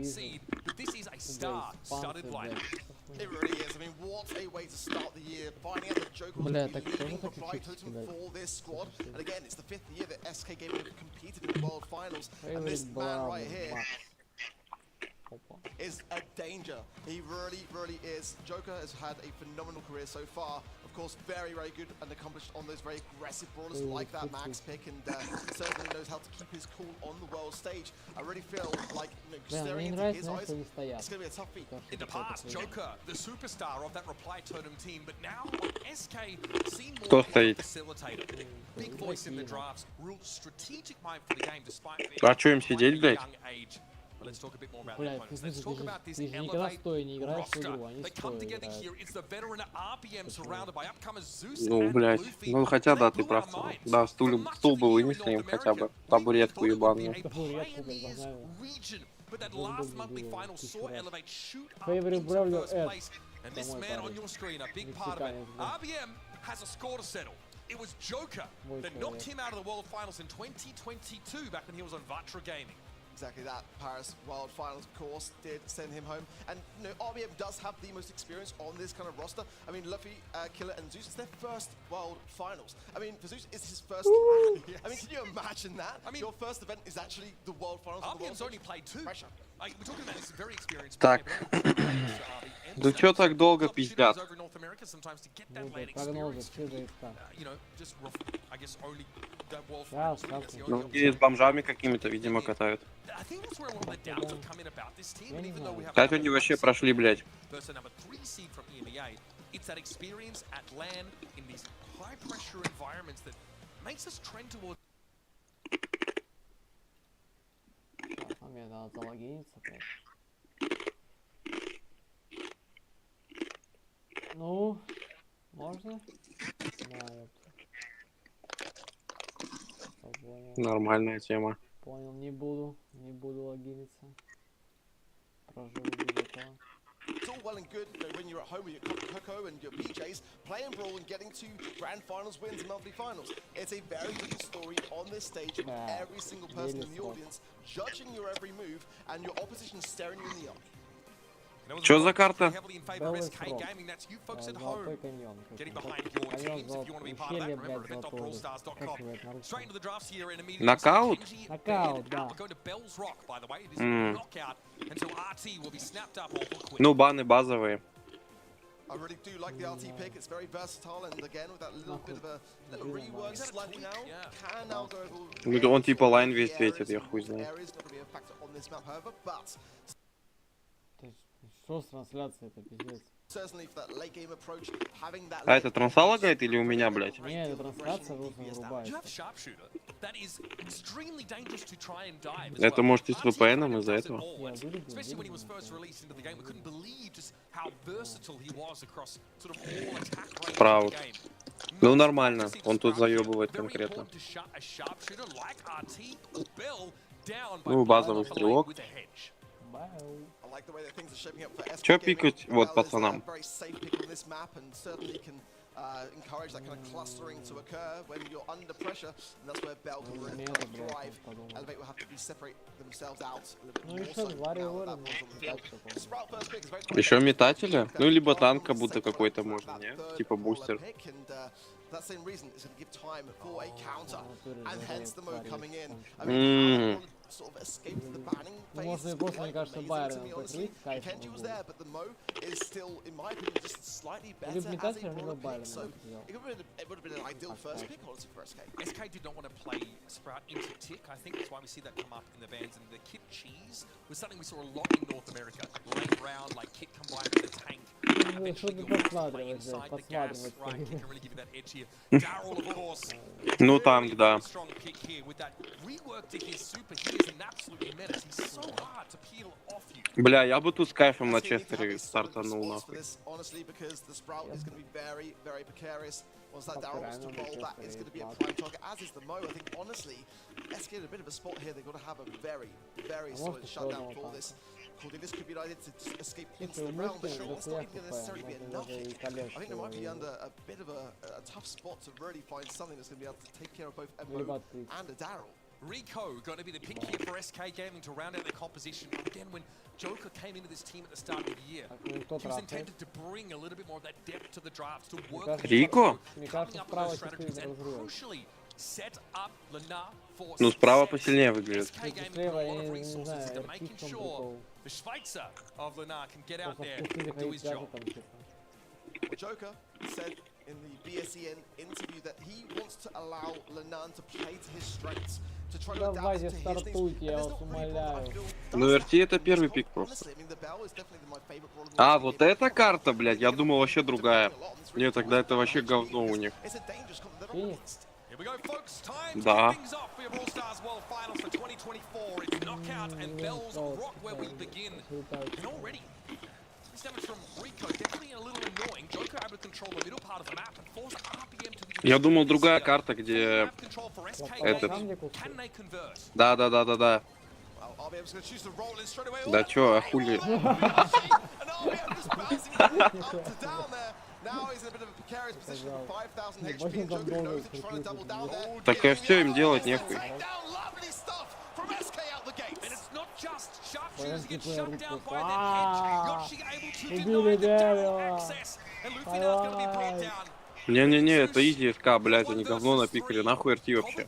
seed, but this is a star-studded lineup. It really is. I mean, what a way to start the year. Finding out that Joker was going to be leading reply totem for this squad. And again, it's the 5th year that SK Gaming have competed in the World Finals. And this man right here is a danger. He really, really is. Joker has had a phenomenal career so far. Of course, very, very good and accomplished on those very aggressive brawlers like that Max pick, and certainly knows how to keep his cool on the world stage. I really feel like, staring into his eyes, it's going to be a tough feat. In the past, Joker, the superstar of that reply totem team, but now SK seen more like a facilitator. Big voice in the drafts, real strategic mind for the game despite being a young age. Let's talk a bit more about their opponents. Let's talk about this elevate roster. They come together here. It's the veteran RBM surrounded by upcomers Zeus and Luffy. Ну, хотя да, ты прав. Да, стул бы вынесли им хотя бы. Табуретку ебаную. But that last monthly final saw Elevate shoot up into first place. And this man on your screen, a big part of it. RBM has a score to settle. It was Joker that knocked him out of the World Finals in 2022 back when he was on Vatra Gaming. Exactly that. Paris World Finals, of course, did send him home. And RBM does have the most experience on this kind of roster. I mean, Luffy, Killer, and Zeus, it's their first World Finals. I mean, for Zeus, it's his first. Yes. I mean, can you imagine that? I mean, your first event is actually the World Finals. RBM's only played 2. We're talking about this very experienced. Так. Да чё так долго пиздят? Ну, и с бомжами какими-то, видимо, катают. Как они вообще прошли, блядь? Мне надо залогиниться, блядь. Ну, можно? Да, Нормальная тема. Понял, не буду логиниться. Проживу без этого. It's all well and good, when you're at home with your Coco and your PJs, playing Brawl and getting to Grand Finals wins and monthly finals. It's a very different story on this stage with every single person in the audience judging your every move and your opposition staring you in the eye. Чё за карта? Нокаут? Нокаут, да. Ну, баны базовые. I really do like the RT pick. It's very versatile, and again with that little bit of a little rework slightly now, can now go over. Ну, он типа лайн весь светит, я хуй знаю. Что с трансляцией, это пиздец. А это транса лагает или у меня, блядь? Не, это трансляция просто вырубается. Это может и с VPN из-за этого? Справа. Ну нормально, он тут заебывает конкретно. Ну, базовый стрелок. Чё пикать вот пацанам? Encourage that kind of clustering to occur when you're under pressure, and that's where Bell can really drive. Elevate will have to be separate themselves out a little bit more so. Sprout first pick is very quick. Еще метателя? Ну, либо танк как будто какой-то можно, не? Типа бустер. That same reason is going to give time for a counter, and hence the mode coming in. I mean, sort of escape the banning phase. Kenji was there, but the Mo is still, in my opinion, just slightly better as a brawler pick. So it would have been an ideal first pick, honestly, for SK. SK did not want to play Sprout into Tick. I think that's why we see that come up in the bans. And the Kit Cheese was something we saw a lot in North America. Late round, like Kit combined with the tank. Eventually you'll play inside the gas, right? Kit can really give you that edge here. Daryl, of course. Ну, танк, да. Strong pick here with that rework to his super. He is an absolute menace. He's so hard to peel off you. Бля, я бы тут с кайфом на Честере стартанул, нахуй. Honestly, because the Sprout is going to be very, very precarious. Once that Daryl wants to roll, that is going to be a prime target, as is the Mo. I think, honestly, SK in a bit of a spot here. They've got to have a very, very solid shutdown for this. This could be an idea to escape into the realm, but it's not even going to necessarily be enough. I think they might be under a bit of a tough spot to really find something that's going to be able to take care of both a Mo and a Daryl. Rico going to be the pick here for SK Gaming to round out their composition. Again, when Joker came into this team at the start of the year, he was intended to bring a little bit more of that depth to the drafts, to work Рико? coming up with those strategies, and crucially set up Lena for Ну, справа success. посильнее выглядит. SK Gaming got a lot of resources into making sure the Schweizer of Lena can get out there and do his job. Joker said in the BSEN interview that he wants to allow Lenan to play to his strengths, to try to adapt to his needs. And there's not really one that I feel Ну, RT это первый пик просто. А, вот эта карта, блядь, я думал вообще другая. Нет, тогда это вообще говно у них. Here we go, folks. Time to Да. kick things off for your All-Stars World Finals for 2024. It's knockout and bells rock where we begin. And already, this damage from Rico definitely a little annoying. Joker able to control the middle part of the map and force RPM to the Я думал другая карта, где этот... Да. Да чё, а хули? Так и все, им делать нехуй. Убили дерево. Не-не-не, это изи СК, блядь, они говно напикали, нахуй RT вообще.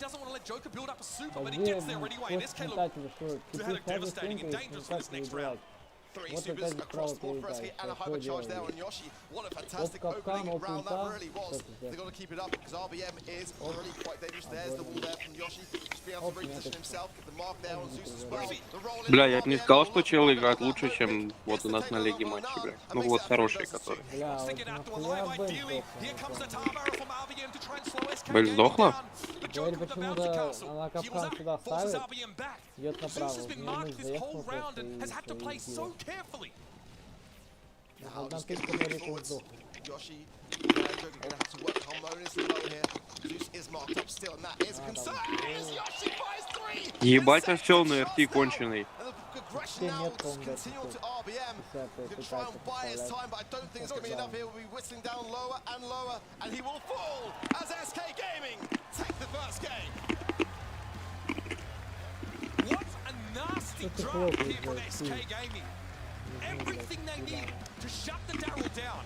Вот опять справа перелетает. Что делать? Вот капкан, вот ульта. Бля, я бы не сказал, что челы играют лучше, чем вот у нас на лиге матчи, бля. Ну вот хорошие, которые. Бля, вот нахуя Бель сдохла? Говорит, почему-то она капкан сюда ставит, идет направо. В нее мышь заехал просто и все, и убила. Одна тычка на реку сдохла. Ебать осел на RT конченый. Вообще нет, по-моему, nasty drop here from SK Gaming. Everything they need to shut the Daryl down.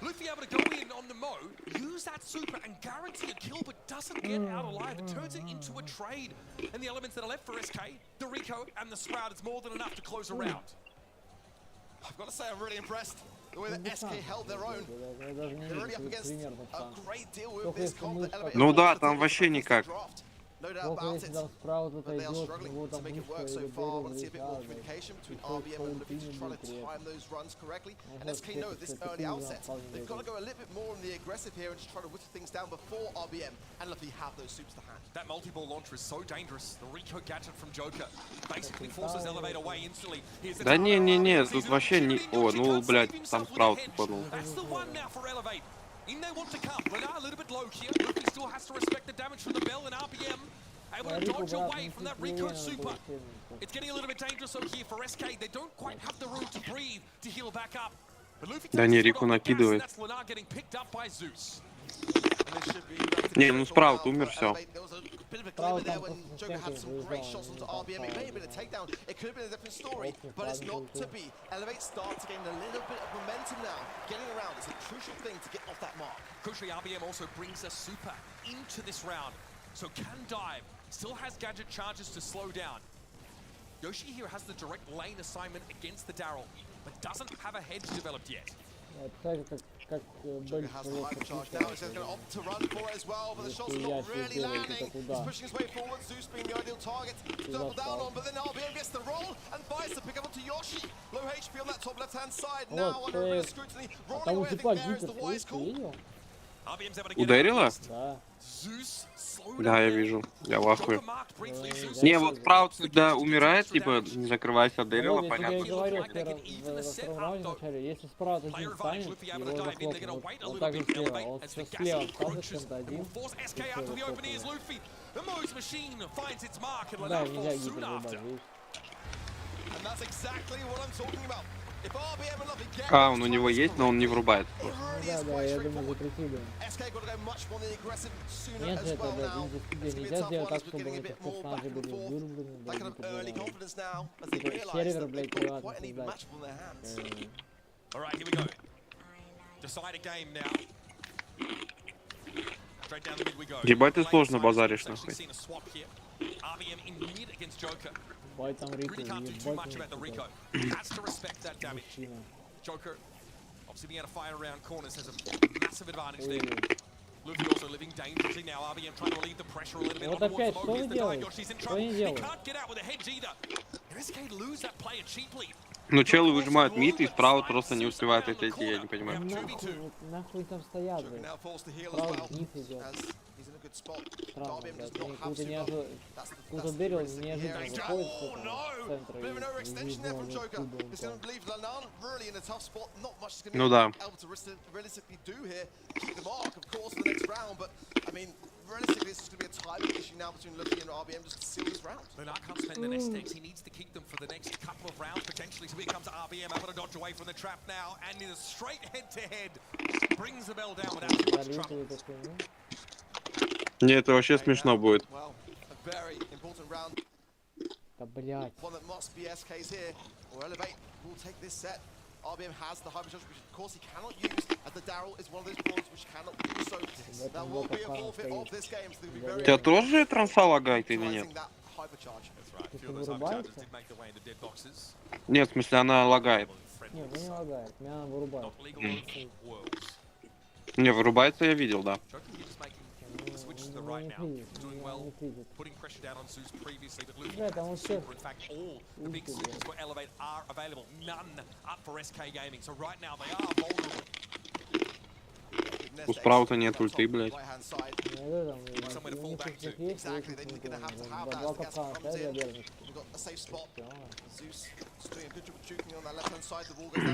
Luffy able to go in on the Mo, use that super and guarantee a kill, but doesn't get out alive. It turns it into a trade. And the elements that are left for SK, the Rico and the Sprout, it's more than enough to close a round. I've got to say, I'm really impressed. The way that SK held their own. They're really up against a great deal with this comp that elevated. Ну да, там вообще никак. No doubt about it, but they are struggling to make it work so far. I want to see a bit more communication between RBM and Luffy to try to time those runs correctly. And SK know this early outset, they've got to go a little bit more on the aggressive here and just try to whittle things down before RBM and Luffy have those supers to hand. That multi-ball launcher is so dangerous. The Rico gadget from Joker basically forces Elevate away instantly. Да не, тут вообще не... О, ну, блядь, там справа тупанул. That's the one now for Elevate. In they want to come. Lenar a little bit low here. Luffy still has to respect the damage from the Bell and RPM. Able to dodge away from that Rico super. It's getting a little bit dangerous over here for SK. They don't quite have the room to breathe to heal back up. But Luffy Да не, Рику накидывает. that's Lenar getting picked up by Zeus. Не, ну справа умер, все. There when Joker had some great shots onto RBM. It may have been a takedown. It could have been a different story, but it's not to be. Elevate start to gain a little bit of momentum now. Getting around is a crucial thing to get off that mark. Crucially, RBM also brings a super into this round. So can dive. Still has gadget charges to slow down. Yoshi here has the direct lane assignment against the Daryl, but doesn't have a hedge developed yet. Joker has the hyper charge now. He's going to opt to run for it as well, but the shots are not really landing. He's pushing his way forward. Zeus being the ideal target to double down on, but then RBM gets the roll and buys the pick up onto Yoshi. Low HP on that top left-hand side. Now under a bit of scrutiny. Rolling away, I think there is the wise call. Ударила? Да. Да, я вижу. Я в ахуе. Не, вот Спраут, когда умирает, типа, не закрывайся от Дэрила, Вот понятно. я тебе и говорил в первом раунде вначале, если Спраут один станет, его захлопнут. Он так же слева, он сейчас слева встанет чем-то один. Да, нельзя гипер выбать, видишь. And that's exactly what I'm talking about. А, он у него есть, но он не врубает. Ну да, я думаю, запретили. Нет же, это да, нельзя сделать так, чтобы у этих персонажей были вырублены, сервер, блядь, приватно создать. Ебать, ты сложно базаришь, нахуй. Бай там Рико, ебать. Joker, obviously being able to fire around corners has a massive advantage there. Luffy also living dangerously now. RBM trying to relieve the pressure a little bit. Вот опять, что вы делаете? Что они делают? He can't get out with a hedge either. SK lose that player cheaply. Ну, челы выжимают мид, и справа просто не успевают эти, я не понимаю. Нахуй там стоят, блядь. Справа вниз идет. Странно, блядь, они какую-то Дэрил неожиданно выходит с центра и Ну да. Realistically, this is going to be a timing issue now between Luffy and RBM just to seal this round. Leonard can't spend the nest eggs. He needs to keep them for the next couple of rounds potentially. So here comes RBM able to dodge away from the trap now and in a straight head-to-head brings the bell down without too much trouble. Не, это вообще смешно будет. Well, a very important round. Да, блядь. One that must be SK's here, or Elevate will take this set. RBM has the hyper charge, which of course he cannot use, as the Daryl is one of those pawns which cannot do so. That will be a forfeit of this game, so they'll be very... У тебя тоже транса лагает или нет? Нет, в смысле, она лагает. Не, ну не лагает, меня она вырубает. Не, вырубается, я видел, да. Да, там у всех. У справа-то нет ульты, блядь. Два капкана стоят для верности.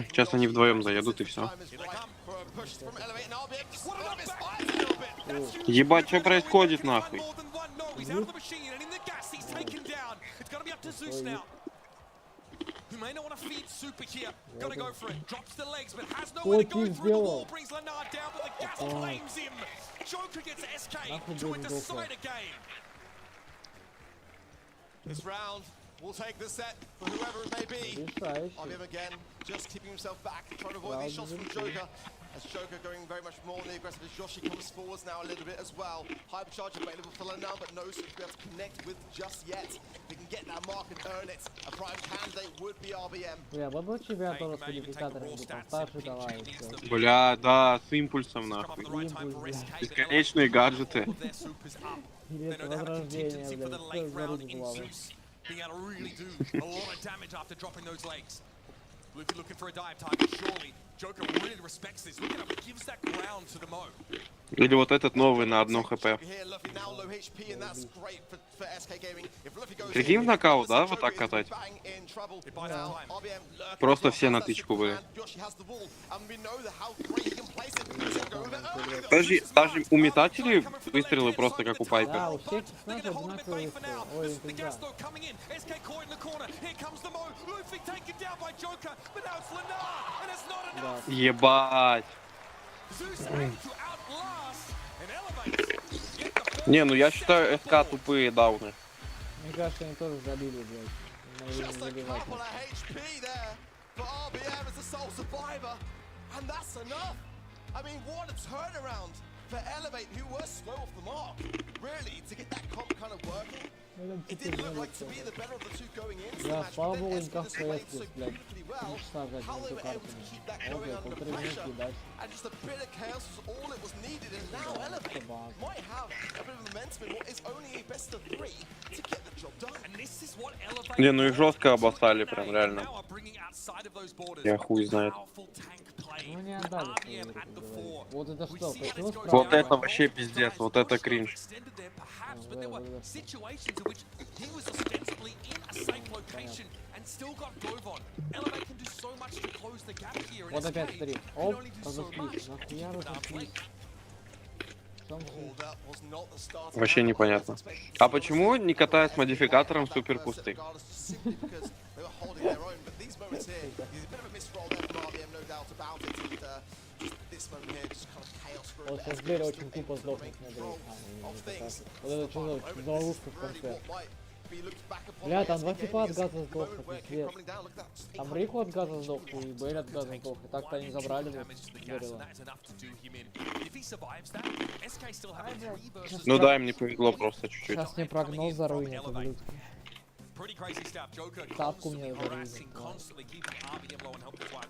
Сейчас они вдвоем заедут и все. Ебать, что происходит, нахуй? Who may not want to feed Super here. Gotta go for it. Drops the legs, but has nowhere to go through the wall. Brings Leonard down, but the gas flames him. Joker gets SK to a decider game. This round will take the set for whoever it may be. RBM again, just keeping himself back, trying to avoid these shots from Joker. As Joker going very much more on the aggressive as Yoshi comes forwards now a little bit as well. Hypercharge available for Leonard, but no suit to be able to connect with just yet. If he can get that mark and earn it, a prime candidate would be RBM. Бля, вот тебя тоже с кодификатором, старше давай. Бля, да, с импульсом, нахуй. Бесконечные гаджеты. Или это возрождение, блядь, что за рубла. Being able to really do a lot of damage after dropping those legs. Luffy looking for a dive target, surely. Joker really respects this. Look at how he gives that ground to the Mo. Или вот этот новый на 1 хп. Прикинь в нокаут, да, вот так катать? Просто все на тычку были. Даже у метателей выстрелы просто как у Пайпер. Да, у всех персонажей одинаковые выстрелы. Ой, интрига. Да. Ебать. Не, ну я считаю СК тупые дауны. Мне кажется, они тоже забили, блядь. Наверное, забивать. For Elevate, who were slow off the mark, really, to get that comp kind of working, it did look like to be the better of the two going into the match, but then SK just played so beautifully well, how they were able to keep that going under pressure, and just a bit of chaos was all it was needed, and now Elevate might have a bit of momentum in what is only a best of 3 to get the job done. And this is what Elevate... Не, ну их жестко обоссали, прям реально. Я хуй знает. Ну не отдали. Вот это что? Почему справа? Вот это вообще пиздец, вот это кринж. Вот опять смотри. Оп, разошлись. Нахуя разошлись? Вообще непонятно. А почему не катают с модификатором супер кусты? moments here. There's a bit of a missed roll there from RBM, no doubt about it. And just this moment here, just kind of chaos for Вот сейчас Сбер очень тупо сдохнет на дрейф. Вот это что за ловушка в конце? Бля, там два типа от газа сдохли, пиздец. Там Рику от газа сдох, и Бэль от газа сдох. И так-то они забрали бы Берила. Ну да, им не повезло просто чуть-чуть. Сейчас мне прогноз заруинит, ублюдки. Ставку мне заруинит.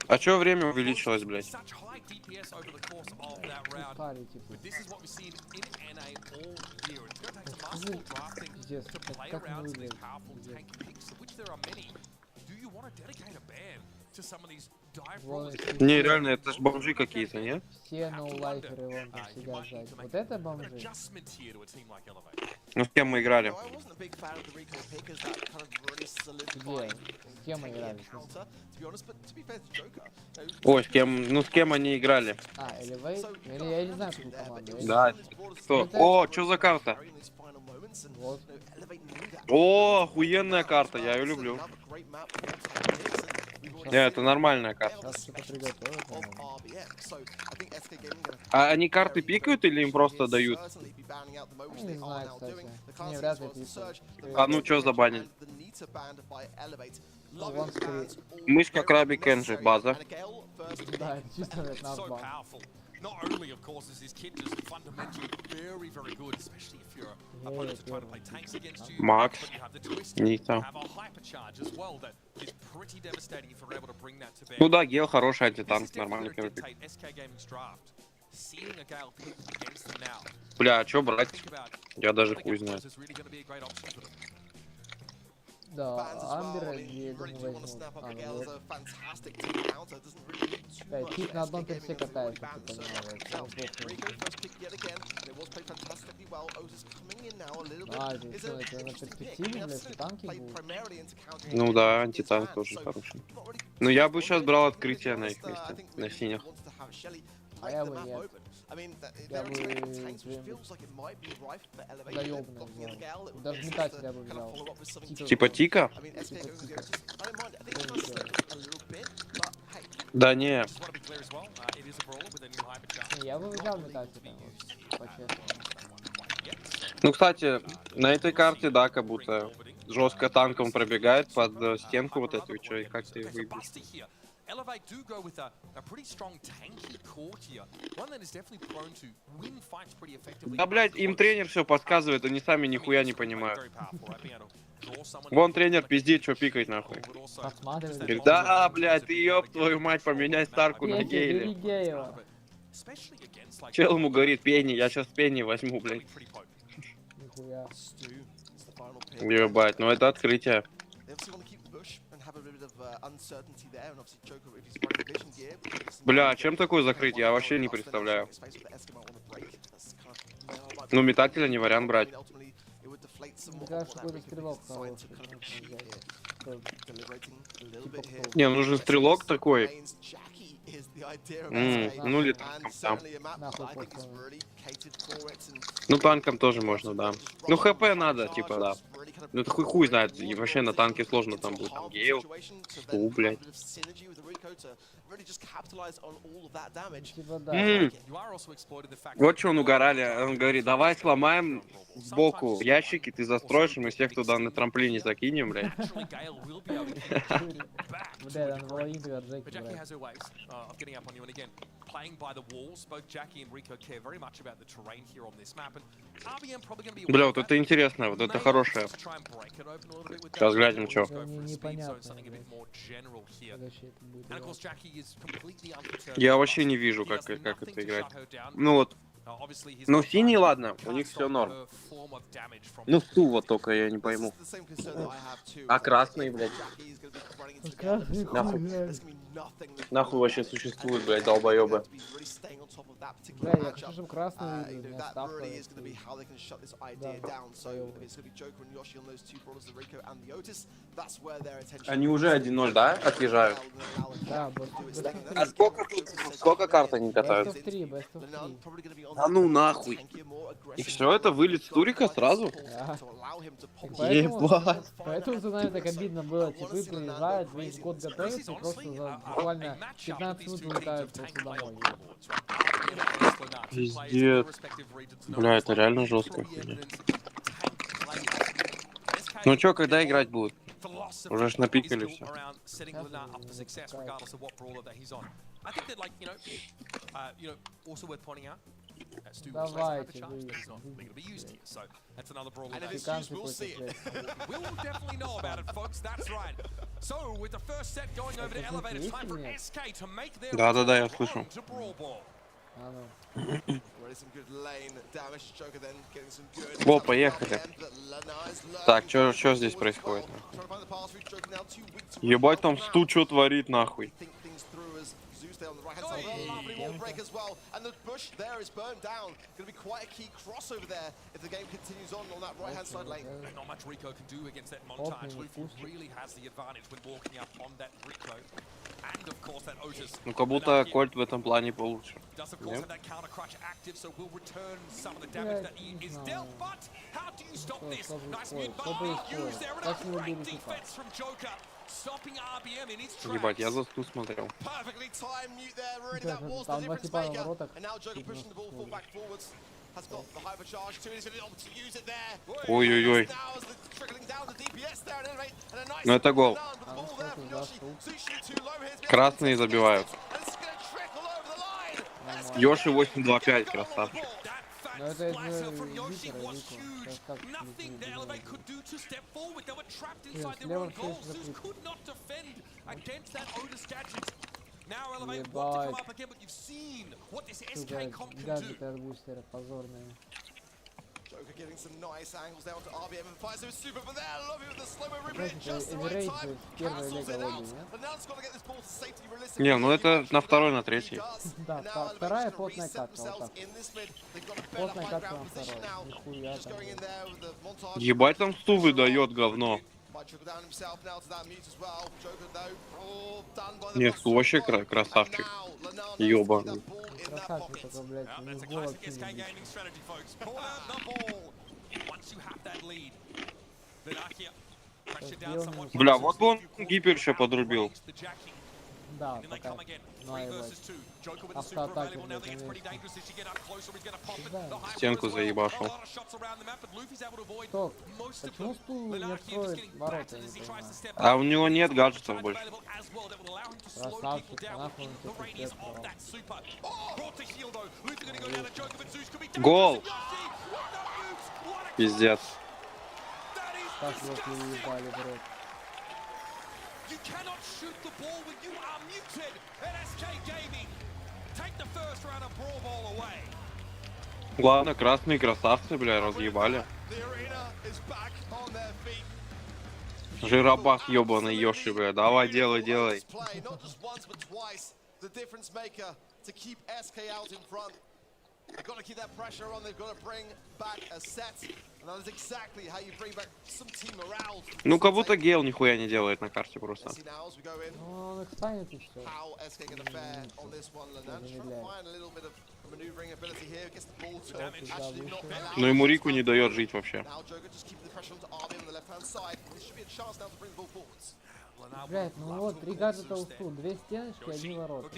А чё время увеличилось, блядь? Устали, типа. Пиздец, как не выглядит. Не, реально, это ж бомжи какие-то, не? Все ноулайферы вон там сидят сзади. Вот это бомжи? Ну с кем мы играли? Где? С кем мы играли? Ой, с кем, ну с кем они играли? А, Elevate? Или я не знаю, какую команду. Да, кто? О, чё за карта? Вот. О, охуенная карта, я ее люблю. Не, это нормальная карта. Сейчас что-то приготовят, по-моему. А они карты пикают или им просто дают? Ну, не знаю, кстати. Не, вряд ли пикают. А ну чё забанить? Ну, вон скрит. Мышка, крабик, Энджи, база. Да, это чисто это наш бан. Not only, of course, is his kit just fundamentally very, very good, especially if your opponents are trying to play tanks against you. Макс, But you have the twist, Нита. you have a hypercharge as well that is pretty devastating if you're able to bring that to bear. Ну да, Гел хороший This is антитанк, definitely нормальный gonna первый пик. dictate SK Gaming's draft. Seeing a Gale pick against them now. Бля, а чё брать? Think about Я даже I хуй think знаю. is really going to be a great option for them. Да, Амбера, я думаю, возьмут. А, ну вот. Да, Тик на одном персе катается, ты понимаешь. А, здесь что, это на перспективе, блядь, и танки будут? Ну да, антитанк тоже хороший. Ну я бы сейчас брал открытие на их месте, на синих. А я бы нет. Я бы прям заёбанный взял. Даже метатель я бы взял. Типа Тика? Тика. Да не. Just want to be clear as well, it is a brawler with a new hypercharge. Не, я бы взял метателя, вот, по-честному. Ну кстати, на этой карте, да, как будто жестко танком пробегает под стенку вот эту, и как ты выбьешь. Elevate do go with a pretty strong tanky core here. One that is definitely prone to win fights pretty effectively. Да, блядь, им тренер все подсказывает, они сами нихуя не понимают. Вон тренер пиздит, что пикать нахуй. Посматривай. Говорит, да, блядь, ты ёб твою мать, поменяй старку на Петя, бери гейле. Геева. Чел ему говорит, Пенни, я сейчас Пенни возьму, блядь. Нихуя. Ебать, ну это открытие. Бля, чем такое закрыть, я вообще не представляю. Ну, метателя не вариант брать. Мне кажется, какой-то стрелок хороший. Типа Не, нужен стрелок такой. Ну или там. нахуй просто. Ну танком тоже можно, да. Ну хп надо, типа, да. Ну это хуй знает, и вообще на танке сложно там будет. Там Гейл, Сту, блядь. Типа да. Вот что он угорали, он говорит, давай сломаем сбоку ящики, ты застроишь, и мы всех туда на трамплине закинем, блядь. Бля, там половина от Джеки, Jackie блядь. has her ways of getting up on you, and again, playing by the walls. Both Jackie and Rico care very much about the terrain here on this map, and RBM probably going to be. Бля, вот это интересно, вот это хорошее. Сейчас глянем, что. And of course, Jackie is completely undeterred. Я вообще не вижу, как это играть. Ну вот, ну синий, ладно, у них все норм. Ну Сту вот только я не пойму. А красный, блядь. Красный хуй, блядь. Нахуй вообще существует, блядь, долбоёбы. Бля, я хочу, чтобы красный видел, у меня ставка. Они уже 1-0, да, отъезжают? Да, А сколько карт они катают? Best of 3, best of 3. Да ну нахуй. И все это вылет с турика сразу? Да. Ебать. Поэтому за нами так обидно было. Типы приезжают, весь год готовятся, и просто за буквально 15 минут улетают просто домой. Пиздец. Бля, это реально жестко. Ну чё, когда играть будут? Уже ж напикали все. Давайте, вы. Африканцы против Да-да-да, я слышу. О, поехали. Так, что здесь происходит? Ебать, там Сту что творит, нахуй. On the right hand side, well, half any more break as well, and the bush there is burned down. Going to be quite a key crossover there if the game continues on that right hand side lane. Not much Rico can do against that montage. Luffy really has the advantage when walking up on that Rico. And of course that Otis. Ну, как будто Кольт в этом плане получше. Does of course have that counter crutch active, so will return some of the damage that he is dealt. But how do you stop this? Nice mute by used there, and a great defense from Joker. Stopping RBM in his tracks. Ебать, я за Сту смотрел. Perfectly timed mute there, really that was the difference maker. And now Joker pushing the ball back forwards. Has got the hypercharge too, he's going to be able to use it there. Ой-ой-ой. Now as the trickling down the DPS there and elevate, and a nice Ну это гол. ball there from Yoshi. Sushi too low here. Красные забивают. And it's going to trickle over the line. Йоши 8-2-5, красавчик. Но это из-за Виктора, Nothing the Elevate could do to step forward. They were trapped inside their own goals. Zeus could not defend against that Otis gadget. Now Elevate want to come up again, but you've seen what this SK comp can do. позорные. Joker getting some nice angles down to RBM and fires him super, but there, I love it with the slow-mo replay at just the right time. Cancels it out, but now it's got to get this ball to safety realistically. Не, ну это на второй, на третий. Да, вторая плотная катка, вот так. Плотная катка на второй. Нихуя там. Ебать, там Сту выдает говно. Не, Сту вообще красавчик. Ёбаный. Красавчик такой, блядь, не в голод Бля, вот бы он гипер еще подрубил. Да, пока. Ну, а ебать. Автоатаки, блядь, да. Стенку заебашил. Стоп, почему Стул не откроет ворота, я не понимаю. А у него нет гаджетов больше. Красавчик, а нахуй он тебе Гол! Пиздец. Так вот и ебали, брат. You cannot shoot the ball when you are muted at SK Gaming. Take the first round of Brawl Ball away. Ладно, красные красавцы, бля, разъебали. Жиробас ёбаный Йоши, бля, давай, делай, делай. They've got to keep that pressure on, they've got to bring back a set. And that is exactly how you bring back some team morale. Ну, как будто Гейл нихуя не делает на карте просто. Ну, он их станет и что? How SK going to fare on this one, Lenan. Trying to find a little bit of maneuvering ability here. Gets the ball to actually not allow. Но ему Рику не дает жить вообще. Now Joker just keeping the pressure onto RB on the left hand side. This should be a chance now to bring the ball forwards. Блять, ну вот, 3 гаджета усту, 2 стеночки, 1 ворот.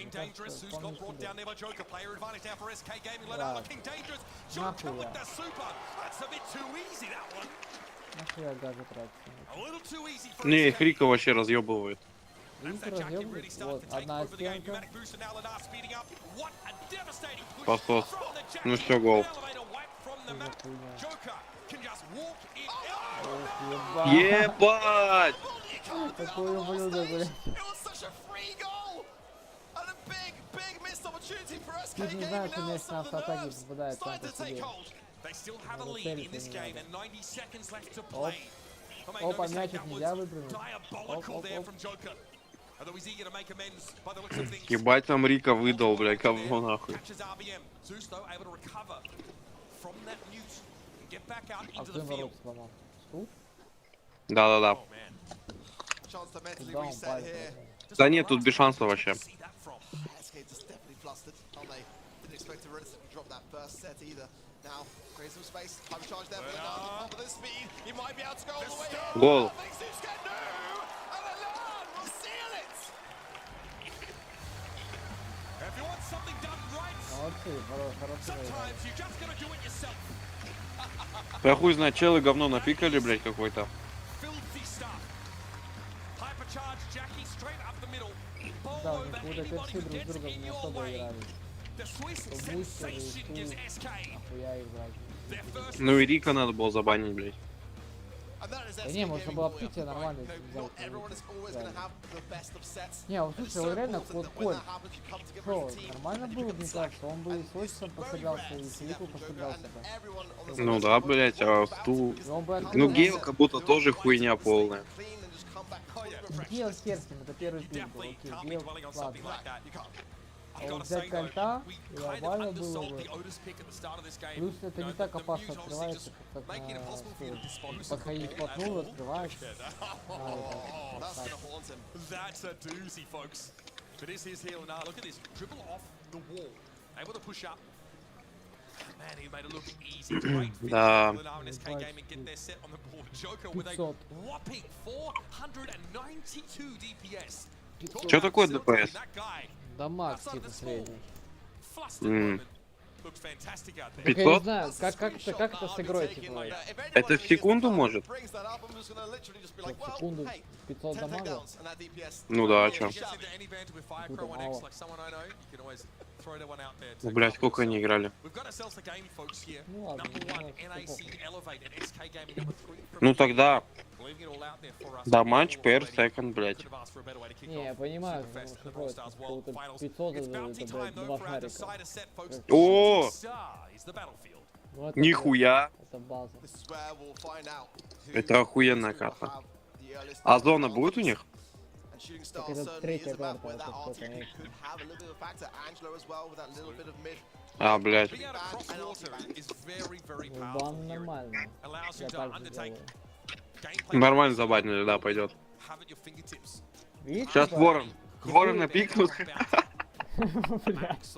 Нахуя гаджет тратить? Не, их Рика вообще разъебывает. Рика разъебывает? Вот, одна стенка. Посос. Ну все, гол. Ебать! Такое блюдо, блядь. Чуть не знаю, что мяч на автоатаке попадает сам по себе. Оп. Опа, мячик нельзя выпрыгнуть. Оп, оп, оп. Ебать, там Рика выдал, бля, кого нахуй. А кто ворот сломал? Стул? Да-да-да. Chance to mentally Куда он reset палец here. Да нет, тут без шансов вообще. Гол. Молодцы, хороший выиграли. Я хуй знает, челы говно напикали, блядь, какой-то. Да, у них Будапешты друг с другом не особо играли. То Бустер и Ту, нахуя играть. Ну и Рика надо было забанить, блядь. Да не, можно было птичья нормально взять. Не, вот слушай, он реально вот Коль. Шо, нормально было, мне кажется, он бы и с Осисом пострелялся, и с Филиппом пострелялся бы. Ну да, блядь, а Ту... И он бы Ну открыл. Гейл как будто тоже хуйня полная. Гейл с Керстин, это первый пик был, окей, Гейл, ладно. А вот взять кольта, и овально было бы. Плюс это не так опасно открывается, как на подходить вплотную, открывается. Да. 500. Чё такое ДПС? Дамаг типа средний. 500? Я не знаю, как это с игрой типа? Это в секунду может? В секунду 500 дамага? Ну да, а чё? Куда мало. Ну, блядь, сколько они играли? Ну ладно, Ну тогда... Да, матч per second, блядь. не, я понимаю, что это 500 это, блядь, 2 шарика. О, Ну, это, нихуя. это база. Это охуенная карта. А зона будет у них? Так это третья карта, это что, конечно. А, блядь. Ну, бан нормально. Я так же делаю. Нормально забанили, да, пойдет. Видишь, Сейчас типа, ворон. Ворона пикнут. блядь.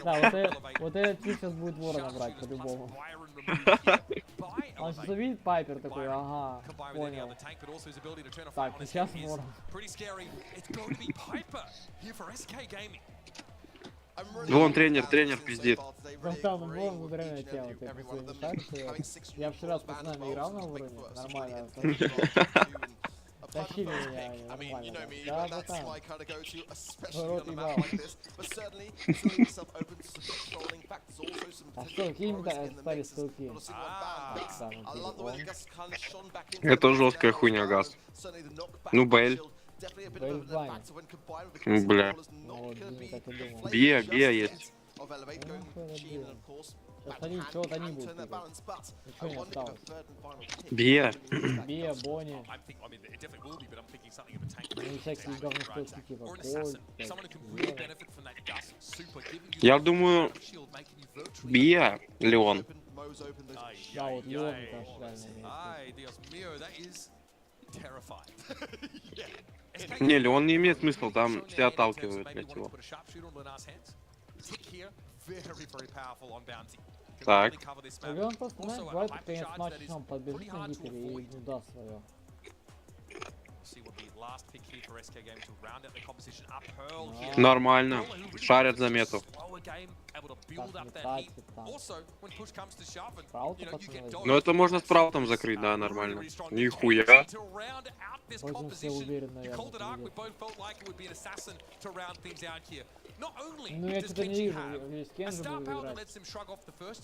Да, вот этот тип сейчас будет ворона брать по-любому. Он сейчас увидит Пайпер такой, ага, понял. Так, сейчас ворон. Вон тренер пиздит. Братан, ну ворон реально тема, ты просто не шаришь. Я вчера с пацанами играл на вороне, нормально. Тащили меня, нормально. Да, братан. Рот ебал. А что, какие именно стали ссылки? Это жесткая хуйня, газ. Ну, Бель. Бель в бане. Ну, бля. Ну вот, не так и думал. Бия есть. Сейчас они, чего-то они будут играть. Ничего не осталось. Бия. Бия, Бонни. Ну, всякие говноштуки типа Коль. Я думаю, Бия, Леон. Да, вот Леон, мне кажется, реально имеет. Не, Леон не имеет смысла, там все отталкивают, блядь, его. Так. Леон просто, знаешь, бывает под конец матча, он подбежит на гипере и не даст свое. Нормально. Шарят за мету. Но это можно спраутом закрыть, да, нормально. Нихуя. Очень все уверенно, наверное. Ну я что-то не вижу, весь Кенджи будет играть.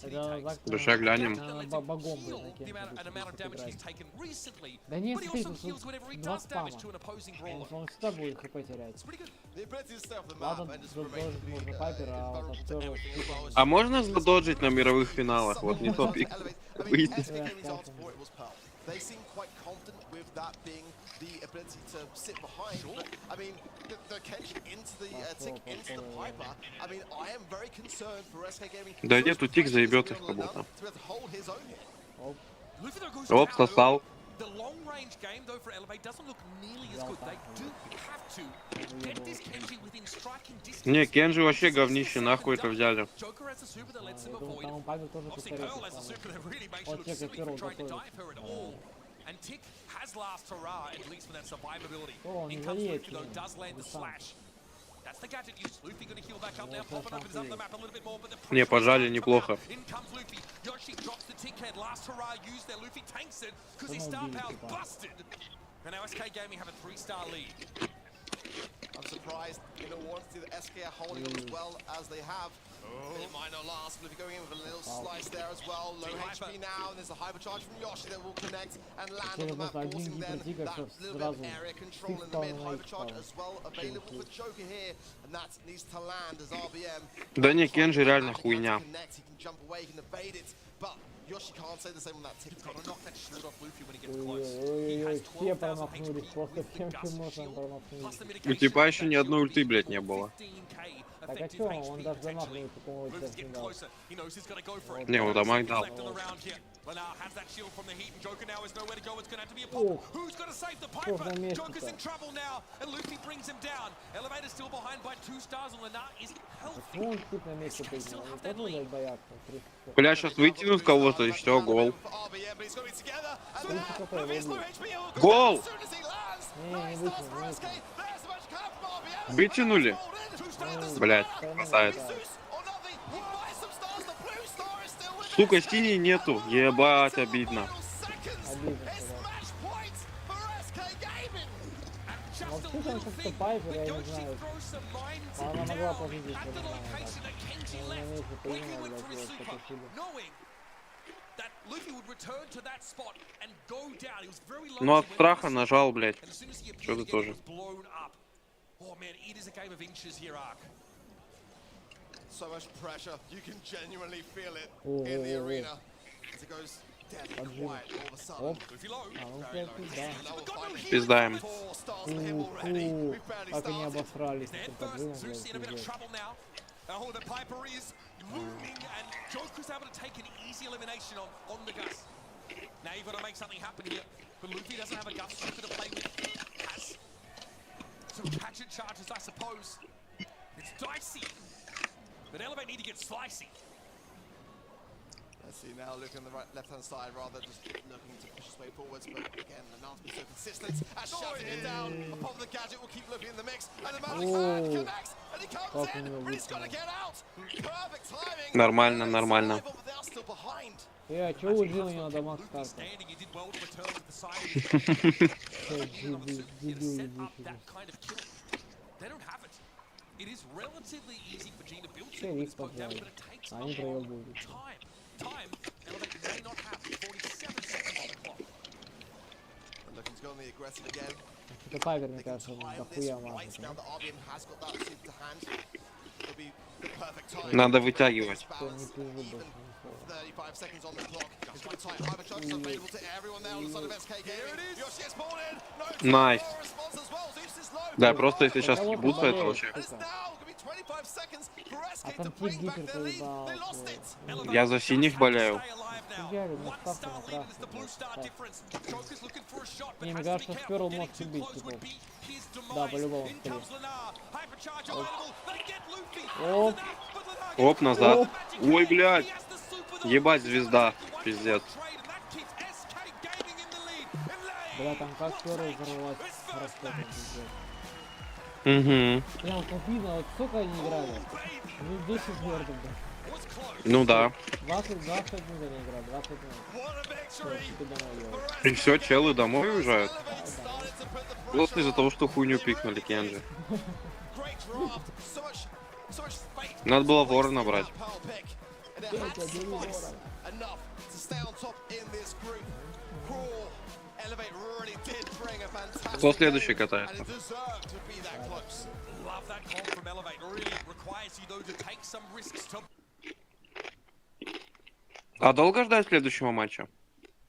Это так, Да ща глянем. богом будет на Кенджи играть. Да нет, смотри, тут 2 спама. Он всегда будет хп терять. Ладно, задоджить можно Пайпер, а вот актера... А можно задоджить на мировых финалах? Вот не то пик. Выйти. They seem quite confident with that being the ability to sit behind. But, I mean, the Kenji into the tick into the Piper. I mean, I am very concerned for SK Gaming. Да нет, тут тик заебет их как будто. Оп, сосал. The long range game though for Elevate doesn't look nearly as good. They do have to Не, Кенджи вообще говнище, нахуй это взяли. Я думаю, там он Павел тоже пистолет. Вот чек, я первый готовится. And Tick has last hurrah, at least for that survivability. О, In не comes заедет. Luffy, though, does land the slash. That's the gadget use. Luffy gonna heal back up now. Poppin opens up the map a little bit more, but the Не, pressure is пожали, starting to неплохо. come out. In comes Luffy. Yoshi drops the Tick head. Last hurrah used there. Luffy tanks it because his star power's busted. And now SK Gaming have a 3-star lead. I'm surprised, in all honesty, that SK are holding on as well as they have. It might not last. Luffy going in with a little slice there as well. Low HP now, and there's a hypercharge from Yoshi that will connect and land on the map, forcing them that little bit of area control in the mid. Hypercharge as well available for Joker here, and that needs to land as RBM. Да не, Кенджи реально хуйня. He can jump away, he can evade it, but Yoshi can't say the same on that tick. Got to knock that shield off Luffy when he gets close. He Ой-ой-ой, has все 12,000 промахнулись, HP просто with the всем Gust можно shield. промахнулись. Plus the У mitigation типа еще ни shield одной ульты, блядь, не for было. 15k Так а effective чё, HP он даже дамаг potentially. не по-моему Luffy's сейчас не getting дал. closer. He knows he's got to go for it. Не, он дамаг дал. Left on the round here. Lenar has that shield from the heat, and Joker now has nowhere to go. It's going to have to be a pop. Ох, Who's going to save the что Piper? за место-то? Joker's in trouble now, and Luffy brings him down. Elevator still behind by 2 stars, and Lenar is healthy. Почему он тип на месте принял? Они тоже, блядь, боятся. 30 кп. Бля, сейчас вытянут кого-то, и все, гол. Гол! Не, не вытянул, не вытянул. Вытянули? Блядь, красавец. Сука, синий нету. Ебать, обидно. Обидно, сказал. Вообще там как-то Пайпер, я не знаю. Она могла победить, я не знаю. Но на месте приняла, блядь, его потушили. Ну от страха нажал, блядь. Что ты тоже? So much pressure, you can genuinely feel it in the arena as it goes dead quiet all of a sudden. Оп. А, ну блядь, да. Пиздаем. Как они обосрались с этим поджимом, блядь, пиздец. Oh, the Piper is looming, and Joker's able to take an easy elimination on the Gus. Now you've got to make something happen here, but Luffy doesn't have a Gus Joker to play with. Has some hatchet charges, I suppose. It's dicey, but Elevate need to get slicey. Let's see now, looking on the left-hand side, rather just looking to push his way forwards. But again, the Nance be so consistent. As shutting it down, upon the gadget will keep Luffy in the mix. And the Malik hand connects, and he comes in, but he's got to get out. Perfect timing. Нормально, нормально. But they are still behind. А чё уложил у него дамаг с карты? Standing, he did well to return to the side. Дебил ебучий. They don't have it. It is relatively easy for Gene to build Все, их поджали. Они проебывают. Time, Elevate may not have 47 seconds on the clock. And Luffy's going the aggressive again. Это Пайпер, мне кажется, Time дохуя this right мажет. now that RBM has got that suit to hand. It'll be the perfect time. Надо вытягивать. Что не пизжу больше. 35 seconds on the clock. It's going to be tight. Hypercharge is available to everyone there on the side of SK Gaming. Yoshi gets pulled in. No Найс. response as well. Zeus is low. Да, просто если сейчас ебутся, это вообще. And it's now going to be 25 seconds for А SK to там bring тип back гипер their lead. поебал. They lost it. Я за синих болею. Фигали, ну ставка на красный. Не, мне кажется, Сперл может убить, типа. Да, по-любому, скорее. Оп. Оп, назад. Ой, блядь. Ебать, звезда. Пиздец. Бля, там как Сперл взорвалась расходом, пиздец. Угу. Прям обидно, вот сколько они играли? Ну 10 минут, бля. Ну да. 20 минут они играли, 20 минут. Всё, теперь домой едут. И все, челы домой уезжают. Просто из-за того, что хуйню пикнули Кенджи. Надо было ворона брать. Кто следующий катается? А долго ждать следующего матча?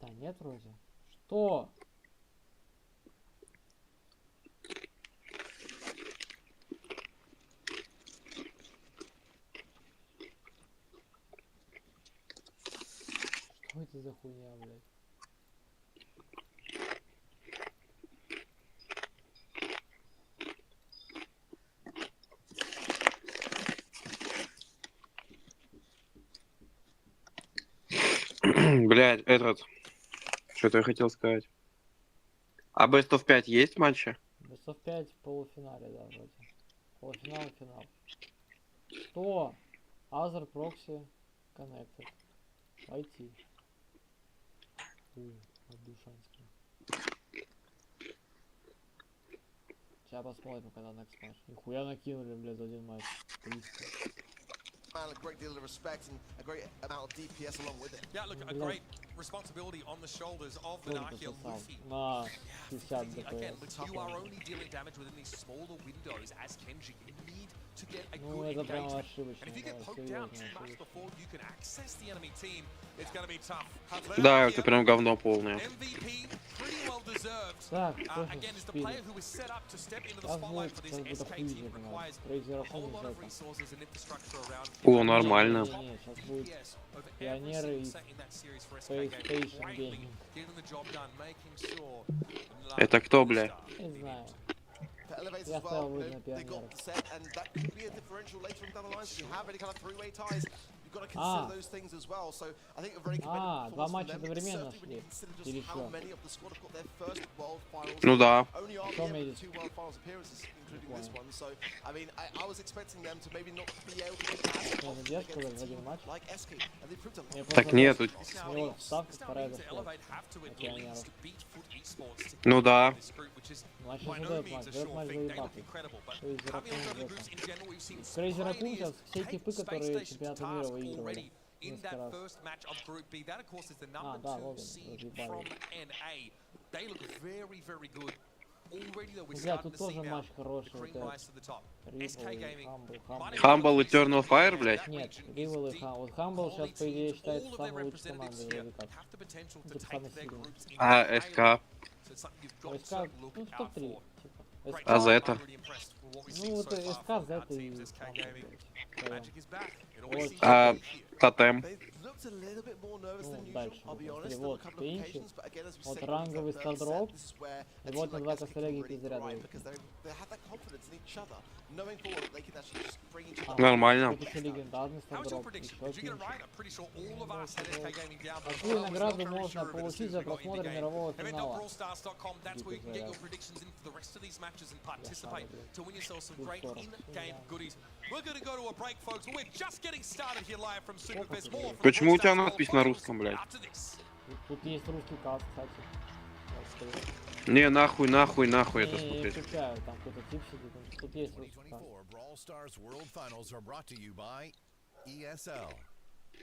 Да нет вроде. Что? Что это за хуйня, блядь? Блядь, этот... Что-то я хотел сказать. А Best of 5 есть матчи? Best of 5 в полуфинале, да, вроде. Полуфинал, финал. Что? Other Proxy Connected. Войти. Отдушанский. Сейчас посмотрим, когда next матч. Нихуя накинули, блядь, за один матч. 300. A great deal of respect and a great amount of DPS along with it. Yeah, look, a great responsibility on the shoulders of the Nahil Luffy. На 50 Again, ДПС. look, you are only dealing damage within these smaller windows as Kenji. You need to get a Ну, good это прямо engagement. ошибочно. And if you get poked down too much before you can access the enemy team, it's going to be tough. Да, это прям говно полное. MVP, pretty well deserved. Так, Again, is the player who is set up to step into the spotlight for this SK team requires a whole lot of resources and infrastructure around. О, нормально. Не, сейчас будет пионеры и PlayStation Gaming. Это кто, бля? Не знаю. Elevators Я as ставил well, вроде you на know, they пионеров. got set, and that could be a differential later on down the line. So if you have any kind of three-way ties, you've got to consider those things as well. So I think a very commendable Два performance матча from them. одновременно Certainly when you шли. consider Или just how что? many of the squad have got their first World Finals. Ну да. Only Что RBM медис? with 2 World Finals appearances, including this one. So I mean, I was expecting them to maybe not be able to get as Что, confident задержка в against a один team матч? like SK, and they proved a lot. Мне Так просто нет, с него вставка вторая заходит. Пионеров. ну да. Матч не задает матч, дает матч заебатый. То есть Ракун это. Крейзи Ракун сейчас все типы, которые чемпионаты мира выигрывали. In Несколько that раз. first match of Group B, that of course is the number да, 2 Логан, seed разъебали. from NA. They look very, very good. Already though we're Бля, starting тут to see тоже now матч the хороший. cream Вот rise to the top. Рибл SK и Gaming. Humble Eternal Fire, блядь? Нет, Рибл и Хамбл. Вот Хамбл сейчас, по идее, считается самой лучшей командой вроде как. Типа самый сильный. А СК? СК, ну, в топ-3, типа. СК, А Зета? ну, вот СК, Зета и Хамбл, блядь. Вот, А Тотем? They looked a little bit more nervous ну, than usual, дальше. I'll be honest. Смотри, There were a вот, couple of Пейнчик. occasions, but again, as we Вот say, ранговый this стардроп. is where И a вот team на like два SK can косаряги really заряда. thrive because they have that confidence in each other, knowing forward that they can actually just bring each other. Нормально. Вот еще легендарный How was your стардроп, prediction? еще Did you get it Пейнчик. right? I'm pretty sure all of us had SK Gaming down. but Какую I was награду not very можно sure of it as получить soon за as we got into просмотр the game. мирового финала? Event.brawlstars.com, that's where you can get your predictions in for the rest of these matches and participate to win yourself some great in-game goodies. We're going to go to a break, folks, but we're just getting started here live from Superfest. More from the Почему у тебя Brawl Stars надпись на Finals русском, блядь? after this. Тут есть русский каст, кстати. Вот стоит. Не, нахуй, нахуй, нахуй это Не, я смотреть. включаю, там какой-то тип сидит, тут есть русский каст. 2024 Brawl Stars World Finals are brought to you by ESL,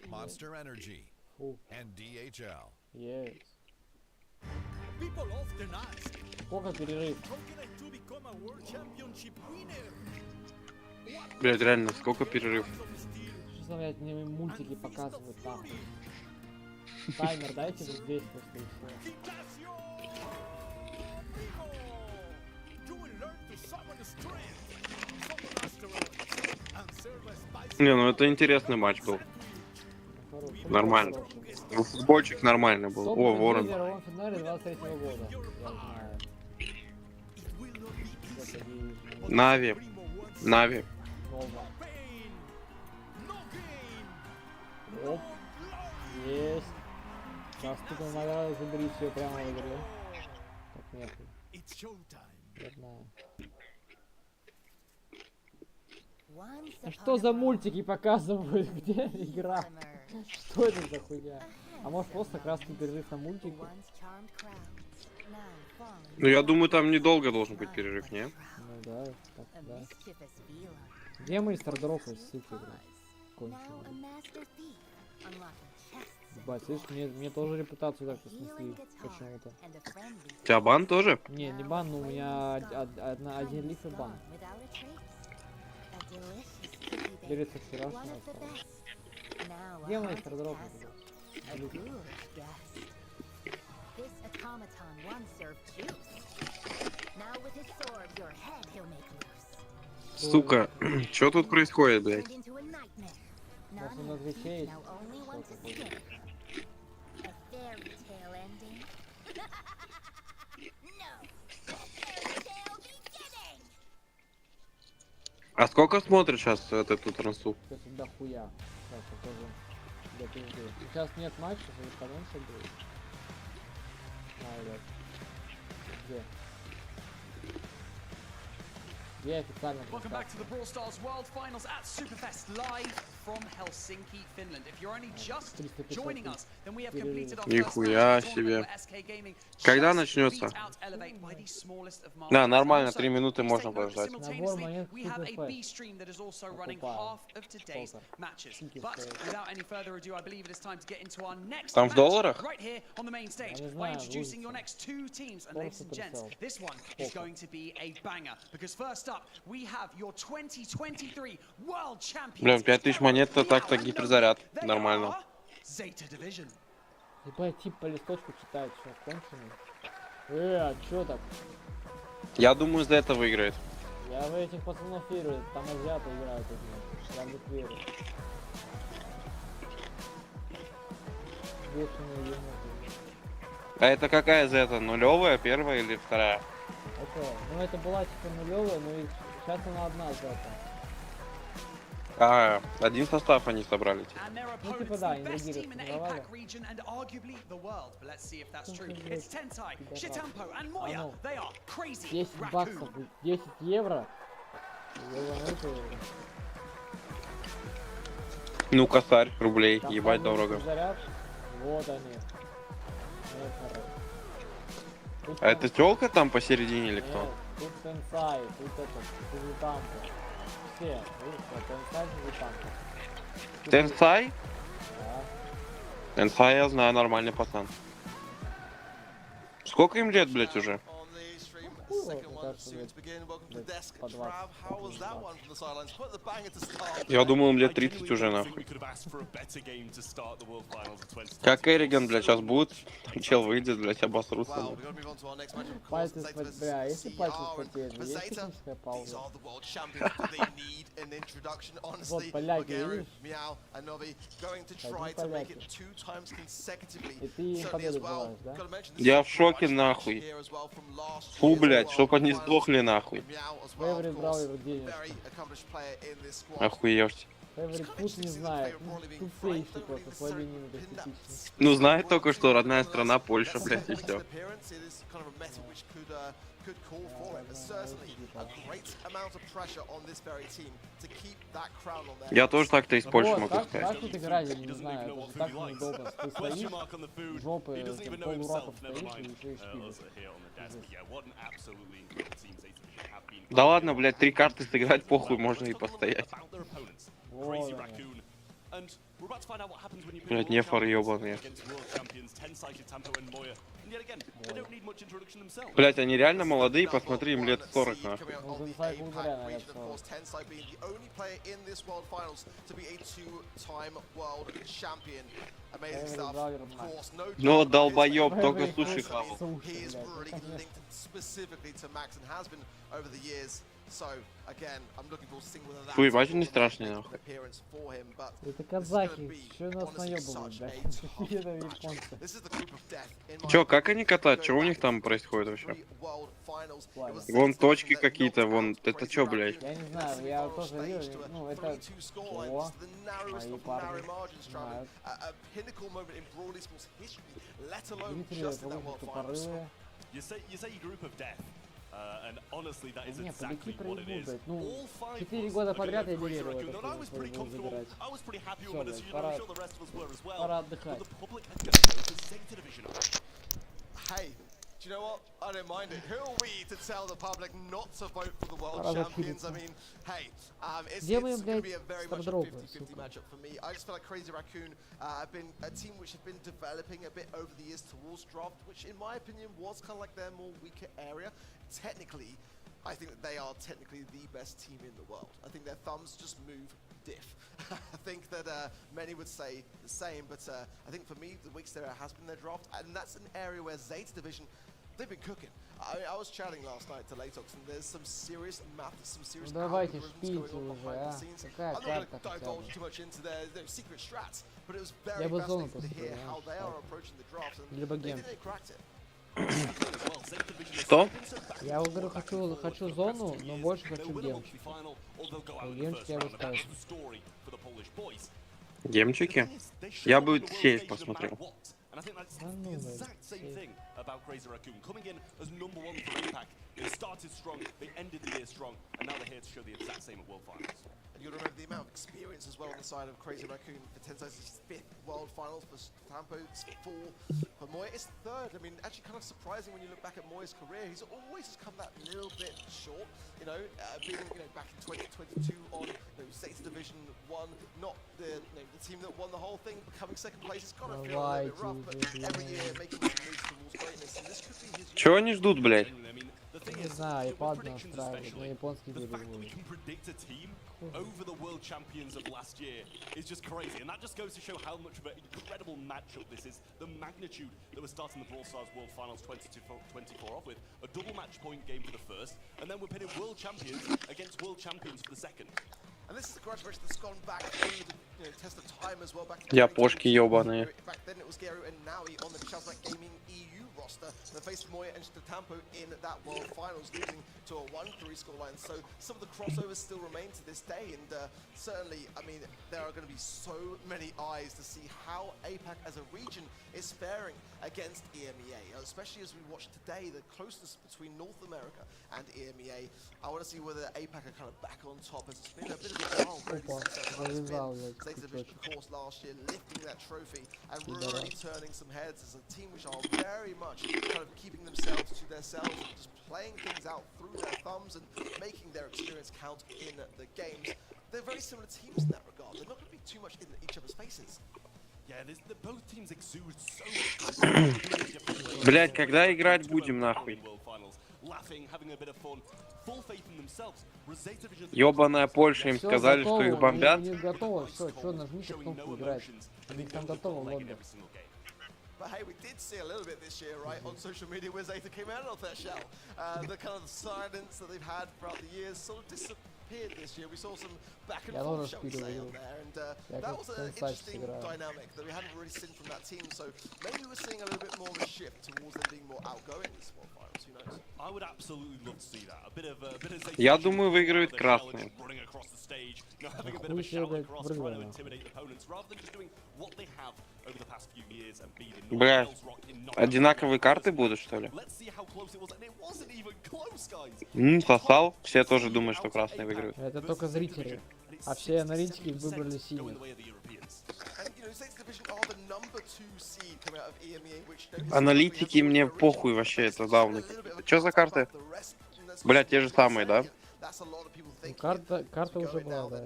Monster Energy, Фу, and DHL. есть. People often ask, Сколько перерыв? how can I do become a world championship winner? Блядь, реально, сколько перерыв? Что, блядь, мне мультики показывают там. Таймер дайте вот здесь просто и все. Ignacio! You will learn to summon strength, summon asteroids, and serve a spicy Не, ну это интересный матч был. Нормально. Ну, футбольчик нормальный был. О, Ворон. В мировом финале 23-го года. Я знаю. Это и Нави. Нави. Нова. pain. No gain. Оп. Есть. Сейчас тут награда, заберите ее прямо в игре. Так нет. It's showtime. Я знаю. Once А upon что a за time, мультики показывают? Где игра? summer, Что это за хуйня? А может просто красный перерыв на мультики? once charmed crowd, now fallen Ну я думаю, там недолго должен быть перерыв, не? Ну да, так, a да. mischievous villa. Где мои стардропы, сука, блядь? Now a Конченые. master thief, unlocking chests Ебать, слышь, мне тоже репутацию так-то healing снесли guitar почему-то. and a friendly У тебя бан тоже? Не, не бан, но у меня один лиф и бан. gone without a trace. A delicious cookie bake, Делится one вчерашнего of the осталось. best. Now Где a мои haunted стардропы, castle, блядь? a Лиф. ghoulish guest. This automaton once served juice. Now with his sword, your head he'll make loose. Сука, что тут происходит, блядь? Turned into a nightmare. Может, None на Твиче есть? now only Что wants a такое? skin. A fairy tale ending. No. Fairy tale beginning. А сколько смотрит сейчас эту трансу? Сейчас до хуя. Так, я тоже Да пизды. Сейчас нет матча, и экономся будет. Ребят. Где? Где официально? Welcome back to the Brawl Stars World Finals at Superfest live from Helsinki, Finland. If you're only just joining us, then we have completed our first Нихуя себе. Когда начнется? Да, нормально, 3 минуты можно подождать. Набор монет Там в долларах? Блин, 5000 монет-то так-то гиперзаряд. Нормально. Ебать, тип по листочку читает, что, конченый? А чё так? Я думаю, за это выиграет. Я в этих пацанов верю, там азиаты играют из них. Я в них верю. Бешеные еноты. А это какая за это? Нулевая, первая или вторая? Это, ну это была типа нулевая, но сейчас она одна за это. А, один состав они собрали. Ну типа да, они другие расформировали. А ну, 10 баксов, 10 евро. Ну, косарь, рублей, ебать дорого. Заряд. Вот они. А это тёлка там посередине или кто? Нет, тут сенсай, тут этот, визитанты. Все, видишь, тенсай, визитанты. Тенсай? Да. Тенсай я знаю, нормальный пацан. Сколько им лет, блять, уже? Я думал, им лет 30 уже, нахуй. Как Эриган, блядь, сейчас будет, чел выйдет, блядь, обосрутся. Пальцы спать, бля, если пальцы спотеют, есть техническая пауза? Вот поляки, видишь? Один поляки. И ты им победу желаешь, да? Я в шоке, нахуй. Фу, блядь, чтоб они сдохли, нахуй. Фейворит браузер денег. Охуевшь. Фейворит путь не знает. Ну, тупейший просто, слабинин гостетичный. Ну, знает только, что родная страна Польша, блядь, и все. Я тоже так-то из Польши Вот, могу как сказать. тут играть, я не знаю, это же так неудобно. Ты стоишь, жопы, полурапов стоишь и еще и шпилишь. Да ладно, блядь, 3 карты сыграть, похуй, можно и постоять. Вот они. Блядь, нефор ебаные. Блядь, они реально молодые, посмотри, им лет 40, нахуй. Ну, Зенсай Кулгаря, наверное, 40. Фейворит браузер мать. Ну, долбоеб, только суши хавал. Суши, блядь. Фу, ебать, не страшный, нахуй. Это казахи, что нас наебывают, блядь? Это японцы. Чё, как они катают? Что у них там происходит вообще? Вон точки какие-то, вон, это чё, блядь? Я не знаю, я тоже вижу, ну это... О, мои парни знают. Зрители это тупорылые. Не, побеги проебу, блядь. Ну, 4 года подряд я не верю в это, что я буду забирать. Всё, блядь, пора отдыхать. Hey, do you know what? I don't mind it. Who are we to tell the public not to vote for the world champions? I mean, hey, it's going to be a very much a 50-50 matchup for me. I just feel like Crazy Raccoon have been a team which have been developing a bit over the years towards draft, which in my opinion was kind of like their more weaker area. Technically, I think that they are technically the best team in the world. I think their thumbs just move diff. I think that many would say the same, but I think for me, the weakest area has been their draft, and that's an area where Zeta Division, they've been cooking. I was chatting last night to Latox, and there's some serious math, some serious algorithms going on behind the scenes. I'm not going to divulge too much into their secret strats, but it was very fascinating to hear how they are approaching the draft, and they think they cracked it. Что? Я говорю, хочу зону, но больше хочу гемчик. Гемчик я бы ставил. Гемчики? Я бы сесть посмотрел. And I think that's the exact same thing about Crazy Raccoon. Coming in as number one for APAC, they started strong, they ended the year strong, and now they're here to show the exact same at World Finals. And you'll remember the amount of experience as well on the side of Crazy Raccoon. For Tenzo's 5th World Finals, for Tampo it's 4, for Moya it's 3rd. I mean, actually kind of surprising when you look back at Moya's career. He's always just come that little bit short, being back in 2022 on States Division 1, not the team that won the whole thing, becoming 2nd place. It's got to feel a little bit rough, but every year making some moves towards greatness, and this could be his year. Чего они ждут, блядь? Не знаю, iPad настраивать, но японский The fact that we перевод. can predict a team over the world champions of last year is just crazy, and that just goes to show how much of an incredible matchup this is. The magnitude that we're starting the Brawl Stars World Finals 2024 off with, a double match point game for the first, and then we're pitting world champions against world champions for the second. And this is the graduation that's gone back through the test of time as well. Back to Япошки ёбаные. Back then it was Gary and Naui on the Chazak Gaming EU roster. They faced Moya and Tampo in that World Finals, leading to a 1-3 scoreline. So some of the crossovers still remain to this day, and certainly, I mean, there are going to be so many eyes to see how APAC as a region is faring against EMEA, especially as we watch today the closeness between North America and EMEA. I want to see whether APAC are kind of back on top, as it's been a bit of a while really since States Division course last year, lifting that trophy and really turning some heads as a team which are very much kind of keeping themselves to themselves and just playing things out through their thumbs and making their experience count in the games. They're very similar teams in that regard. They're not going to be too much in each other's faces. Yeah, both teams exude so much. Блядь, когда играть будем, нахуй? Laughing, having a bit of fun, full faith in themselves. Ёбаная Польша, им Всё сказали, готово, что их бомбят. у них готово, все, что нажмите кнопку играть. У них там готово лобби. But hey, we did see a little bit this year, right, on social media where Zeta came out of their shell. The kind of silence that they've had throughout the years sort of disappeared this year. We saw some back and forth, shall we say, on there, and that was an interesting dynamic that we hadn't really seen from that team. So maybe we're seeing a little bit more of a shift towards them being more outgoing in this World Finals. Who knows? I would absolutely love to see that. A bit of Zeta. Я думаю, выиграют красные. Running across the stage, having a bit of a shout across, trying to intimidate opponents rather than just doing what they have over the past few years and beating. Бля, одинаковые карты будут, что ли? Сосал. Все тоже думают, что красные выиграют. Это только зрители. А все аналитики выбрали синих. Аналитики мне похуй вообще, это давно. Что за карты? Бля, те же самые, да? Карта уже была, да.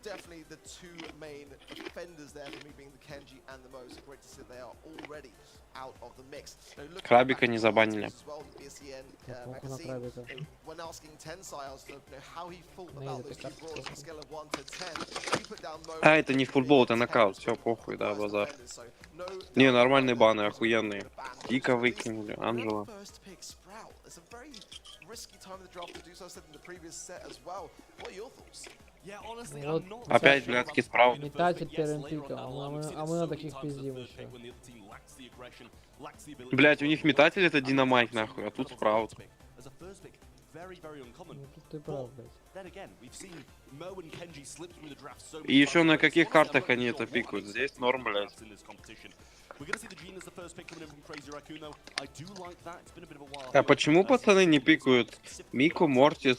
Definitely the two main offenders there for me being the Kenji and the Mo. So great to see they are already out of the mix. Крабика не забанили. When asking Tensai as to how he thought about those two brawls on a scale of 1 to 10, he put down Mo. А, это не футбол, это нокаут. Все, похуй, да, базар. Не, нормальные баны, охуенные. Тика выкинули, Анжела. Опять блядский справа. Метатель первым пиком, а мы на таких пиздим еще. Блять, у них метатель это динамайк нахуй, а тут справа. Ну тут ты прав, блядь. И еще на каких картах они это пикают? Здесь норм, блядь. А почему пацаны не пикают Мику, Мортис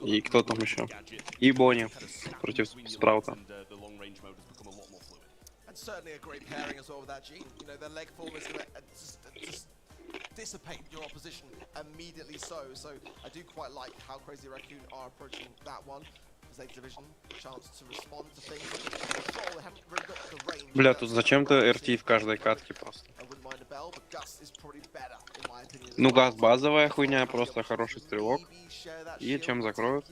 и кто там еще? И Бонни против Спраута. Dissipate your opposition immediately so I do quite like how Crazy Raccoon are approaching that one. Division, chance to respond to things. They haven't really got the range. Бля, тут зачем-то РТ в каждой катке просто. Ну, Газ базовая хуйня, просто хороший стрелок. И чем закроют?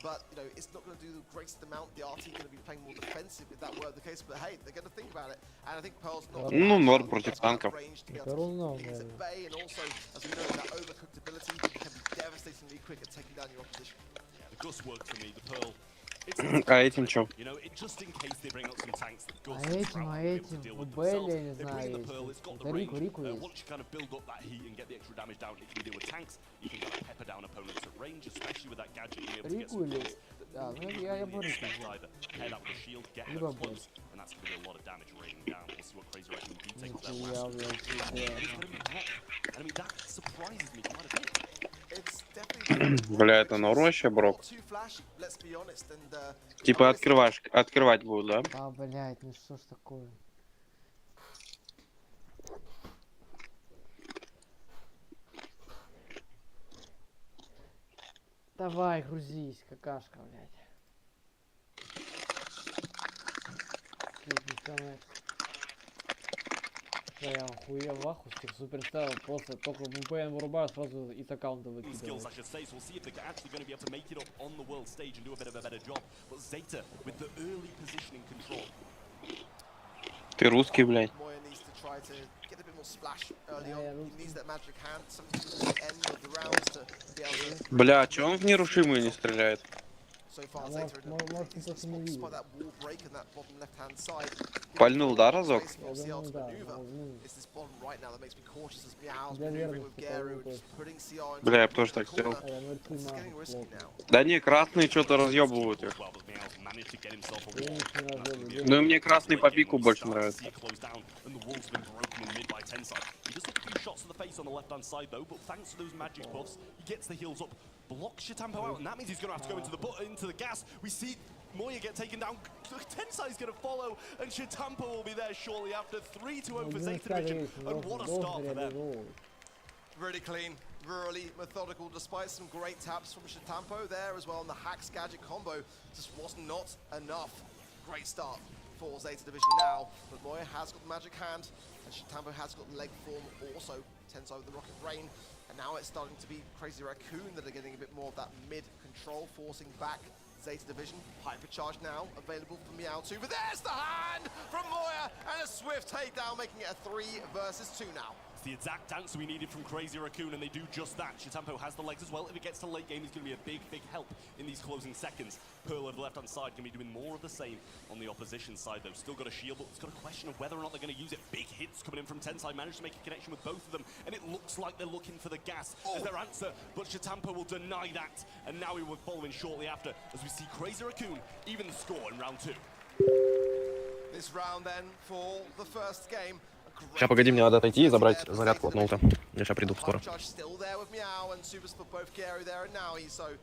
But it's not going to do the greatest amount. The RT going to be playing more defensive if that were the case. But hey, they're going to think about it, and I think Pearl's not. Ну, норм против танков. Перл норм, да. And also, as we know, that overcooked ability can be devastatingly quick at taking down your opposition. The Gus worked for me. The Pearl А этим чё? You know, just in case they bring up some tanks that go А этим, у Белли, я не знаю, есть. Это Рику есть. Once you kind of build up that heat and get the extra damage down, it can deal with tanks. You can kind of pepper down opponents at range, especially with that gadget being able to get Рику some или... kills. Да, ну я бы Рику взял. Either head up the shield, get her Либо close, Белли. and that's going to be a lot of damage raining down. We'll see what Crazy Red can do take off that Нихуя, last. блядь, And да. it's going to be hot. And I mean, that surprises me quite a bit. It's definitely Бля, это норм вообще, Брок? too flashy, let's be honest, and Типа открывать будут, да? А, блядь, ну что ж такое? Давай, грузись, какашка, блядь. Да, я охуел в ахуе с тех суперстайлов, просто только VPN вырубаю, сразу из аккаунта Skills, выкидываю. I should say, so we'll see if they're actually going to be able to make it up on the world stage and do a bit of a better job. But Zeta, with the early positioning control. Ты русский, блядь. Moya needs to try to get a bit more splash early on. He needs that magic hand, something to the end of the rounds to be able to... Бля, чё он в нерушимые не стреляет? So far, Zeta spot that wall break in that bottom left-hand side. Пальнул, да, разок? It's this bottom right now that makes me cautious as Meow's maneuvering with Geru, just putting CR into Бля, я бы тоже так сделал. This is getting risky now. Да не, красные что-то разъебывают их. Ну и мне красный по пику больше нравится. He just took a few shots to the face on the left-hand side, though, but thanks to those magic buffs, he gets the heals up, blocks Shitampo out, and that means he's going to have to go into the gas. We see Moya get taken down. Tensai's going to follow, and Shitampo will be there shortly after. 3-0 for Zeta Division, and what a start for them. Really clean, really methodical, despite some great taps from Shitampo there as well, and the Hacks gadget combo just was not enough. Great start for Zeta Division now, but Moya has got the magic hand, and Shitampo has got the leg form also. Tensai with the Rocket Rain, and now it's starting to be Crazy Raccoon that are getting a bit more of that mid-control, forcing back Zeta Division. Hypercharge now available for Meow 2, but there's the hand from Moya, and a swift takedown, making it a 3 versus 2 now. It's the exact answer we needed from Crazy Raccoon, and they do just that. Shitampo has the legs as well. If it gets to late game, he's going to be a big, big help in these closing seconds. Pearl over the left-hand side going to be doing more of the same on the opposition side, though. Still got a shield, but it's got a question of whether or not they're going to use it. Big hits coming in from Tensai. Managed to make a connection with both of them, and it looks like they're looking for the gas as their answer, but Shitampo will deny that, and now he will follow in shortly after as we see Crazy Raccoon even the score in round 2. This round then for the first game. Сейчас, погоди, мне надо отойти и забрать зарядку от ноута. Я сейчас приду скоро. Still there with Meow and Supers for both Geru there and Naui, so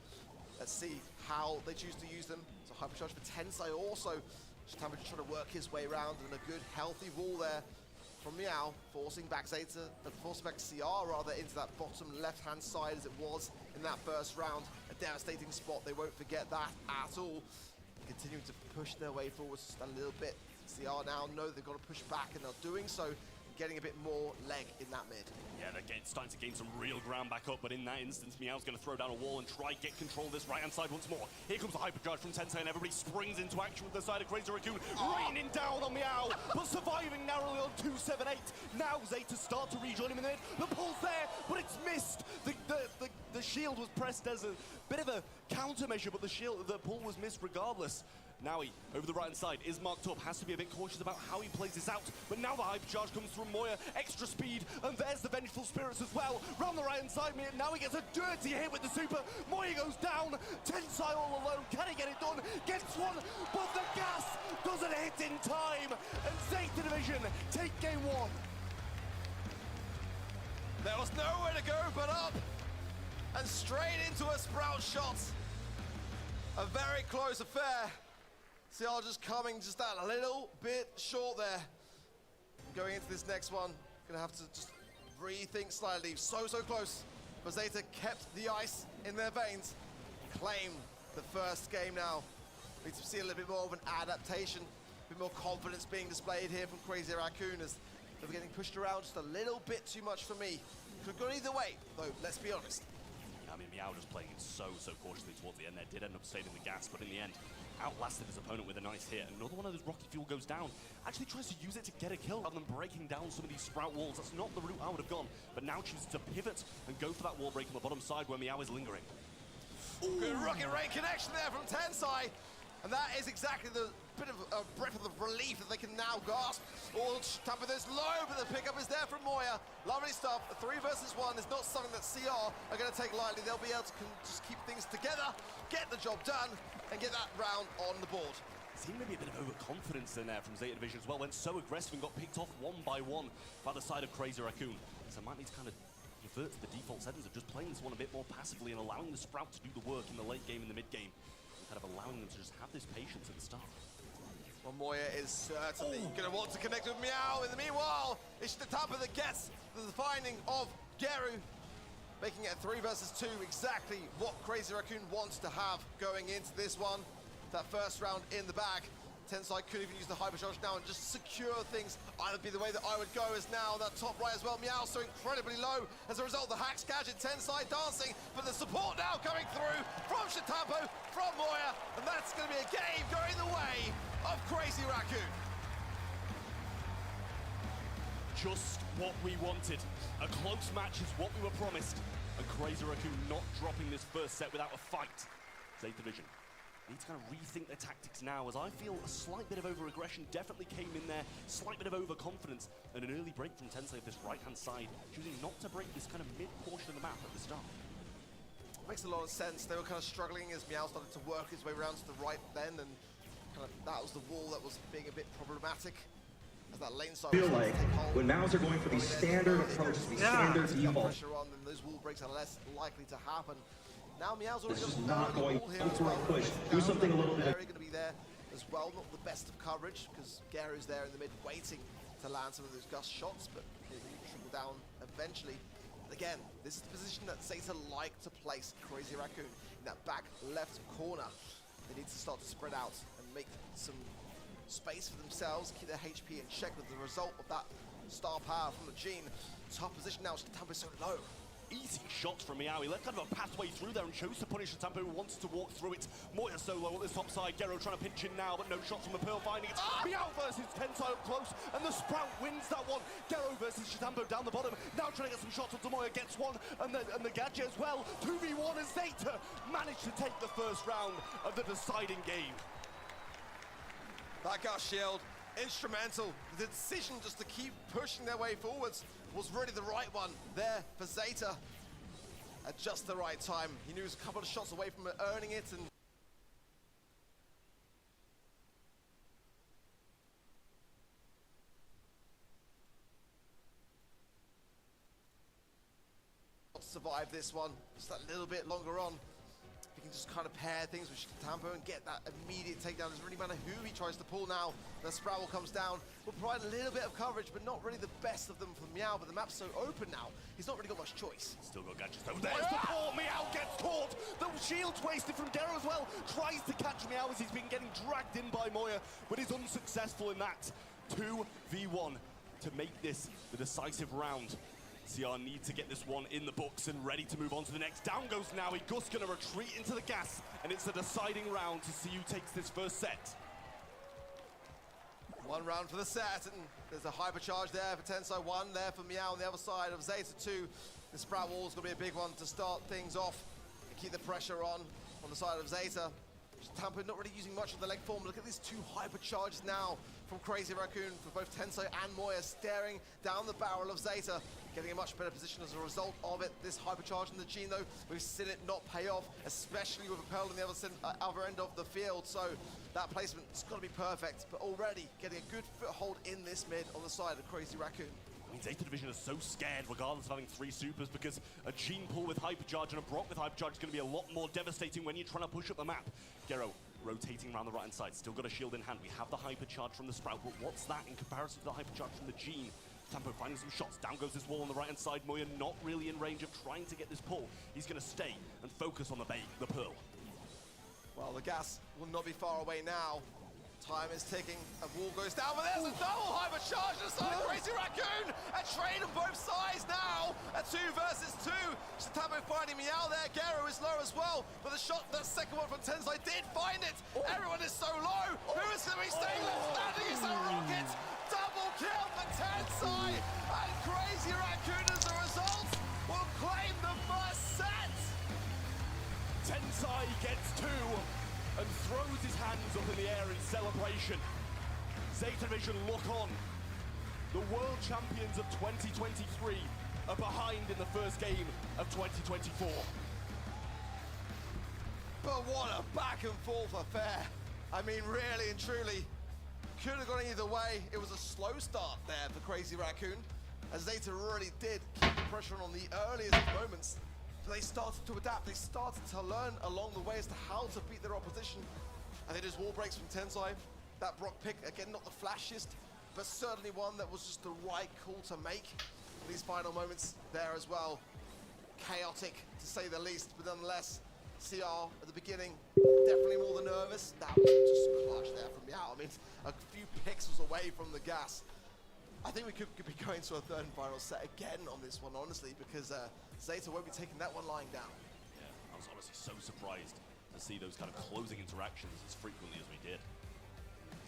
let's see how they choose to use them. So Hypercharge for Tensai also. Shitampo just trying to work his way around, and a good healthy wall there from Meow, forcing back Zeta, forcing back CR rather into that bottom left-hand side as it was in that first round. A devastating spot, they won't forget that at all. Continuing to push their way forward just a little bit. CR now know they've got to push back, and they're doing so, getting a bit more leg in that mid. Yeah, they're starting to gain some real ground back up, but in that instance, Meow's going to throw down a wall and try get control of this right-hand side once more. Here comes the hyperdrive from Tensai, and everybody springs into action with the side of Crazy Raccoon, raining down on Meow, but surviving narrowly on 278. Now Zeta start to rejoin him in the mid. The pull's there, but it's missed. The shield was pressed as a bit of a countermeasure, but the pull was missed regardless. Naui, over the right-hand side, is marked up, has to be a bit cautious about how he plays this out, but now the hypercharge comes from Moya, extra speed, and there's the Vengeful Spirits as well, round the right-hand side, now he gets a dirty hit with the super, Moya goes down, Tensai all alone, can he get it done, gets one, but the gas doesn't hit in time, and Zeta Division take game 1. There was nowhere to go but up, and straight into a Sprout shot. A very close affair. CR just coming just that a little bit short there. Going into this next one, gonna have to just rethink slightly. So close. But Zeta kept the ice in their veins. Claim the first game now. Need to see a little bit more of an adaptation. A bit more confidence being displayed here from Crazy Raccoon as they're getting pushed around just a little bit too much for me. Could have gone either way, though, let's be honest. I mean, Meow just playing it so cautiously towards the end there. Did end up saving the gas, but in the end, outlasted his opponent with a nice hit. Another one of those rocket fuel goes down. Actually tries to use it to get a kill rather than breaking down some of these Sprout walls. That's not the route I would have gone, but now chooses to pivot and go for that wall break on the bottom side where Meow is lingering. Ooh. Good Rocket Rain connection there from Tensai. And that is exactly the bit of a breath of relief that they can now grasp. All tap with this low, but the pickup is there from Moya. Lovely stuff. A 3 versus 1 is not something that CR are going to take lightly. They'll be able to just keep things together, get the job done, and get that round on the board. Seemed maybe a bit of overconfidence in there from Zeta Division as well. Went so aggressive and got picked off one by one by the side of Crazy Raccoon. So might need to kind of revert to the default settings of just playing this one a bit more passively and allowing the Sprout to do the work in the late game and the mid game. Kind of allowing them to just have this patience at the start. Well, Moya is certainly going to want to connect with Meow. In the meanwhile, it's the Tampa that gets the finding of Geru, making it a 3 versus 2, exactly what Crazy Raccoon wants to have going into this one. That first round in the bag. Tensai could even use the hypercharge now and just secure things. Either be the way that I would go is now that top right as well. Meow so incredibly low. As a result, the hacks gadget, Tensai dancing, but the support now coming through from Shatampo, from Moya, and that's going to be a game going the way of Crazy Raccoon. Just what we wanted. A close match is what we were promised. And Crazy Raccoon not dropping this first set without a fight. Zeta Division need to kind of rethink their tactics now, as I feel a slight bit of over-aggression definitely came in there, slight bit of overconfidence, and an early break from Tensei of this right-hand side, choosing not to break this kind of mid-portion of the map at the start. Makes a lot of sense. They were kind of struggling as Meow started to work his way around to the right then, and kind of that was the wall that was being a bit problematic. As that lane side feel like when Mows are going for these standard approaches, these standard defaults, pressure on, then those wall breaks are less likely to happen. Now Meow's already this is got not going here as well. push. Do something a little bit. Gary going to be there as well. Not the best of coverage because Gary's there in the mid waiting to land some of those gust shots, but it will trickle down eventually. And again, this is the position that Zeta like to place Crazy Raccoon in that back left corner. They need to start to spread out and make some space for themselves, keep their HP in check with the result of that star power from the Gene. Tough position now, Shatampo so low. Easy shots from Meow. He left kind of a pathway through there and chose to punish Shatampo, who wants to walk through it. Moya solo at this top side. Gero trying to pinch in now, but no shots from the Pearl finding it. Meow versus Tensai up close, and the Sprout wins that one. Gero versus Shatampo down the bottom. Now trying to get some shots onto Moya, gets one, and the gadget as well. 2v1 as Zeta managed to take the first round of the deciding game. That Gust shield, instrumental. The decision just to keep pushing their way forwards was really the right one there for Zeta at just the right time. He knew he was a couple of shots away from earning it, and survive this one just that little bit longer on. He can just kind of pair things with Shatampo and get that immediate takedown. Doesn't really matter who he tries to pull now. The Sprout comes down, will provide a little bit of coverage, but not really the best of them for Meow. But the map's so open now, he's not really got much choice. Still got gadgets though. There's the ball. Meow gets caught. The shield's wasted from Gero as well. Tries to catch Meow as he's been getting dragged in by Moya, but is unsuccessful in that. 2v1 to make this the decisive round. CR need to get this one in the books and ready to move on to the next. Down goes Naui. Gus gonna retreat into the gas, and it's a deciding round to see who takes this first set. One round for the set, and there's a hypercharge there for Tensai, one there for Meow on the other side of Zeta 2. The Sprout wall's gonna be a big one to start things off and keep the pressure on the side of Zeta. Tampa not really using much of the leg form. Look at these two hypercharges now from Crazy Raccoon for both Tensai and Moya, staring down the barrel of Zeta, getting a much better position as a result of it. This hypercharge in the Gene though, we've seen it not pay off, especially with a Pearl on the other end of the field. So that placement's got to be perfect, but already getting a good foothold in this mid on the side of Crazy Raccoon. I mean, Zeta Division is so scared, regardless of having 3 supers, because a Gene pull with hypercharge and a Brock with hypercharge is going to be a lot more devastating when you're trying to push up the map. Gero rotating around the right-hand side, still got a shield in hand. We have the hypercharge from the Sprout, but what's that in comparison to the hypercharge from the Gene? Tampo finding some shots. Down goes this wall on the right-hand side. Moya not really in range of trying to get this pull. He's going to stay and focus on the Pearl. Well, the gas will not be far away now. Time is ticking, a wall goes down, but there's a double hypercharge on the side of Crazy Raccoon! A trade on both sides now, a 2 versus 2. Shatampo finding Meow there, Gero is low as well, but the shot, that second one from Tensai did find it! Everyone is so low! Who is going to be staying left standing? It's a rocket! Double kill for Tensai! And Crazy Raccoon as a result will claim the first set! Tensai gets 2 and throws his hand hands up in the air in celebration. Zeta Vision look on. The world champions of 2023 are behind in the first game of 2024. But what a back and forth affair. I mean, really and truly, could have gone either way. It was a slow start there for Crazy Raccoon, as Zeta really did keep the pressure on the earliest moments. So they started to adapt, they started to learn along the way as to how to beat their opposition. And they just wall breaks from Tensai. That Brock pick, again, not the flashiest, but certainly one that was just the right call to make. These final moments there as well. Chaotic, to say the least, but nonetheless, CR at the beginning, definitely more than nervous. That was just clutch there from Meow. I mean, a few pixels away from the gas. I think we could be going to a third and final set again on this one, honestly, because Zeta won't be taking that one lying down. Yeah, I was honestly so surprised to see those kind of closing interactions as frequently as we did.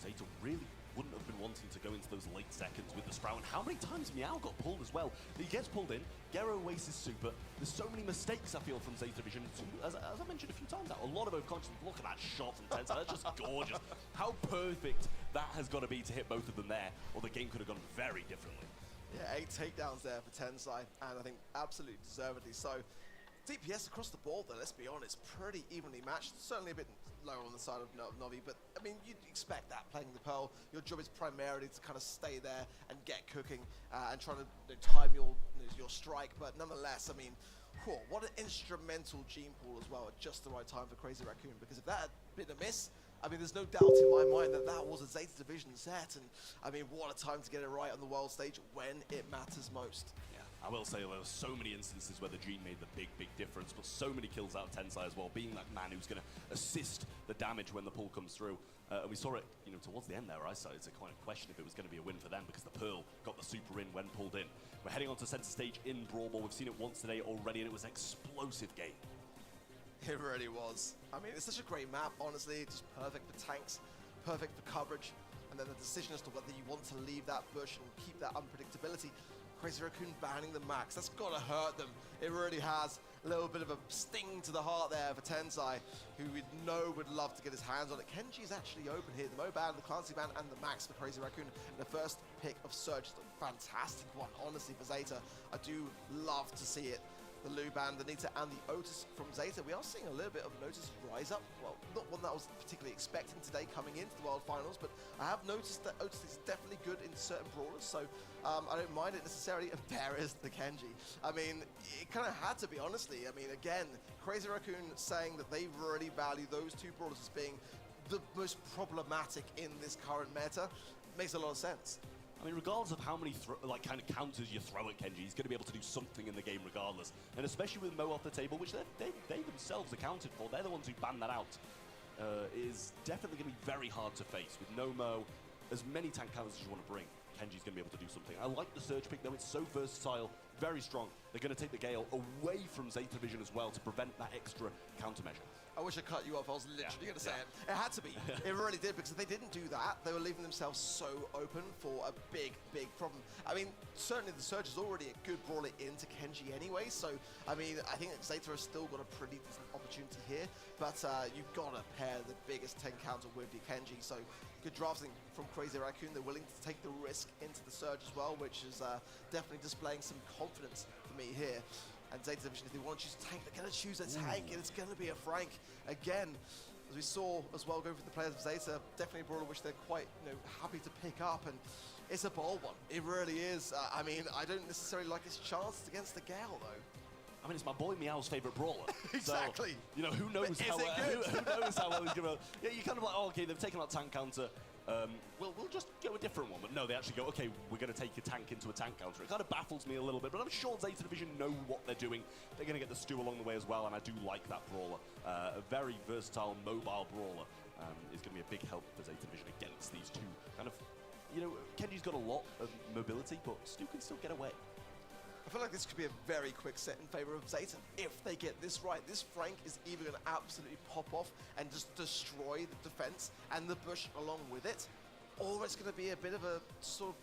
Zeta really wouldn't have been wanting to go into those late seconds with the Sprout. And how many times Meow got pulled as well? He gets pulled in, Gero wastes his super. There's so many mistakes, I feel, from Zeta Vision. As I mentioned a few times now, a lot of unconscious. Look at that shot from Tensai, that's just gorgeous. How perfect that has got to be to hit both of them there, or the game could have gone very differently. Yeah, 8 takedowns there for Tensai, and I think absolutely deservedly so. DPS across the board, though, let's be honest, pretty evenly matched. Certainly a bit lower on the side of Novi, but I mean, you'd expect that playing the Pearl. Your job is primarily to kind of stay there and get cooking and trying to time your strike. But nonetheless, I mean, what an instrumental gene pool as well at just the right time for Crazy Raccoon. Because if that had been a miss, I mean, there's no doubt in my mind that that was a Zeta Division set. And I mean, what a time to get it right on the world stage when it matters most. I will say there were so many instances where the Gene made the big difference, but so many kills out of Tensai as well, being that man who's going to assist the damage when the pull comes through. And we saw it, you know, towards the end there, I started to kind of question if it was going to be a win for them because the Pearl got the super in when pulled in. We're heading on to center stage in Brawl Ball. We've seen it once today already, and it was an explosive game. It really was. I mean, it's such a great map, honestly. Just perfect for tanks, perfect for coverage, and then the decision as to whether you want to leave that bush and keep that unpredictability. Crazy Raccoon banning the max. That's got to hurt them. It really has. A little bit of a sting to the heart there for Tensai, who we know would love to get his hands on it. Kenji is actually open here. The Mo ban, the Clancy ban, and the max for Crazy Raccoon. And the first pick of Surge is a fantastic one, honestly, for Zeta. I do love to see it. The Luban, the Nita, and the Otis from Zeta. We are seeing a little bit of an Otis rise up. Well, not one that I was particularly expecting today coming into the World Finals, but I have noticed that Otis is definitely good in certain brawlers, so I don't mind it necessarily. And there is the Kenji. I mean, it kind of had to be, honestly. I mean, again, Crazy Raccoon saying that they really value those two brawlers as being the most problematic in this current meta makes a lot of sense. I mean, regardless of how many kind of counters you throw at Kenji, he's going to be able to do something in the game regardless. And especially with Mo off the table, which they themselves accounted for, they're the ones who banned that out, is definitely going to be very hard to face. With no Mo, as many tank counters as you want to bring, Kenji's going to be able to do something. I like the Surge pick, though. It's so versatile, very strong. They're going to take the Gale away from Zeta Vision as well to prevent that extra countermeasure. I wish I cut you off. I was literally going to say it. It had to be. It really did, because if they didn't do that, they were leaving themselves so open for a big problem. I mean, certainly the Surge is already a good brawler into Kenji anyway, so, I mean, I think Zeta has still got a pretty decent opportunity here, but you've got to pair the biggest 10 counter with the Kenji, so good drafting from Crazy Raccoon. They're willing to take the risk into the Surge as well, which is definitely displaying some confidence for me here. And Zeta Division, if they want to choose a tank, they're going to choose a tank, and it's going to be a Frank. Again, as we saw as well going for the players of Zeta, definitely a brawler which they're quite happy to pick up, and it's a bold one. It really is. I mean, I don't necessarily like his chances against the Gale, though. I mean, it's my boy Meow's favorite brawler. Exactly. So, you know, who knows how well he's going to... Yeah, you're kind of like, oh, okay, they've taken out tank counter. We'll just go a different one. But no, they actually go, okay, we're going to take a tank into a tank counter. It kind of baffles me a little bit, but I'm sure Zeta Division know what they're doing. They're going to get the stew along the way as well, and I do like that brawler. A very versatile, mobile brawler is going to be a big help for Zeta Division against these two. Kind of, you know, Kenji's got a lot of mobility, but Stu can still get away. I feel like this could be a very quick set in favor of Zeta. If they get this right, this Frank is either going to absolutely pop off and just destroy the defense and the bush along with it, or it's going to be a bit of a sort of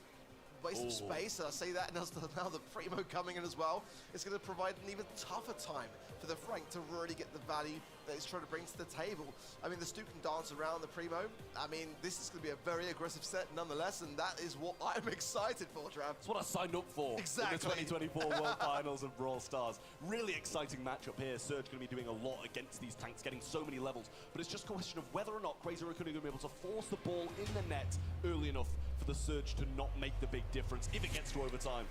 waste of space. I say that, and now the Primo coming in as well. It's going to provide an even tougher time for the Frank to really get the value that he's trying to bring to the table. I mean, the Stu can dance around the Primo. I mean, this is going to be a very aggressive set nonetheless, and that is what I'm excited for, Trav. It's what I signed up for. Exactly. In the 2024 World Finals of Brawl Stars. Really exciting matchup here. Surge going to be doing a lot against these tanks, getting so many levels, but it's just a question of whether or not Crazy Raccoon are going to be able to force the ball in the net early enough for the Surge to not make the big difference if it gets to overtime.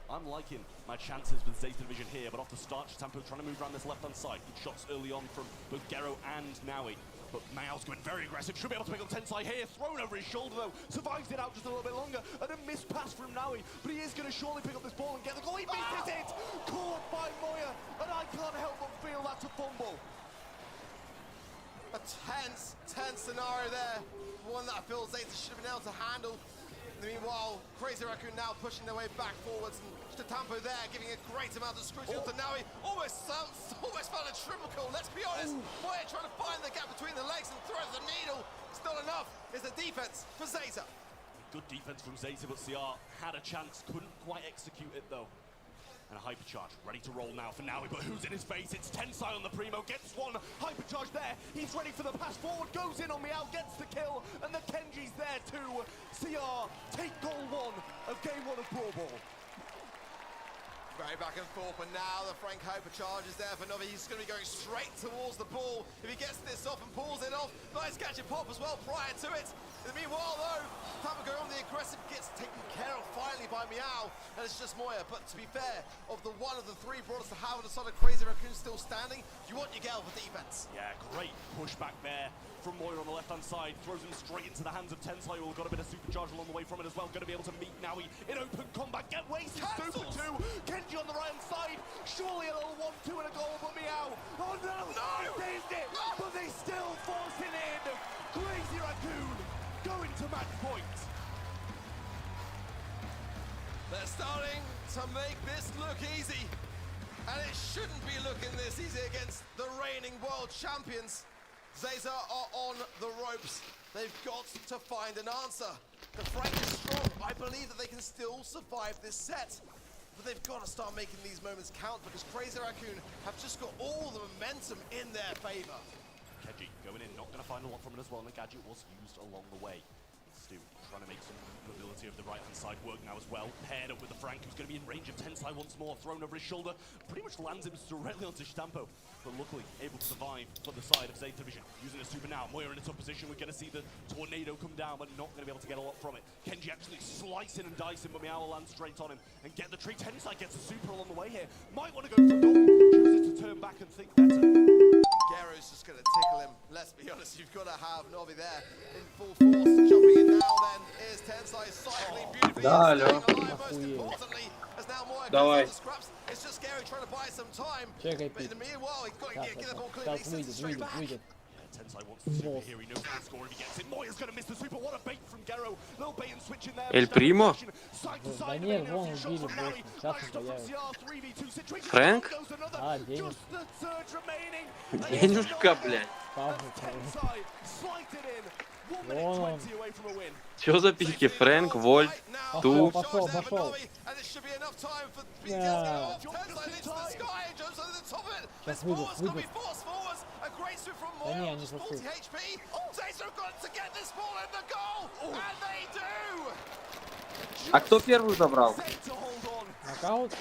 I'm liking my chances with Zeta Division here, but off the start, Chitampo trying to move around this left-hand side. Good shots early on from both Gero and Naui. But Mao's going very aggressive, should be able to pick up Tensai here, thrown over his shoulder though, survives it out just a little bit longer, and a missed pass from Naui, but he is going to surely pick up this ball and get the goal. He misses it! Caught by Moya, and I can't help but feel that's a fumble. A tense scenario there. One that I feel Zeta should have been able to handle. Meanwhile, Crazy Raccoon now pushing their way back forwards, and Chitampo there giving a great amount of scrutiny to Naui. Almost found a triple kill, let's be honest. Moya trying to find the gap between the legs and threads the needle. Still enough is the defense for Zeta. Good defense from Zeta, but CR had a chance, couldn't quite execute it though. And a hypercharge, ready to roll now for Naui, but who's in his face? It's Tensai on the Primo, gets one, hypercharge there, he's ready for the pass forward, goes in on Meow, gets the kill, and the Kenji's there too. CR take goal one of game one of Brawl Ball. Very back and forth, but now the Frank hypercharge is there for Novi. He's going to be going straight towards the ball. If he gets this off and pulls it off, nice catch and pop as well prior to it. In the meanwhile, though, Tampa going on the aggressive, gets taken care of finally by Meow, and it's just Moya. But to be fair, of the one of the three brawlers to have on the side of Crazy Raccoon still standing, you want your Gale for defense. Yeah, great pushback there from Moya on the left-hand side, throws him straight into the hands of Tensai, who got a bit of supercharge along the way from it as well. Going to be able to meet Naui in open combat, get wasted, super two. Kenji on the right-hand side, surely a little 1-2 and a goal, but Meow. Oh no, he saved it, but they still force it in. Crazy Raccoon going to match point. They're starting to make this look easy, and it shouldn't be looking this easy against the reigning world champions. Zeta are on the ropes. They've got to find an answer. The Frank is strong. I believe that they can still survive this set. But they've got to start making these moments count, because Crazy Raccoon have just got all the momentum in their favor. Kenji going in, not going to find a lot from it as well, and the gadget was used along the way. Stu trying to make some mobility of the right-hand side work now as well. Paired up with the Frank, who's going to be in range of Tensai once more, thrown over his shoulder. Pretty much lands him directly onto Chitampo, but luckily able to survive for the side of Zeta Division. Using a super now, Moya in a tough position. We're going to see the tornado come down, but not going to be able to get a lot from it. Kenji actually slicing and dicing, but Meow will land straight on him and get the tree. Tensai gets a super along the way here. Might want to go for goal, chooses to turn back and think better. Gero's just going to tickle him. Let's be honest, you've got to have Novi there in full force. Jumping in now then is Tensai cycling beautifully. Да, and алло. staying alive, most importantly, as now Moya Давай. goes on the scraps. It's just Gero trying to buy some time. Чекай, But in the meanwhile, he's got to get the ball clear. Сейчас He sends it straight back. выйдет. Tensai wants the super here, he knows he can score if he gets it. Moya's going to miss the super, what a bait from Gero. Little bait and switch in there. Эль Примо? Side to Да side, нет, and вон a few убили shots from больше. Naui. Сейчас Nice он stuff from появится. CR, 3v2 situation. Фрэнк? Goes another. А, денег. Just the surge remaining. Денежка, блядь. Tensai slides it in. 1 minute Вон. 20 away from a win. Чё за письки? Фрэнк, Вольт, Ту. Пошел. And it should be enough time for Yeah. Tensai into the sky and jumps over the top of it. This выйдет, ball is going to be выйдет. forced forwards. A great sweep from Да не, Moya, они just засыпят. 40 HP. Zeta have got to get this ball in the goal, and they do. А кто первый забрал? Set to hold on. Нокаут?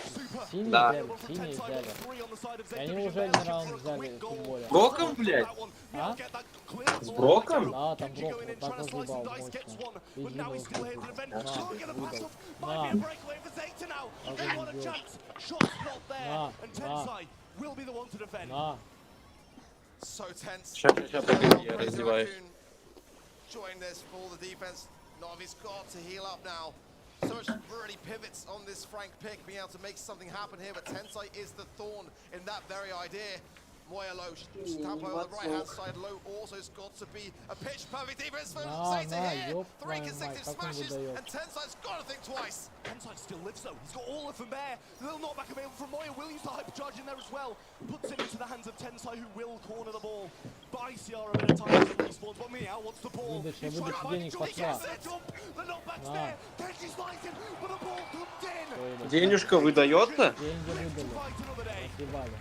Синий Да. взяли, синий взяли. И они уже один раунд взяли, тем более. Броком, блядь? А? С Броком? Да, там Брок вот так разъебал мощно. На. So tense. Ща, погоди, я раздеваюсь. Join this for the defense. Novi's got to heal up now. So much really pivots on this Frank pick, being able to make something happen here, but Tensai is the thorn in that very idea. Moya low, Tampo on the right hand side low, also has got to be a pitch perfect defense from Zeta here. 3 consecutive smashes, and Tensai's got to think twice. Tensai still lives though, he's got all of them there. The little knockback available from Moya, will use the hypercharge in there as well. Puts it into the hands of Tensai, who will corner the ball. By Ciara at a time as he respawns, but Meow wants the ball. He's trying to find Johnny, gets the jump, the knockback's there. Kenji slides in, but the ball comes in. Денежка выдается? Деньги выдали. Съебали.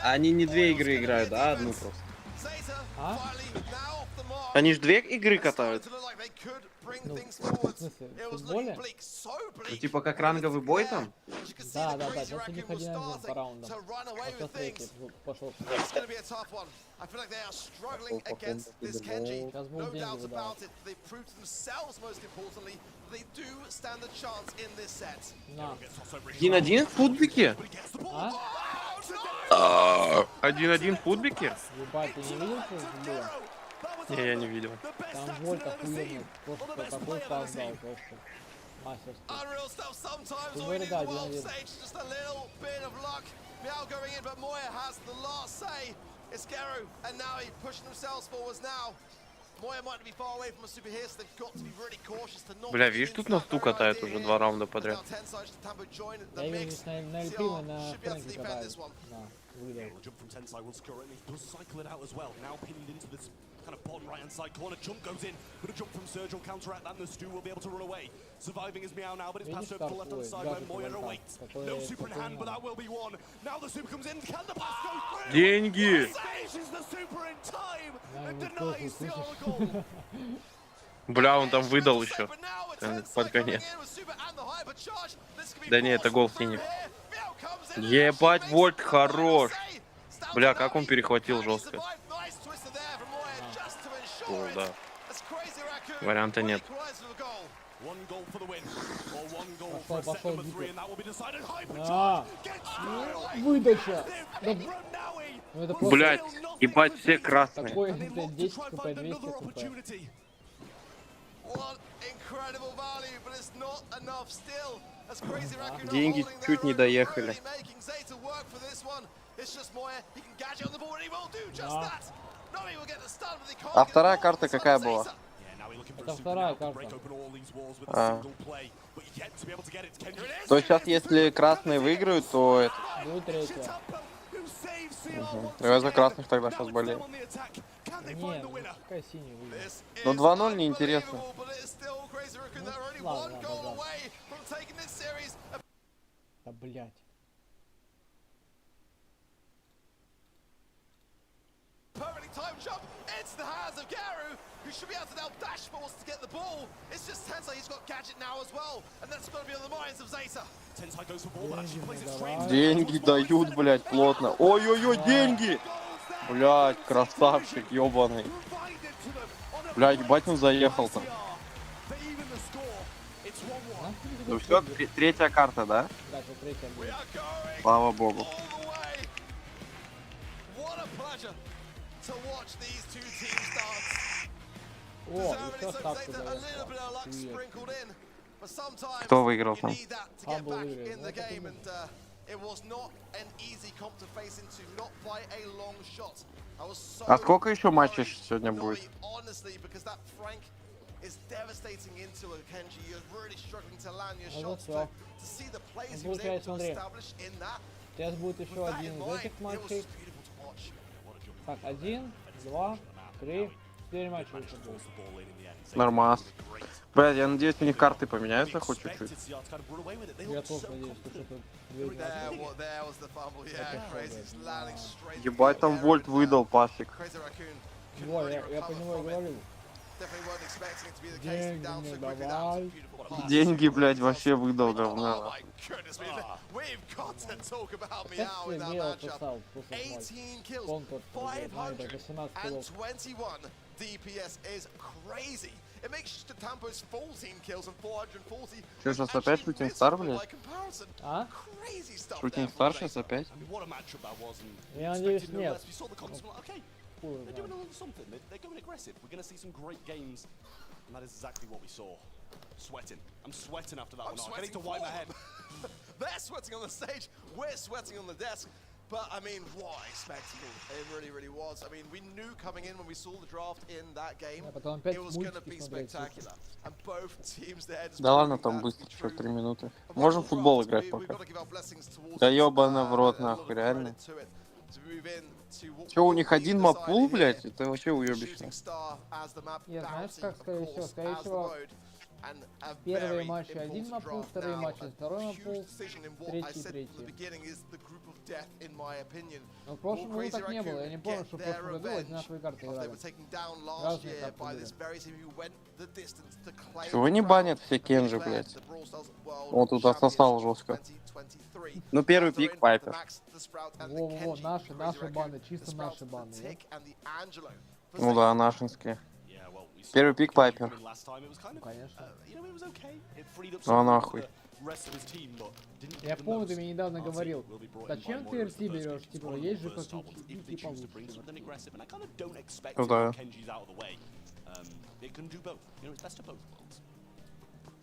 Они не две игры играют, а одну просто. А? Они ж две игры катают. Ну, в смысле, в футболе? Ну, типа как ранговый бой там? Да, сейчас у них 1-1 по раундам. А сейчас третий пошел. Сейчас будут деньги выдавать. На. 1-1 в футбике? А? 1-1 в футбике? Ебать, ты не видел, что было? Не, я не видел. Там Вольт охуенный, просто такой пас дал, просто мастерски. Ты говори, да, 1-1. Бля, видишь, тут на сту катают уже 2 раунда подряд. Я ее здесь на Эльпиме на Фрэнке катаю. Да, выдал. Kind of bottom right hand side corner, jump goes in, but a jump from Serge will counteract that, and the Stu will be able to run away. Surviving is Meow now, but it's passed over to the left hand side when Moya awaits. No super in hand, but that will be one. Now the super comes in, can the pass go through? Деньги! Finishes the super in time and denies the Oracle. Бля, он там выдал еще под конец. Да не, это гол синий. Ебать, Вольт хорош. Бля, как он перехватил жестко. О, да. Варианта нет. Пошел, выдача! Да, ну, блять, ебать, все красные. Такой, блядь, 10 кп, 200 кп. Деньги чуть не доехали. А вторая карта какая была? Это вторая карта. То есть сейчас, если красные выиграют, то это... Будет третья. Я за красных тогда сейчас болею. Не, ну какая синяя выиграет? Но 2-0 неинтересно. Ну, ладно, да, блять. Perfectly timed jump into the hands of Garu, who should be able to now dash force to get the ball. It's just Tensai, he's got gadget now as well, and that's going to be on the minds of Zeta. Tensai goes for ball, but actually plays it straight. Деньги дают, блять, плотно. Ой-ой-ой, деньги! Блять, красавчик, ебаный. Блять, ебать, он заехал-то. Ну все, третья карта, да? Да, это третья будет. Слава богу. О, еще ставку дает. Кто выиграл там? Фамбл выиграл. А сколько еще матчей сегодня будет? Is devastating into a Kenji. You're really struggling to land your Ну shots, все. but to see the plays he was able to establish in that. Сейчас будет еще один из этих матчей. Так, 1, 2, 3, 4 матча еще будет. Нормас. Блядь, я надеюсь, у них карты поменяются хоть чуть-чуть. Я тоже надеюсь, что что-то... Ебать, там Вольт выдал пасик. Во, я по нему и говорю. Деньги мне давай. Деньги, блядь, вообще выдал говна. Что, сейчас опять шутинг стар, блядь? А? Шутинг стар сейчас опять? Я надеюсь, нет. They're doing a little something. They're going aggressive. We're going to see some great games, and that is exactly what we saw. Sweating. I'm sweating after that one. I need to wipe my head. They're sweating on the stage. We're sweating on the desk. But I mean, what a spectacle it really, really was. I mean, we knew coming in when we saw the draft in that game, it was going to be spectacular. And both teams there just Да ладно, там быстро, что 3 минуты. Можем в футбол играть пока. Да ёбана в рот, нахуй, реально. Че, у них один маппул, блядь? Это вообще уёбищно. Я знаешь, как скорее всего, первые матчи один маппул, вторые матчи второй маппул, третий. Но в прошлом году так не было, я не помню, что в прошлом году одинаковые карты играли. Разные карты были. Чего не банят все Кенжи, блядь? Он тут отсосал жестко. Ну, первый пик Пайпер. Во-во-во, наши баны, чисто наши баны. Ну да, нашинские. Первый пик Пайпер. Ну, конечно. Ну а нахуй. Я помню, ты мне недавно говорил, зачем ты РТ берешь, типа, есть же попить и типа лучше. Ну да.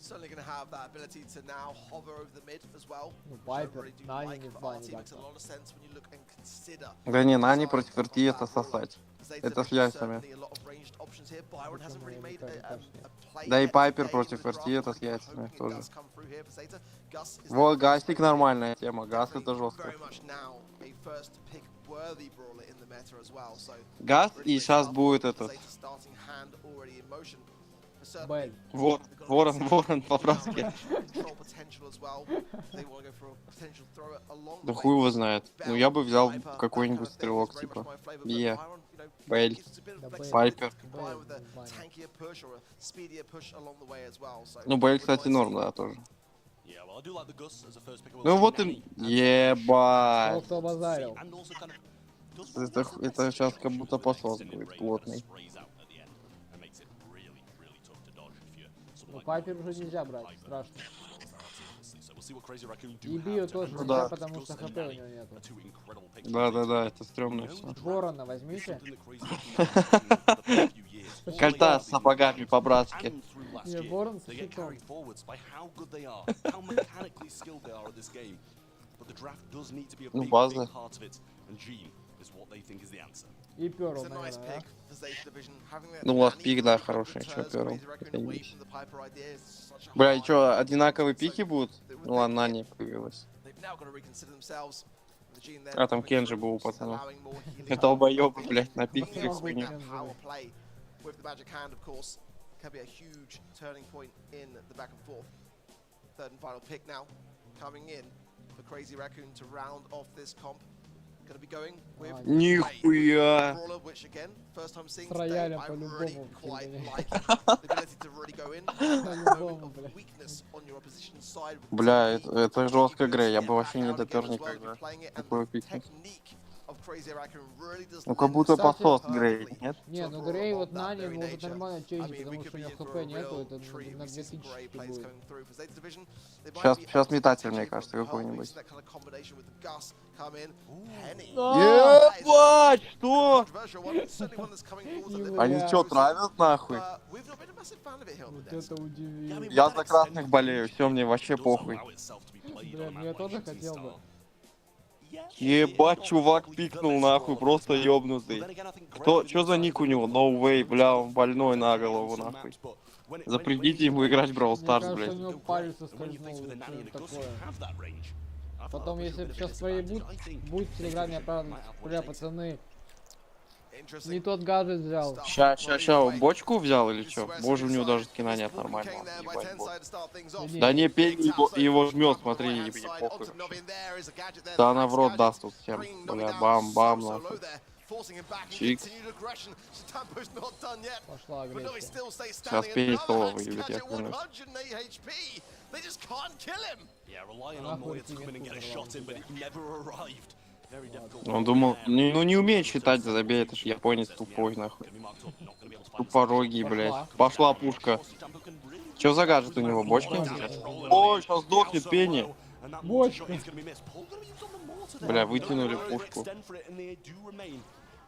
Certainly going to have that ability to now hover over the mid as well. Пайпер, Нани не в бане, Да не, Нани против РТ это сосать. Это с яйцами. Да и Пайпер против РТ это с яйцами тоже. Вот Гасик нормальная тема, Гас это жестко. Гас и сейчас будет этот. Вот, ворон по-братски. Да хуй его знает. Ну я бы взял какой-нибудь стрелок типа Бия, Бэль, Пайпер. Ну Бэль, кстати, норм, да, тоже. Ну вот и... Ебать. Кто базарил? Это сейчас как будто посос будет плотный. Ну, Пайпер уже нельзя брать, страшно. И Бию тоже нельзя, да. потому что хп у него нету. Да, это стрёмно все. Ворона возьмите. Кольта с сапогами по-братски. Не, ворон с щитом. Ну, база. И Перл, наверное, да? Ну, у вас пик, да, хороший, чё, Перл. Бля, и чё, одинаковые пики будут? Ну ладно, Нани появилась. А, там Кенджи был у пацанов. Это долбоёбы, блядь, на пике хуйня. Нихуя! С роялем по-любому. Бля, это жесткая игра, я бы вообще не допер никогда. Такое пикнуть. Ну как будто посос Грей, нет? Не, ну Грей вот Нани может нормально чейзить, потому что у него хп нету, это на 2000 будет. Сейчас метатель, мне кажется, какой-нибудь. Ебать, что? Они что, травят нахуй? Вот это удивило. Я за красных болею, все, мне вообще похуй. Бля, ну я тоже хотел бы. Ебать, чувак пикнул нахуй, просто ёбнутый. Чё за ник у него? No way, бля, он больной на голову нахуй. Запретите ему играть в Brawl Stars, блядь. Мне кажется, у него палец соскользнул, что такое. Потом, если сейчас свои будет в телеграме отправлен, бля, пацаны, не тот гаджет взял. Ща, бочку взял или чё? Боже, у него даже скина нет нормального. Да не, пей его жмет, смотри, не похуй. Да она в рот даст тут всем. Бля, бам-бам, нахуй. Чикс. Пошла агрессия. Сейчас пей-соло выебет, я клянусь. Он думал, ну не умеет считать, забей, это ж японец тупой, нахуй. Тупорогий, блядь. Пошла пушка. Чё за гаджет у него, бочки? Ой, сейчас сдохнет Пенни. Бочка. Бля, вытянули пушку.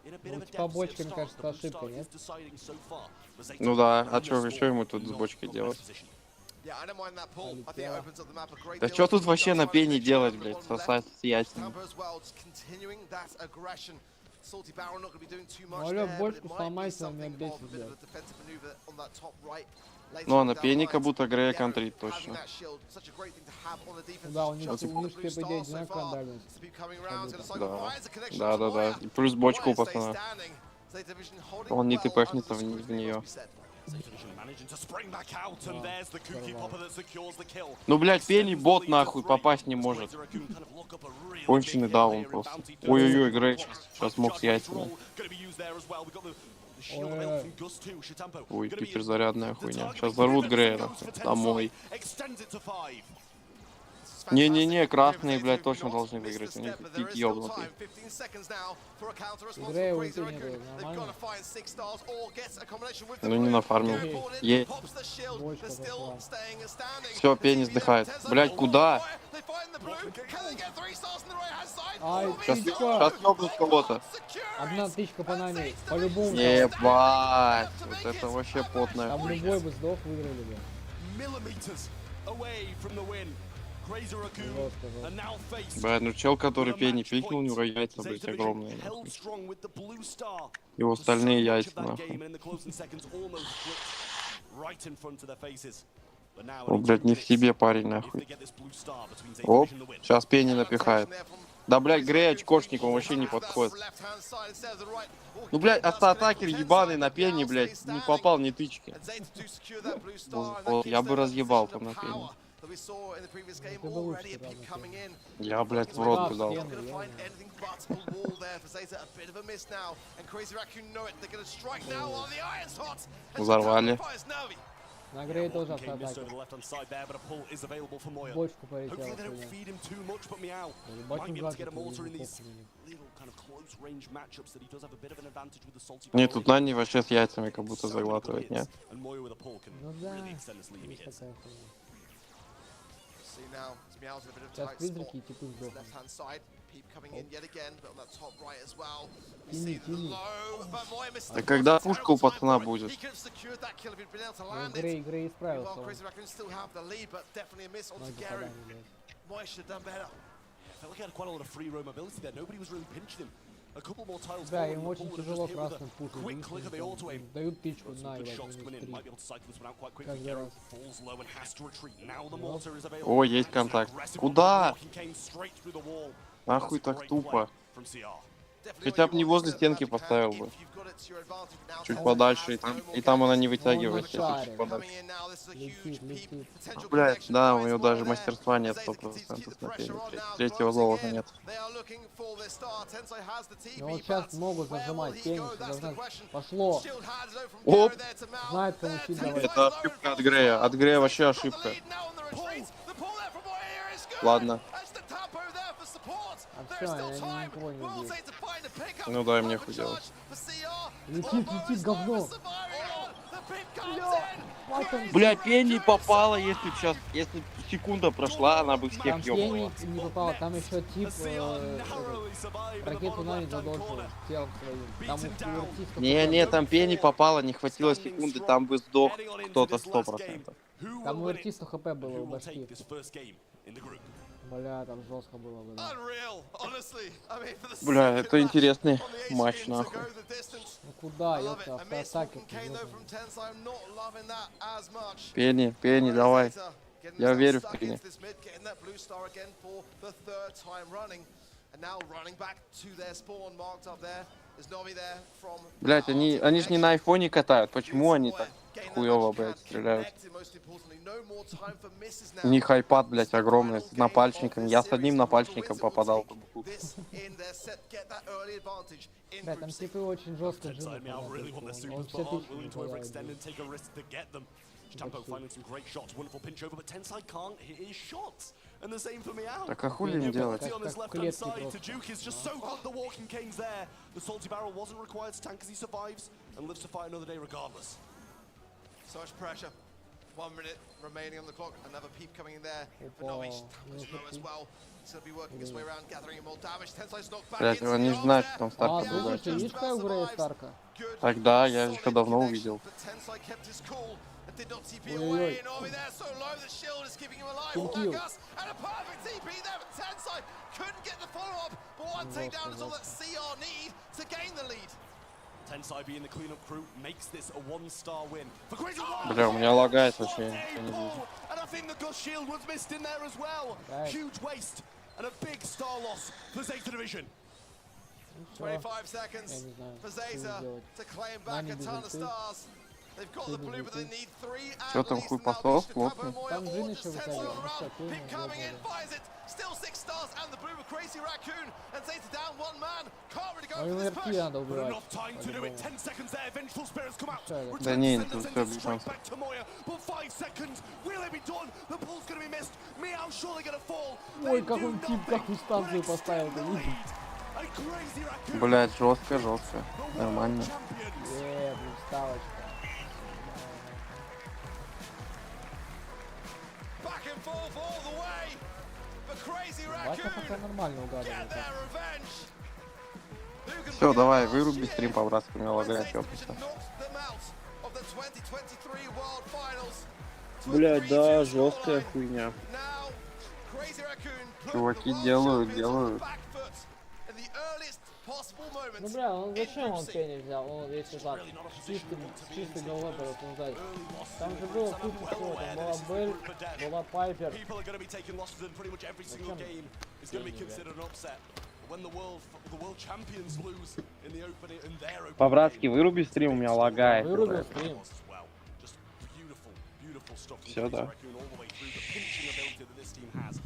Ну, типа бочка, мне кажется, ошибка, нет? Ну да, а чё ему тут с бочкой делать? Да что тут вообще на пене делать, блядь, сосать с яйцами? Алё, бочку сломайся, меня бесит, блядь. Ну а на пене как будто Грея контрит точно. Да, у них все, по идее, одинаковая дальность. Да. И плюс бочка у пацана. Он не тпшнется в нее. Ну, блядь, пени бот нахуй попасть не может. Конченый даун просто. Ой-ой-ой, Грей сейчас мог с яйцами. Ой, гиперзарядная хуйня. Сейчас взорвут Грея нахуй. Домой. Не-не-не, красные, блядь, точно должны выиграть. У них пик ёбнутый. Грея ультимирует, нормально? Ну не нафармил. Бочка пошла. Все, пени сдыхает. Блядь, куда? Ай, Сейчас тычка! ёбнут кого-то. Одна тычка по нами. По-любому. Ебать. Вот это вообще потное. Там любой бы сдох, выиграли бы. Блядь, ну чел, который пени пикнул, у него яйца, блядь, огромные. Нахуй. Его остальные яйца, нахуй. О, блядь, не в себе парень, нахуй. Оп, сейчас пени напихает. Да, блядь, Грей очкошник, он вообще не подходит. Ну, блядь, автоатакер ебаный на пене, блядь, не попал ни тычки. Вот, я бы разъебал там на пене. Я, блядь, в рот бы дал. Взорвали. На Грей тоже автоатакер. Бочку полетела. Не, тут Нани вообще с яйцами как будто заглатывает, нет? Ну да, есть такая хуйня. Сейчас призраки и типы сдохнут. Тяни. Да когда пушка у пацана будет? Ну, Грей исправился. Ноги подали, да, им очень тяжело красным пушить. Дают тычку на его. Каждый раз. О, есть контакт. Куда? Нахуй так тупо. Хотя бы не возле стенки поставил бы. Чуть подальше, и там она не вытягивается, если чуть подальше. Летит. Ну, блядь, да, у него даже мастерства нет 100% на пене. Третьего золота нет. Но вот сейчас могут зажимать пенис. Пошло. Оп! Знает, кому щит давать. Это ошибка от Грея. От Грея вообще ошибка. Ладно. А все, я никого не убью. Ну дай мне хуй делать. Летит, говно. Бля, пени попала, если секунда прошла, она бы всех Там ёбнула. пени не попало, там еще тип ракету Нани задолжил телом своим. Там у Не, там пени попала, не хватило секунды, там бы сдох кто-то 100%. Там у РТ 100 хп было у башки. Бля, там жестко было бы, да. Бля, это интересный матч, нахуй. Ну куда, ёпта, автоатаки. Пени, давай. Я верю в пени. Блять, они ж не на айфоне катают. Почему они так хуёво, блядь, стреляют? У них айпад, блядь, огромный, с напальчником. Я с одним напальчником попадал. Да, там типы очень жестко живут. Он все Так а хули им делать? 1 minute remaining on the clock. Another peep coming in there. Novi was low as well. He's going to be working his way around, gathering more damage. Tenside's knocked back Блять, into он не the знает, arms что там there. Старк А, другой. слушай, видишь, как в Старка? Good, Тогда я solid еще давно connection, увидел. but Tenside kept his cool and did not TP Ой-ой-ой. away. Novi there so low, the shield is keeping him alive. Kill. Oh, Gus, and a perfect TP there, but Tenside couldn't get the follow-up. But one takedown is all that CR need to gain the lead. Tensai being the cleanup crew makes this a 1-star win. For Crazy Бля, у меня лагает вообще, я не вижу. And I think the Gus shield was missed in there as well. Right. Huge waste and a big star loss for Zeta Division. 25 seconds for Zeta to claim back a ton of stars. They've got the blue, but they need 3 Чё at там, least. хуй And now посол, Mr. плотный? Capomoya Там or Джин just еще Tensai выходил, on the run. всё, ты Him coming in, не finds it. Still 6 stars and the blue with Crazy Raccoon. And Zeta down 1 man. Can't really go А for ему this РТ push. надо But убивать. enough time to do it. 10 seconds there. Vengeful spirits come out. Всё, это- Да Return не, to это center, всё send без it straight шансов. back to Moya. But 5 seconds. Will it be done? The pull's going to be missed. Meow surely going to fall. Ой, They как do он nothing какую станцию but поставил, extend ты the видишь? lead. And Crazy Raccoon, Блять, жестко, жестко. the world Нормально. champions. Блин, ставочка. Back and forth all the way. For Crazy Батя пока Raccoon. нормально Get угадывает. their revenge. Who can Все, forget давай, last выруби year стрим по-братски, у меня when лагает, Zeta ёпта. Division knocked them out of the 2023 World Finals to a Блять, да, 3-2 жесткая scoreline. хуйня. Now, Crazy Raccoon put Чуваки the world делают, champions on the делают. back foot in the earliest possible moment. Ну бля, он зачем in он Group C. Пенни взял? Он если так, с чистой головой порассуждать. Там же было куча всего, там была Белль, была Пайпер. People are going to be taking losses and pretty much every single game is going to be considered an upset. When the world champions lose in the opening in their opening По-братски, game, выруби стрим, у меня лагает. Вырубил уже. стрим. as well. Just beautiful stuff from Всё, Crazy да. Raccoon all the way through. The pinching ability that this team has.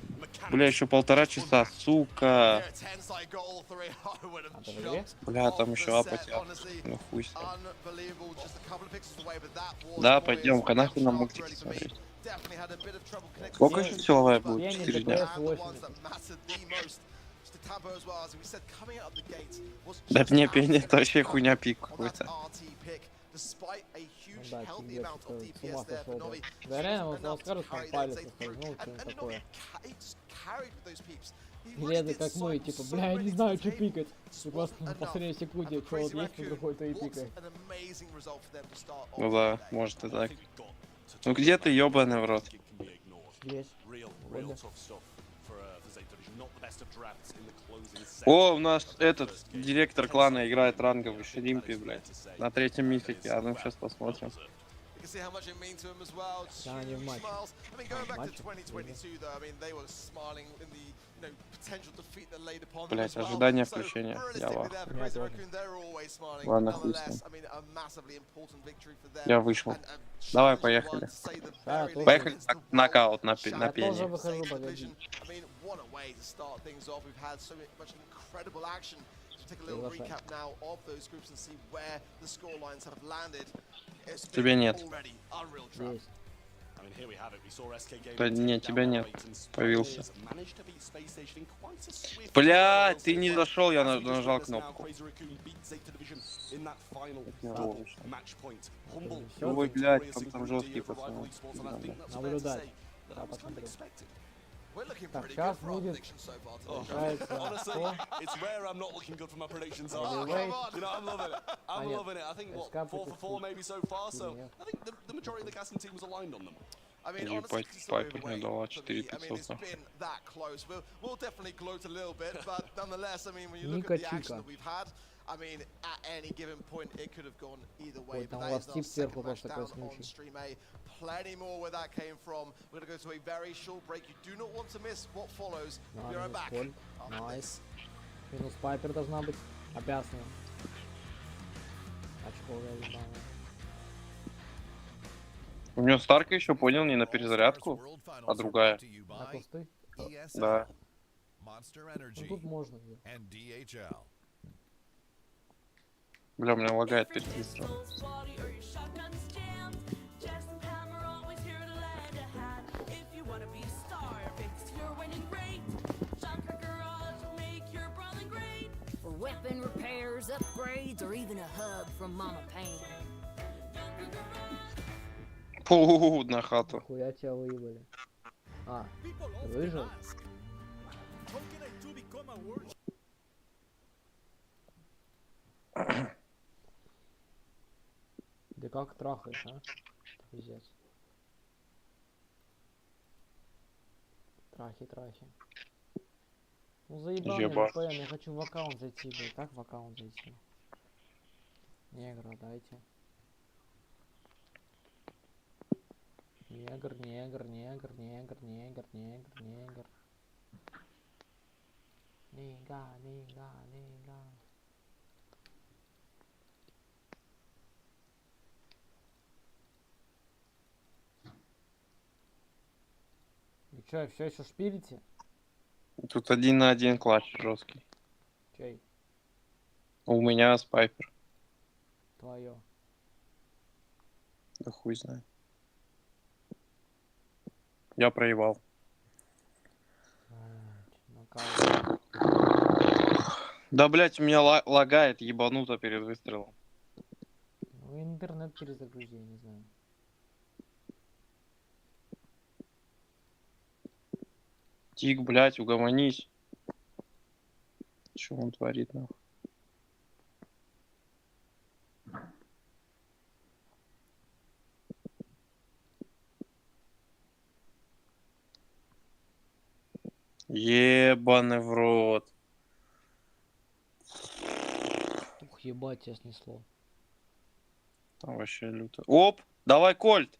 Бля, еще 1,5 часа, сука. Yeah, Tensai goal 3. I would have Это в игре? jumped Бля, там off еще the апати. set, honestly. Ну хуй с ним. Unbelievable, just a couple of pixels away, but that was Да, Moya's пойдем-ка, нахуй нам shot мультики ready for me. смотреть. Definitely had a bit of trouble connecting. Сколько еще силовая But будет? Пенни 4 дня. ДПС and the ones 80. that mattered the most. Just to Tambo as well, as we said, coming out of the gate was Да just мне out Пенни, of это вообще control хуйня пик on that какой-то. RT pick, despite a huge, Да, healthy пиздец, amount of это с DPS ума there for сошел, Novi. да. Да реально, вот он Enough to скажет, там carry that палец Zeta оставил, through. ну, And что-нибудь Novi, такое. he just carried with those peeps. He Или really это did как мы, so- типа, so бля, я many не to знаю, the что table. пикать. Just И просто на wasn't последней enough. секунде, And что вот Crazy есть, то Raccoon, приходит и what пикает. an amazing result for them to start off Ну да, today. может и так. They've got to Ну talk где about ты, ёбаный в рот? it can be ignored. Есть. Real Ладно. tough stuff for Zeta Division. Not the best of drafts in the closing set. О, у нас этот директор клана играет ранговый Шримпи, блядь. На 3-м мифике, а ну сейчас посмотрим. You can see how much it means to him as well. Just Да, они в huge матче. smiles. I mean, going back Матче. to 2022, though, I mean, they were smiling in the potential defeat that laid upon them Блять, as well. ожидание So, включения. Я realistically вах. there for Я Crazy тоже. Raccoon, they're always smiling. Ладно, хуй с Nonetheless, ним. I mean, a massively important victory for them. Я вышел. And a Давай, challenging поехали. one, to say the Да, very тоже. least, Поехали against the world нокаут на Я тоже Пенни. выхожу, Zeta погоди. Division. I mean, what a way to start things off. We've had so much incredible action. Let's take a little Соглашаюсь. recap now of those groups and see where the score lines have landed. It's Тебя been нет. already unreal trap. Есть. I mean, here we have it. We saw SK Gaming Да take нет, down тебя нет. Layton's Появился. players, managed to beat Space Station in quite a swift Бля, manner. ты не зашел, я As we just нажал witnessed now, кнопку. Crazy Raccoon beat Zeta Division in that final не double ловишь. match point. Humble, Ой, victorious блядь, in там Group D жесткие over пацаны. Rival Esports, and I think that's fair to Наблюдать. say that Да, was kind of посмотрим. expected. We're looking Так, pretty сейчас good for our будет predictions so far Oh, today. Решается honestly, кто. it's rare I'm not looking good for my predictions. Oh, Are come on. you know, I'm loving it. I'm Понятно. loving it. I think what SK 4 for 4 maybe so far. So Нет. I think the majority of the casting team was aligned on them. I mean, Ебать, honestly, it's still Пайпер мне дала overweight for me. I mean, 4500 it's нахуй. been that close. We'll definitely gloat a little bit, but nonetheless, I mean, when you look at the Ника-чика. action that we've had, I mean, at any given point, it could have gone either way. Ой, там But у that вас is our тип сверху second match просто down такой on смычий. Stream A. Plenty more where that came from. We're going to go to a very short break. You do not want to miss what follows. We'll be right Ладно, back Коль. after Найс. this. Минус Пайпер должна быть. Обязана. Очко ебаное. У него Старка еще понял не на перезарядку, а другая. На кусты? Да. Monster Ну Energy тут можно. где. and DHL. Бля, у меня лагает перед For weapon repairs, upgrades, or even a hug from Mama Pam. Фу, на хату. Хуя тебя выебали. А, ты выжил? Да как трахаешь, а? Пиздец. Трахи. Ну заебал мне Ебать. VPN, я хочу в аккаунт зайти, блядь. Как в аккаунт зайти? Негра, дайте. Негр. Нига. И чё, все еще шпилите? Тут 1 на 1 клатч жесткий. Чей? У меня спайпер. Твое. Да хуй знает. Я проебал. Нокаут. Да, блять, у меня лагает ебануто перед выстрелом. Ну интернет перезагрузи, я не знаю. Тик, блять, угомонись. Что он творит, нахуй? Ебаный в рот. Ух, ебать, тебя снесло. Там вообще люто. Оп! Давай, Кольт!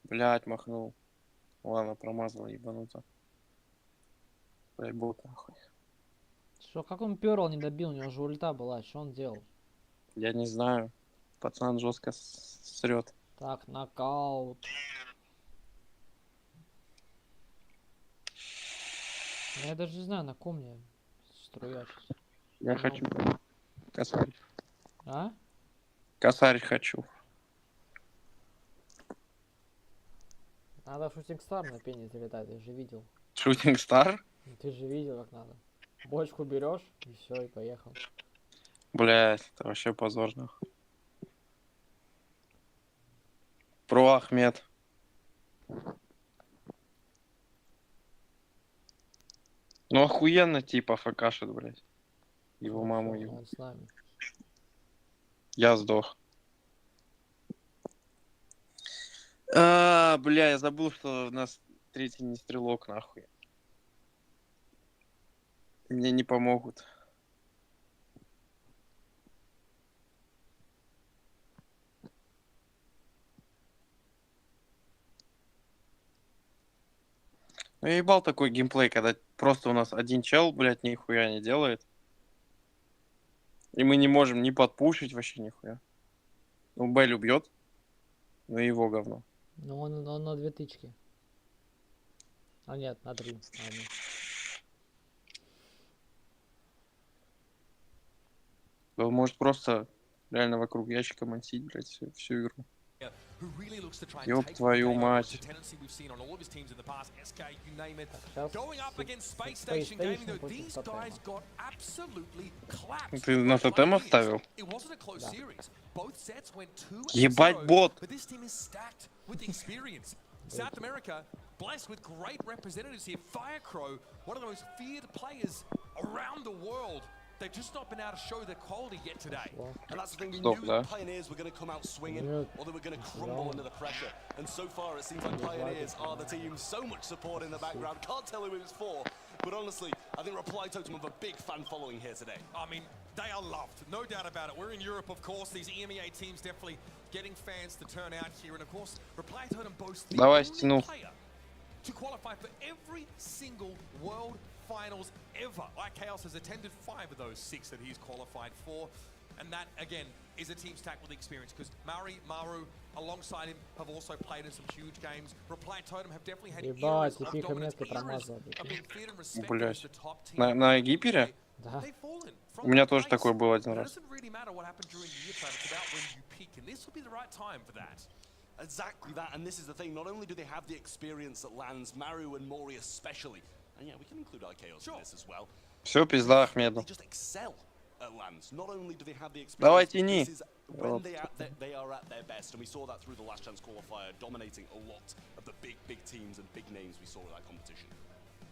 Блять, махнул. Ладно, промазал, ебануто. Блять, бот, нахуй. Что, как он перл не добил? У него же ульта была, что он делал? Я не знаю. Пацан жестко срет. Так, нокаут. Я даже не знаю, на ком мне струя сейчас. Я хочу косарь. А? Косарь хочу. Надо в шутинг стар на пене залетать, я же видел. Шутинг стар? Ты же видел, как надо. Бочку берешь, и все, и поехал. Блять, это вообще позорно. Про Ахмед. Ну охуенно типа фкшит, блять. Его маму Всё, его. он с нами. Я сдох. Бля, я забыл, что у нас третий не стрелок, нахуй. Мне не помогут. Ну я ебал такой геймплей, когда просто у нас один чел, блядь, нихуя не делает. И мы не можем ни подпушить вообще нихуя. Ну, Бель убьет. Ну его говно. Ну он на 2 тычки. А нет, на 3. Ладно. Он может просто реально вокруг ящика мансить, блядь, всю игру. Ёб твою мать. Ты на тотем оставил? Ебать бот! South America, blessed with great representatives here. Firecrow, one of the most feared players around the world. They've just not been able to show their quality yet today. And that's the thing, we Stop knew there. the Pioneers were going to come out swinging, or they were going to crumble under the pressure. And so far, it seems like Pioneers are the team. So much support in the background. Can't tell who it was for, but honestly, I think Reply Totem have a big fan following here today. I mean, they are loved, no doubt about it. We're in Europe, of course. These EMEA teams definitely getting fans to turn out here. And of course, Reply Totem boasts the only player to qualify for every single World Finals ever. IKAOS has attended 5 of those 6 that he's qualified for. And that, again, is a team stacked with experience because Maru, alongside him, have also played in some huge games. Reply Totem have definitely had eras of dominance, eras of being feared and respected as the top team. На Гипере? Да. У меня тоже такое было один раз. Exactly that, and this is the thing. Not only do they have the experience that lands, Maru and Mori especially, and yeah, we can include IKOs in this as well. Все, пизда Ахмеду. They just excel at lands. Not only do they have the experience, Давай тяни. this is when they are at their best, and we saw that through the last chance qualifier, dominating a lot of the big teams and big names we saw in that competition.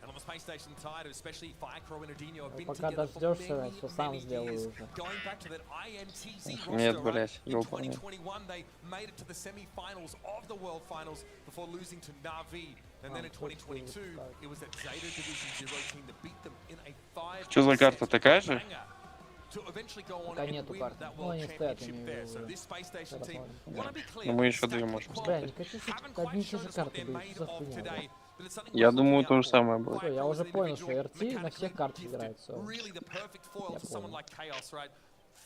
And on the space station tide, especially Firecrow and Adinho have been Пока together for дождешься, что сам many сделаю years. уже. Going back to that INTZ Нет, roster, right? блядь, In ёлка, нет. 2021, they made it to the semi-finals of the World Finals before losing to Na'Vi. And then in 2022, it was that Zeta Division 0 team that beat them in a 5. Что за карта такая же? To eventually go on Пока and нету win карты. that Ну, World они стоят у Championship него there. So уже. this space station team, Да. wanna be clear, Ну мы еще две stacked можем with Бля, поставить. не хочу, haven't чтобы одни и quite те shown же us what карты they're были. made Что за of хуйня, today. бля? But it's something Я worth думаю, looking то out же for. самое будет. Всё, я Firecrow уже is an понял, что individual RT на всех mechanically картах gifted. играет, всё. Really the perfect foil Я for someone понял. like Chaos, right?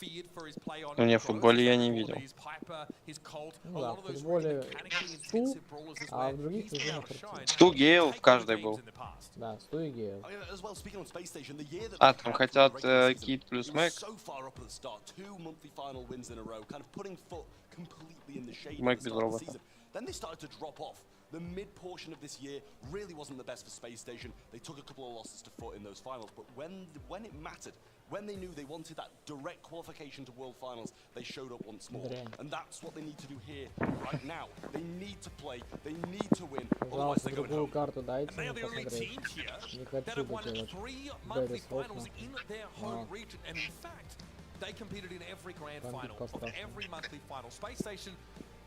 Feared for his play on Ну не, в футболе я не Crows, видел. his Piper, his Colt, a Ну да, lot в of those really футболе mechanically Сту, intensive brawlers is а where в других he's been able режимах to RT. shine. Сту Гейл в Taken каждой games был. in the past. Да, Сту и Гейл. As well, speaking on Space Station, the year that А, they там had хотят through the regular season, Кит плюс it was Мэг. so far up at the start, 2 monthly final wins in a row, kind of putting foot completely in the shade Мэг at the без start of the робота. season. Then they started to drop off. The mid portion of this year really wasn't the best for Space Station. They took a couple of losses to foot in those finals, but when it mattered, when they knew they wanted that direct qualification to World Finals, they showed up once more. And that's what they need to do here, right now. They need to play, they need to win, otherwise Пожалуйста, they're going другую home. карту дайте And they мне are the only посмотреть. team here Не that хочу have won быть этот 3 monthly Бэрис finals Хоффман. in their home region, and in fact, they competed in every grand Там final дико of страшно. every monthly final. Space Station,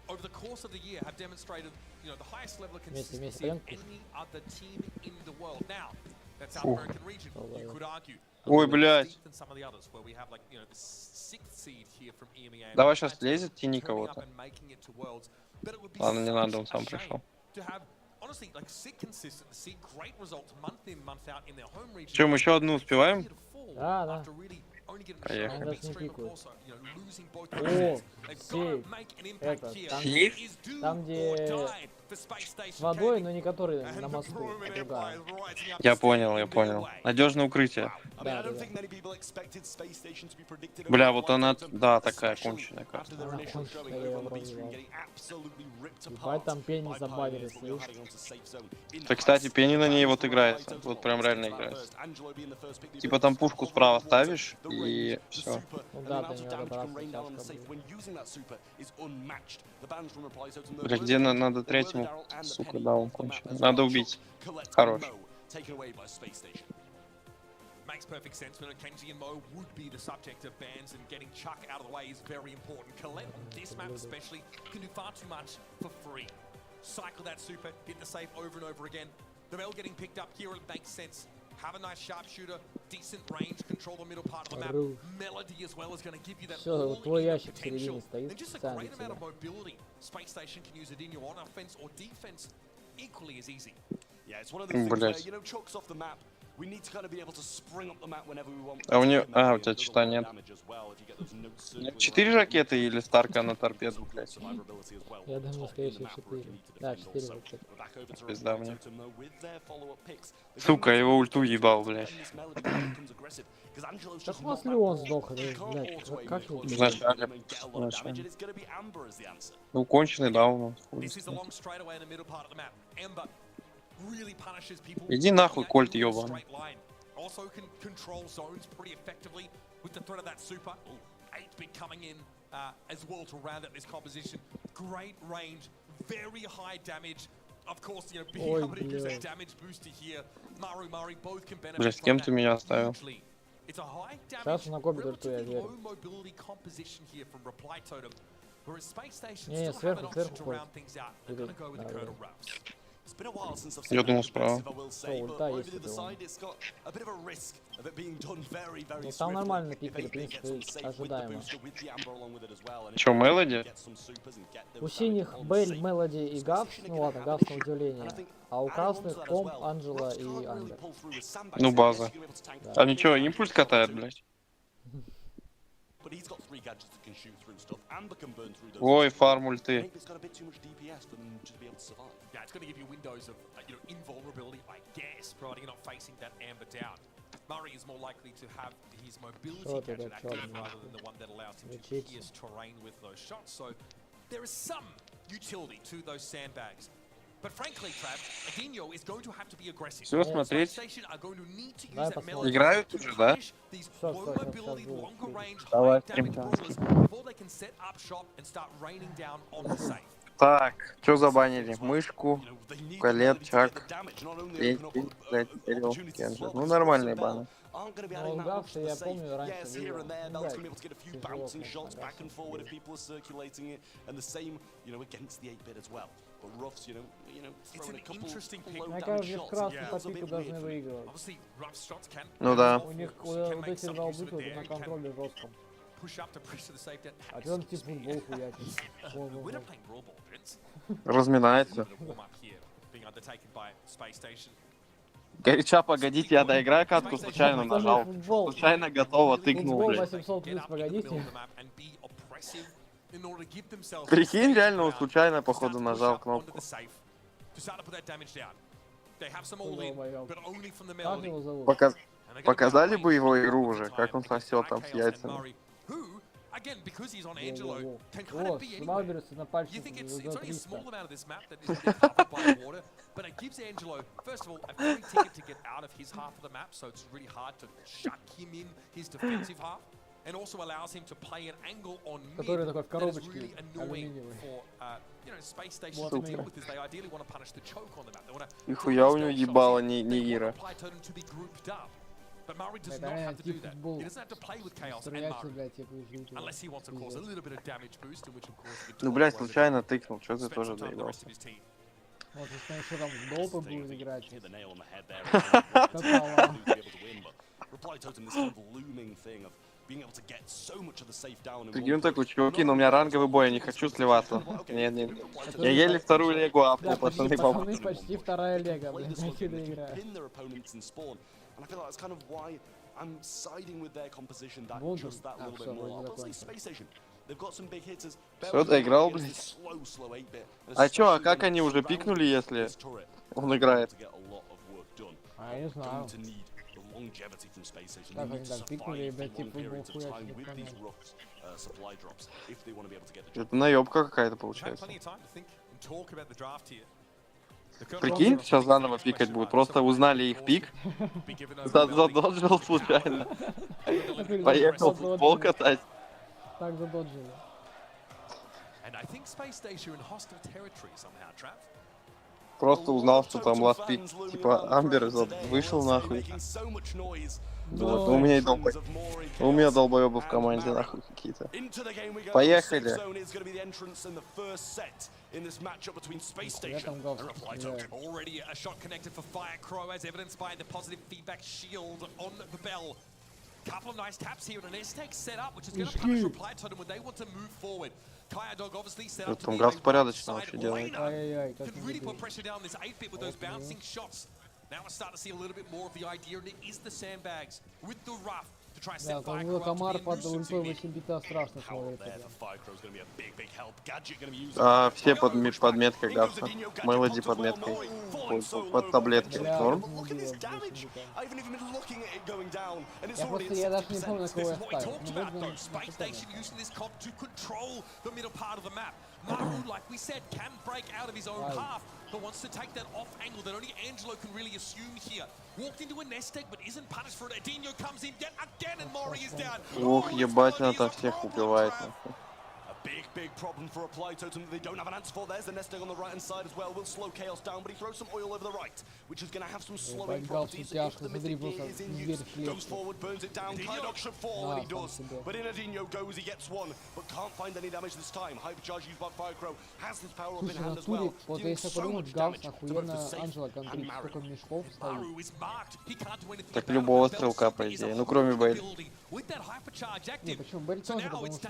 over the course of the year, have demonstrated, the highest level of Вместе consistency of пойдем? any other team in the world. Now, that South Фу. American region, you could argue, Ой, a little bit блядь. steep than some of the others, where we have like, the 6th seed here from EMEA. Давай сейчас лезет, тяни turning up кого-то. and making it to Worlds. But it would be Ладно, не надо, such он сам a shame пришел. to have, honestly, like, see consistent, see great results month in, month out in their home region. Че, мы еще одну успеваем? Да, да. After really only getting a Поехали. shot, Они beat даже не stream, of пикают. course, losing both О, games. They've got to сейф. make an impact Это, here. там, Сейф? It is do там, or где die for Space Station с водой, Gaming. но не который And на the мосту, Brewing а Empire другая. is rising up Я to понял, stand я in their понял. way. Надежное укрытие. I mean, I Да, don't да, think да. many people expected Space Station to be predicted. Бля, over вот Flight она, Totem, да, такая especially конченая карта. after their Она initial конченая, showing я over on the вроде beach screen, знал. getting absolutely ripped Ебать, apart там Пенни by забагили, Pioneers when you're слышь. heading onto safe zone. In Да, кстати, Heights, Пенни на ней the вот Bands from играется. Flight Totem, Вот прям let's реально get to that играется. first. Angelo being the first pick, the Типа ability там to пушку hover справа in the water, ставишь, the и range, the все. super, Ну and да, the до amount of неё damage you can добраться rain down on the тяжко safe будет. when using that super is unmatched. The bands from Reply Totem, though, Бля, were где the надо Daryl третьему? and the Сука, Penny да, он off the map конченый. as Надо well. убить. Chuck, Colette, Хорош. and Mo taken away by Space Station. Makes perfect sense. When Kenji and Mo would be the subject of bans, and getting Chuck out of the way is very important. Colette on this map especially can do far too much for free. Cycle that super, hit the safe over and over again. The Bell getting picked up here, it makes sense. Have a nice sharpshooter, decent range, control the middle part of the map. Ру. Melody as well is going to give you that Всё, all твой in ящик в potential. середине стоит, And just a специально great для amount of тебя. mobility. Space Station can use Adinho on offense or defense equally as easy. Yeah, it's one of those things where, Блять. Chuck's off the map. We need to kind of be able to spring up the map whenever we want. А у нее... Taking that А, у in тебя does a чита lot of нет. damage as well if you get those notes У нее circling 4 around. ракеты или Старка на торпеду, блядь? Survivability as well. Я думаю, Top скорее in the всего, map where you 4. need to Да, defend 4 also. вообще. We're back over to Пизда Reply мне. Totem, though, with their follow-up picks. They've Сука, got его ульту to ебал, defend блядь. this Melody when it becomes aggressive, 'cause Angelo's Да just в not смысле that он good. сдох? He Блядь, can't auto-aim как it его close убить? range Вначале. and get a lot of damage, Вначале. and it's gonna be Amber as the answer. Ну, конченый, да, он. This is a long straightaway in the middle part of the map. Ember really punishes people. Иди нахуй, Кольт in a ёбаный. straight line. Also can control zones pretty effectively with the threat of that super. 8-bit coming in as well to round out this composition. Great range, very high damage. Of course, being Ой, able to use that блядь. damage booster here. Maru Murray both can benefit Бля, с from кем that ты меня оставил? hugely. It's a high Сейчас damage, на Гоби только я relatively верю. low mobility composition here from Reply Totem. Whereas Space Station Не, still have an сверху, option сверху to ходит. round things out. They're Идут. going to go with the Да, Colonel да. routes. It's been a while since I've Я seen думал, that aggressive, справа. I will say, О, but ульта over есть the other у него. side, it's got a bit of a risk of it being done very, very Ну, там swiftly. нормально If пикали, в anything, it gets принципе, on safe with the ожидаемо. booster, with the Amber along with it as well, and Чё, if Мелоди? get some supers and get У those синих damage on Белль, safe, Мелоди и Space Гавс, Station are ну gonna ладно, have Гавс an на issue. удивление, And I think а у adding on to красных that as Комп, well, Анджела Rocks и can't really Амбер. pull through with sandbags, Ну, so база. yes, you're gonna be able to tank Да. that. Они чё, импульс катают, блядь? But he's got 3 gadgets that can shoot through stuff. Amber can burn through those. Ой, as well. фарм I ульты. think it's got a bit too much DPS for them to be able to survive. Yeah, it's going to give you windows of invulnerability, I guess, providing you're not facing that Amber down. Murray is more likely to have his mobility Что ты gadget так active чёрный? rather than the one that allows him to Лечиться. pierce terrain with those shots. So there is some utility to those sandbags. Все, смотреть. Давай посмотрим. Играют уже, да? Давай. Так, что забанили? Мышку, колет, чак, ну нормальные баны. Ну, Гавса, я помню, раньше видел. Ну, да, мне кажется, в красную топику должны выигрывать. Ну да. У них вот эти два убытка на контроле жестком. А ты он типа футбол хуячит. Разминается. Горяча, погодите, я доиграю катку, случайно нажал. Случайно готово, тыкнул, Футбол блядь. 800 плюс, погодите. Прикинь, реально, он случайно, походу, нажал кнопку. Как его зовут? Показали бы его игру уже, как он сосет там с яйцами. О, сама берется на пальчик за 300. But it gives Angelo, first of all, a free ticket to get out of his half of the map, so it's really hard to shut him in his defensive half, and also allows him to play an angle on mid that is really annoying for Space Station to deal with, as they ideally want to punish the choke on the map. They want to Нихуя у него ебало, не Ира. But Murray does not have to do that. He doesn't have to play with Chaos and Murray. Unless he wants to cause a little bit of damage boost, in which of course he could. Ну, блядь, случайно тыкнул, что ты тоже доебался. Вот если он еще там в допы будет играть. Прикинь, такой, чуваки, но у меня ранговый бой, я не хочу сливаться. Нет, нет. Я еле вторую легу апнул, пацаны, пацаны, почти вторая лега, блядь, отсюда играю. Все, доиграл, блядь. А чё, а как они уже пикнули, если он играет? А я не знаю. Так, они так пикнули, и, блядь, типа был хуячный. Это наебка какая-то получается. Прикинь, сейчас заново пикать будут. Просто узнали их пик, задоджил случайно. Поехал футбол катать. Так задоджили. Просто узнал, что там ласт пик. Типа Амбер вышел нахуй. Вот, у меня долбоебы в команде нахуй какие-то. Поехали. Already a shot connected for Firecrow, as evidenced by the positive feedback shield on the bell. Couple of nice taps here, and an S-Tech set up, which is going to punish Reply Totem when they want to move forward. Kaya Dog obviously set up to be a порядочно вообще делает. could really put pressure down this 8-bit with those bouncing shots. Now we're starting to see a little bit more of the idea, and it is the sandbags with the rough. Да, там был комар под ультой 8 бита страшно смотрится. Все под меткой Гавса. Мелоди под меткой. Под таблеткой. Норм? Я даже не помню, на кого я ставил. Maru, like we said, can break out of his own half, but wants to take that off angle that only Angelo can really assume here. Walked into a nest egg, but isn't punished for it. Adinho comes in yet again, and Mori is down. Ох, ебать, она там всех убивает. Big problem for Reply Totem that they don't have an answer for. There's the nest egg on the right hand side as well. Will slow Chaos down, but he throws some oil over the right, which is going to have some slowing properties. If the Mythic is in use, goes forward, burns it down. Kydog should fall, and he does. But Inadinho goes, he gets one, but can't find any damage this time. Hypercharge used by Firecrow has his power up in hand as well. Вот если подумать, Гаус охуенно Анджела контрит, сколько мешков стоит. Так любого стрелка, по идее, ну кроме Бэйд. Не, почему Бэйд тоже, потому что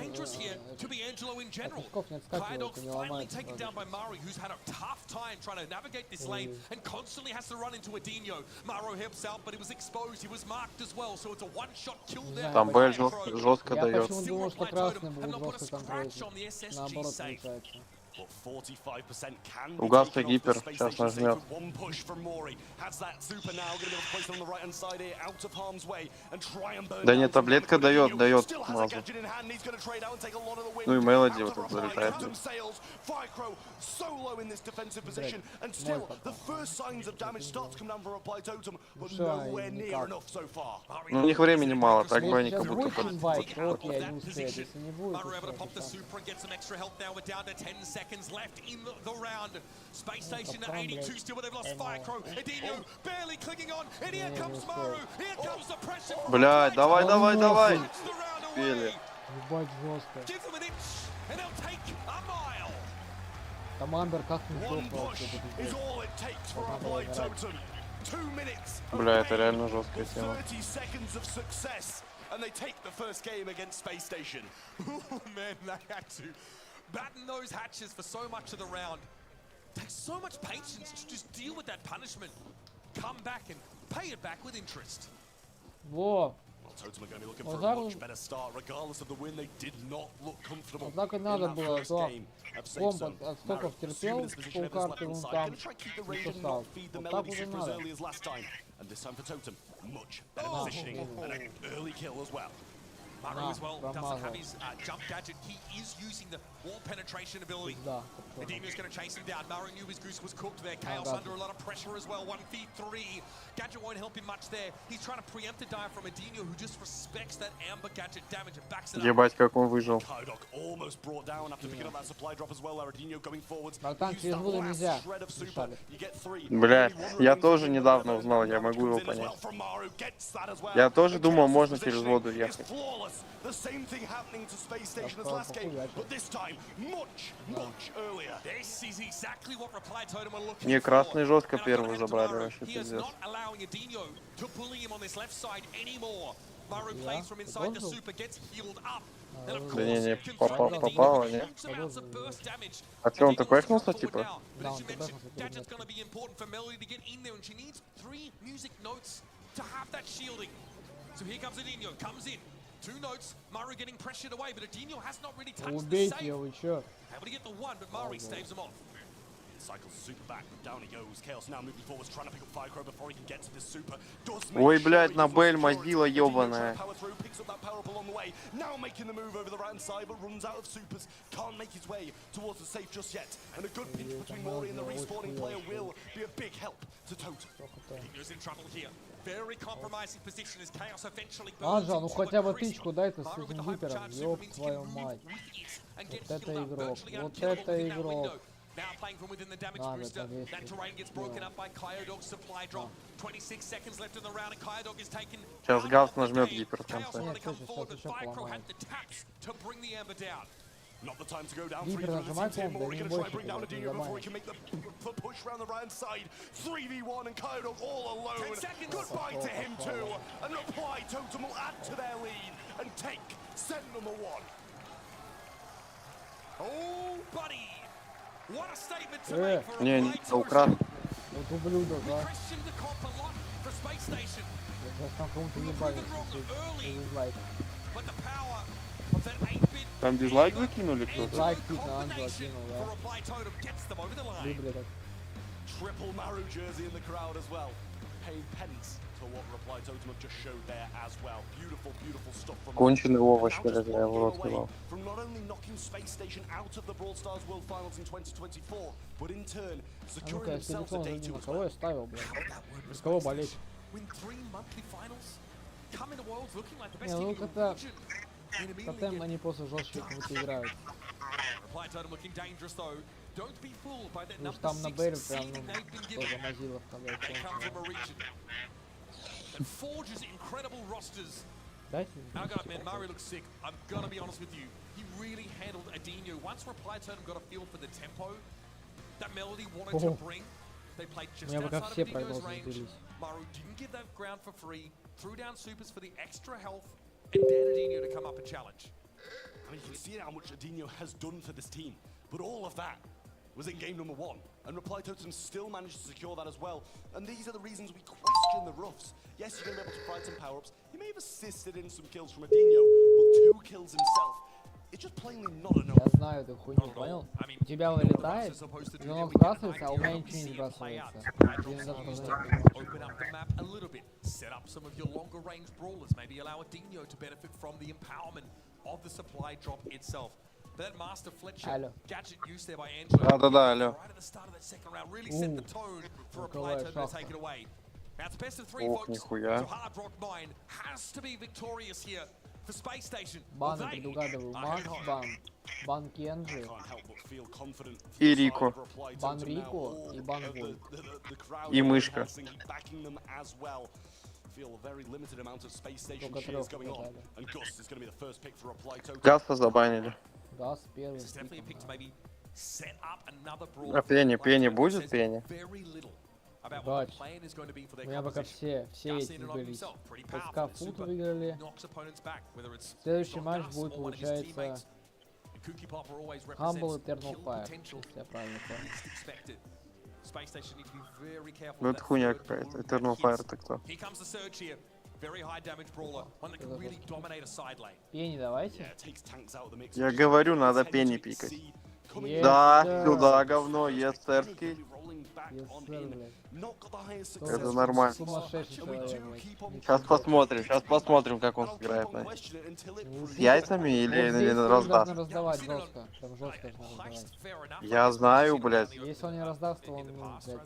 Песков не отскакивает, не ломается. Там Бэйд жестко Я дает. почему думал, что красный будет жестко контролить. Наоборот получается. But 45% can Угасся be taken гипер, off the сейчас space station нажмет. safe with one push from Mori. Has that super now, going to be able to place it on the right hand side here, out of harm's way, and try and burn Да down нет, some damage. таблетка дает Still has a мазу. gadget in hand, he's going to trade out and take a lot of the wind. Ну и Мелоди Out вот of тут reply, залетает. Captain Sales, Firecrow solo in this defensive position, and still the first signs of damage start to come down from Reply Totem, but nowhere near enough so far. Ну у них времени мало, так бы они Сейчас как будто будет бы... инвайт, то окей, они успеют. Если не будет, Maru able to то pop the всё, super and get some extra health now. We're down to 10 seconds left in the round. Space Station at 82 still, but they've lost Firecrow. Edinho barely clicking on, and here comes Maru. Here comes the pressure from Блядь, давай, давай, давай! Takes the round Успели. away. Ебать жестко. Give them an inch, and they'll take a mile. Там Амбер как не One сдохла push вообще. is all it takes for Reply Totem. 2 minutes of Бля, это pain, реально жесткая but тема. 30 seconds of success, and they take the first game against Space Station. Oh man, they had to batten those hatches for so much of the round. Takes so much patience to just deal with that punishment. Come back and pay it back with interest. Во! Well, Totem are going to be looking Вот for так a вот- much better start. Regardless of the win, they did not look comfortable Вот так и in надо that было, first то game of Safe комп Zone. от стоков Maru терпел, assuming this position of his полкарты left-hand вон side, там, gonna try and keep the и range and сосал. not feed the Вот так Melody уже super as надо. early as last time. And this time for Totem, much better Oh. positioning and an early kill as well. Maru as well doesn't промазал. have his jump gadget. He is using the wall penetration ability. Да. Edinho's going to chase him down. Maru knew his goose was cooked there. Chaos да. under a lot of pressure as well. 1v3. Gadget won't help him much there. He's trying to preempt the dive from Edinho, who just respects that Amber gadget damage and backs it up. Ебать, как он выжил. Kydok almost brought down after picking up that supply drop as well. Aradinho going forwards. Братан, Used через that воду last нельзя. shred of super. Мешали. You get 3. Бля, Only one я remains тоже in the недавно middle. узнал, я Damage могу comes его in as well понять. from Maru, gets that as well. Я тоже And думал, Chaos' можно через positioning воду is ехать. flawless. The same thing happening to Space Station as Просто last game, похуячил. but this time much earlier. This is exactly what Reply Totem are looking Не, for. красный жестко And I've первый gotta hand it to забрали, Maru. вообще He is пиздец. not allowing Edinho to bully him on this left side anymore. Maru plays from inside the должен. super, gets healed up. And of Да course, не, не, can попал, throw Edinho попало, with не? huge amounts of burst damage. А чё, он Edinho's такой to come экнулся, forward типа? now. But Да, as он you такой mentioned, экнулся, Gadget's перед going to be important for Melody to get in there, and she needs 3 music notes to have that shielding. So here comes Edinho, comes in. 2 notes, Maru getting pressured away, but Edinho has not really touched the Убейте safe. его, вы чё? Able to get the 1, but Mari staves him off. Cycles super back, but down he goes. Chaos now moving forwards, trying to pick up Firecrow before he can get to this super. Does make Ой, sure блядь, he на does Бель secure it. мазила Edinho trying ёбаная. to power through, picks up that power up along the way. Now making the move over the right hand side, but runs out of supers. Can't make his way towards the safe just yet. And a good pinch between Mori and the respawning player will be a big help to Totem. Edinho's in trouble here. Very compromising position as Chaos eventually burns Анжа, ну into хотя a бы crisp. тычку дай-то с Maru with этим the гипером, hypercharge super ёб means he твою can move мать. with it and get Вот это healed up, игрок, virtually вот unkillable это within that игрок. window. Now playing from within the damage Надо booster. повесить. That terrain gets broken up by Kyodog's supply drop. 26 seconds left in the round and Kyodog is taken. Сейчас out Гаус of the нажмет game. гипер в Chaos конце. wanted to come Нет, forward, but сейчас Firecrow поломает. had the taps to bring the Amber down. Not the time to go down. Гипер 3 for the нажимать team. он, да Mori не going to try больше, and bring down блядь, не Edinho before he забанит. can make the push around the right hand side. 3v1 and Kyodog all alone. 10 seconds. Goodbye to him too. And Reply Totem will add to their lead and take set number 1. Oh, buddy. What a statement to Yeah. make for Не, a не, Reply украл. Totem. Вот ублюдок, We а. questioned the comp a lot for Space Station, Я сейчас там кому-то ебать, дизлайк. but the power of that 8-bit Там дизлайк закинули кто-то? Лайк пить на Анжу combination окинул, for да. Reply Totem gets them over the line. Любли так. Triple Maru jersey in the crowd as well. Paying pence for what Reply Totem have just showed there as well. Beautiful, beautiful stuff from Конченый овощ, Now just блядь, я в one рот game away ебал. from not only knocking Space Station out of the Brawl Stars World Finals in 2024, but in turn А securing ну-ка, я с themselves a телефона day зайди, 2 на as кого well. я ставил, блядь? That word За for кого Space болеть? Station. Win 3 monthly finals, come into Worlds looking like the Не, best ну team in the как-то region. And immediately тотем get они просто жестче кого-то играют. Reply Totem looking dangerous though. Don't be fooled by that Потому что number там на 6 Бэре прям, seeding ну, they've been тоже given. мазилов там, блядь, They come конченый. from a region that forges incredible rosters. Дайте. Now, God, man, Mario looks sick. I'm gonna be honest with you. He really handled Edinho. Once Reply Totem got a feel for the tempo that Melody wanted to bring, they played just У меня пока outside все of Edinho's прогнозы range. сбились. Maru didn't give that ground for free, threw down supers for the extra health, and dared Edinho to come up and challenge. I mean, you can see how much Edinho has done for this team, but all of that was in game number 1, and Reply Totem still managed to secure that as well. And these are the reasons we question the roughs. Yes, you're going to be able to find some power-ups. He may have assisted in some kills from Edinho, but 2 kills himself. Я знаю эту хуйню, понял? У тебя вылетает, но он сбрасывается, а у меня ничего не сбрасывается. Я не даже познаю. Open up the map a little bit, set up some of your longer range brawlers, maybe allow a Dino to benefit from the empowerment of the supply drop itself. But that Master Fletcher gadget used there by Angelo right at the start of that second round really set the tone for Reply Totem to take it away. Now it's best of three, folks, so Hard Rock Mine has to be victorious here for Space Station. Баны предугадываю. Макс бан. Бан Кенджи. И Рико. Бан Рико и бан Вольт. И Мышка. Только трех показали. Гаса забанили. Газ первый. А Пенни будет Пенни? Дач. У меня пока все эти были. СК Фут выиграли. Следующий матч будет, получается, Humble Eternal Fire, если я правильно понял. Ну это хуйня какая-то. Eternal Fire это кто? Пенни давайте. Я говорю, надо Пенни пикать. Да, сюда говно, Естерский. Это нормально. Сейчас посмотрим, как он сыграет. С яйцами или раздаст? Нужно раздавать жестко. Там жестко нужно раздавать. Я знаю, блядь. Если он не раздаст, то он, блядь,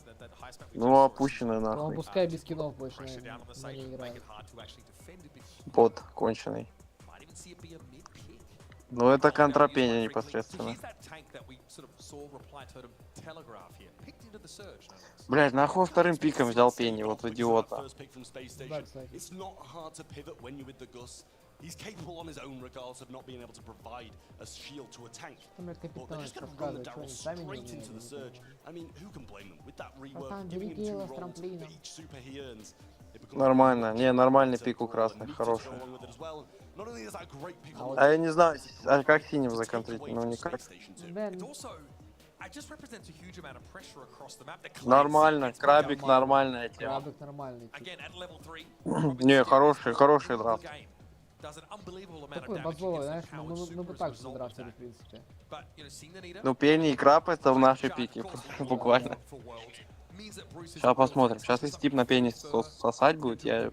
Ну, опущенный то он нахуй. пускай без скинов больше не играет. Бот конченый. Ну, это контра Пенни непосредственно. Блять, нахуй вторым пиком взял Пенни, вот идиота. He's capable on his own regardless of not being able to provide a shield to a tank. But they're just going to run the Daryl straight into the surge. I mean, who can blame them? With that rework, giving him 2 rolls for each super he earns. Нормально. Не, нормальный пик у красных, хороший. А я не знаю, а как синим законтрить? Ну, никак. Нормально, крабик нормальная тема. Крабик нормальный. Не, хороший драфт. Такой базовый, знаешь, мы бы так же драфтили, в принципе. Ну, Пенни и Краб это в нашей пике, буквально. Сейчас посмотрим. Сейчас если тип на Пенни сосать будет, я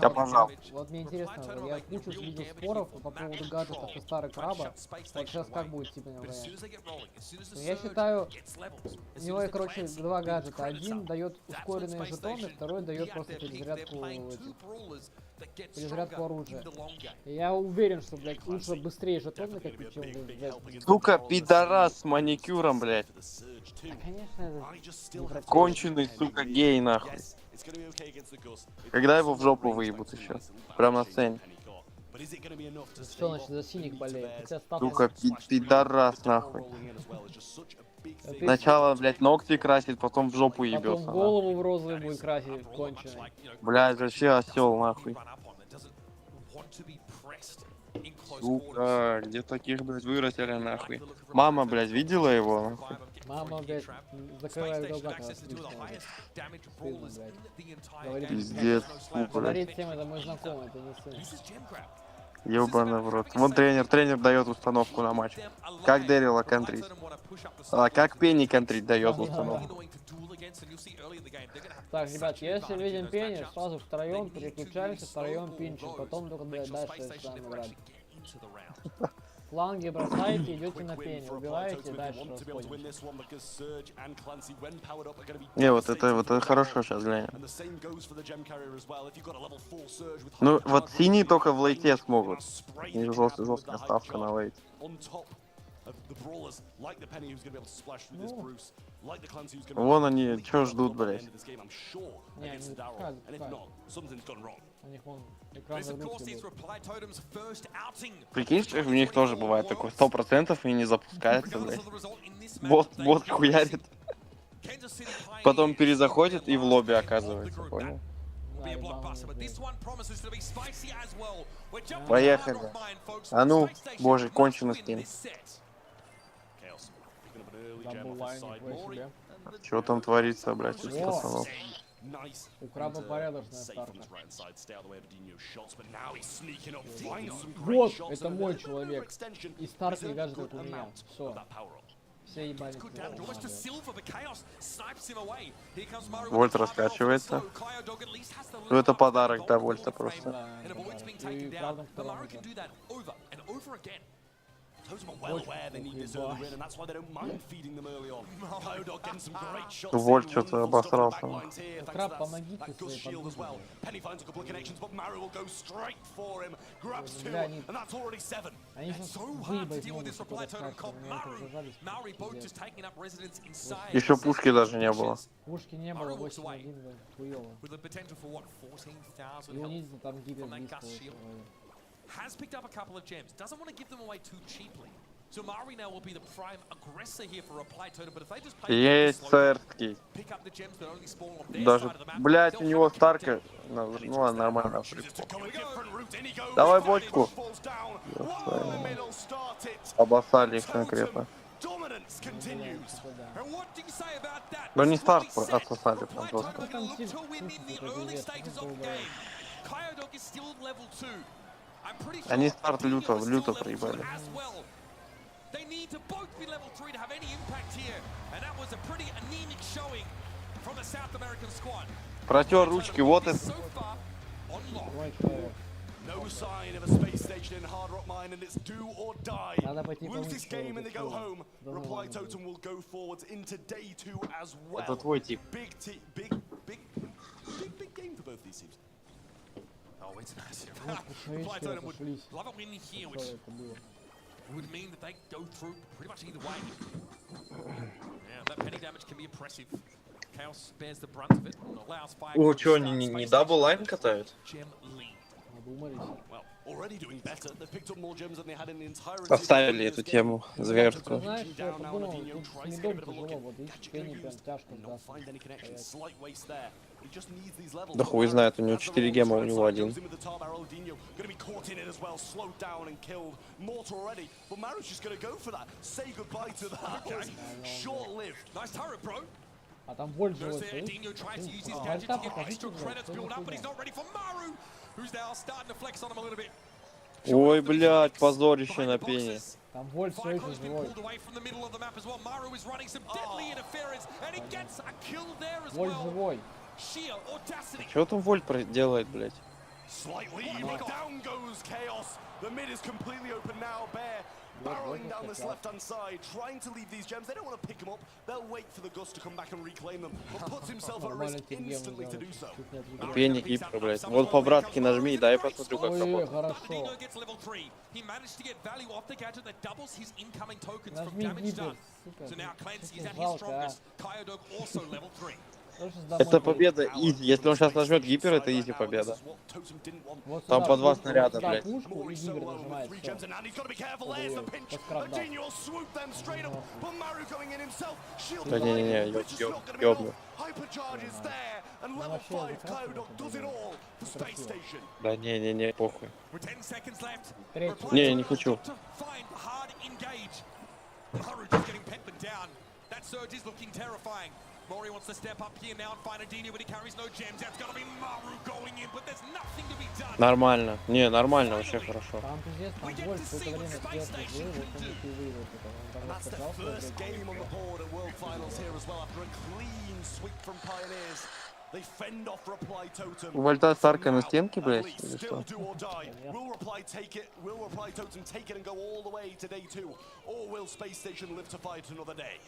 пожал. Вот мне интересно, я кучу видел споров по поводу гаджетов и старых краба. Вот сейчас как будет типа него я считаю, у него, короче, 2 гаджета. Один дает ускоренные жетоны, второй дает просто перезарядку оружия. И я уверен, что, блядь, лучше быстрее жетоны, как чем, блядь. Сука, пидорас с маникюром, блядь. Да, конечно, это... Конченый, сука, гей, нахуй. Когда его в жопу выебут еще? Прям на сцене. Что, значит, за синих болеет? Сука, пидорас, нахуй. Сначала, блядь, ногти красит, потом в жопу ебется. Потом голову в розовый будет красить, конченый. Блядь, вообще осел, нахуй. Сука, где таких, блядь, вырастили, нахуй. Мама, блядь, видела его, нахуй? Мама, блядь, закрывает глаза, когда слышно. Пиздец, сука, говорит всем, это мой знакомый, это не сын. Ёбаный в рот. Вон тренер дает установку на матч. Как Дэрила контрить? А как Пенни контрить дает установку? Так, ребят, если видим Пенни, сразу втроем переключаемся, втроем пинчим, потом только дальше начинаем играть. Фланги бросаете, идете на Пенни, убиваете, дальше расходитесь. Не, вот это хорошо сейчас глянем. Ну, вот синие только в лейте смогут. Не жесткая ставка на лейт. Вон они, чё ждут, блядь? Не, они запускают. У них вон экран загрузки был. Прикинь, что у них тоже бывает такое, 100% и не запускается, блядь. Бот хуярит. Потом перезаходит и в лобби оказывается, понял? Поехали. А ну, боже, конченый скин. Что там творится, блядь, из пацанов? Nice. У краба порядочная Safe старка. on his right side, stay out of the way of Adinio's shots, but now he's sneaking up, finds some Вот, great shots. это and a мой little bit of человек. extension И старт не reserves a гаджет, good как у меня. amount Все. of that power up. Все ебали. Good damage, almost to silver, but Chaos snipes him away. Here comes Maru. Вольт раскачивается. Ну это подарок, да, Вольта просто. And avoids being taken down. But Maru can do that over and over again. Totem are well aware they need this early win, and that's why they don't mind feeding them early on. Kyodog getting some great shots. Вольт что-то обосрался. Краб, помоги that good shield as well. Penny finds a couple of connections, but Maru will go straight for him. Grabs two, and that's already 7. It's so hard to deal with this reply totem comp. Maru both just taking up residence inside. Еще пушки даже не было. Пушки не было, 8-1 был. Хуёво. With the potential for what, 14,000 Его health нельзя там гибель from that близко. Gus shield. Has picked up a couple of gems. Doesn't want to give them away too cheaply. So Mari now will be the prime aggressor here for reply totem, but if they just play Есть церкий. pick up the gems that only spawn on their Даже, side of the map. блять, у него старка. Ну ладно, нормально. Давай бочку. Обоссали их конкретно. Dominance continues. And what do you say about that? Но не старт, This is отсосали what прям Reply жестко. Totem will look to win in the early stages of the game. Kyodog is still level 2. I'm pretty sure Они старт Adinio люто is still level 2 проебали. as well. They need to both be level 3 to have any impact here. And that was a pretty anemic showing from the South American squad. Протер ручки, вот и... So far, on lock. No sign of a space station in Hard Rock Mine, and it's do or die. Lose this game and they go home. Reply Totem will go forwards into day 2 as well. Это твой тип. Big game for both these teams. Oh, it's massive. Reply Totem would love a win here, which would mean that they go through pretty much either way. Yeah, that penny damage can be impressive. Chaos bears the brunt of it and allows 5. О, чё, не дабл лайн катают? Gem lead. Well, already doing better. They've picked up more gems than they had in the entirety. Оставили эту тему, зверскую. Знаешь, я подумал, тут с медом тяжело, вот видишь, Пенни прям тяжко сдаст. Да хуй знает, у него 4 гема, у него 1. А там Вольт живой, слышишь? Вольта покажите, Ой, блядь, позорище на пене. Там Вольт все еще живой. Вольт живой. Чё там Вольт делает, блядь? Slightly, but down goes Chaos. The mid is completely open now. Bear barreling down this left-hand side, trying to leave these gems. They don't want to pick them up. They'll wait for the Gus to come back and reclaim them, but puts himself at risk instantly to do so. Пенни гипер, блядь. Вот по братке нажми, дай я посмотрю, как Ой, работает. хорошо. Нажми гибель, сука. Жалко, а. Это победа изи. Если он сейчас нажмет гипер, это изи победа. Там по 2 снаряда, блядь. Пушку и гибель нажимает, всё. Да не-не-не, ёбну. Да не-не-не, похуй. Не, я не хочу. Mori wants to step up here now and find Adinio, but he carries no gems. That's gonna be Maru going in, but there's nothing to be done. Нормально. Не, нормально, вообще хорошо. Там пиздец, там Вольт сколько время сверху жил, вот он и выиграл. Там раскачался, First game on the board at World Finals here as well after a clean sweep from Pioneers. They fend off Reply Totem. У Вольта старка на стенке, блядь, или Still что? do or die. Will Reply take it? Will Reply Totem take it and go all the way to day 2? Or will Space Station live to fight another day?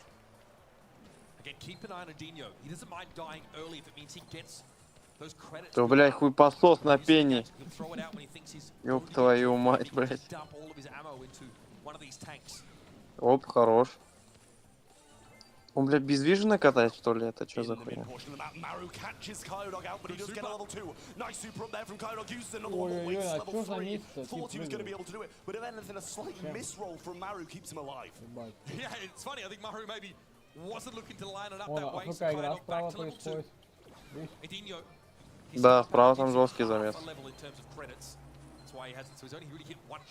Again, keep an eye on Adinio. He doesn't mind dying early if it means he gets those credits. Да, блядь, хуй посос на пенни. Ёб твою мать, блядь. Оп, хорош. Он, блядь, безвиженно катает, что ли? Это что за хуйня? Ой-ой-ой, а чё за мисс-то? Ебать. Вон, АФК игра справа происходит. Да, справа там жесткий замес.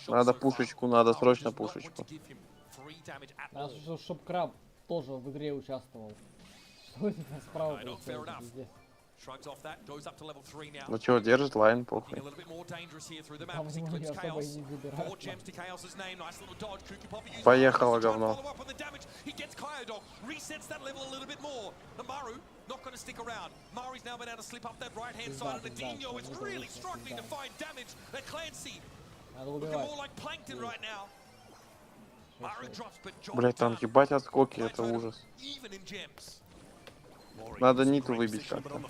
Надо пушечку, надо срочно пушечку. Надо, чтоб Краб тоже в игре участвовал. Что это там справа происходит? Пиздец. Ну чё, держит лайн, похуй. Поехало говно. Not going to stick around. Mari's now been able to slip up that right-hand side, and Adinho is really struggling to find damage. That Clancy looking more like Plankton right now. Maru drops, but Блять, там ебать отскоки, это ужас. even in gems. Надо ниту выбить как-то. Ну,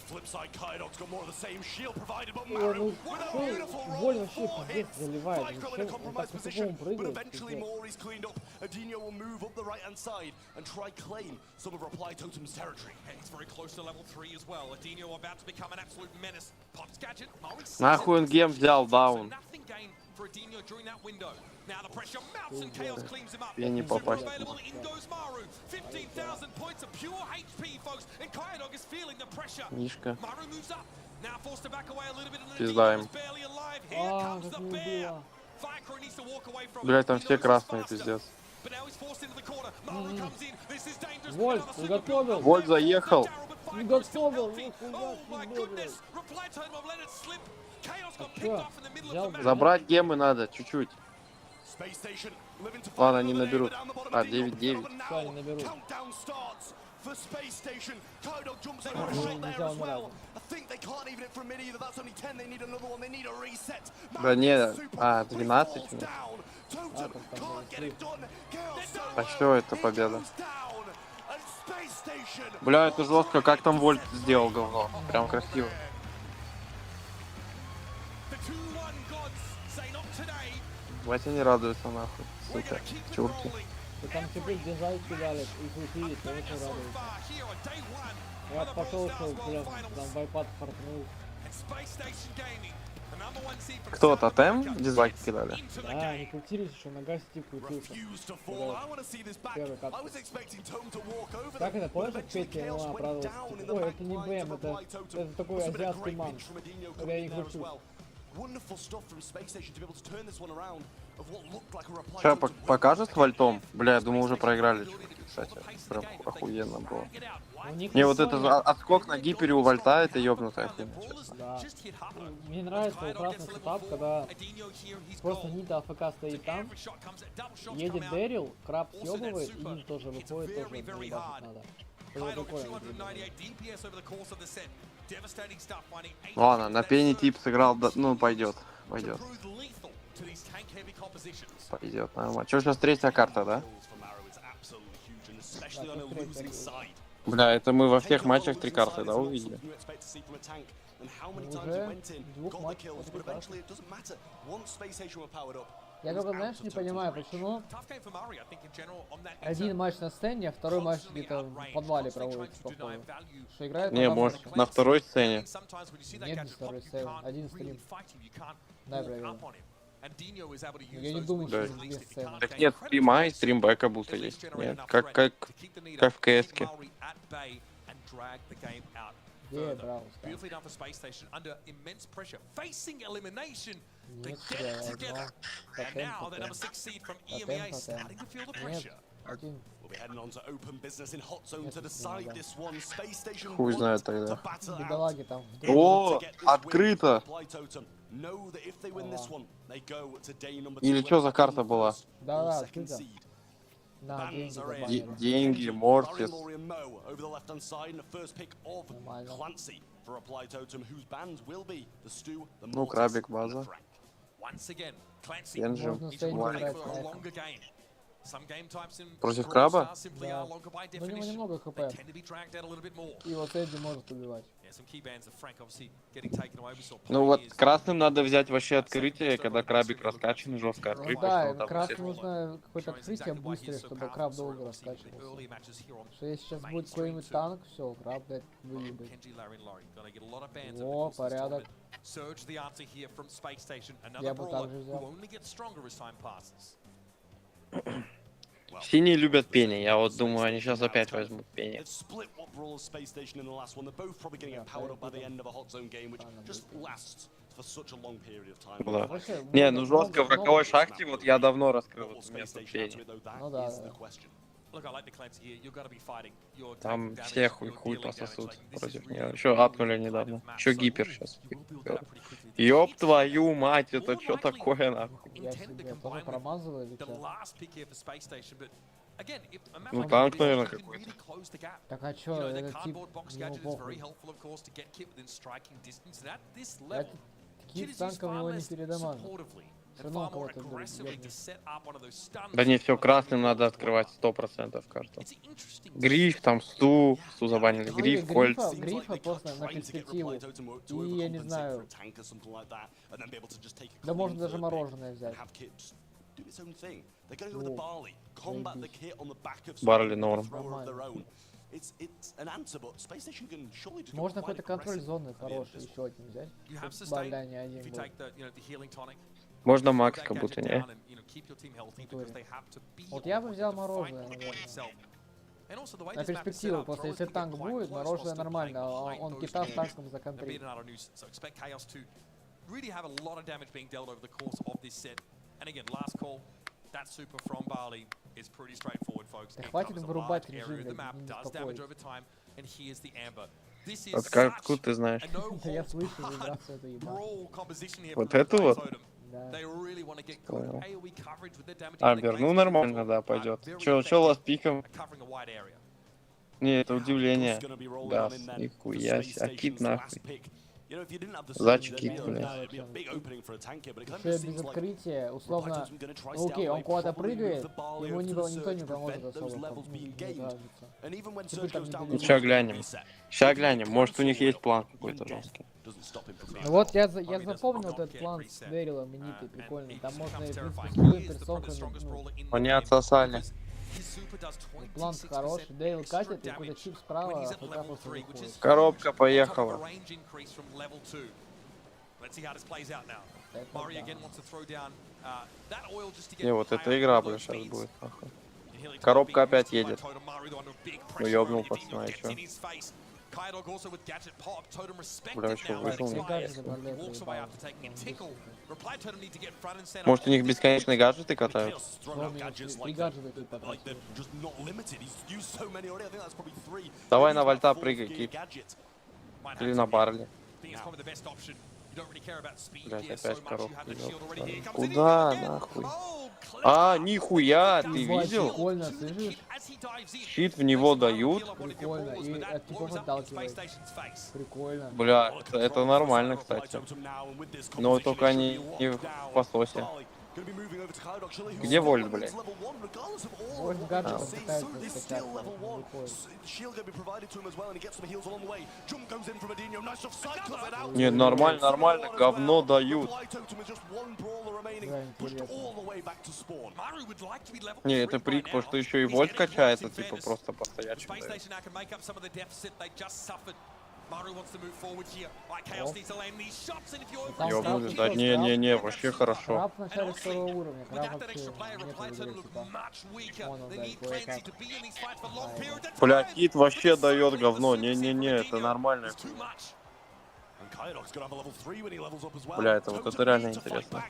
Воль вообще пиздец заливает. Он так по-такому прыгает. Нахуй он гем взял, даун. Now the pressure mounts and Chaos cleans him up. Я не попасть. Available, in goes Maru. 15,000 points of pure HP, folks. And Kyodog is feeling the pressure. Мишка. Maru moves up. Now forced to back away a little bit. Пиздаем. Barely alive. Here comes the bear. Firecrow needs to walk away from. Блять, там все красные, пиздец. But now he's forced into the corner. Maru comes in. This is dangerous. Воль, приготовил. Воль заехал. Приготовил. Oh my goodness. Reply time of let it slip. Chaos got picked off in the middle of the map. Забрать гемы надо, чуть-чуть. Ладно, они наберут. А, 9-9. Все, они наберут. Да не, а, 12. А что это победа? Бля, это жестко, как там Вольт сделал говно. Прям красиво. Вася не радуется нахуй, сука, чурки. И там теперь дизайн кидали, и крутили, то очень радуется. Я пошел, что, блин, там в iPad фартнул. Кто, Тотем? Дизлайк кидали? Да, они крутились еще, нога Стив крутился. Первый кат. Как это, помнишь, как Петя Ила оправдывался? Ой, это не БМ, это такой азиатский ман. Когда я не кручу. Сейчас покажет с Вольтом? Бля, я думаю, уже проиграли. Кстати, прям охуенно было. Не, вот это отскок на гипере у Вольта, это ёбнутая хуйня, честно. Да. Мне нравится красный сетап, когда просто Нита АФК стоит там, едет Дэрил, Краб съебывает, и Нит тоже выходит, тоже наебашить надо. Это прикольно. Ладно, на пене тип сыграл, ну пойдет, пойдет. Пойдет, нормально. Что, сейчас третья карта, да? Бля, это мы во всех матчах 3 карты, да, увидели? Уже двух матчей. Я только, знаешь, не понимаю, почему один матч на сцене, а второй матч где-то в подвале проводится, походу. Что играет Не, может, на второй сцене. Нет, не второй сцене, один стрим. Дай проверим. Я не думаю, что это две сцены. Так нет, стрима и стрим бэка буста есть. Нет, как в КС-ке. Где Браус? Нет, один. Хуй знает тогда. Бедолаги там. О, открыто! Или что за карта была? Да, открыто. На, деньги забанили. Деньги, Мортис. Ну, крабик, база. Энджи. Против краба? Да. У него немного хп. И вот Эдди может убивать. Ну вот красным надо взять вообще открытие, когда крабик раскачан, жестко открыть. Ну, да, красным нужно какое-то открытие быстрее, чтобы краб долго раскачивался. Что если сейчас будет какой-нибудь танк, все, краб, блядь, выебет. О, порядок. Я бы так же взял. Синие любят пение, я вот думаю, они сейчас опять возьмут пение. Да. Не, ну жестко в роковой шахте, вот я давно раскрыл это место пения. Ну да, Там все хуй пососут против нее. Еще апнули недавно. Еще гипер сейчас. Ёб твою мать, это что такое нахуй? Я себе тоже промазываю или что? Ну танк, наверное, какой-то. Так а чё, этот тип, ему похуй. Этот кит танком его не передамажит. Все равно он кого-то дернет. Да не, все красным надо открывать 100% карту. Гриф, там Сту забанили. Гриф, Кольт. Грифа просто на перспективу. И я не знаю. Да можно даже мороженое взять. Барли норм. Можно какой-то контроль зоны хороший еще один взять. Барля не один был. Можно Макс, как будто не. Вот я бы взял мороженое, наверное. На перспективу, просто если танк будет, мороженое нормально, а он кита с танком законтрит. Да хватит вырубать режим, я не беспокоюсь. Откуда ты знаешь? Да я слышу вибрацию эту ебать. Вот эту вот? Да. Понял. Амбер, ну нормально, да, пойдет. Че у вас пиком? Не, это удивление. Да, нихуя себе. А кит нахуй. Зач кит, блядь. Еще без открытия, условно, ну окей, он куда-то прыгает, ему никто не поможет особо. Сейчас глянем. Сейчас глянем, может у них есть план какой-то жесткий. Ну вот я запомнил этот план с Дэрилом и Нитой, прикольный. Там можно, в принципе, с любым персонками. Они отсосали. План хороший, Дэрил катит, и какой-то чип справа, а ФК просто выходит. Коробка поехала. Не, вот эта игра, бля, сейчас будет, нахуй. Коробка опять едет. Ну ёбнул пацана, и чё? Бля, что, вышел? Может у них бесконечные гаджеты катают? Давай на вольта прыгай, Кит. Или на Барли. Блять, опять коробка. Куда, нахуй? А, нихуя, ты видел? Прикольно, слышишь? Щит в него дают. Прикольно, и от типов отталкивает. Прикольно. Бля, это нормально, кстати. Но только они не в пососе. Где Вольт, блядь? Вольт гаджет пытается скачать. Нет, нормально, нормально, говно дают. Не, это прик, потому что еще и Вольт качается, типа просто постоять. Ёбнули, да не, вообще хорошо. Краб в начале второго уровня, краб вообще нет в игре, типа. Вон он, да, Бля, Кит вообще дает говно, не, это нормально. Бля, это вот это реально интересно.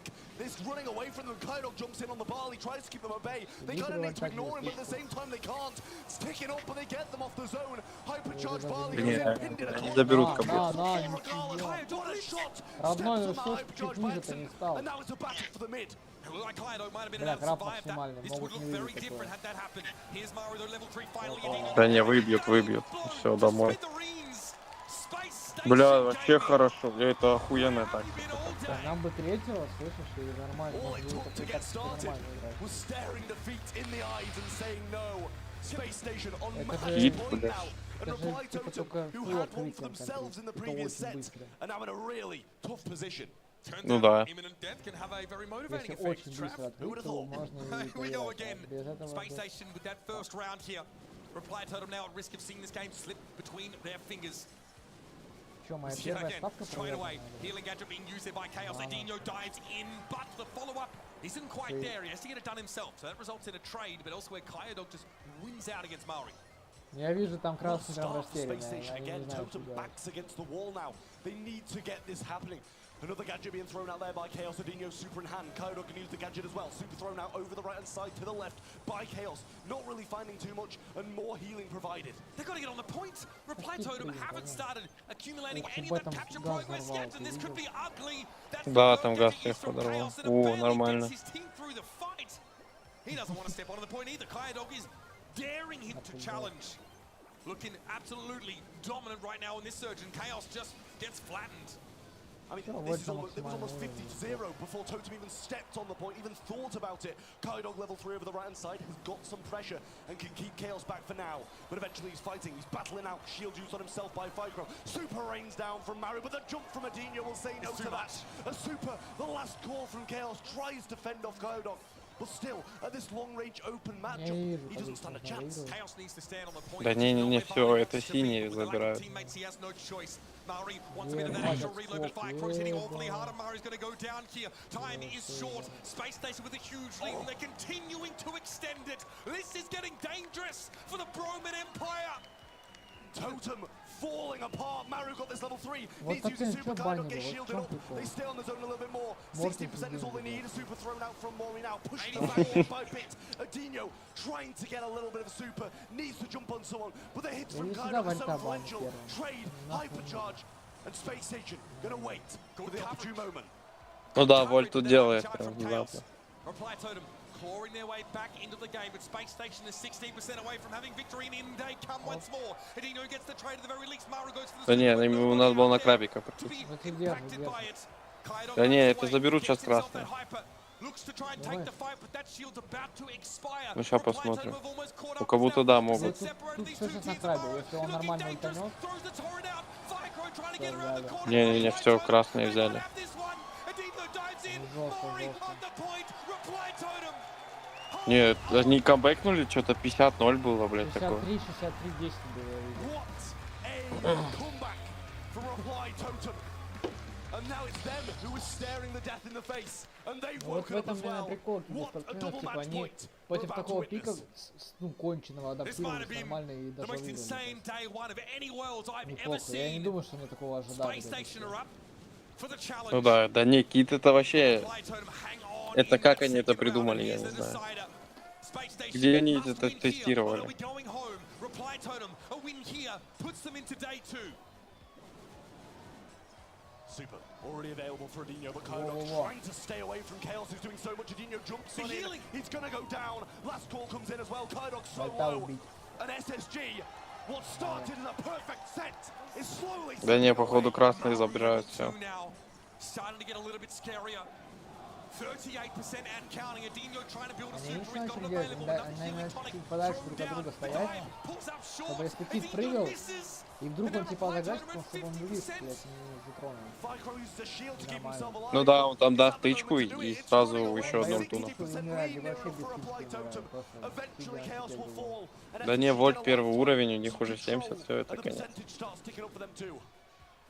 Нет, они заберут как будто. Родной, ну что ж чуть ниже-то не стал. Бля, краб максимальный, могут не выбить такое. Да не, выбьют. Все, домой. Бля, вообще хорошо, бля, это охуенная тактика. Да, нам бы третьего, слышишь, и нормально, может быть, такой тактики нормально играть. Кит, бля. Это же типа только фул открытием контроль, это очень быстро. Ну да. Если очень быстро открыть, то можно и поиграть, без этого... Чё, моя первая ставка проверена? Я вижу там красный прям растерянный, они не знают, что делать. Another gadget being thrown out there by Chaos. Adinho super in hand. Kaido can use the gadget as well. Super thrown out over the right hand side to the left by Chaos. Not really finding too much and more healing provided. They've got to get on the point. Reply Totem haven't started accumulating any of that capture progress yet, and this could be ugly. That's the Да, third там gadget газ used всех from подорвал. Chaos, and it О, barely нормально. gets his team through the fight. He doesn't want to step onto the point either. Kayadog is daring him to challenge. Looking absolutely dominant right now in this surge, and Chaos just gets flattened. I mean, this is almost, it was almost 50-0 before Totem even stepped on the point, even thought about it. Kaido level 3 over the right-hand side has got some pressure and can keep Chaos back for now. But eventually he's fighting, he's battling out. Shield used on himself by Ficro. Super rains down from Maru, but the jump from Adinho will say no to that. A super, the last call from Chaos, tries to fend off Kaido. But still, at this long-range open matchup, he doesn't stand a chance. Chaos needs to stand on the point. Да не, все, это синие забирают. He has no choice. Murray wants a bit of that extra reload, but Firecrow's hitting awfully hard, and Murray's going to go down here. Time is short. Space Station with a huge lead, and they're continuing to extend it. This is getting dangerous for the Broman Empire. Totem falling apart. Maru got this level 3. Вот Needs to use a super. всё Kaido банили, gets вот shielded в чём up. прикол? They stay on the zone a little bit more. Морти 60% is all they need. A super thrown out from Mori now. Pushing the 85. back by bit. Adinho trying to get a little bit of a super. Needs to jump on someone. But the hits from не Kaido всегда are so вольта банит influential. первым. Trade, hypercharge, and Space Station gonna wait for the opportune moment. Ну да, Вольт тут делает Charge from внезапно. Chaos. Reply Totem clawing their way back into the game, but Space Station is 16% away from having victory, and in they come once more. Adinho gets the trade at the very least. Maru goes for the Да не, super, but ему nobody надо было out на there крабика to практически. be impacted by it. Kaido Да не, runs это away, заберут gets сейчас himself красные. that hyper, looks to try and take the fight, but that shield's about to expire. Ну сейчас Reply посмотрим. Totem have almost caught Ну up. как It's будто now да, 4% могут. separated Тут these всё two сейчас на teams. крабе, Maru если он looking нормально dangerous, ультанет. throws the torrent out. Ficro trying to get around the corner. Не, все, красные взяли. Adinho dives in. Жёстко, Mori жёстко. on the point. Reply Totem. Нет, они камбэкнули, что-то 50-0 было, блядь, такое. 63-10 было, я видел. What a comeback from Reply Totem. And now it's them who are staring the death in the face. And they've Ну, вот в woken up этом, as наверное, well. прикол What a double типа match они point we're против about to такого пика, witness. ну, конченого This might have адаптировались been нормально и the даже most выиграли. insane day one of any worlds I've ever Неплохо. Я не seen. думаю, что они такого ожидали. Space Station are up for the challenge. Ну да, да не, Кит это вообще... Reply Totem hang on Это in как that они это second round, придумали, and я here's не the знаю. decider. Space Station Где они must это win here, or тестировали? they'll be going home. Reply Totem, a win here puts them into day 2. Super. Already available for Adinho, but Kaido Whoa. trying to stay away from Chaos, who's doing so much. Adinho jumps The on in. healing. He's gonna go down. Last call comes in as well. Kaido so Вольта low. убить. An SSG, what started as a perfect set, is slowly Да не, slipping походу away. красные забирают все. Now, starting to get a little bit scarier. 38% and counting. Adinho trying to build a Они не super. He's got знают, it где available. они, Another healing tonic. чуть подальше Thrown друг от down. друга The стоять, dive pulls up short. чтобы если Кит Adinho прыгал, misses. и вдруг And он now типа Reply загасит, Totem чтобы он at других, 50%. блядь, не затронул. Ficro uses the shield to keep himself alive. Ну да, он там даст He's had the тычку moment to do и it. It's сразу running away. еще одну 60% ультуну. lead Вообще there без for фишки Reply играют, Totem. просто Eventually фига Chaos себе will было. fall. And Да не, SSG Вольт get a первый lot of уровень, у time них to уже control, 70, все, это and the конец. percentage starts ticking up for them too.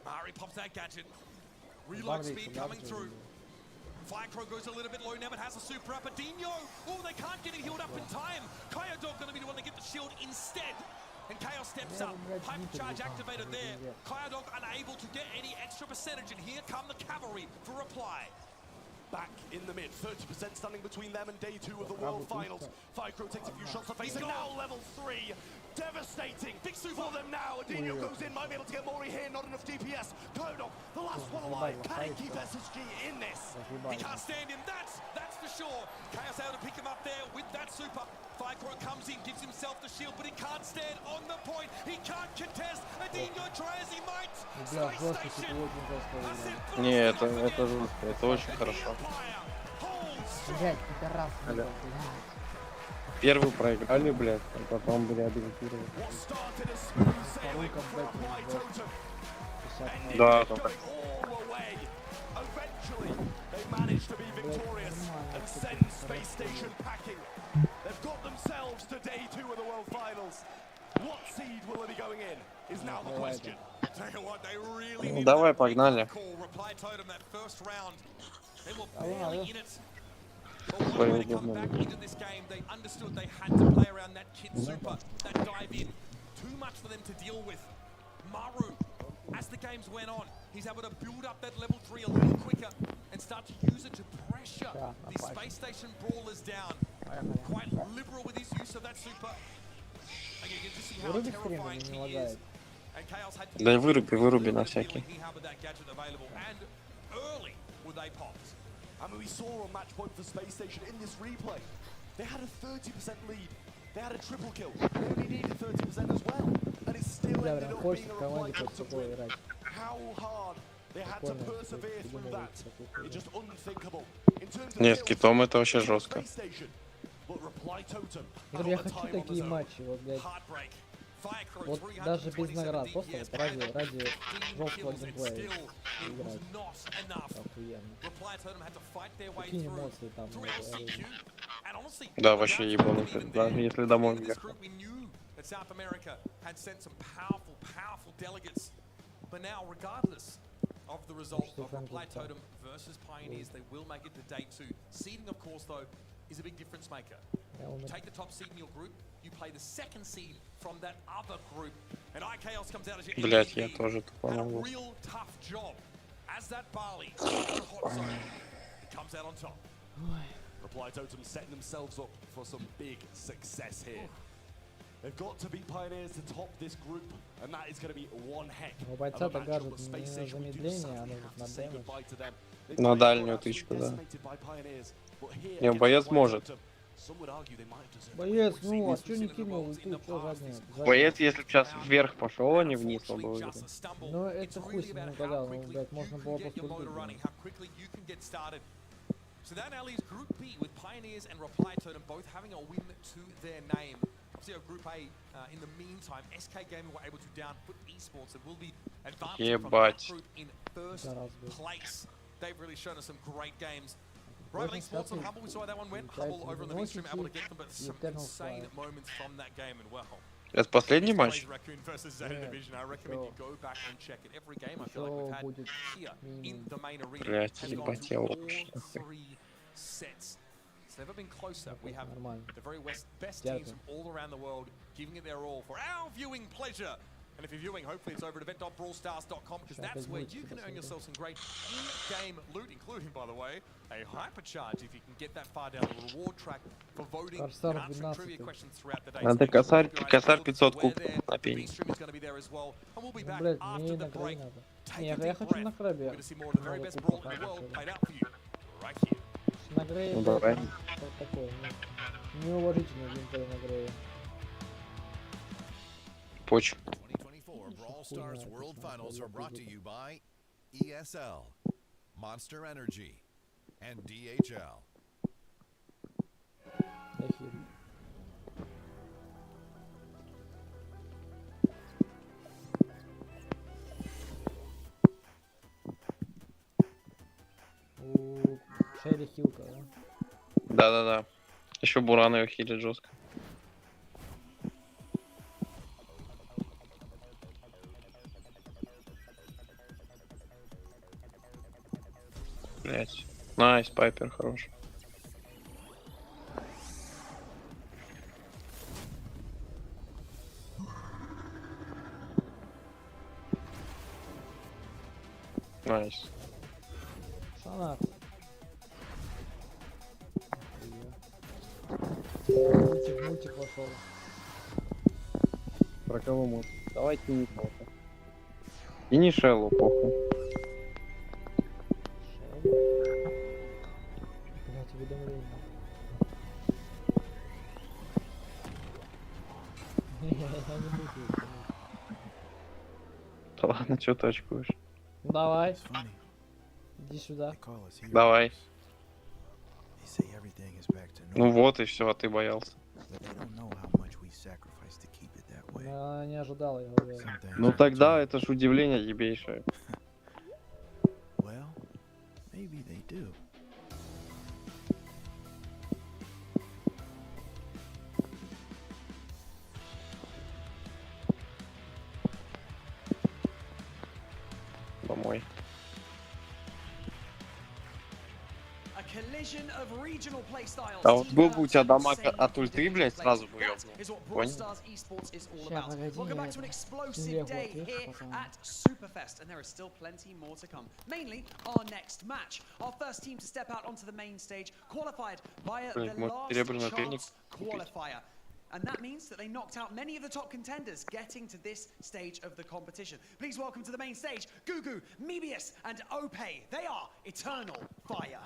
Mari pops that gadget. Reload Барвик, speed да, coming through. Ficro goes a little bit low now, but has a super up. Adinho. Oh, they can't get it healed up in time. Kayadog going to be the one to get the shield instead. And Chaos steps up. Hypercharge activated there. Kayadog unable to get any extra percentage. And here come the cavalry for Reply. Back in the mid, 30% standing between them and day 2 of the World Finals. Ficro takes a few shots to face, and now level 3. Devastating for them now. Adinho goes in, might be able to get Mori here, not enough DPS. Kaido, the last one alive. Can he keep SSG in this? He can't stand him, that's for sure. Chaos able to pick him up there with that super. Ficro comes in, gives himself the shield, but he can't stand on the point. He can't contest. Adinho try as he might. Бля, Space жестко, Station. типа очень жестко I выиграли. said, Не, это жестко, это очень хорошо. Empire holds strong. Блядь, пидорас, Алло. блядь. Первый проиграли, блядь, а потом, блядь, реабилитировали. What started as smooth sailing Второй for камбэк Reply был Totem. 50-0. Да, Going там all the way. Eventually, they managed to be victorious and send Space Station packing. They've got themselves to day 2 of the World Finals. What seed will they be going in is now the question. Tell you what, they really Ну needed давай, that погнали. wake-up call. Reply Totem that first round. They were Давай. barely in it. But one way to come back into this game, they understood they had to play around that kid super, that dive in. Too much for them to deal with. Maru, as the games went on, he he's able to build up that level 3 a little quicker and start to use it to pressure the space station brawlers down. Quite liberal with his use of that super. And you can just see how terrifying he is. And Chaos had to Да выруби на всякий. he had that gadget available, and early were they popped. I mean, we saw on match point for Space Station in this replay. They had a 30% lead. They had a triple kill. They only needed 30% as well. And it still ended up being a reply game to win. How hard they had to persevere through that. It's just unthinkable. In terms of Нет, с китом это вообще жестко. Space Station, but reply totem. Я хочу такие матчи, вот, блядь. Вот даже без наград, просто вот ради жесткого геймплея играть. Охуенно. Какие эмоции там. Да, вообще ебануто. Даже если домой ехал. South America had sent some powerful delegates. But now, regardless of the result of Reply Totem versus Pioneers, they will make it to day 2. Seeding, of course, though, is a big difference maker. You take the top seed in your group, you play the second seed from that other group, and IKAOS comes out as your Блять, я тоже тупо had a могу. real tough job as that Barley in the hot zone. It comes out on top. Reply Totem setting themselves up for some big success here. They've got to beat Pioneers to top this group, and that is going to be one heck У of бойца a то matchup. гаджет But Space не Station, we do замедление, а sadly нужно have на to say дэмэдж. goodbye to them. На дальнюю тычку, да. Не, боец может. Боец, ну, а чё не кинул? Ты чё задняя? Боец, если бы сейчас вверх пошел, а не вниз, он бы выиграл. Ну, это хуй с ним угадал, ну, блядь, можно было поступить. So that now leaves Group B with Pioneers and Reply Totem both having a win to their name. Obviously, Group A, in the meantime, SK Gaming were able to downput esports and will be advancing from that group in first place. They've really shown us some great games. Rivaling Sports and Humble, we saw how that one went. Humble over on the big stream, able to get them, but some insane moments from that game, and well. Это последний матч? Raccoon versus Zeta Division. I recommend you go back and check it. Every game I feel like we've had here in the main arena Блять, has gone ебать, to я all вообще. 3 sets. It's never been closer. We have the very best teams from all around the world giving it their all for our viewing pleasure. And if you're viewing, hopefully it's over at event.brawlstars.com, because that's where you can earn yourself some great in-game loot, including, by the way, a hypercharge if you can get that far down the reward track for voting and answering trivia questions throughout the day. Надо косарь 500 кубков на пень. And we'll be back Блядь, after мне the на край break. надо. Take Не, a я deep хочу breath. на крабе. We're going to see more of the very best brawl in the world played out for you right here. На Грее, Ну давай. что такое, неуважительно геймплей на Грее. Поч. 2024 Brawl Stars World Finals are brought to you by ESL, Monster Energy, and DHL. Охерь. У Шерри хилка, да? Да-да-да. Еще Буран ее хилит жестко. Блять. Найс, Пайпер хорош. Найс. Санат. Мультик вошел. Про кого мод? Давай тяни кого-то. И не Шеллу, похуй. Блять, уведомление. Я не буду. Да ладно, что ты очкуешь? Давай. Иди сюда. Давай. Ну вот и все, а ты боялся. Я не ожидал, я уверен. Ну тогда это ж удивление ебейшее. A collision of regional play styles. А вот был бы у тебя дамаг от ульты, блядь, сразу бы ёбнул. Is what Brawl Понял? Stars esports is all Ща, about. погоди, Welcome back to an это, explosive day слева, here пацаны. at Superfest, and there is still plenty more to come. Mainly our next match. Our first team to step out onto the main stage, qualified via the может, last серебряный напильник chance qualifier. And that means that they knocked out many of the top contenders getting to this stage of the competition. Please welcome to the main stage, Gugu, Mebius, and Ope. They are Eternal Fire.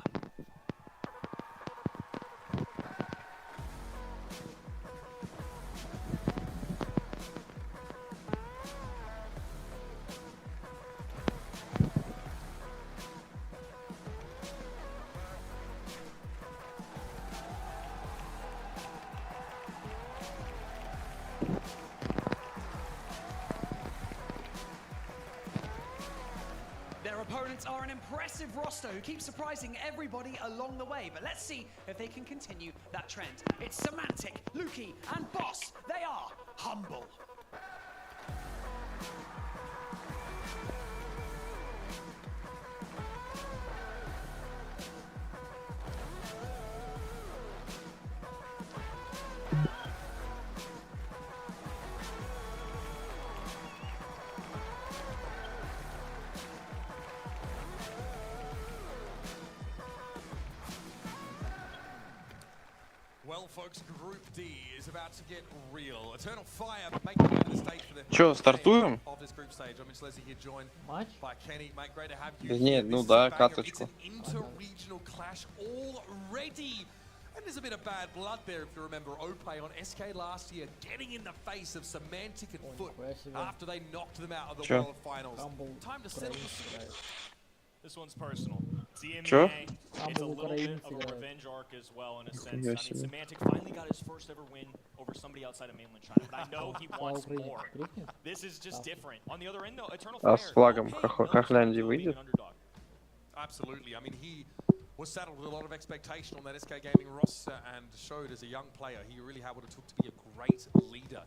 Their opponents are an impressive roster who keep surprising everybody along the way, but let's see if they can continue that trend. It's Semantic, Luki, and Boss. They are humble. Well, folks, Group D is about to get real. Eternal Fire making it to the stage for the Чё, стартуем? of this group stage. I'm Mitch Leslie here, joined Матч? by Kenny. Mate, great to have you Да here. нет, This ну is да, a banger. каточку. It's an inter-regional clash already. And there's a bit of bad blood there, if you remember. Ope on SK last year, getting in the face of Semantic and Foot after they knocked them out of the Sure. World Finals. Time to settle the This one's personal. It's the Sure. MMA. It's a little bit of a revenge arc as well, in a sense. I mean, Yes, yeah. Semantic finally got his first ever win over somebody outside of mainland China, but I know he wants more. This is just different. On the other end, though, Eternal А Fire. с флагом okay, Хохляндии knows being выйдет? an underdog. Absolutely. I mean, he was saddled with a lot of expectation on that SK Gaming roster and showed as a young player he really had what it took to be a great leader.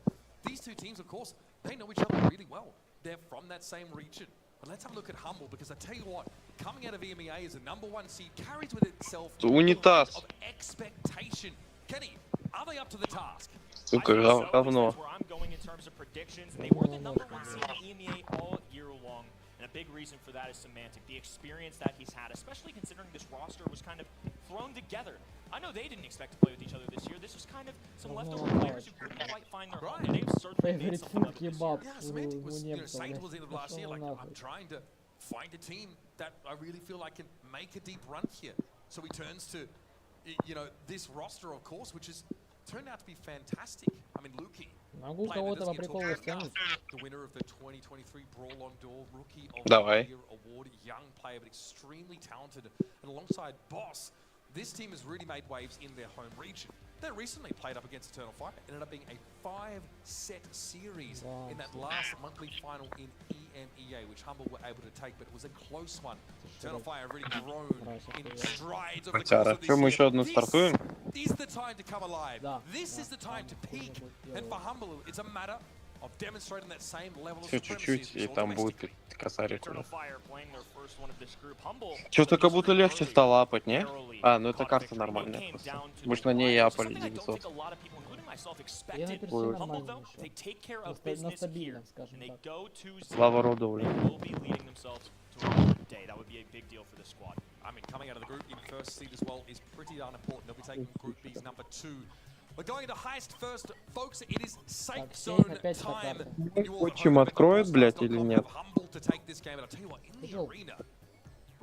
These two teams, of course, they know each other really well. They're from that same region. But let's have a look at Humble, because I tell you what, coming out of EMEA as a #1 seed carries with itself a Унитаз. lot of expectation. Kenny, are they up to the task? Сука, I think so, говно. that's where I'm going in terms of predictions. They were the #1 seed in EMEA all year long, and a big reason for that is Semantic. The experience that he's had, especially considering this roster was kind of thrown together. I know they didn't expect to play with each other this year. This was kind of some leftover players who couldn't quite find their home. They've certainly made something of it this year. Yeah, Semantic was, saying towards the end of last year, like, I'm trying to find a team that I really feel like can make a deep run here. So he turns to, this roster, of course, which has turned out to be fantastic. I mean, Luki, Могу кого-то по приколу стянуть. the winner of the 2023 Brawl on Door Rookie of Давай. the Year award, young player but extremely talented, and alongside Boss, this team has really made waves in their home region. They recently played up against Eternal Fire. It ended up being a 5-set series in that last monthly final in EMEA, which Humble were able to take, but it was a close one. Eternal Fire have really grown in strides over the course of this Что, мы year. еще одну стартуем? This is the time to come alive. Да, This да, is the time to peak. да. And for Humble, it's a matter of demonstrating that same level of Еще supremacy чуть-чуть, as и we saw там будет domestically. косарик. Eternal Fire playing their first one of this group. Humble. Что-то как будто легче стало апать, не? Narrowly А, ну это caught карта victory. нормальная It came просто. down to Мы ж the на ней и wire. апали Something I don't 900. think a lot of people, including myself, Я expected. на перси Ой. Humble, нормально though, they еще. take care of На business here, стабильном, скажем and they так. go to Слава роду, They блин. will be leading themselves to a good day. That would be a big deal for the squad. I mean, coming out of the group in first seed as well is pretty darn important. They'll be taking Group B's #2. We're going into heist first, folks. It is safe Так, zone сейф опять по time. карте. You all Отчим know откроет, that блядь, Ballstars.com или нет? have Humble to take this game, and I'll tell you what, in the Пошел. arena,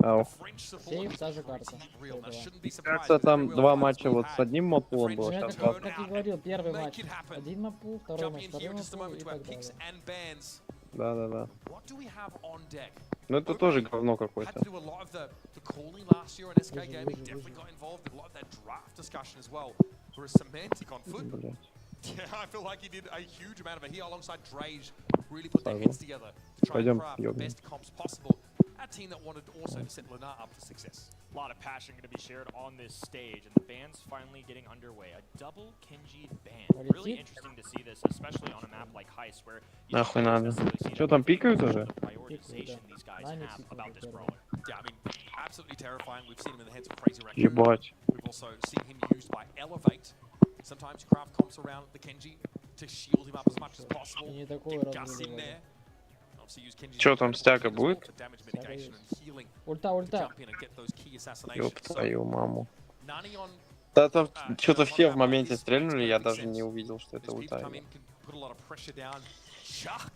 Ау. the French support Сейф, is та же pretty карта. real. Now, Всё, shouldn't be surprised Кажется, with там every два real матча fight вот we've с одним мапулом было, Ну, сейчас это два. как и говорил, первый Make матч. it happen. Один мапул, второй Jump матч, in второй here in just a мапул moment и to our так picks далее. and bans. Да-да-да. What do we have on deck? Ну это тоже говно Had какое-то. to do a lot of the calling last year, and SK Gaming definitely got involved with a lot of that draft discussion as well. Whereas Semantic on Foot, Блядь. yeah, I feel like he did a huge amount of it. He, alongside Drage, really put their Ага. heads together to try and Пойдем, craft the ёбнем. best comps possible. A team that wanted also to set Lenar up for success. A lot of passion going to be shared on this stage, and the band's finally getting underway. A double Kenji band. Really interesting to see this, especially on a map like Heist, where you Нахуй don't надо. necessarily see Что that там, пикают much уже? of the prioritization these guys Нами have пикают about this первые. brawler. Yeah, I mean, absolutely terrifying. We've seen him in the hands of Crazy Raccoon. Ебать. We've also seen him used by Elevate. Sometimes you craft comps around the Kenji to shield him up as much as possible. И не такой Get Gus in разрывай. there. Obviously use Kenji's Чё там, incredible стяга skill as well будет? for damage mitigation and healing Ульта, to ульта. jump in and get those key assassinations. Ёб So, твою маму. Nani on Да там что-то on все в that моменте this стрельнули, makes я perfect даже sense. не увидел, что это As people ульта. come in, can put a lot of pressure down. Chuck,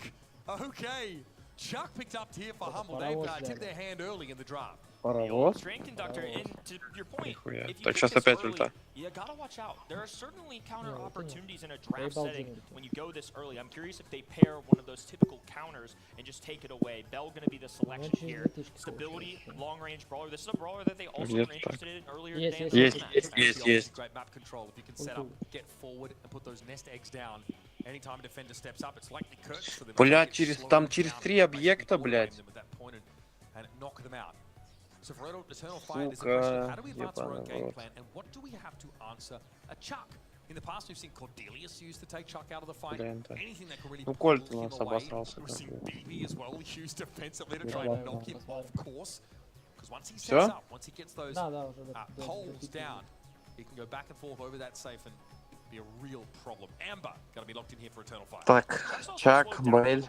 okay. Chuck picked up here for Humble. They've tipped their hand early in the draft. Паровоз? Train conductor, and to your point, Нихуя. if you Так, pick сейчас this опять early, ульта. you gotta watch out. There are certainly counter No, opportunities in a draft They setting built it. when you go this early. I'm curious if they pair one of those typical counters and just take it away. Bell gonna be the selection Очень here. вытычка Stability, получилась. long-range brawler. This is a brawler that they also Где-то were так. interested in earlier. Есть, than есть, this есть, match. есть, есть. Great map control. If you can set up, get forward, and put those nest eggs down. Anytime a defender steps up, it's likely curtains for them. Блядь, там через 3 объекта, блядь. And knock them out. So for Eternal Fire, there's a Сука, question: how do we advance our own ебаный game рот. plan, and what do we have to answer a Chuck? In the past, we've seen Cordelius used to take Chuck out of the fight. Блин, да. Anything that can really Ну, pull Кольт him у нас away. обосрался. We've seen BB as well used defensively to Yeah. try and knock him off course. Because once he sets Всё? up, once he gets those Да, да, уже poles down, he can go back and forth over that safe and be a real problem. Amber gonna be locked in here for Eternal Fire. Так, Чак, Бейль.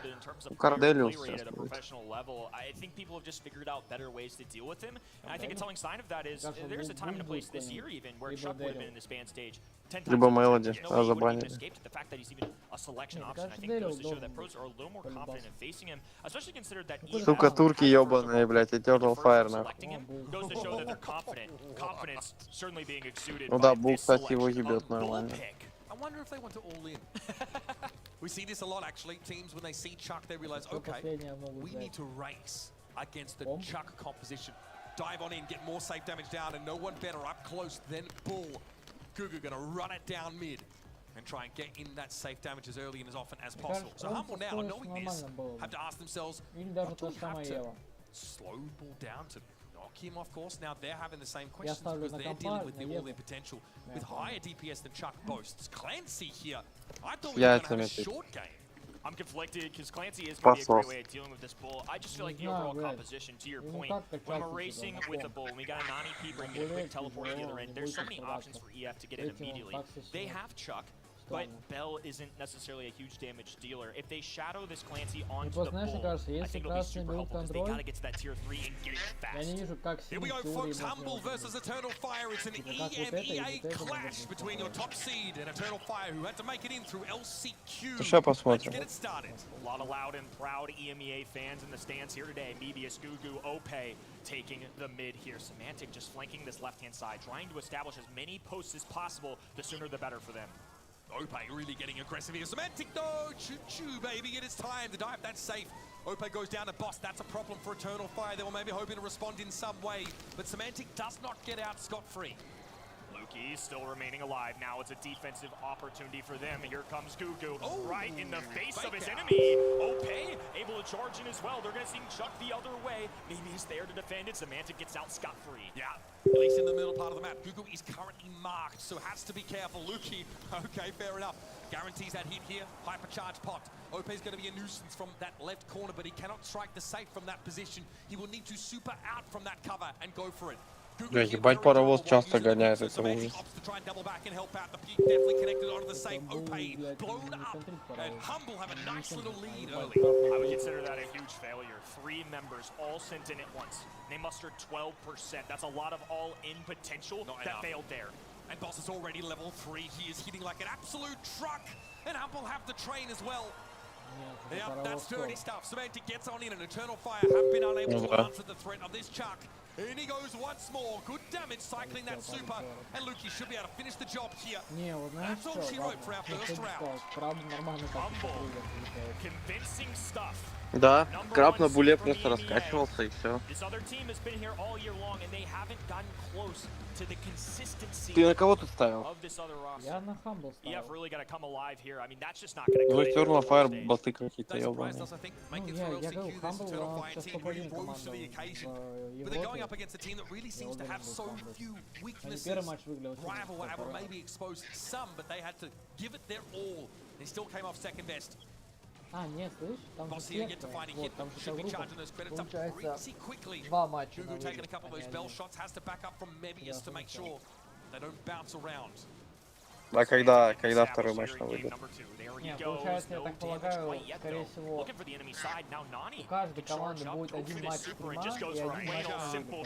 Корделиус Play сейчас rate at a будет. professional level. I think people have just figured out better ways to deal with him. And I think a telling sign of that is there's a time and a place this year even where Chuck would have been in this band stage 10 times. Либо Мелоди, There's no way he would have even забанили. escaped the fact that he's even a selection Мне option. I кажется, think goes to Дэрио show that должен pros are a little more быть confident in по-любому. facing him, especially considered that Ну, he Сука, has турки had ебаные, блядь, Eternal Fire, нахуй. selecting him goes to show that they're confident. Confidence certainly being exuded Ну да, by Бул, this кстати, его selection. ебет нормально. I wonder if they want to all in. We see this a lot actually. Teams, when they see Chuck, they realize, Кто okay, последнее могут we need взять? to race against the Bomb? Chuck composition. Dive on in, get more safe damage down, and no one better up close than Bull. Gugu gonna run it down mid and try and get in that safe damage as early and as often as possible. So Humble now, knowing this, have to ask themselves, Или даже what do та we же самая have to Ева. slow Bull down to knock him off course? Now they're having the same questions ставлю because на they're dealing компа, with на all their Еву. potential Я with понял. higher DPS than Chuck boasts. Clancy here, I thought we were Я gonna have a заметил. short game. I'm conflicted because Clancy is going to be a great Посос. way of dealing with this bull. I just feel like the Не знаю, overall блядь. composition, to your Ну, point, как when we're качать racing себя, with a на bull, we got a Nani Peeper and get a Более quick teleport the other end. не There's so будет many стараться. options for EF to get in Этим он immediately. так They сильно have Chuck, странно. but Bell isn't necessarily a huge damage dealer. If they shadow this Clancy onto просто, the знаешь, мне bull, кажется, I если think it'll be красный super берут helpful because they контроль, got to get to that tier 3 and get it я не fast. вижу, как Here we сильно go, в теории folks. можно Humble versus Eternal Fire. It's an Типа как вот это и EMEA вот это clash можно between your сделать. top seed and Eternal Fire, who had to make it in through LCQ. Сейчас Let's посмотрим. get it started. A lot of loud and proud EMEA fans in the stands here today. Mebius, Gugu, Ope taking the mid here. Semantic just flanking this left-hand side, trying to establish as many posts as possible. The sooner the better for them. Ope really getting aggressive here. Semantic, no! Choo-choo, baby. It is time to dive. That's safe. Ope goes down to boss. That's a problem for Eternal Fire. They were maybe hoping to respond in some way, but Semantic does not get out scot-free. Lukey still remaining alive. Now it's a defensive opportunity for them. Here comes Gugu Oh, right in the face of his fake out. enemy. Ope able to charge in as well. They're going to see Chuck the other way. Maybe he's there to defend it. Semantic gets out scot-free. Yeah, at least in the middle part of the map. Gugu is currently marked, so has to be careful. Lukey, okay, fair enough. Guarantees that hit here. Hypercharge popped. Ope's going to be a nuisance from that left corner, but he cannot strike the safe from that position. He will need to super out from that cover and go for it. Бля, ебать, паровоз часто гоняет, это ужас. I would consider that a huge failure. 3 members all sent in at once. They mustered 12%. That's a lot of all-in potential that failed there. And Boss is already level 3. He is hitting like an absolute truck. And Humble have the train as well. Yeah, that's dirty stuff. Semantic gets on in, and Eternal Fire have been unable to answer the threat of this Chuck. In he goes once more. Good damage cycling that super. And Lukey should be able to finish the job here. Не, вот знаешь That's all she что, wrote for our first round. правда нормально как Humble. прыгает. Convincing stuff. Да, краб на буле просто раскачивался и все. This other team has been here all year long, and they haven't gotten close to the consistency Ты на кого тут ставил? of this other roster. Я на Humble EF ставил. really got to come alive here. I mean, that's just not going to Ну, cut it. Eternal Fire боты какие-то They surprised ебаные. us, I think, Ну, making я through говорю, LCQ. This Humble Eternal Fire сейчас team really топ-1 rose to the команда occasion. в But they're going up Европе. against a team that really seems to have so few Они weaknesses. первый матч выиграли очень Rival were able to хорошо. maybe expose some, but they had to give it their all. They still came off second best. А, нет, слышь, там же Boss here yet to сетка. find a Вот, hit, там but же should be группа. charging those credits up Получается, pretty quickly. 2 матча на Gugu taking a вылет, couple of а не those bell один. shots, has to back up from Mebius to make sure they don't bounce around. А когда второй матч на вылет? Не, получается, я так полагаю, скорее всего, у каждой команды будет один матч стрима и один матч на вылет.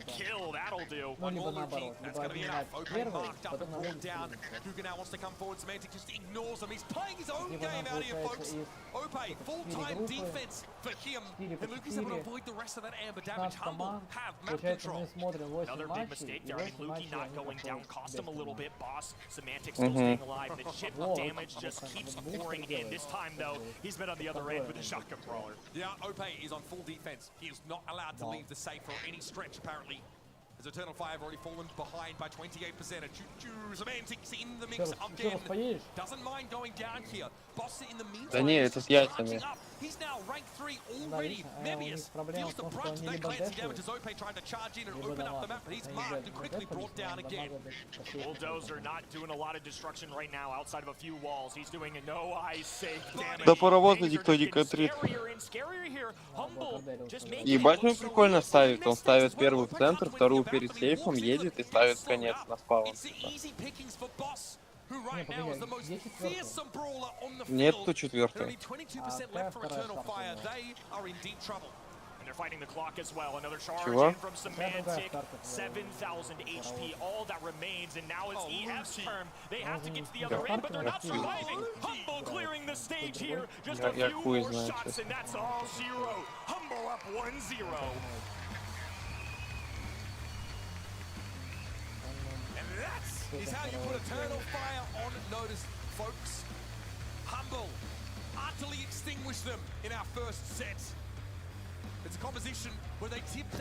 Ну, либо наоборот, либо один матч первый, потом на вылет стрима. Gugu now wants to come forward, Semantic just ignores him. He's playing his own Либо game нам out here, получается folks. из Opay, full-time группы, defense for him. 4 по And Luke is able to 4, avoid the rest of that amber damage. 15 Humble команд. have map Получается, control. мы смотрим 8 Another big матчей, mistake и there. I mean, 8 Lukey матчей not они going down проходят cost без him a little команд. bit. Boss, Semantic still staying alive. The chip of Вот, damage just keeps вот pouring in. This time, though, he's been on the other end with the shotgun brawler. Yeah, Opay is on full defense. He is not allowed to leave the safe for any stretch, apparently. As Eternal Fire have already fallen behind by 28%. And Choo-Choo, Semantics in the mix again. Doesn't mind going down here. Boss in the meantime. Да не, это с яйцами. He's now rank 3 already. Mebius feels the brunt of that cleansing damage as Opay trying to charge in and open up the map, but he's marked and quickly brought down again. Bulldozer not doing a lot of destruction right now outside of a few walls. He's doing a no ice safe damage. Да паровоза никто не катрит. Ебать, он прикольно ставит. Он ставит первую в центр, вторую перед сейфом, едет и ставит в конец на спаун. Нет, кто четвертый. They're fighting the clock as well. Another charge Чего? in from Semantic. 7,000 HP, all that remains, and now it's EF's turn. They have to get to the other end, but they're not surviving. Humble clearing the stage here. Just a few more shots, and that's all zero. Humble up 1-0. And that is how you put Eternal Fire on notice, folks. Humble utterly extinguished them in our first set.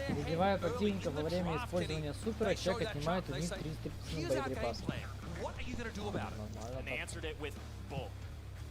Убивая противника во время использования супера, человек отнимает у них 30% боеприпасов.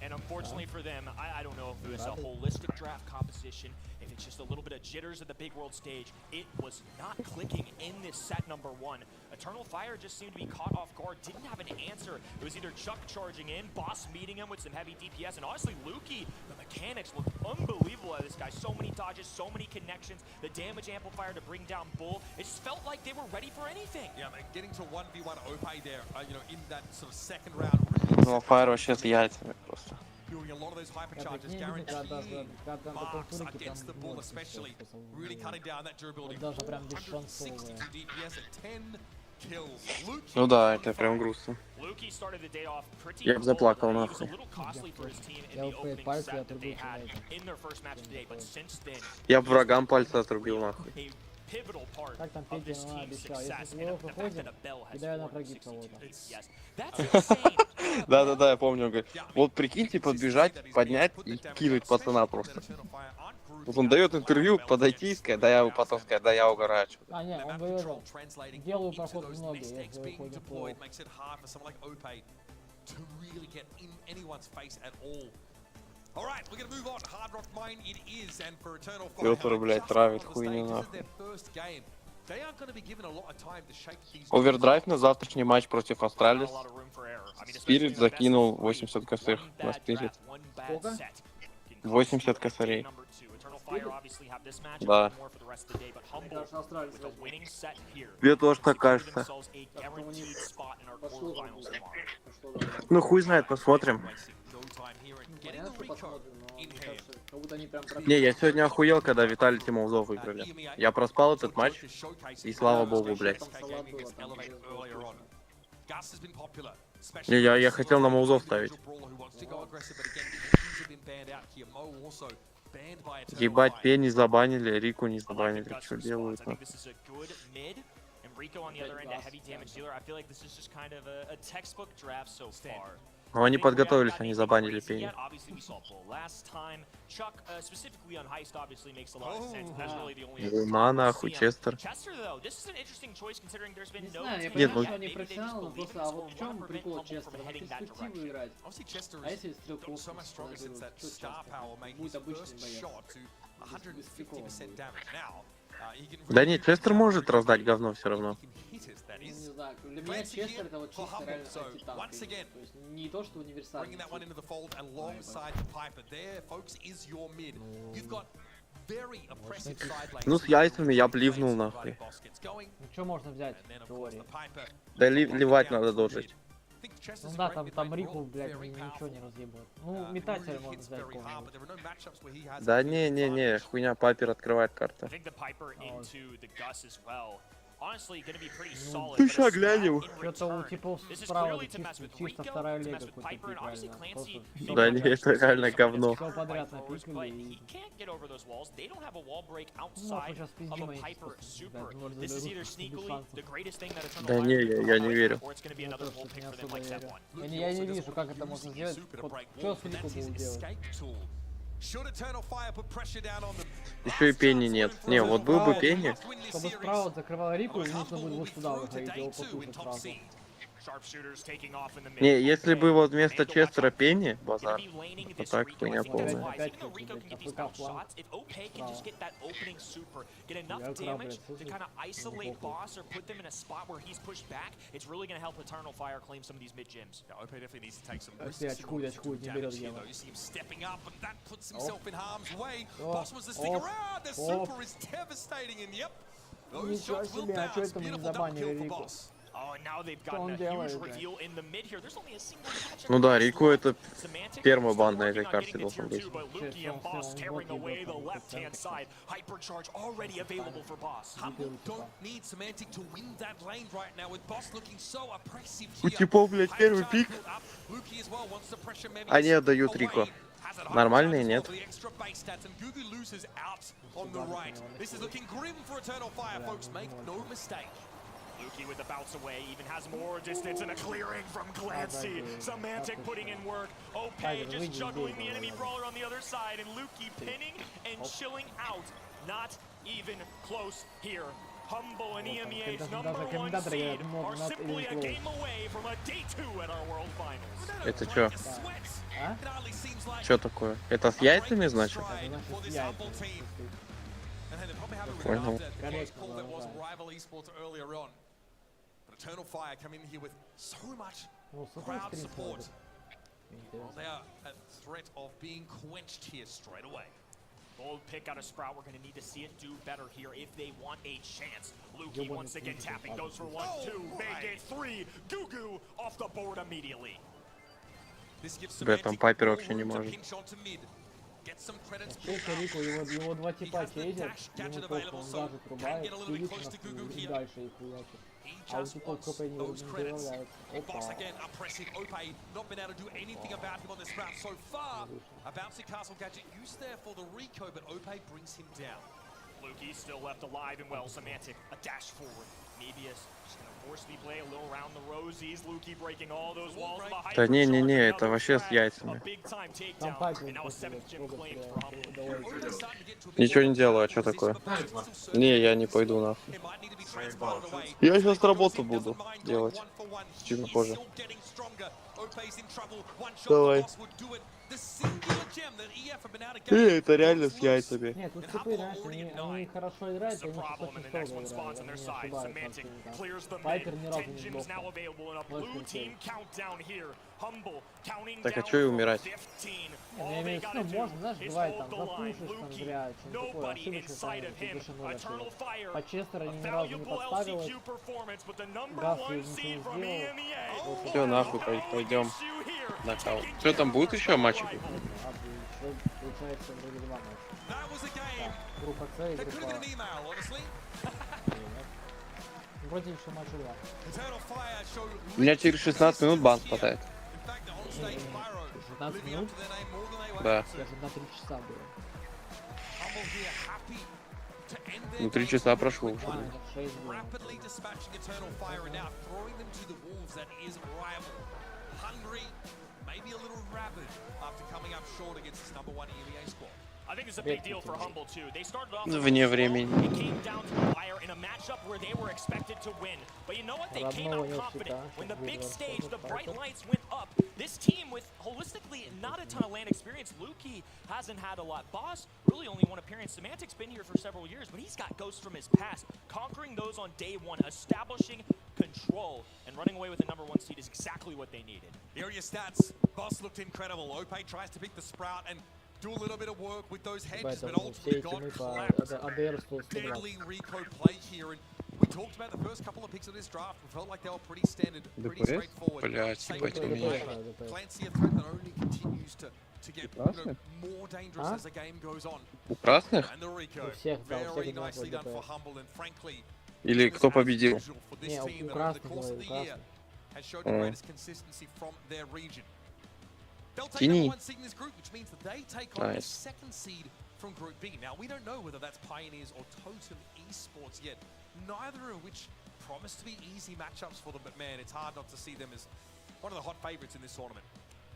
And unfortunately for them, I don't know if it was a holistic draft composition, if it's just a little bit of jitters at the big world stage. It was not clicking in this set number 1. Eternal Fire just seemed to be caught off guard, didn't have an answer. It was either Chuck charging in, Boss meeting him with some heavy DPS, and honestly, Lukey, the mechanics looked unbelievable at this guy. So many dodges, so many connections, the damage amplifier to bring down Bull. It just felt like they were ready for anything. Yeah, man, getting to 1v1 Opay there, you know, in that sort of second round. Ну, Файр вообще с яйцами просто. Doing a lot of those hypercharges, guaranteeing marks against the ball, especially really cutting down that durability. 162 DPS at 10 kills. Ну да, это прям грустно. Я бы заплакал нахуй. Я бы врагам пальцы отрубил нахуй. Как там Петя обещал, если мы выходим, кидаю на прогиб кого-то. Да-да-да, я помню. Он говорит, вот прикиньте, подбежать, поднять и кинуть пацана просто. Вот он дает интервью, подойти и сказать, да я потом сказать, да я угораю. А, не, он говорит, делаю проход в ноги, если выходим плохо. Пётр, блядь, травит хуйню нахуй. Овердрайв на завтрашний матч против Астралис. Спирит закинул 80 косых на Спирит. 80 косарей. Да. Мне тоже так кажется. Ну хуй знает, посмотрим. Не, я сегодня охуел, когда Виталий Тимоузов выиграли. Я проспал этот матч, и слава богу, блядь. Не, я хотел на Маузов ставить. Ебать, Пен не забанили, Рику не забанили. Что делают? Но они подготовились, они забанили Пенни. На нахуй, Честер. Не знаю, я понимаю, что они профессионалы, но просто, а вот в чем прикол Честера? На перспективу играть. А если стрелков, будет обычный боец. Да нет, Честер может раздать говно все равно. elitist, that Ну, не is. знаю, для меня Clancy Честер here это вот for чисто Humble. реально So, антитанк. once again, То есть не то, что универсальный. bringing that one into the fold alongside the Piper. There, folks, is your mid. You've got very oppressive side lanes. Ну, с яйцами я блевнул нахуй. Ну что можно взять в теории? Да ливать надо дожить. Ну да, там Рику, блядь, ничего не разъебает. Ну, метателя можно взять полностью. Да не, хуйня, Пайпер открывает карту. Ты ща глянем. Что-то у типов справа чисто вторая лига какой-то прикольно. Просто Да не, это реально говно. все подряд напикали и... Ну, нахуй сейчас пиздим их. Да не, я не верю. Я тоже что-то не особо верю. Я не вижу, как это можно сделать. Вот, что с Рику будут делать? Еще и Пенни нет. Не, вот был бы Пенни. Чтобы справа закрывал Рику, нужно будет вот сюда выходить, его потушить сразу. Не, если бы вот вместо Честера Пенни, базар, то так хуйня полная. Опять АФК план. Очкует, не берет Гема. Ничего себе, а что это мы не забанили Рику? Что он делает? Ну да, Рику это первый бан на этой карте должен быть. У типов, блядь, первый пик. Они отдают Рику. Нормальные нет. Luki with the bounce away, even has more distance and a clearing from Clancy. Semantic putting in work. Opay just juggling the enemy brawler on the other side, and Luki pinning and chilling out. Not even close here. Humble and EMEA's #1 seed are simply a game away from a day 2 at our World Finals. Это чё? Чё такое? Это с яйцами, значит? Понял. Eternal Fire come in here with so much crowd support. Well, they are at threat of being quenched here straight away. Bold pick out of Sprout. We're going to need to see it do better here if they want a chance. Luki once again tapping, goes for 1-2, make it 3. Gugu off the board immediately. Да, там Пайпер вообще не может. Только Рику, его два типа кейзят, ему просто он даже рубает, пилит и дальше их хуячит. А у типов КП не добавляет. Опа. Luki still left alive and well. Semantic, a dash forward. Mebius just gonna forcefully play a little around the rosies. Luki breaking all those walls. Да не, это вообще с яйцами. Ничего не делаю, а что такое? Не, я не пойду нахуй. Я сейчас работу буду делать. Чуть позже. Давай. Это реально с яйцами. Нет, тут типы, знаешь, они хорошо играют, они сейчас очень строго играют, они ошибаются. Пайпер ни разу не сдох. Так а чё и умирать? Не, ну я имею в виду, можно, знаешь, бывает там, запушишь там зря, что-нибудь такое, ошибочка, ты выше ноль ошибок. По Честеру ни разу не подставил, Гафу ничего не сделал. Все, нахуй, пойдем. Нокаут. Что там будет еще матчи? Получается, вроде 2 матча. Так, группа С и группа А. Вроде еще матча 2. У меня через 16 минут бан хватает. 16 минут? Да. Я же на 3 часа было. Ну 3 часа прошло уже. 6 было. Maybe a little rabid after coming up short against this #1 EMEA squad. I think it's a big deal for Humble too. They started off Вне времени. it came down to the wire in a matchup where they were expected to win. But you know what? They came out confident. When the big stage, the bright lights went up, this team with holistically not a ton of LAN experience. Lukey hasn't had a lot. Boss really only one appearance. Semantic's been here for several years, but he's got ghosts from his past. Conquering those on day one, establishing control, and running away with the #1 seed is exactly what they needed. Here are your stats. Boss looked incredible. Ope tries to pick the Sprout and do a little bit of work with those hedges, but ultimately got clapped. Deadly Rico play here, and we talked about the first couple of picks of this draft. We felt like they were pretty standard, pretty straightforward. Clancy, a threat that only continues to get more dangerous as the game goes on. У красных? And the Rico, very nicely done for Humble, and frankly, Или кто победил? Не, у красных, говорю, has showed the greatest consistency from their region. They'll take Tini. #1 seed in this group, which means that they take on the second seed from Group B. Now, we don't know whether that's Pioneers or Totem Esports yet, neither of which promise to be easy matchups for them, but man, it's hard not to see them as one of the hot favorites in this tournament.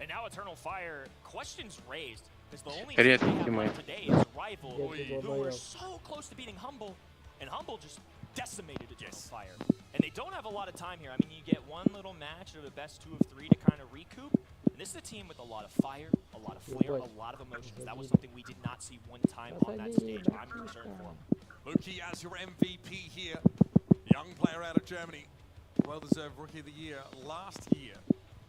And now Eternal Fire, questions raised, because the only team they have left today is Rival, who were so close to beating Humble, and Humble just decimated Eternal Fire. And they don't have a lot of time here. I mean, you get one little match of the best 2 of 3 to kind of recoup. And this is a team with a lot of fire, a lot of flair, a lot of emotions. That was something we did not see one time on that stage. I'm concerned for. Lukey as your MVP here. Young player out of Germany. Well-deserved Rookie of the Year last year.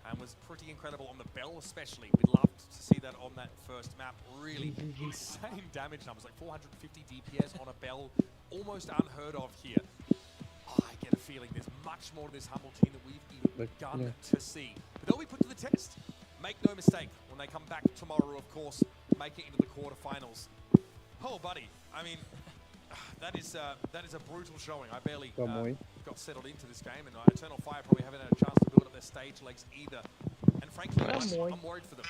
And was pretty incredible on the Bell especially. We loved to see that on that first map. Really insane damage numbers, like 450 DPS on a Bell. Almost unheard of here. Oh, I get a feeling there's much more to this Humble team that we've even begun to see. But they'll be put to the test. Make no mistake, when they come back tomorrow, of course, make it into the quarterfinals. Oh, buddy, I mean, that is a brutal showing. I barely got settled into this game, and Eternal Fire probably haven't had a chance to build up their stage legs either. And frankly, I'm worried for them.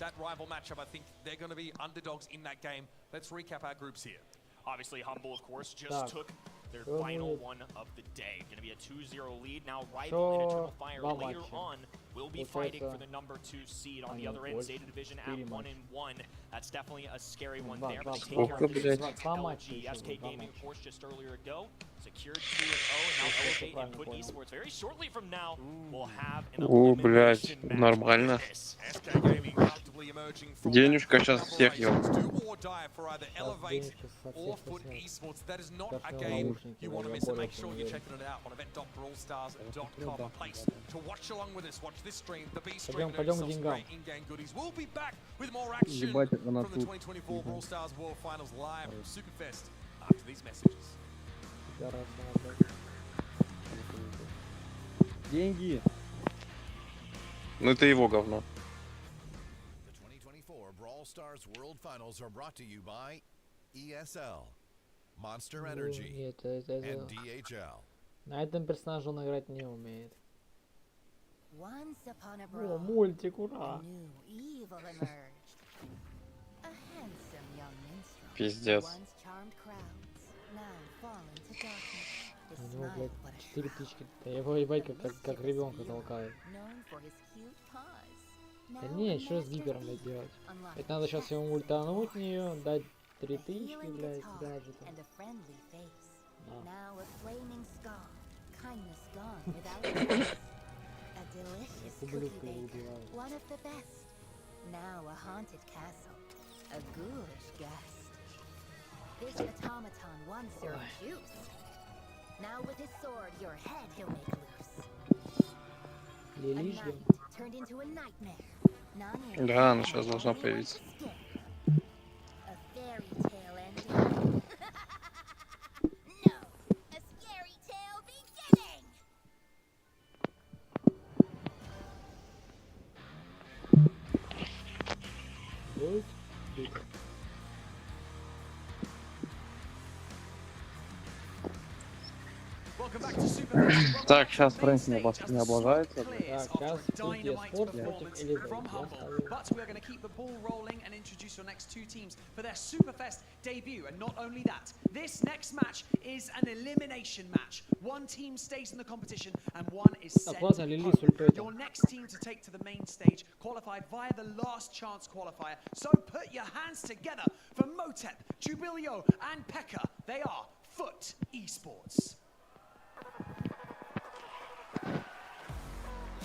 That rival matchup, I think they're going to be underdogs in that game. Let's recap our groups here. Obviously, Humble, of course, just took their final one of the day. Going to be a 2-0 lead. Now, Rival and Eternal Fire later on will be fighting for the #2 seed. On the other end, Zeta Division at 1-1. That's definitely a scary one there. But they take care of business against LG. SK Gaming, of course, just earlier ago, secured 2-0, and now Elevate and Put Esports. Very shortly from now, we'll have an elimination match. Нормально. SK Gaming comfortably emerging from Денежка сейчас всех ел. do or die for either Elevate or Put Esports. That is not a game you want to miss, and make sure you're checking it out on event.brawlstars.com. A place to watch along with us. Watch this stream, the B stream, and some great in-game goodies. We'll be back with more action from the 2024 Brawl Stars World Finals live from Superfest after these messages. Деньги. Ну это его говно. The 2024 Brawl Stars World Finals are brought to you by ESL, Monster Energy, and DHL. На этом персонаже он играть не умеет. Once upon a О, brawl, мультик, ура! a new evil emerged. A handsome young minstrel. Пиздец. Once charmed crowds, now fallen to darkness. His У него, smile, блядь, what a 4 shroud. птички. Да его ебать как ребенка толкает. Known for his cute paws. Да Now не, a что с master гипером thief, делать? unlocking Это надо сейчас ему ультануть в нее, дать 3 a тычки, healing блядь, guitar гаджета. and a friendly face. Ah. Now a flaming scar, kindness gone without trace. A delicious Люблю, cookie когда baker, убивают. one of the best. Now a haunted castle, a ghoulish guest. This automaton once served juice. Now with his sword, your head he'll make loose. A Лилиш, night turned into a nightmare. Да, она сейчас должна появиться. A fairy tale ending. No, a scary tale beginning. Welcome back to Superfest. Так, сейчас Фрэнк не облажается. Так, сейчас Dynamite Sport против Elevate. From Я Humble, ставлю. but we are going to keep the ball rolling and introduce your next 2 teams for their Superfest debut. And not only that, this next match is an elimination match. One team stays in the competition and one is sent ладно, Лили с home. ультой. Your next team to take to the main stage qualified via the last chance qualifier. So put your hands together for Motep, Jubilio, and Pekka. They are Foot Esports.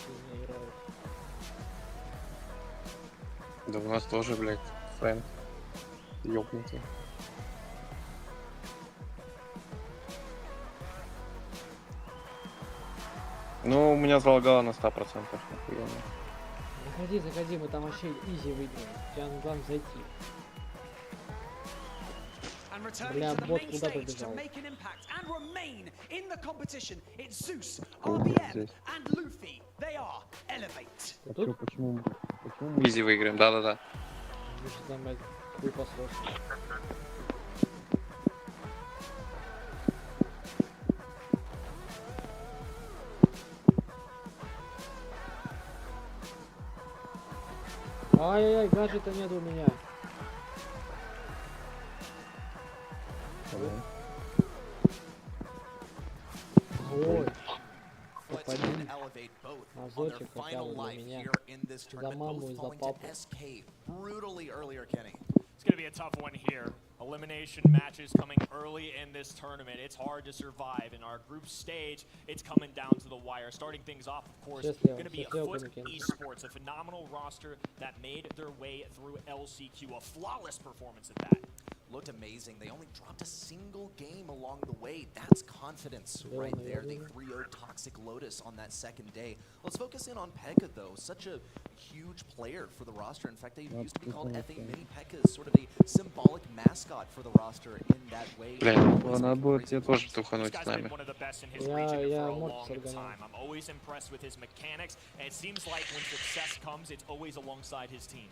Сильно играют. Да у нас тоже, блядь, Фрэнк. Ёбнутый. Ну, у меня залагало на 100%. Охуенно. Заходи, заходи, мы там вообще изи выиграем. Тебе главное зайти. And returning Бля, to the бот main куда stage to побежал? make an impact and remain in the competition. It's Zeus, Ой, RBM, здесь. and Luffy. They are Elevate. А чё, почему мы изи выиграем? Да-да-да. Ну что там, блядь, хуй посос. Ай-яй-яй, гаджета нет у меня. Ой. Попади. Мазочек хотя бы для меня. За маму и за папу. It's going to be a tough one here. Elimination matches coming early in this tournament. It's hard to survive in our group stage. It's coming down to the wire. Starting things off, of course, going to be Foot Esports, a phenomenal roster that made their way through LCQ. A flawless performance at that. Looked amazing. They only dropped a single game along the way. That's confidence right there. They 3-0'd Toxic Lotus on that second day. Let's focus in on Pekka, though. Such a huge player for the roster. In fact, they used to be called FA Mini Pekka, sort of a symbolic mascot for the roster in that way. Надо будет тебе тоже тухануть с нами. I'm always impressed with his mechanics, and it seems like when success comes, it's always alongside his team.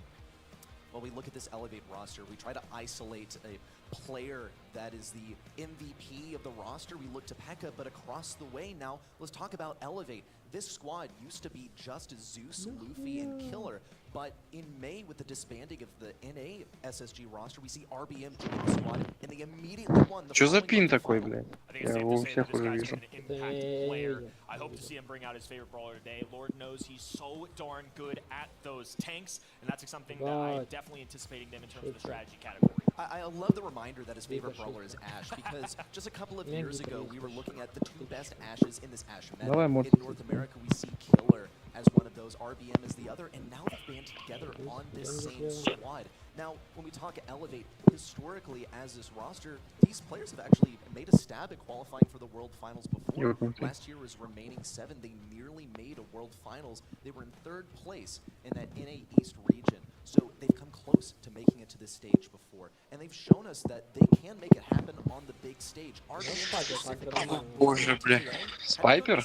Well, we look at this Elevate roster, we try to isolate a player that is the MVP of the roster. We look to Pekka, but across the way now, let's talk about Elevate. This squad used to be just Zeus, Luffy, and Killer, but in May, with the disbanding of the NA SSG roster, we see RBM join the squad, and they immediately won the Чё за пин такой, блядь? Я его у This всех уже guy's вижу. an impact player. I hope to see him bring out his favorite brawler today. Lord knows he's so darn good at those tanks, and that's something that I'm definitely anticipating them in terms of the strategy category. I love the reminder that his favorite brawler is Ashe, because just a couple of years ago, we were looking at the two best Ashes in this Ashe meta. In North America, we see Killer as one of those, RBM as the other, and now they've band together on this same squad. Now, when we talk Elevate, historically as this roster, these players have actually made a stab at qualifying for the World Finals before. Last year was remaining 7. They nearly made a World Finals. They were in 3rd place in that NA East region. So they've come close to making it to this stage before. And they've shown us that they can make it happen on the big stage. Боже, бля. Спайпер?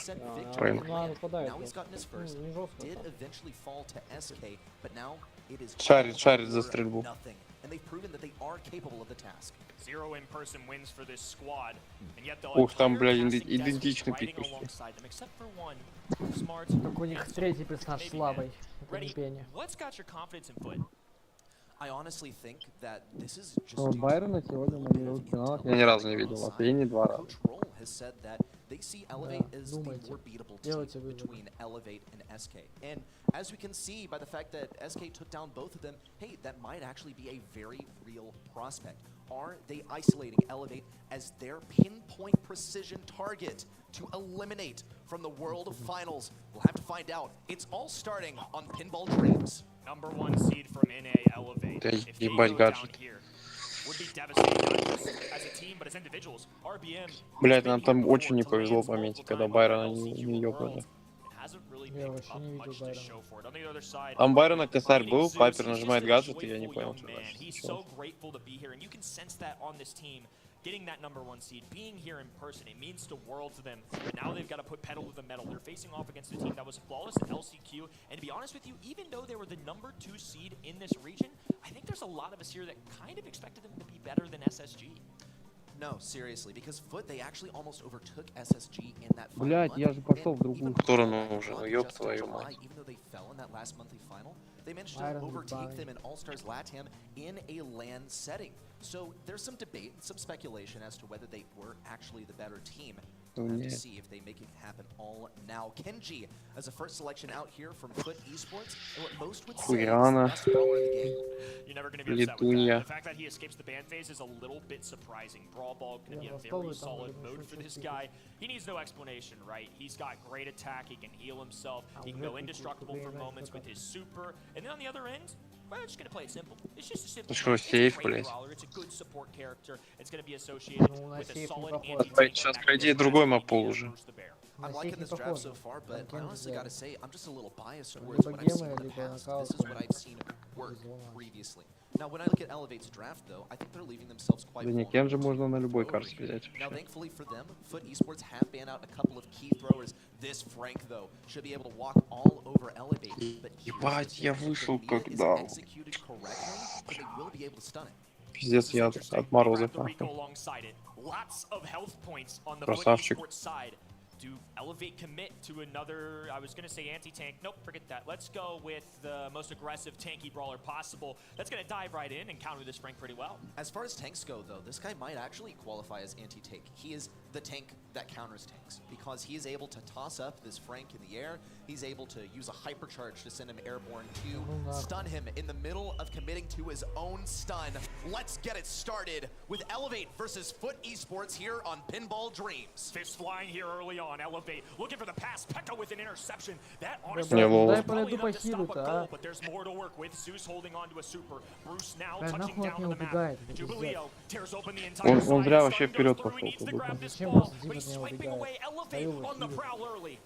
Now he's gotten his first. Did eventually fall to SK, but now it is Шарит за стрельбу. nothing. And they've proven that they are capable of the task. 0 in-person wins for this squad, and yet Ух, там, бля, идентичный пик. except for one. Smart. Только у них третий персонаж слабый. Это не пение. What's got your confidence in Foot? I honestly think that this is just Ну, Байрона сегодня на мировых финалах я ни разу не видел, а ты не два раза. Coach Roll has said that they see Elevate as the more beatable team between Elevate and SK. And as we can see by the fact that SK took down both of them, hey, that might actually be a very real prospect. Are they isolating Elevate as their pinpoint precision target to eliminate from the World Finals? We'll have to find out. It's all starting on Pinball Dreams. Number 1 seed from NA Elevate. Да If they ебать go down гаджет. here, would be devastating not just as a team, but as individuals. RBM. Блядь, нам там очень не повезло в моменте, когда Байрона не ёбнули. Там Байрона косарь был, Пайпер нажимает гаджет, и я не понял, что Getting that number 1 seed, being here in person, it means the world to them. But now they've got to put pedal to the metal. They're facing off against a team that was flawless in LCQ. And to be honest with you, even though they were the number 2 seed in this region, I think there's a lot of us here that kind of expected them to be better than SSG. No, seriously, because Foot, they actually almost overtook SSG in that final. Блядь, я же пошел в другую сторону уже, ну ёб твою мать. Even though they fell in that last monthly final, they managed to overtake them in All-Stars LATAM in a LAN setting. So there's some debate, some speculation as to whether they were actually the better team. We'll have to see if they make it happen all now. Kenji as a first selection out here from Foot Esports, and what most would say is the best brawler in the game. You're never going to be upset with that. The fact that he escapes the ban phase is a little bit surprising. Brawl Ball going to be a very solid mode for this guy. He needs no explanation, right? He's got great attack. He can heal himself. He can go indestructible for moments with his super. And then on the other end, we're just going to play it simple. It's just a simple it's a great brawler. It's a good support character. It's going to be associated with a solid anti-tank. Сейчас, по идее, другой маппул уже. I'm liking this draft so far, but I honestly gotta say, I'm just a little biased towards what I've seen in the past. This is what I've seen work previously. Now, when I look at Elevate's draft, though, I think they're leaving themselves quite Никем же можно на любой карте взять. Now, thankfully for them, Foot Esports have banned out a couple of key throwers. This Frank, though, should be able to walk all over Elevate. But ебать, я вышел когда. Executed correctly, but they will be able to stun it. Пиздец, я от мороза. Красавчик. Do Elevate commit to another, I was going to say anti-tank, nope, forget that. Let's go with the most aggressive tanky brawler possible. That's going to dive right in and counter this Frank pretty well. As far as tanks go, though, this guy might actually qualify as anti-tank. He is the tank that counters tanks because he is able to toss up this Frank in the air. He's able to use a hypercharge to send him airborne to stun him in the middle of committing to his own stun. Let's get it started with Elevate versus Foot Esports here on Pinball Dreams. Fist flying here early on. Elevate looking for the pass. Pekka with an interception. That honestly probably enough to stop a goal, but there's more to work with. Zeus holding on to a super. Bruce now touching down on the map. Jubileo tears open the entire side. Он зря вообще вперед пошел. He's swiping away. Elevate on the prowl early.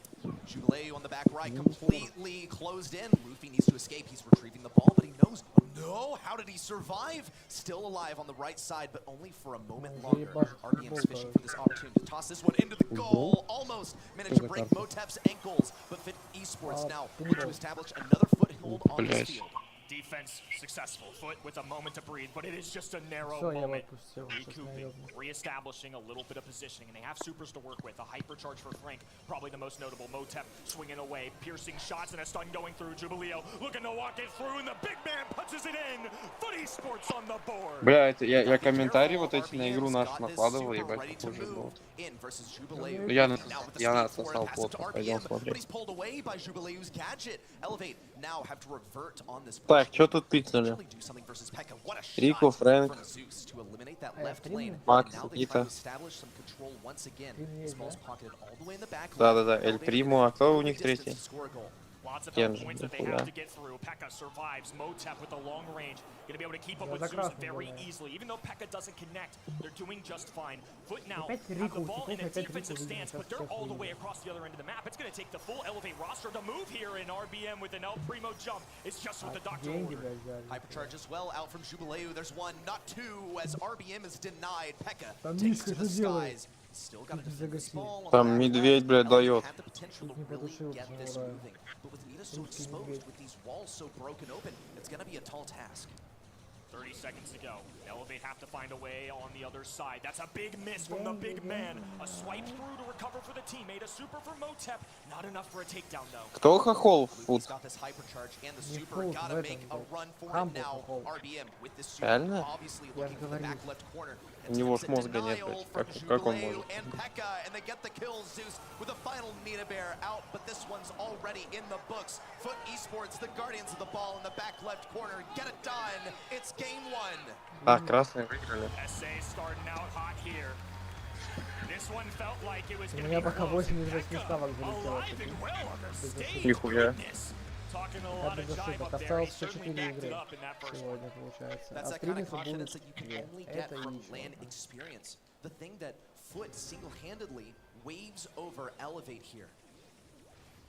Jubileo on the back right, completely closed in. Luffy needs to escape. He's retrieving the ball, but he knows. Oh no! How did he survive? Still alive on the right side, but only for a moment longer. RBM's fishing for this opportunity to toss this one into the goal. Almost managed to break Motep's ankles, but Fit Esports now need to establish another foothold on this field. Defense successful. Foot with a moment to breathe, but it is just a narrow moment. Recouping, re-establishing a little bit of positioning, and they have supers to work with. A hypercharge for Frank, probably the most notable. Motep swinging away, piercing shots, and a stun going through. Jubileo looking to walk it through, and the big man punches it in. Foot Esports on the board. Бля, это я комментарии вот эти на игру нашу накладывал, ебать, похоже было. Я отсосал фото, пойдем смотреть. Так, что тут пикнули? Рико, Фрэнк, Макс, Никита. Да-да-да, Эль Примо, а кто у них третий? Lots of points that they have to get through. Pekka survives. Motep with the long range. Going to be able to keep up with Zeus very easily. Even though Pekka doesn't connect, they're doing just fine. Foot now have the ball in a defensive stance, but they're all the way across the other end of the map. It's going to take the full Elevate roster to move here in RBM with an El Primo jump. It's just what the doctor ordered. Hypercharge as well out from Jubileo. There's one, not two, as RBM is denied. Pekka takes to the skies. Still got to defend this ball. Там медведь, блядь, дает. Have the potential to really get this moving. But with Nita so exposed, with these walls so broken open, it's going to be a tall task. 30 seconds to go. Elevate have to find a way on the other side. That's a big miss from the big man. A swipe through to recover for the teammate. A super for Motep. Not enough for a takedown though. Кто хохол в фут? Got this hypercharge and the super gotta make a run for it now. RBM with this super. Реально? Obviously looking for the back left corner. У него ж мозга нет, блядь. Как он может? And Pekka, and they get the kill. Zeus with a final Nita Bear out, but this one's already in the books. Foot Esports, the guardians of the ball in the back left corner, get it done. It's game one. А, красные выиграли. У меня пока 8 из 8 ставок залетело. Нихуя. Это без ошибок. Осталось еще 4 игры сегодня, получается. А стримиться будет 2. Это отлично. The thing that Foot single-handedly waves over Elevate here.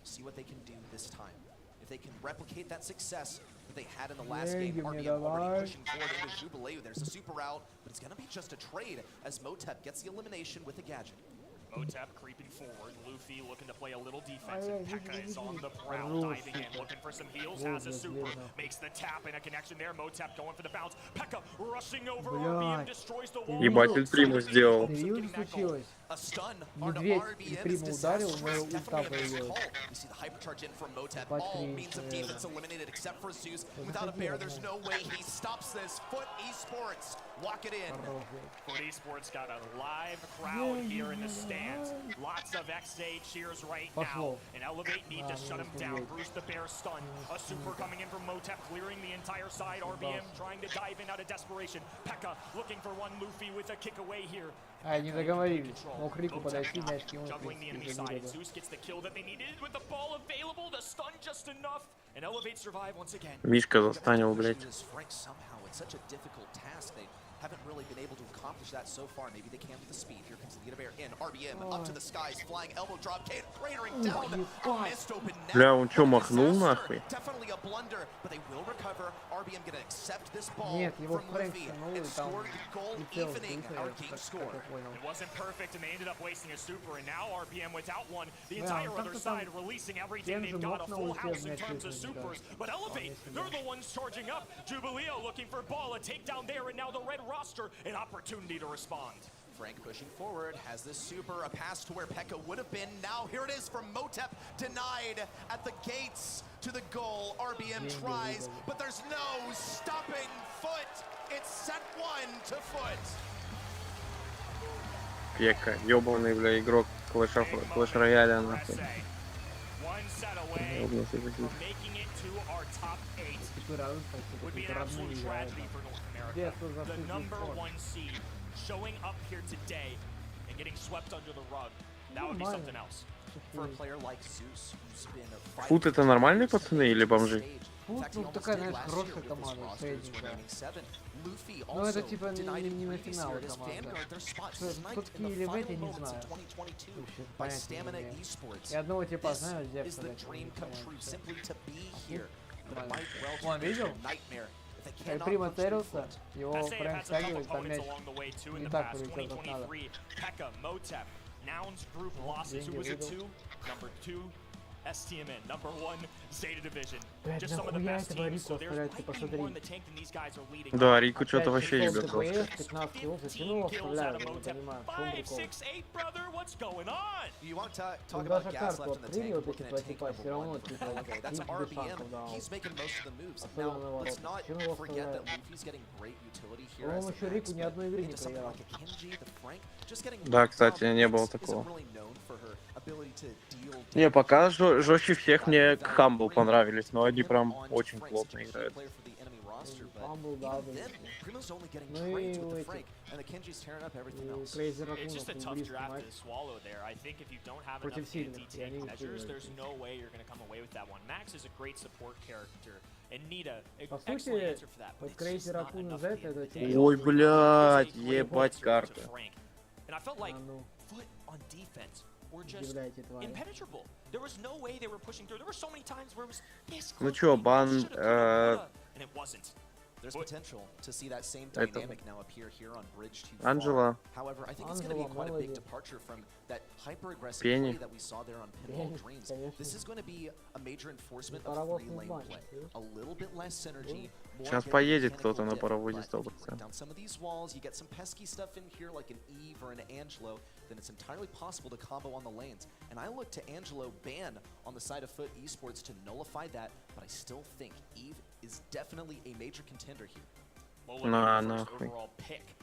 See what they can do this time. If they can replicate that success that they had in the last game, RBM already pushing forward into Jubileo. There's a super out, but it's going to be just a trade as Motep gets the elimination with a gadget. Motep creeping forward. Luffy looking to play a little defensive. Pekka is on the prowl, diving in, looking for some heals. Has a super, makes the tap and a connection there. Motep going for the bounce. Pekka rushing over. RBM destroys the wall. Ебать, Эль Примо сделал. A stun Медведь Эль Примо ударил, но ульта появилась. We see the hypercharge in from Motep. All means of defense eliminated except for Zeus. Without a bear, there's no way he stops this. Foot Esports, lock it in. Foot Esports got a live crowd here in the stand. fans. Lots of XA cheers right now. And Elevate need to shut him down. Bruce the Bear stunned. A super coming in from Motep, clearing the entire side. RBM trying to dive in out of desperation. Pekka looking for one Luffy with a kick away here. Не договорились. Мог Рику подойти, мяч ему Juggling the enemy side. Zeus gets the kill that they needed with the ball available. The stun just enough. And Elevate survive once again. Мишка застанил, блядь. Haven't really been able to accomplish that so far. Maybe they can with the speed. Here comes the Bear in. RBM up to the skies, flying elbow drop, cratering down. Missed open net. Бля, он чё, махнул нахуй? Definitely a blunder, but they will recover. RBM gonna accept this ball from Luffy and score the goal, evening our game score. It wasn't perfect, and they ended up wasting a super. And now RBM without one. The entire other side releasing everything they've got. A full house in terms of supers. But Elevate, they're the ones charging up. Jubileo looking for ball, a takedown there, and now the red roster, an opportunity to respond. Frank pushing forward, has this super, a pass to where Pekka would have been. Now here it is from Motep, denied at the gates to the goal. RBM tries, but there's no stopping foot. It's set one to foot. Пека, ёбаный, бля, игрок Clash Royale, нахуй. Would be an absolute tragedy for North America. The number one seed showing up here today and getting swept under the rug. That would be something else. For a player like Zeus, who's been a Фут это нормальные пацаны или бомжи? Фут, ну такая, знаешь, хорошая команда, средненькая. Ну это типа не на финал команда. Кто такие или в этой, не знаю. Вообще, понятия не имею. И одного типа знаю, Зевса. Он видел? Как Прима целился, его Фрэнк стягивает, там мяч не так полетел, как надо. Nouns group losses. Who was it to? Number 2, STMN. Number 1, Zeta Division. Just some of the best teams. So there's likely more in the tank than these guys are leading. Да, Рику что-то вообще ебет. 15 килов, зачем его оставляют, я не понимаю, в чем прикол. 5-6-8, brother, what's going on? You want to talk Когда about же gas карту left in the открыли, tank, вот we're эти going два to take типа, все равно типа, okay, that's RBM. He's making most of the moves. Now, let's not forget that Luffy's getting great utility here. По-моему, еще Рику ни одной игры не проиграл. Да, кстати, не было такого. Не, пока жестче всех мне Humble понравились, но они прям очень плотно играют. Humble, да, ну и эти. Crazy Raccoon английский матч. Против сильных, и они по сути, вот Crazy Raccoon Z это типа... Ой, блядь, ебать карты. ну. Were just impenetrable. There was no way they were pushing through. There were so many times where it was this Ну чё, бан... and it wasn't. There's potential to see that same dynamic now appear here on Bridge 2. Angela. However, I think it's going to be quite a big departure from that hyper-aggressive play that we saw there on Pinball Dreams. This is going to be a major enforcement of three-lane play. A little bit less synergy. Сейчас поедет кто-то на паровозе 100%. Down some of these walls, you get some pesky stuff in here like an Eve or an Angelo, then it's entirely possible to combo on the lanes. And I look to Angelo ban on the side of Foot Esports to nullify that, but I still think Eve is definitely a major contender here. Overall pick.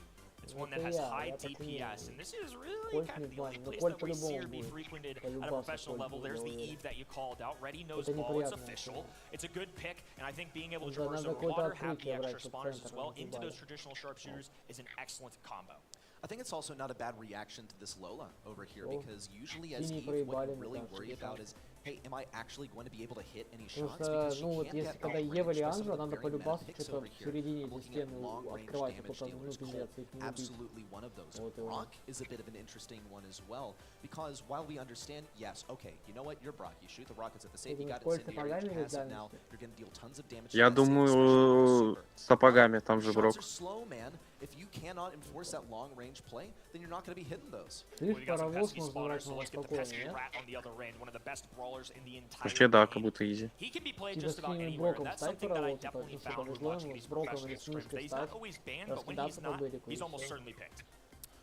It's one that has high DPS, and this is really kind of the only place that we see her be frequented at a professional level. There's the Eve that you called out. Ready knows ball, it's official. It's a good pick, and I think being able to traverse over water, have the extra spawners as well into those traditional sharpshooters is an excellent combo. I think it's also not a bad reaction to this Lola over here, because usually as Eve, what you really worry about is, hey, am I actually going to be able to hit any shots? Because ну вот she если can't когда get Ева или outrange, Анжела, some надо very полюбаться meta picks что-то over в here. середине эти Looking стены at long-range открывать, damage только ну dealers, пиздец, их не убить. absolutely one of those. Вот его. Brock is a bit of an interesting one as well, because while we understand, yes, okay, you know what, you're Brock, you shoot the rockets at the safe, you got incendiary, passive now, you're going to deal tons of damage. Я думаю, с сапогами там же Брок. Shots are slow, man. If you cannot enforce that long-range play, then you're not going to be hitting those. Вообще да, как будто изи. He can be played just about anywhere. That's something that I definitely found when watching these professional scrims. He's not always banned, but when he's not, he's almost certainly picked.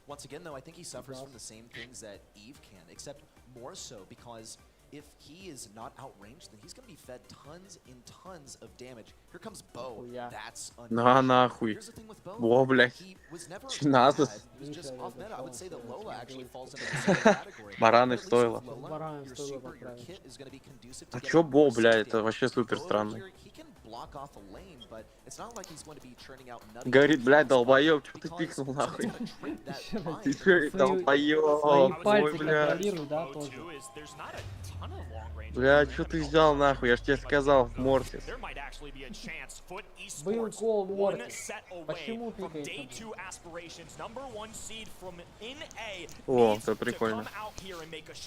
Once again, though, I think he suffers from the same things that Eve can, except more so because if he is not outranged, then he's going to be fed tons and tons of damage. Here comes Bo. That's На unfortunate. нахуй. Here's the thing with Bo. Во, блядь. He was never Чиназус. bad. He was just off meta. I would say that Lola actually falls into the same category. Бараны But at least стоило. with Lola, your super, your kit is going to be conducive to А getting чё Бо, more бля, safe это damage. вообще супер Bo странный. here, he can block off a lane, but it's not like he's going to be churning out nutty Говорит, блядь, kills, долбоёб, чё ты because пикнул Zoom's нахуй? gonna trip that time. Ты чё, долбоёб, Свои ой, пальцы бля. контролируй, да, тоже. Бля, чё ты взял нахуй? Я ж тебе сказал, Мортис. Был кол Мортис. Почему тыкаете? О, это прикольно.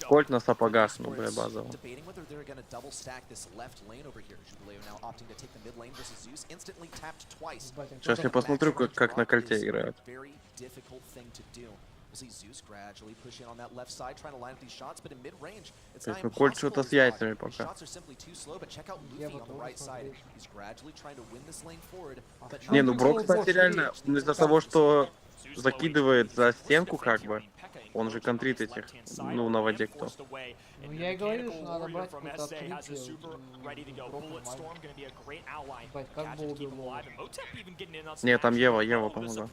Кольт на сапогах, ну, бля, базово. Debating whether they're going to double stack this left lane over here. Jubileo now opting to take the mid lane versus Zeus. Instantly tapped twice. Сейчас я посмотрю, как на кольте играют. Very difficult thing to do. We'll see Zeus gradually push in on that left side, trying to line up these shots, but in mid range, it's not Ну, Кольт impossible. что-то с яйцами пока. Shots are simply too slow, but check out Luffy on the right side. He's gradually trying to win this lane forward. But Не, ну Бро, кстати, реально, из-за того, что закидывает за стенку, как бы, он же контрит этих, ну, на воде кто. Ну я и говорю, что надо брать какое-то открытие. Ебать, как бы убил Лола. Не, там Ева помогла.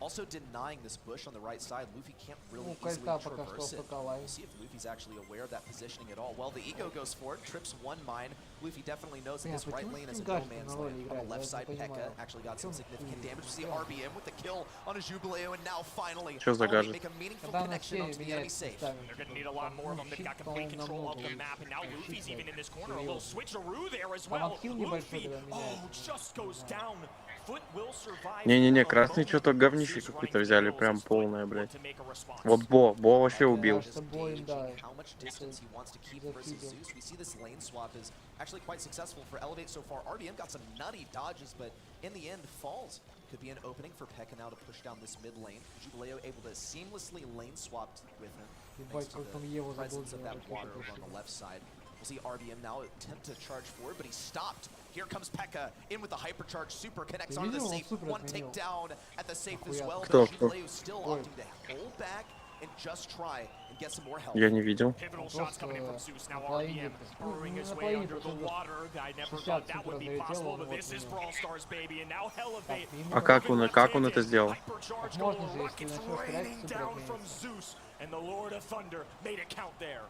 Also denying this bush on the right side, Luffy can't really Ну, easily кольта пока что traverse it. атаковали. We'll see if Luffy's actually aware of that positioning at all. Well, the ego goes for it, trips one mine. Luffy definitely knows that Бля, this right почему lane is a Стингач no man's на роли land. On играет? the left Я side, не Pekka понимаю. actually got some Чё significant damage. We see делать? RBM with the kill on his Jubileo, and now finally, Чё за only гаджет? make a meaningful Когда она connection все onto the enemy меняет safe. местами. They're gonna need a lot more of them. They've got complete control of the map, and now Luffy's even in this corner. A little switcheroo there as well. Там отхил небольшой, Luffy, когда меняет. just goes down. Foot will survive. Не-не-не, красные что-то говнище какое-то взяли, прям полное, блядь. Вот Бо вообще убил. Кажется, боем, да. How much distance he wants to keep versus Zeus. We see this lane swap is actually quite successful for Elevate so far. RBM got some nutty dodges, but in the end falls. Could be an opening for Pekka now to push down this mid lane. Jubileo able to seamlessly lane swap with him. Thanks Ебать, to как там the Еву presence of заблудили. that water over on the left side. We'll see RBM now attempt to charge forward, but he's stopped. Here comes Pekka in with the hypercharge. Super connects onto the видел, он safe. супер One отменил. takedown at the safe as Охуенно. well. Кто? But Jubileo still opting to hold back and just try and get some more help. Я не видел. Pivotal shots coming in from Zeus. Now на половине RBM где-то. burrowing Ну, his на way половине under the где-то. water. I never 60 thought that would be разлетело, possible, он but вот this is у него. Brawl Stars, baby, and now Elevate. А как он это сделал? Hypercharge Можно galore, же, если rockets начнешь стрелять, raining супер down from отменится. Zeus, and the Lord of Thunder made it count there.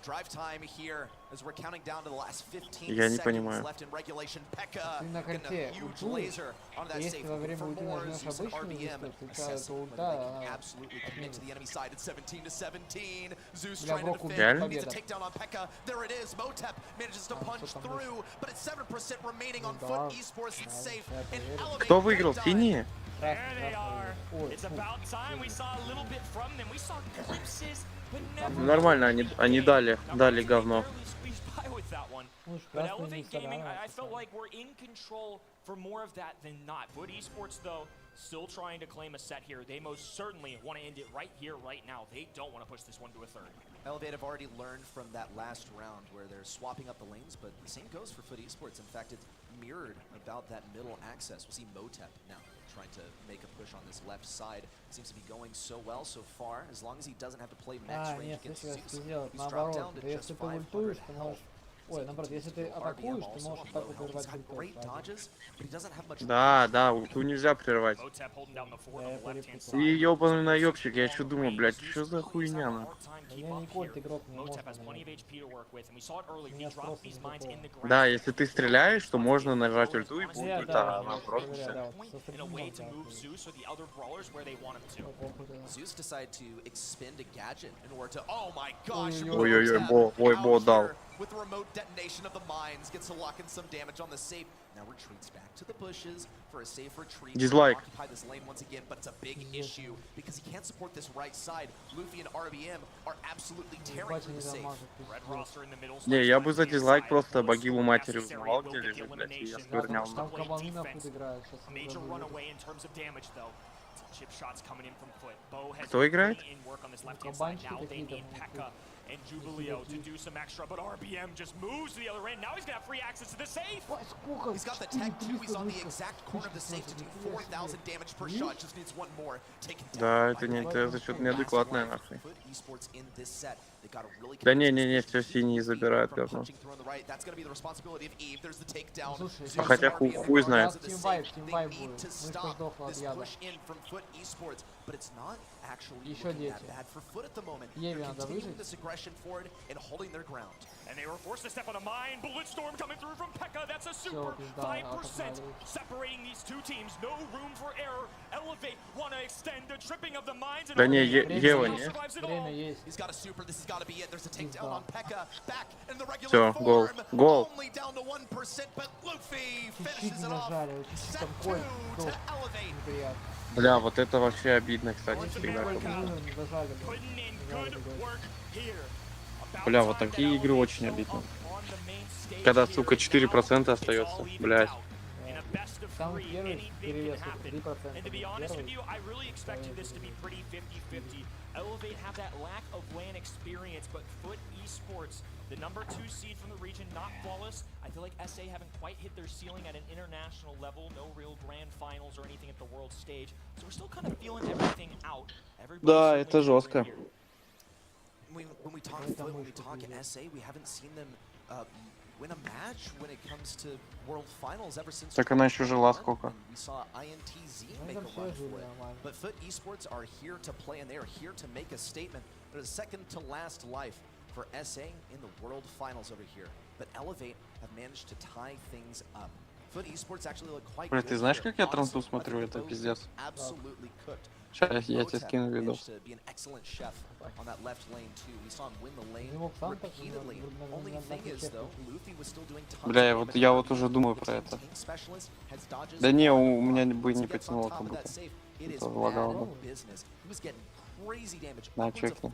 Drive time here as we're counting down to the last 15 Я не seconds понимаю. left in regulation. Pekka Ты на getting кольте a huge ультуешь, laser on that если safe. во время For ульты more, нажмешь Zeus and обычную RBM листу, то assessing whether ульта, they can она absolutely commit to the enemy side. It's 17-17. Zeus Бля, trying to Броку defend. Реально? Needs a takedown on Pekka. There it is. Motep manages to punch что там through, but it's 7% remaining on Да, foot. Esports it's да, safe. я And проверю. Elevate Кто выиграл? died. Синие? There they are. Ой, It's фу. about time. We saw a little bit from them. We saw glimpses, but never. Нормально, они дали говно. Barely squeezed by with that one. Ну, уж But красный не Elevate Gaming, старался. I felt like we're in control for more of that than not. But Esports, though, still trying to claim a set here. They most certainly want to end it right here, right now. They don't want to push this one to a third. Elevate have already learned from that last round where they're swapping up the lanes, but the same goes for Foot Esports. In fact, it's mirrored about that middle access. We'll see Motep now trying to make a push on this left side. Seems to be going so well so far, as long as he doesn't have to play max А, range нет, against если Zeus. сделать He's dropped down наоборот, to да just если ты 500 ультуешь, ты health. можешь... Ой, наоборот, если ты атакуешь, ты можешь атаку прервать ультой. Да, ульту нельзя прервать. Motep holding down the fort Да, on я the left-hand перепутал. И ёбаный наёбщик, я ещё думаю, блядь, что за хуйня, на? Я не кольт игрок, не Motep можно, has plenty of наверное. HP to work with, and we saw it early. He Меня dropped спроса these не mines in the такого. Да, ground. если ты стреляешь, то можно нажать ульту и будет Я, ульта, да, а она я просто проверяю, да, всё. вот со And a стороны way to можно move открыть. Zeus or the other brawlers where they want him to. Вот, вот, да. Zeus decided to expend a gadget in order to. Oh my gosh! Ой-ой-ой, Motep Бо out дал. here with the remote detonation of the mines, gets to lock in some damage on the safe. Now retreats back to the bushes for a safe retreat. Dislike. Occupy this lane once again, but it's a big issue because he can't support this right side. Luffy and RBM are absolutely tearing Ебать, through они the safe. дамажат, Red пиздец. roster in the middle. Не, я бы за дизлайк просто Full богилу scope матери necessary узнавал, will где get the лежит, блядь, и я elimination. свернял Там нахуй. кабаны нахуй играют, сейчас A major забыл. runaway in terms of damage, though. Some chip shots coming in from Foot. Bo has Кто играет? put in work on this left-hand side. Кабанчики Now they какие-то, need ну, Pekka and Jubileo to do some extra, but RBM just moves to the other end. Now he's gonna have free access to the safe. He's got the tech too. He's on the exact corner of the safe to do 4,000 damage per shot. Just needs one more. Да, это не, это что-то неадекватное, нахуй. Да не, все синие забирают, говно. А хотя хуй знает. Еще дети. Еве надо выжить. And they were forced to step on a mine. Bulletstorm coming through from Pekka. That's a super 5% separating these two teams. No room for error. Elevate want to extend the tripping of the mines. Да не, Ева, не. He's got a super. This has got to be it. There's a takedown on Pekka. Back in the regular Все, гол. Гол. Only down to 1%, but Luffy finishes it off. Set 2 to Elevate. Бля, вот это вообще обидно, кстати, всегда. Бля, вот такие игры очень обидно. Когда, сука, 4% остается, блядь. Там первый перевес 3%. And to be honest with you, I really expected this to be pretty 50-50. Elevate have that lack of LAN experience, but Foot Esports, the number 2 seed from the region, not flawless. I feel like SA haven't quite hit their ceiling at an international level, no real grand finals or anything at the world stage. So we're still kind of feeling everything out. Да, это жестко. When we talk Foot, when we talk SA, we haven't seen them win a match when it comes to world finals ever since. Так она еще жила сколько? We saw INTZ make a run for it. But Foot Esports are here to play, and they are here to make a statement. They're the second to last life for SA in the world finals over here. But Elevate have managed to tie things up. Foot Esports actually look quite good. Бля, ты знаешь, как я трансу смотрю? Это пиздец. Absolutely cooked. Сейчас я тебе скину видос. Бля, я вот уже думаю про это. Да не, у меня бы не потянуло как будто. Это лагало бы. На, чекни.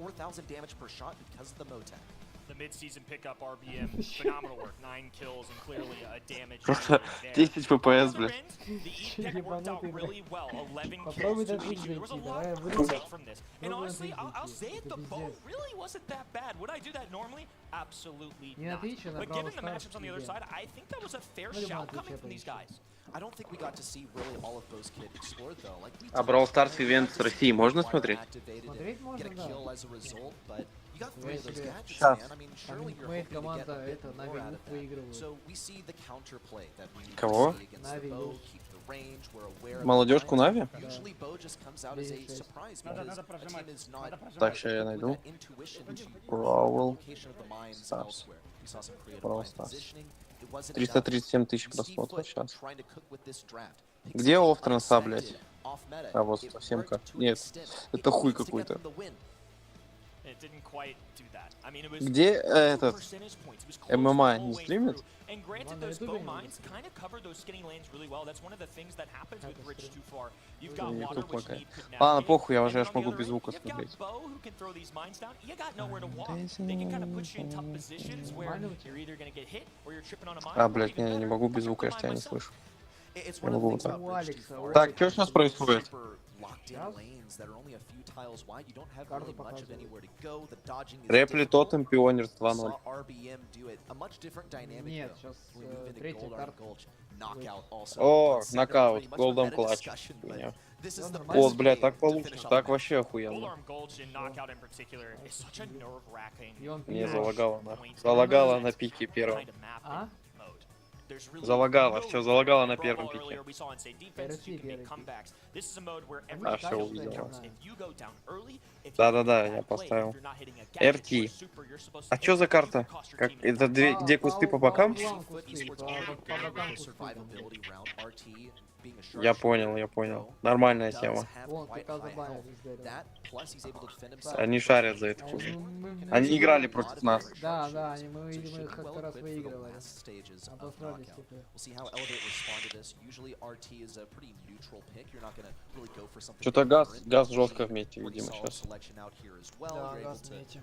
The mid-season pickup RBM, phenomenal work, 9 kills and clearly a damage. Просто 10 FPS, бля. The E-Tech worked out really well, 11 kills to 82. There was a lot to take from this. And honestly, I'll say it, the bow really wasn't that bad. Would I do that normally? Absolutely not. But given the matchups on the other side, I think that was a fair shout coming from these guys. I don't think we got to see really all of those kids explored though. Like we А Brawl Stars ивент в России можно смотреть? Смотреть можно, да. Сейчас. Моя команда это Нави выигрывает. Кого? Нави. Молодежку Нави? Надо прожимать. Так, сейчас я найду. Brawl Stars. Brawl Stars. 337 тысяч просмотров сейчас. Где офф транса, блядь? А вот совсем как. Нет, это хуй какой-то. Где этот ММА не стримит? And granted, those bow mines kind of cover those skinny lanes really well. That's one of the things that happens with Bridge too far. You've got water which need could navigate. Ладно, похуй, я уже аж могу без звука смотреть. Bow who can throw these mines down. You got nowhere to walk. They can kind of put you in tough positions where you're either going to get hit or you're tripping on a mine. А, блядь, не могу без звука, я тебя не слышу. Я могу вот так. Так, что сейчас происходит? Репли Тотем Пионерс 2-0. Нет, сейчас третья карта. О, нокаут, голдом клатч. О, блядь, так получится, так вообще охуенно. Не, залагало на пике первом. Залагало, все, залагало на первом пике. А, все, увидел. Да, я поставил. RT. А что за карта? Как, это где кусты по бокам? Я понял. Нормальная тема. Они шарят за это. Они играли против нас. Да, мы их как-то раз выигрывали. Обосрались Что-то газ жестко вместе, видимо, сейчас. Да, газ вместе.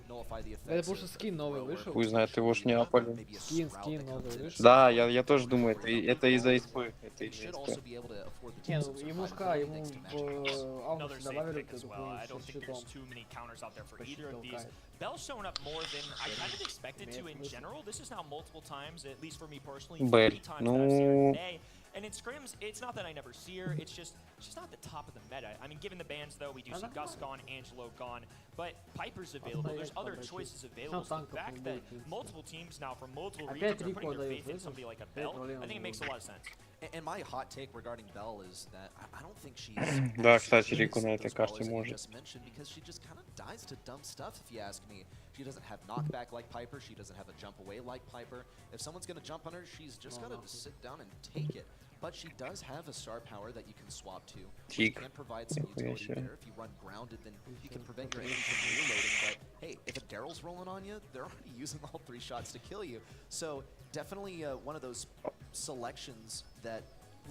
Это потому что скин новый вышел. Хуй знает, его ж не апали. Скин новый вышел. Да, я тоже думаю, это из-за ИСПы. Это из-за ИСПы. able to afford the Не, team ну some ему survival ему thanks to в matchup. Another августе safe добавили pick as эту well. I хуйню don't с think there's щитом. too many counters out there for either of these. толкает. Bell's showing up more than I kind of expected to in general. This is now multiple times, at least for me personally, 3 Бель. times that I've seen her Ну, today. And in scrims, it's not that I never see her, it's just she's not the top of the meta. I mean, given the bans though, we do see Gus gone, Angelo gone, but Piper's available. There's other choices available. So the fact that multiple teams now from multiple regions are putting their faith in somebody like a Bell, I think it makes a lot of sense. And my hot take regarding Bell is that I don't think she's Да, кстати, Рику на этой карте you может. just mentioned, because she just kind of dies to dumb stuff, if you ask me. She doesn't have knockback like Piper. She doesn't have a jump away like Piper. If someone's going to jump on her, she's just got to sit down and take it. But she does have a star power that you can swap to. She can provide some utility there. If you run grounded, then you can prevent your enemy from reloading. But hey, if a Daryl's rolling on you, they're already using all 3 shots to kill you. So definitely one of those selections that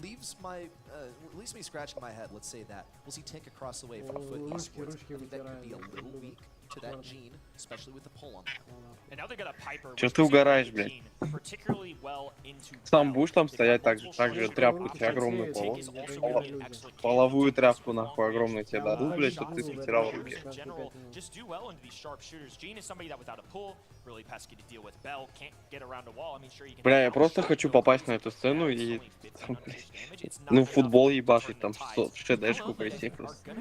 leaves me scratching my head. Let's say that. We'll see Tink across the way from Foot Esports. I think that could be a little weak to that gene, especially with the pull on that. And now they got a Piper. Чё ты угораешь, блядь? Particularly well into Сам будешь там стоять так же тряпку тебе огромную половую тряпку нахуй огромную тебе дадут, блядь, чтобы ты потирал руки. Just do well into these sharpshooters. Gene is somebody that without a pull, really pesky to deal with. Bell can't get around a wall. I mean, sure you can. Бля, я просто хочу попасть на эту сцену и ну в футбол ебашить там в ШДшку пойти просто.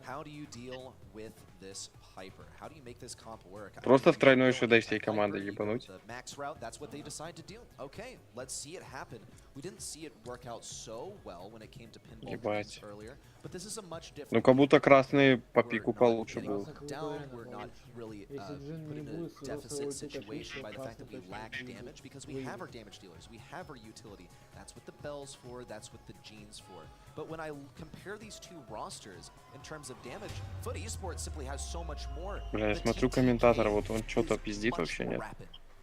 How do you deal with this Piper? How do you make this comp work? Просто в тройной ШД всей команды ебануть. Max route, that's what they decide to do. Okay, let's see it happen. We didn't see it work out so well when it came to pinball games earlier, but this is a much different. Ну как будто красные по пику получше будут. We're not really put in a deficit situation by the fact that we lack damage, because we have our damage dealers, we have our utility. That's what the Bell's for, that's what the Gene's for. But when I compare these two rosters in terms of damage, Foot Esports simply has so much more. Бля, я смотрю комментатора, вот он что-то пиздит вообще, нет?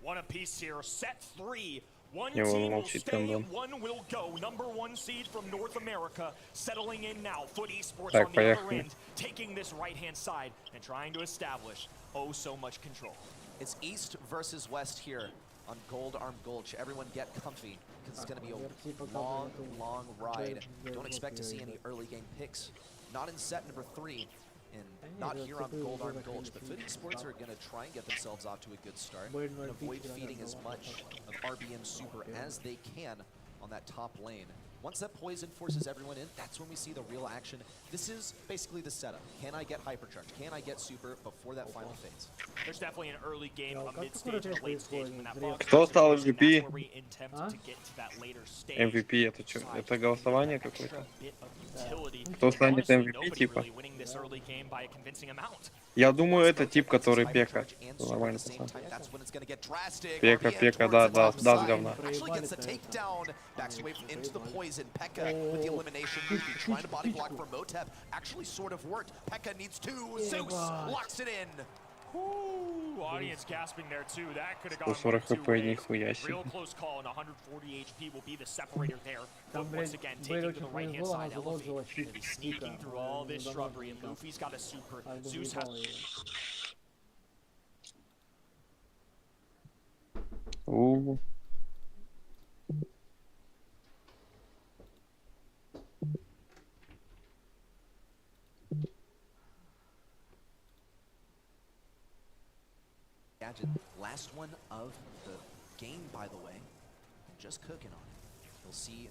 One apiece here, set 3. One Не, он team will молчит, stay, Кэндон. one will go. Number 1 seed from North America settling in now. Foot Esports Так, on the other поехали. end, taking this right-hand side and trying to establish oh so much control. It's East versus West here on Gold Arm Gulch. Everyone get comfy, because it's going to be a long, long ride. Don't expect to see any early game picks. Not in set number 3. And not here on Gold Arm Gulch, but Foot Esports are going to try and get themselves off to a good start and avoid feeding as much of RBM Super as they can on that top lane. Once that poison forces everyone in, that's when we see the real action. This is basically the setup. Can I get hypercharge? Can I get super before that final phase? There's definitely an early game, a mid-stage, and a late stage. When that ball Кто стал that's MVP? where we attempt to get to that later stage. MVP это что? Это голосование какое-то? Bit of utility. Кто станет Honestly, MVP nobody типа? really winning this early game by a convincing amount. Я думаю, это тип, который Пека. Нормально, пацан. Пека, да, даст говна. Actually gets a takedown. Backs away into the poison. Pekka with the elimination. Luffy trying to body block for Motep. Actually sort of worked. Pekka needs 2. Zeus locks it in. Ooh, audience gasping there too. That could have gone 140 two хп, ways. нихуя себе. Real close call, and 140 HP will be the separator there. Там, But once блядь, again, Бэйл taking to очень the right-hand повезло, side, она заложила Elevate. щит. He's sneaking through all this shrubbery, and Luffy's got a super. Zeus has... У. Gadget, last one of the game, by the way, and just cooking on it. You'll see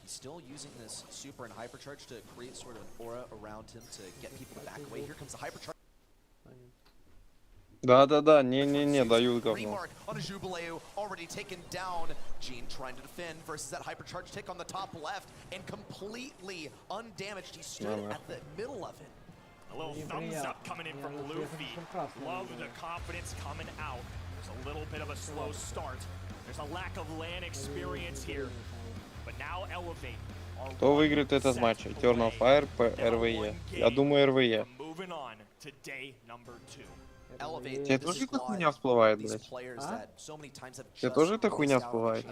he's still using this super and hypercharge to create sort of an aura around him to get people to back away. Here comes the hypercharge. Да-да-да, не-не-не, дают говно. Remark on a Jubileu already taken down. Gene trying to defend versus that hypercharge tick on the top left and completely undamaged. He stood at the middle of it. A little thumbs up coming in from Luffy. Love the confidence coming out. There's a little bit of a slow start. There's a lack of LAN experience here. But now Elevate. Кто выиграет этот матч? Eternal Fire по РВЕ. Я думаю, РВЕ. Moving on to day number 2. Тебе тоже эта хуйня всплывает, блядь? Тебе тоже эта хуйня всплывает?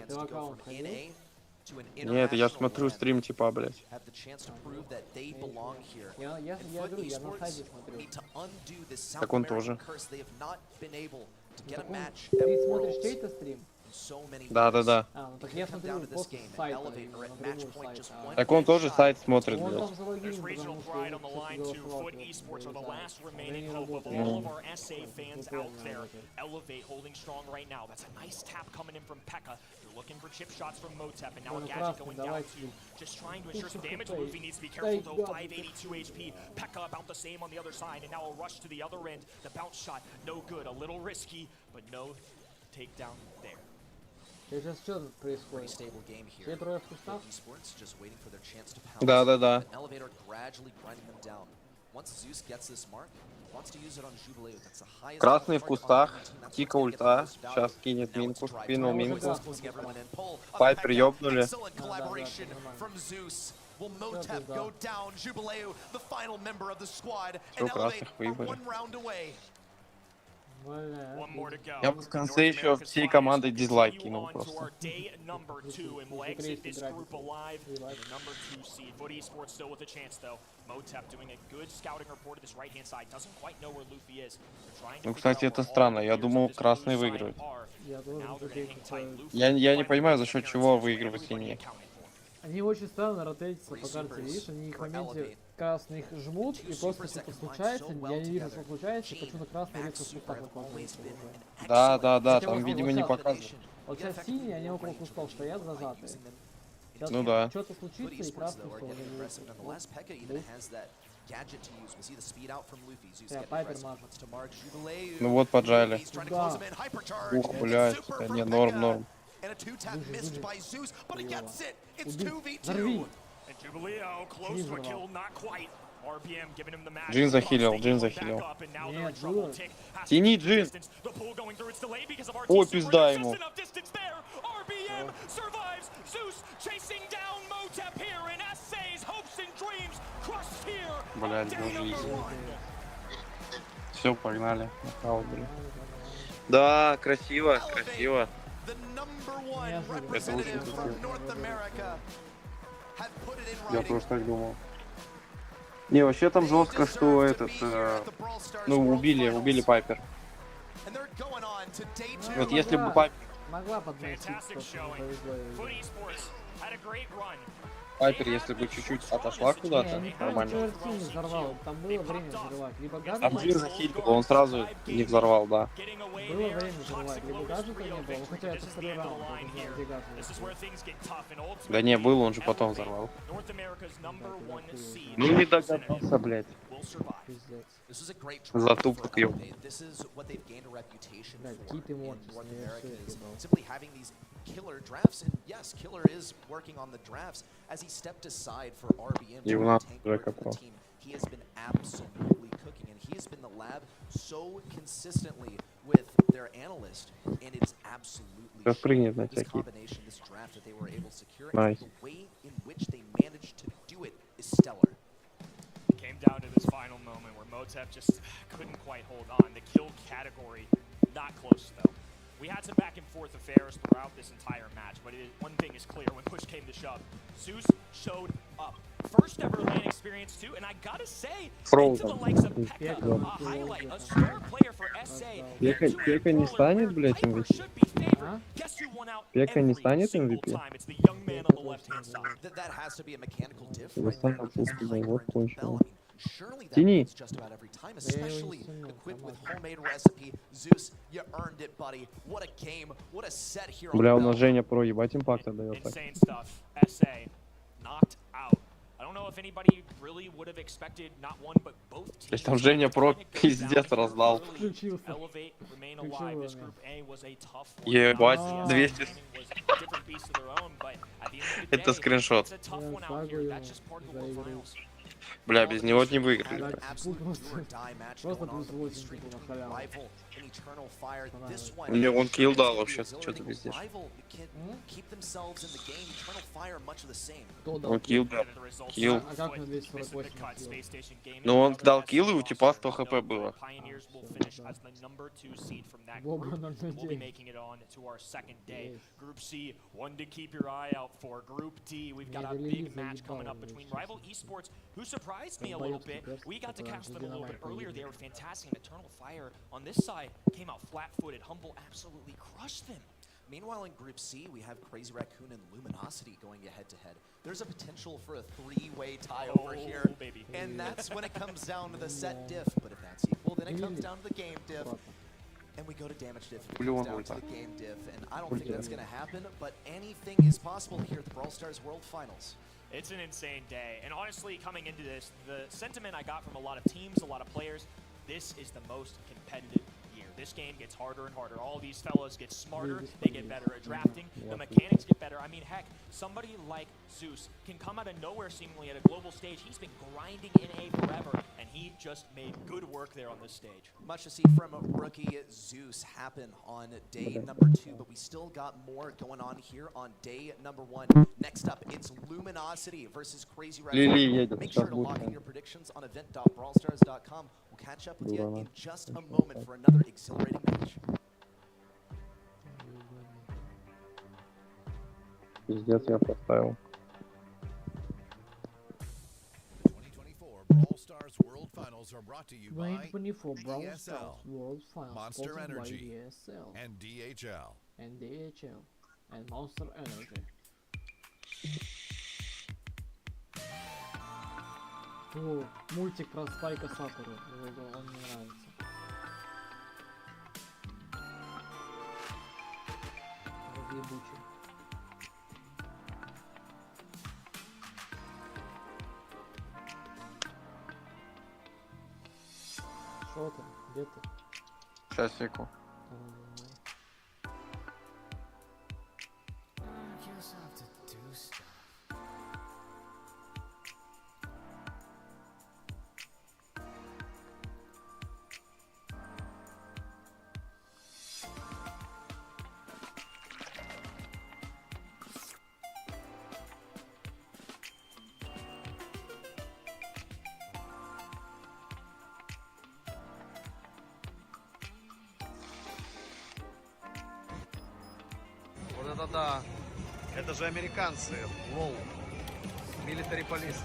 Нет, я смотрю стрим типа, блядь. Я говорю, я на сайде смотрю. Так он тоже. Ты смотришь чей-то стрим? Да. А, ну так я смотрю просто с сайта, напрямую сайта. Так он тоже сайт смотрит, Он блядь. там залогинен, There's regional потому что pride он on the все-таки line too. голосовал. Foot Esports are the last remaining не hope of работает. all of our SA fans VPN out не there. работает. Elevate holding strong right now. That's a nice tap coming in from Pekka. They're looking for chip shots from Motep, and now a Ну, gadget красный, going down давайте. to just trying to ensure some damage. Дай, Luffy needs to be careful though. дай, 582 HP. Pekka about the same on the other side, and now a rush to the other end. The bounce shot, no good. A little risky, but no takedown there. Сейчас что тут происходит? Все трое в кустах? Да. Красный в кустах. Тика ульта. Сейчас кинет минку. Кинул минку. Пайпер ёбнули. Will Motep go down? Jubileu, the final member of the squad, Всё, and Elevate красных are выебали. one round away. One more to go. Я бы в конце еще всей командой дизлайк кинул просто. Day number 2, and we'll exit this group alive. The number 2 seed. Foot Esports still with a chance though. Motep doing a good scouting report to this right-hand side. Doesn't quite know where Luffy is. They're trying to Ну, figure кстати, out это where all странно. the Я players думал, of this красные blue side выиграют. are. Я тоже Now they're gonna hang tight. Luffy Я не finally понимаю, за gets счет an чего appearance выигрывают everybody синие. accounted for. Они очень странно ротейтятся по карте, видишь, они их в моменте красных жмут, и просто что-то случается, я не вижу, что случается, и почему-то красные резко в кустах оказываются. Да, там, видимо, не показывают. Вот сейчас синие, они около кустов стоят зажатые. Сейчас Ну да. что-то случится, и красные тоже Пайпер мажет. Ну вот, поджали. Да. Ух, блядь. Не, норм. And a two-tap missed by Zeus, but he gets it. It's Взорви. 2v2. And Jubileo close to a kill, not quite. RBM giving him the match. Джин захилил. Нет, было. Тяни, Джин. О, пизда ему. RBM survives. Zeus chasing down Motep here, and SA's hopes and dreams crushed here. Блядь, Day number боже. 1. Все, погнали. Да, красиво. The number one representative from North America had put it in Я writing. тоже так думал. Не, вообще там жестко, что этот, ну, убили Пайпер. And they're going on to day two. Вот если бы Пайпер Могла подносить, Fantastic просто не showing. повезло ей. Foot Esports had a great run. если бы чуть-чуть отошла Не, куда-то, они нормально. просто не взорвал, там было время взрывать. Либо гаджет, Там Джин захилил, он сразу не взорвал, да. было время взрывать, либо гаджета не было. Ну, хотя это второй раунд, где гаджет. Да не, был, он же потом взорвал. Ну не догадался, блядь. Пиздец. This is a great Затупок, ёб. This is what they've gained a reputation Да, for какие-то in эмоции, North я America всё is съебал. simply having these killer drafts. And yes, Killer is working on the drafts. As he stepped aside for RBM И to у нас tank уже work for the капро. team, he has been absolutely cooking. And he has been the lab so consistently with their analyst. And it is absolutely Сейчас прыгнет на this всякий. combination, this draft that they were able to secure. Nice. And the way in which they managed to do it is stellar. Came down to this final moment where Motep just couldn't quite hold on. The kill category, not close though. We had some back and forth affairs throughout this entire match, but one thing is clear when push came to shove. Zeus showed up. First ever LAN experience too, and I gotta say, to the likes of Pekka, a highlight, a star player for SA. Пека не станет, блядь, MVP? Guess who won out Пека не every станет single MVP? time? It's the young man on the left-hand side. That has to be a mechanical diff Я right there. сам опустил, вот Bell. кончил. I mean, surely that Тяни. happens just about every time, especially equipped with homemade recipe. Zeus, you earned it, buddy. What a game. What a set here on Бля, у нас Bell. Женя про, ебать импакта дает так. Insane stuff. SA knocked out. I don't know if anybody really would have expected not one but both То teams. есть там Женя про пиздец раздал. Включился. Elevate, remain alive. This group A was a tough one. Ебать, Obviously, 200. was a different beast of their own, but at the end of the Это day, скриншот. it's a tough one out here. That's just part of the world finals. Бля, без него не выиграли. An absolute do or die match Просто going on плюс between 8 типа на Street халяву. Rival and Eternal Fire. This one, Мне он килл дал вообще, Auxiliary, что ты пиздишь. Rival can keep themselves in the game. Eternal Fire much of the same. Кто дал? Он килл дал. Килл. А как на 248 сделал? Ну он дал килл, и у типа 100 хп было. Pioneers will finish as the number 2 seed from that Бобра group. 0-9. We'll be making it on to our second day. Yes. Group C, one to keep your eye out for. Group D, we've got a big match coming up between Rival Esports, who surprised me a little bit. We got to catch them a little bit earlier. They were fantastic. And Eternal Fire on this side came out flat-footed. Humble absolutely crushed them. Meanwhile, in Group C, we have Crazy Raccoon and Luminosity going head-to-head. There's a potential for a three-way tie over here, baby. and that's when it comes down to the set diff. But if that's equal, then it comes down to the game diff. And we go to damage diff, it comes down to the game diff, and I don't think that's going to happen, but anything is possible here at the Brawl Stars World Finals. It's an insane day, and honestly, coming into this, the sentiment I got from a lot of teams, a lot of players, this is the most competitive year. This game gets harder and harder. All these fellas get smarter, they get better at drafting, the mechanics get better. I mean, heck, somebody like Zeus can come out of nowhere seemingly at a global stage. He's been grinding in A forever, and he just made good work there on this stage. Much to see from rookie Zeus happen on day number 2, but we still got more going on here on day number 1. Next up, it's Luminosity versus Crazy Raccoon. Make sure to lock in your predictions on event.brawlstars.com. We'll catch up with you in just a moment for another exhilarating match. Пиздец, я поставил. 2024 Brawl Stars World Finals are brought to you by 2024 Brawl Stars ESL, World Finals, Monster sponsored by Energy, ESL and DHL. and DHL and Monster Energy. О, мультик про Спайка Сакуру, он мне нравится. Разъебучий. Шо ты? Где ты? Часику. Вот это да. Это же американцы. Лол. Military Police.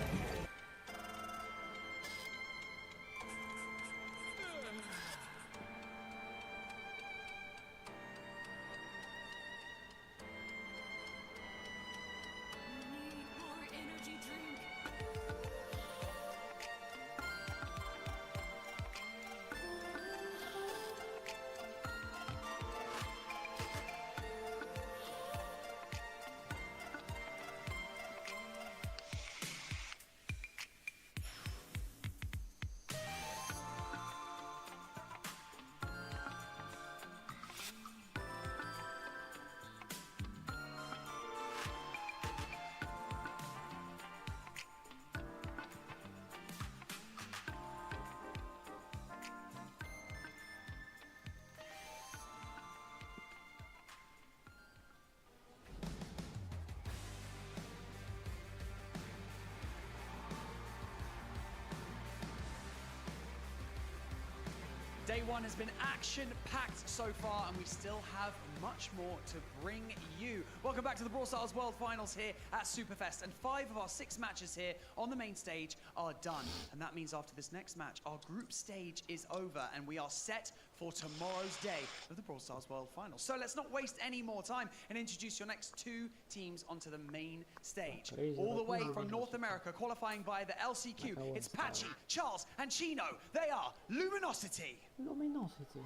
Day 1 has been action-packed so far, and we still have much more to bring you. Welcome back to the Brawl Stars World Finals here at Superfest, and 5 of our 6 matches here on the main stage are done. And that means after this next match, our group stage is over, and we are set for tomorrow's day of the Brawl Stars World Finals. So let's not waste any more time and introduce your next 2 teams onto the main stage. All the way from North America, qualifying by the LCQ, it's Patchy, Charles, and Chino. They are Luminosity. Luminosity.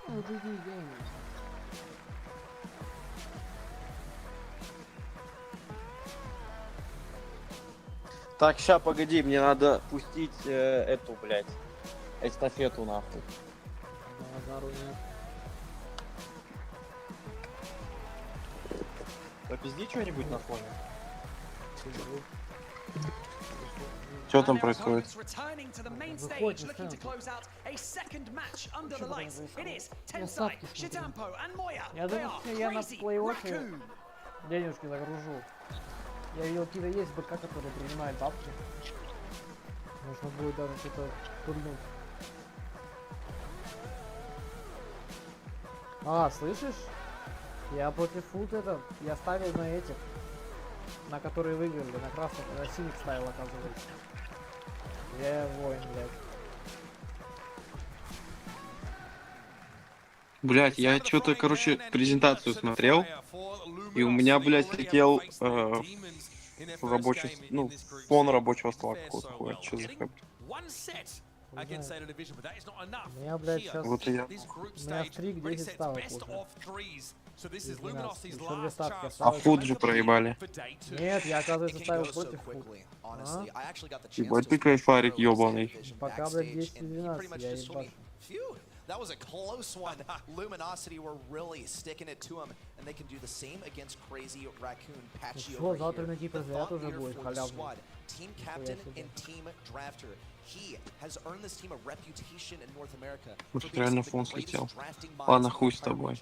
LGD Gamers. Так, ща, погоди, мне надо пустить эту, блядь, эстафету нахуй. Базару нет. Попизди что-нибудь на фоне. Что там происходит? Выходит на сцену. Я думаю, что я на плей-оффе денежки загружу. Я видел, какие-то есть БК, которые принимают бабки. Можно будет даже что-то турнуть. А, слышишь? Я против фут это, я ставил на этих, на которые выиграли, на красных, на синих ставил, оказывается. Я воин, блядь. Блять, я что-то, короче, презентацию смотрел, и у меня, блядь, слетел рабочий, ну, фон рабочего стола какого-то хуя. Что за хэп? У меня, блядь, сейчас... Вот и я. У меня стрик 10 ставок уже. Из 12. Еще 2 ставки А осталось. фуд же проебали. Нет, я, оказывается, ставил против фуд. А? Ебать ты кайфарик ебаный. Пока, блядь, 10 и 12, я ебашу. That was a close one. Luminosity were really sticking it to him, and they can do the same against Crazy Raccoon Patchy over here. The thought leader for the squad, team captain and team drafter. He has earned this team a reputation in North America for being Реально some фон of the greatest слетел. drafting Ладно, minds хуй in с the тобой.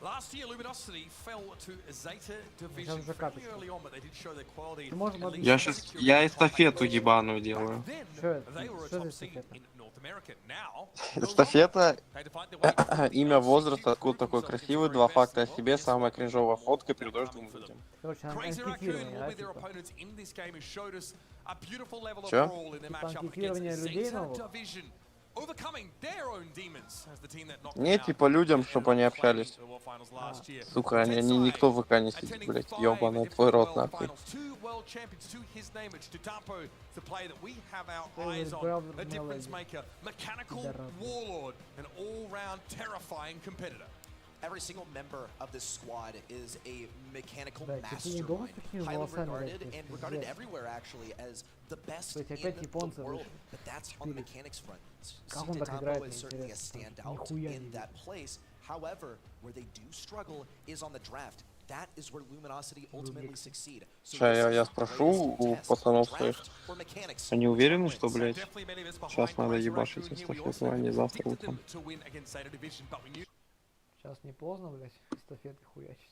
Last year, Luminosity fell to Zeta Division fairly early on, but they did show their quality. Я сейчас, я эстафету ебаную делаю. Что They were a за top seed эстафета? in North America. Now, Эстафета, they had to find their way through the имя, LCQ, возраст, откуда prove такой themselves красивый, against два the very факта о best. себе, Well, самая guess what? кринжовая There's фотка, more передаешь coming двум for them. людям. Короче, Crazy Raccoon, анкетирование, да, with their типа? opponents in this game, has showed us a beautiful level of Чё? brawl in their Типа matchup анкетирование against людей Zeta новых? Division, overcoming their own demons as the team that knocked them Не, out. типа людям, чтобы они общались. Сука, они никто в ВК не сидит, блять, ёбаный твой рот, нахуй. Every single member of this squad is a mechanical Да, типа удобно с mastermind, такими highly волосами, regarded блядь, and regarded пиздец. everywhere actually as the best То есть in опять the японцы world. вышли. But that's on the 4. mechanics front. Как он так играет, Tampo is мне certainly a интересно. standout Нихуя не in видно. that place. However, where they do struggle is on the draft. That is where Luminosity ultimately succeed. So Ща this я is the спрошу greatest у test, пацанов своих. draft or mechanics. Они Which one уверены, wins? что, блядь, сейчас надо ебашить эстафету, а не завтра утром? Сейчас не поздно, блядь, эстафеты хуячить.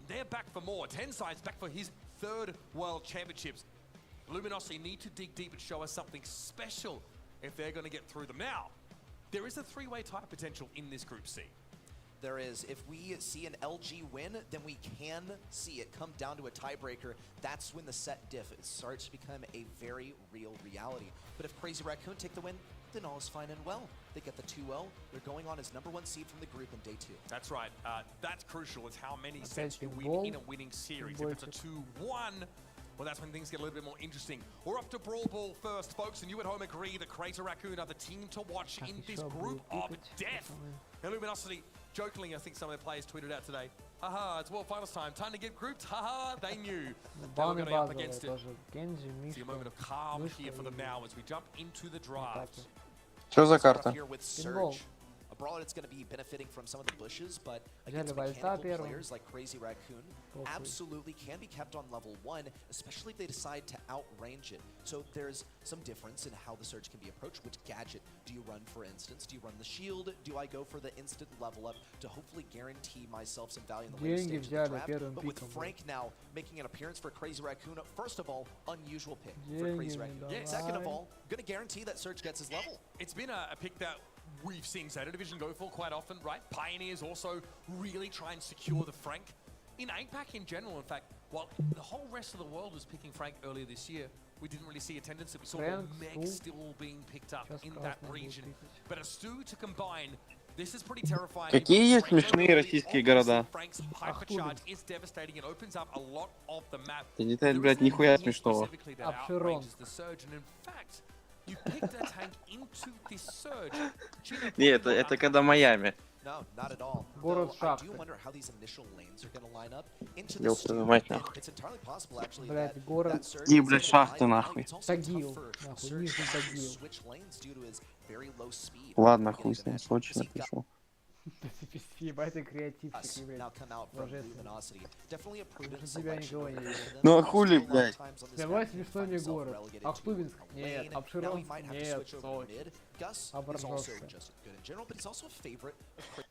They're back for more. 10 sides back for his 3rd World Championships. Luminosity need to dig deep and show us something special if they're going to get through them. Now, there is a 3-way tie potential in this Group C. There is. If we see an LG win, then we can see it come down to a tiebreaker. That's when the set diff starts to become a very real reality. But if Crazy Raccoon take the win, then all is fine and well. They get the 2-0. They're going on as #1 seed from the group in day 2. That's right. That's crucial. It's how many Опять sets you win футбол. in a winning series. If it's a 2-1, well, that's when things get a little bit more interesting. We're off to Brawl Ball first, folks, and you at home agree that Crazy Raccoon are the team to watch in this group of death. And Luminosity, jokingly, I think some of their players tweeted out today, haha, it's World Finals time. Time to get grouped. Haha, they knew they were Баны going to be up базовые against it. тоже. Кенджи, See a Мишка, moment of calm Мышка here for them и now as we jump into the draft. атаки. Что за Start off карта? here with Pinball. Surge. A brawler that's going to be benefiting from some of the bushes, but Взяли against Вольта mechanical первым. players like Crazy Raccoon, Похуй. absolutely can be kept on level 1, especially if they decide to outrange it. So there's some difference in how the Surge can be approached. Which gadget do you run, for instance? Do you run the shield? Do I go for the instant level up to hopefully guarantee myself some value in the later Деньги stage of the взяли draft? первым But with пиком. Frank now making an appearance for Crazy Raccoon, first of all, unusual pick for Деньги Crazy мне Raccoon. давай. Second of all, going to guarantee that Surge gets his level. It's been a pick that we've seen Zeta Division go for quite often, right? Pioneers also really try and secure the Frank. In APAC in general, in fact, while the whole rest of the world was picking Frank earlier this year, we didn't really see attendance. We saw Frank, the Stu. Meg still being picked up Сейчас in that красный будет region. пикать. But a Stu to combine, this is pretty terrifying. Какие You've есть got Frank смешные early, российские obviously города? Frank's hypercharge is devastating. It opens up a lot of the map. Да не There блядь, isn't нихуя anything смешного. specifically that Обширон. outranges the Surge, and in fact, you picked a tank into this Surge. Gina Не, probably это not когда Майами. No, not at all. Город Though I do шахты. wonder how these initial lanes are going to line up into the Ёб твою мать, and нахуй. it's entirely possible actually Блядь, that город- that Surge И, is блядь, able to шахты, hide нахуй. value. It's also Тагил, tough for нахуй, Surge нижний to Тагил. switch lanes due to his very low speed. Ладно, at the хуй beginning с of the ним, match. Сочи Because he got напишу. Ебать ты креативчик, us блядь. now come out from Божественно. Luminosity. Definitely a prudent Лучше тебя selection никого не over видел. them. Ну а He's хули, still a lot of блядь? times on this Давай map, he смешной find мне himself город. relegated to Ахтубинск? a Нет. lane. Now he Обширонск? might have to Нет. switch over to Сочи. mid. Gus is also Оборжевская. just good in general, but he's also a favorite of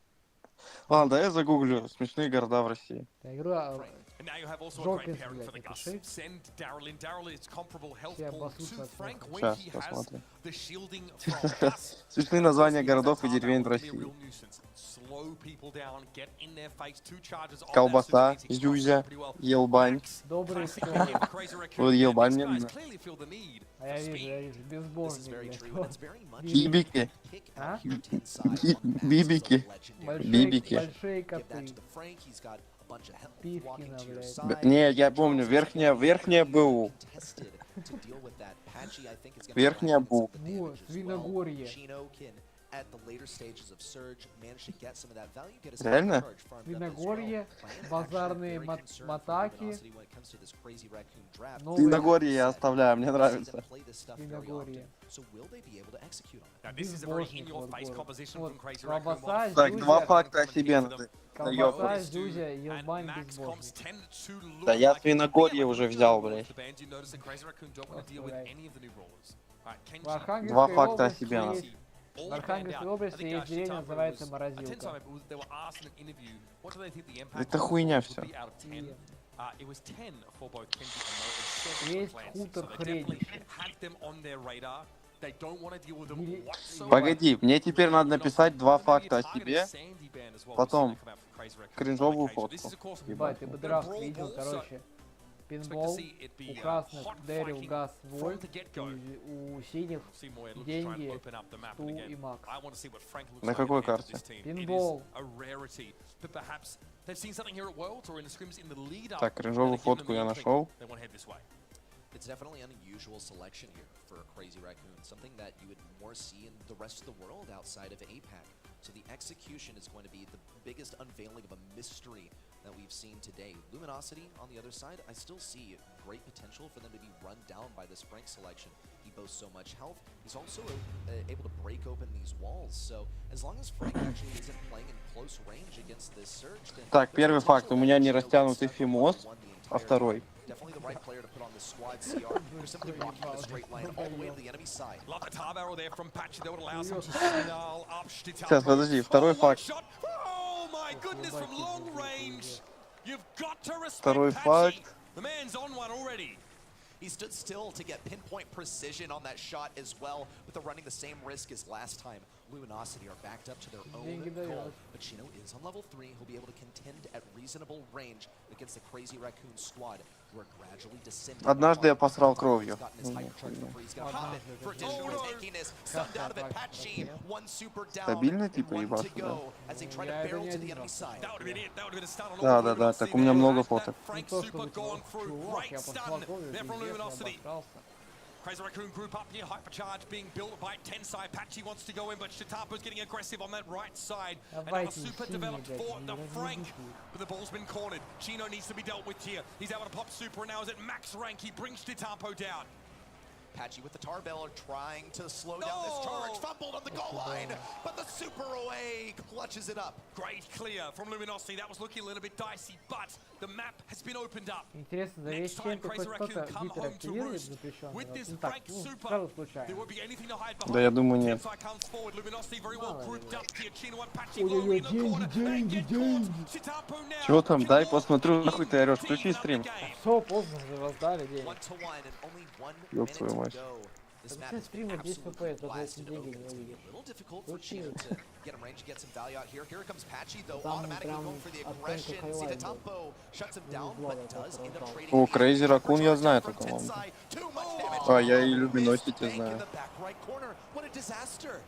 Ладно, да я загуглю смешные города в России. Игра And now you have also a Жопин, great pairing for the блядь, Gus. напиши. Send Darryl in. Darryl is comparable health Все pool обоссутся to от Frank смеха. when Сейчас he has посмотрим. the shielding from Gus. Смешные And of course, названия he has городов that и деревень в tar barrel, can be a России. real nuisance. Slow people down, get in their face, 2 charges on that Колбаса, civilians. He crosses Зюзя, pretty well. Елбань. Добрый Classic сон. venue for Crazy Raccoon. Вот Yeah, Елбань these мне guys нравится. clearly feel the need А for я вижу, speed. безбожник, блядь. Бибики. А? Бибики. Бибики. Большие коты. Пивкина, блядь. Не, я помню, верхняя БУ. Верхняя БУ. Во, Свиногорье. Реально? Свиногорье, базарные матаки. Свиногорье я оставляю, мне нравится. Свиногорье. Now, this is a very in-your-face composition from Crazy Raccoon. Колбаса, Так, 2 факта о себе. колбаса, Зюзя, Елбань, Max безбожник. comps tend to look Да я like Свиногорье уже взял, блядь. the bands. You notice that Crazy Raccoon don't want to deal with any of the new brawlers. Alright, Kenji, В Архангельской 2 факта о области себе надо. есть, в Архангельской области есть деревня, называется Морозилка. Это хуйня все. Есть хутор Хренище. Погоди, мне теперь надо написать 2 факта о себе, потом кринжовую фотку. Ебать, ты бы драфт видел, короче. Пинбол, у красных Дэрил, Газ, Вольт, у синих деньги, Сту и Макс. На какой карте? Пинбол. Так, кринжовую фотку я нашел. It's definitely an unusual selection here for Crazy Raccoon, something that you would more see in the rest of the world outside of APAC. So the execution is going to be the biggest unveiling of a mystery that we've seen today. Luminosity on the other side, I still see great potential for them to be run down by this Frank selection. He boasts so much health. He's also able to break open these walls. So as long as Frank actually isn't playing in close range against this Surge, then Так, первый факт. У меня не растянутый фимоз, а второй. definitely the right player to put on the squad CR. They're simply walking in a straight line all the way to the enemy side. Сейчас, подожди, второй факт. Второй факт. He stood still to get pinpoint precision on that shot as well, with the running the same risk as last time. Luminosity are backed up to their own goal, but Chino is on level 3. He'll be able to contend at reasonable range against the Crazy Raccoon squad, who are gradually descending. Однажды я посрал кровью. Стабильно типа ебаться, да? Да, так у меня много фоток. Crazy Raccoon group up here, hypercharge being built by Tensai. Patchy wants to go in, but Shitapo's getting aggressive on that right side. Another super developed for the Frank, but the ball's been cornered. Chino needs to be dealt with here. He's able to pop super, and now is at max rank. He brings Shitapo down. Patchy with the tar bell are trying to slow down this charge. Fumbled on the goal line, but the super away clutches it up. Great clear from Luminosity. That was looking a little bit dicey, but the map has been opened up. Интересно, за весь чем хоть кто-то гиперактивирует запрещенный? Ну так, ну, сразу случайно. Да, я думаю, нет. Ой-ой-ой, деньги. Чего там? Дай посмотрю, нахуй ты орешь. Включи стрим. Все, поздно уже раздали деньги. Ёб твою мать. Все стримы 10 FPS, за 8 деньги не увидишь. Включи. Там прям оценка хайлайт. О, Crazy Raccoon я знаю эту команду. А, я и Luminosity знаю.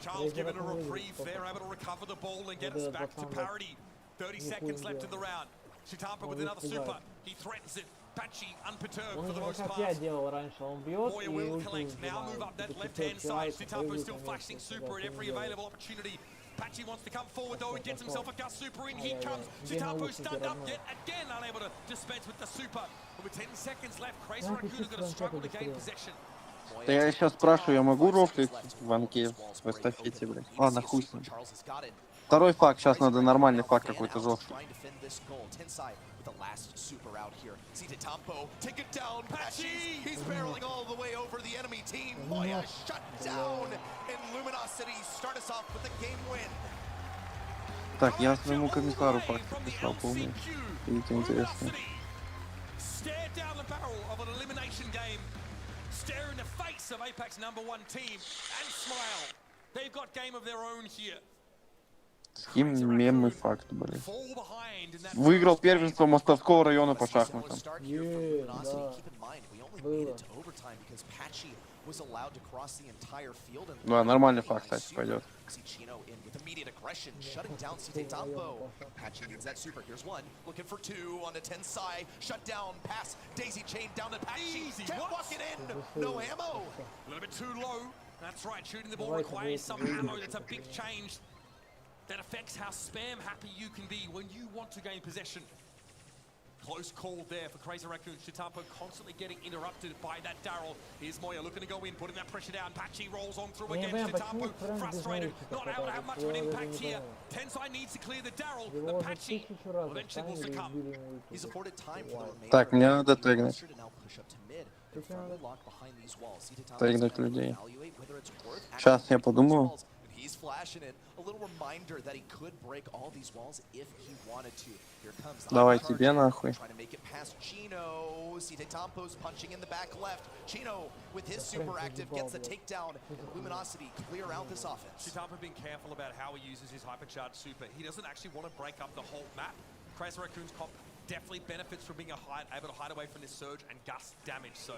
Charles given a reprieve there, able to recover the ball and get us back to parity. 30 seconds left in the round. Shitapo with another super. He threatens it. Patchy unperturbed for the most как part. я делал раньше, он бьет Boya и will ульту collect. Now move up that left-hand side. Shitapo still flashing super at every available opportunity. Patchy wants to come forward though. He gets himself a Gus super in. He comes. Shitapo stunned up yet again, unable to dispense with the super. But with 10 seconds left, Crazy Raccoon are going to struggle to gain possession. Да я сейчас спрашиваю, я могу рофлить в анке в эстафете, блядь? Ладно, хуй с ним. Второй факт, сейчас надо нормальный факт какой-то жесткий. The last super out here. See Tatampo take it down. Patchy! He's barreling all the way over the enemy team. Moya shut down. And Luminosity start us off with a game win. Так, я своему комиссару факт прислал полный. Видите, интересно. Stare down the barrel of an elimination game. Stare in the face of Apex #1 team and smile. They've got game of their own here. С кем мемы факт были. Выиграл первенство Московского района по шахматам. Да, нормальный факт, кстати, пойдет. That's right, shooting the ball requires some ammo. That's a big change. That affects how spam happy you can be when you want to gain possession. Close call there for Crazy Raccoon. Chitampo constantly getting interrupted by that Daryl. Here's Moya looking to go in, putting that pressure down. Patchy rolls on through again. Chitampo frustrated, not able to have much of an impact here. Tensai needs to clear the Daryl, but Patchy eventually will succumb. He's afforded time for the remainder. Так, мне надо тегнуть. Тегнуть людей. Сейчас я подумаю. He's flashing it. A little reminder that he could break all these walls if he wanted to. Here comes the Давай тебе нахуй. trying to make it past Chino. Tampo's punching in the back left. Chino with his super active gets the takedown. Luminosity clear out this offense. Chitampo being careful about how he uses his hypercharged super. He doesn't actually want to break up the whole map. Crazy Raccoon's comp definitely benefits from being able to hide away from this surge and gust damage. So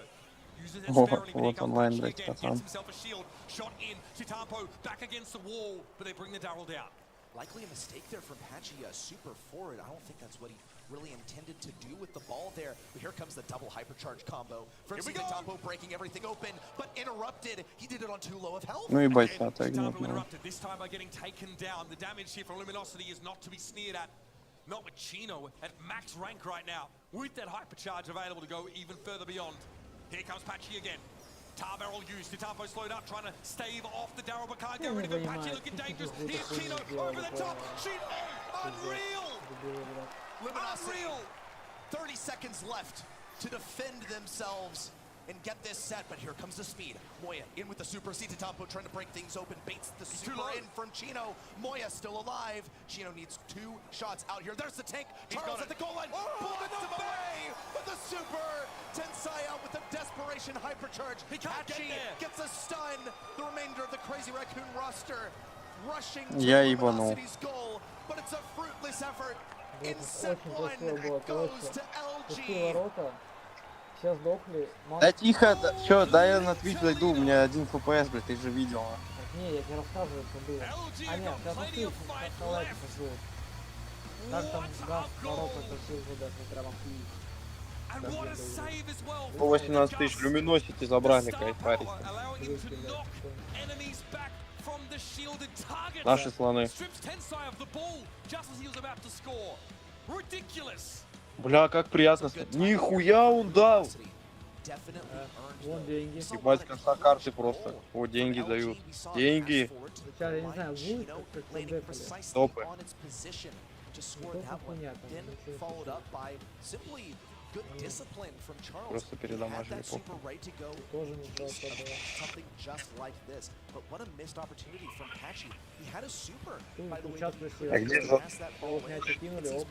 uses it sparingly, but he comes punching again, gets himself a shield, shot in, Chitampo back against the wall, but they bring the Daryl down. Likely a mistake there from Patchy, super forward. I don't think that's what he really intended to do with the ball there. But here comes the double hypercharge combo. First Chitampo breaking everything open, but interrupted. He did it on too low of health. Ну и бойца тегнуть. Chitampo interrupted, this time by getting taken down. The damage here from Luminosity is not to be sneered at. Not with Chino at max rank right now, with that hypercharge available to go even further beyond. Here comes Patchy again. Tar barrel used. Chitampo slowed up, trying to stave off the Daryl, but can't get rid of it. Patchy looking dangerous. Here's Chino over the top. Chino, unreal! Unreal! 30 seconds left to defend themselves and get this set, but here comes the speed. Moya in with the super. Chitampo trying to break things open, baits the super in from Chino. Moya still alive. Chino needs 2 shots out here. There's the tank. Charles at the goal line. Bullets to Bay with the super. Tensai out with a desperation hypercharge. Patchy gets a stun. The remainder of the Crazy Raccoon roster rushing to Luminosity's goal, but it's a fruitless effort. In set 1 goes to LG. Все сдохли. Да тихо, чё, дай я на Twitch зайду, у меня 1 FPS, блядь, ты же видел. Не, я тебе рассказываю, что было. А нет, сейчас успею, поставляйте, что было. Как там газ, ворота, это все уже даже прямо По 18 тысяч люминосити забрали, кайфарить. Наши слоны. Бля, как приятно. Нихуя он дал! Вон деньги. Ебать, конца карты просто. О, деньги дают. Деньги. Сейчас, я не знаю, будет как-то дефали. Топы. Good discipline from Charles. Просто передамажили. Тоже не просто, да. Something just like this. But what a missed opportunity from Patchy. He had a super. By the way, А где же?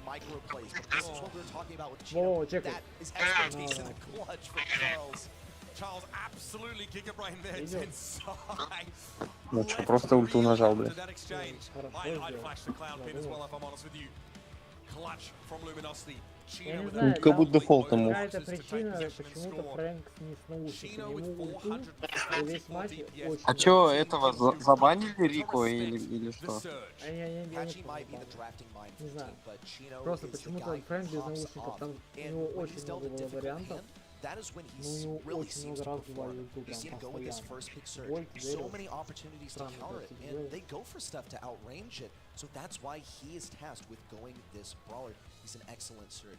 micro plays. This is what we were talking about with Chino. That is expertise in the clutch from Charles. Charles absolutely gigabrain there. Tensai. Ну что, просто ульту нажал, блядь. I'd flash the clown pin as well if I'm honest with you. Clutch from Luminosity. Я не знаю, как будто дефолтом. какая-то причина, почему-то Фрэнк не с наушниками. Ему ульту, весь матч очень... А чё, этого забанили Рико или что? Я не знаю. Просто почему-то Фрэнк без наушников, там у него очень много было вариантов. That is when he really seems to perform. You see him go with his first pick surge. So many opportunities to counter it, and they go for stuff to outrange it. So that's why he is tasked with going this brawler. He's an excellent surge.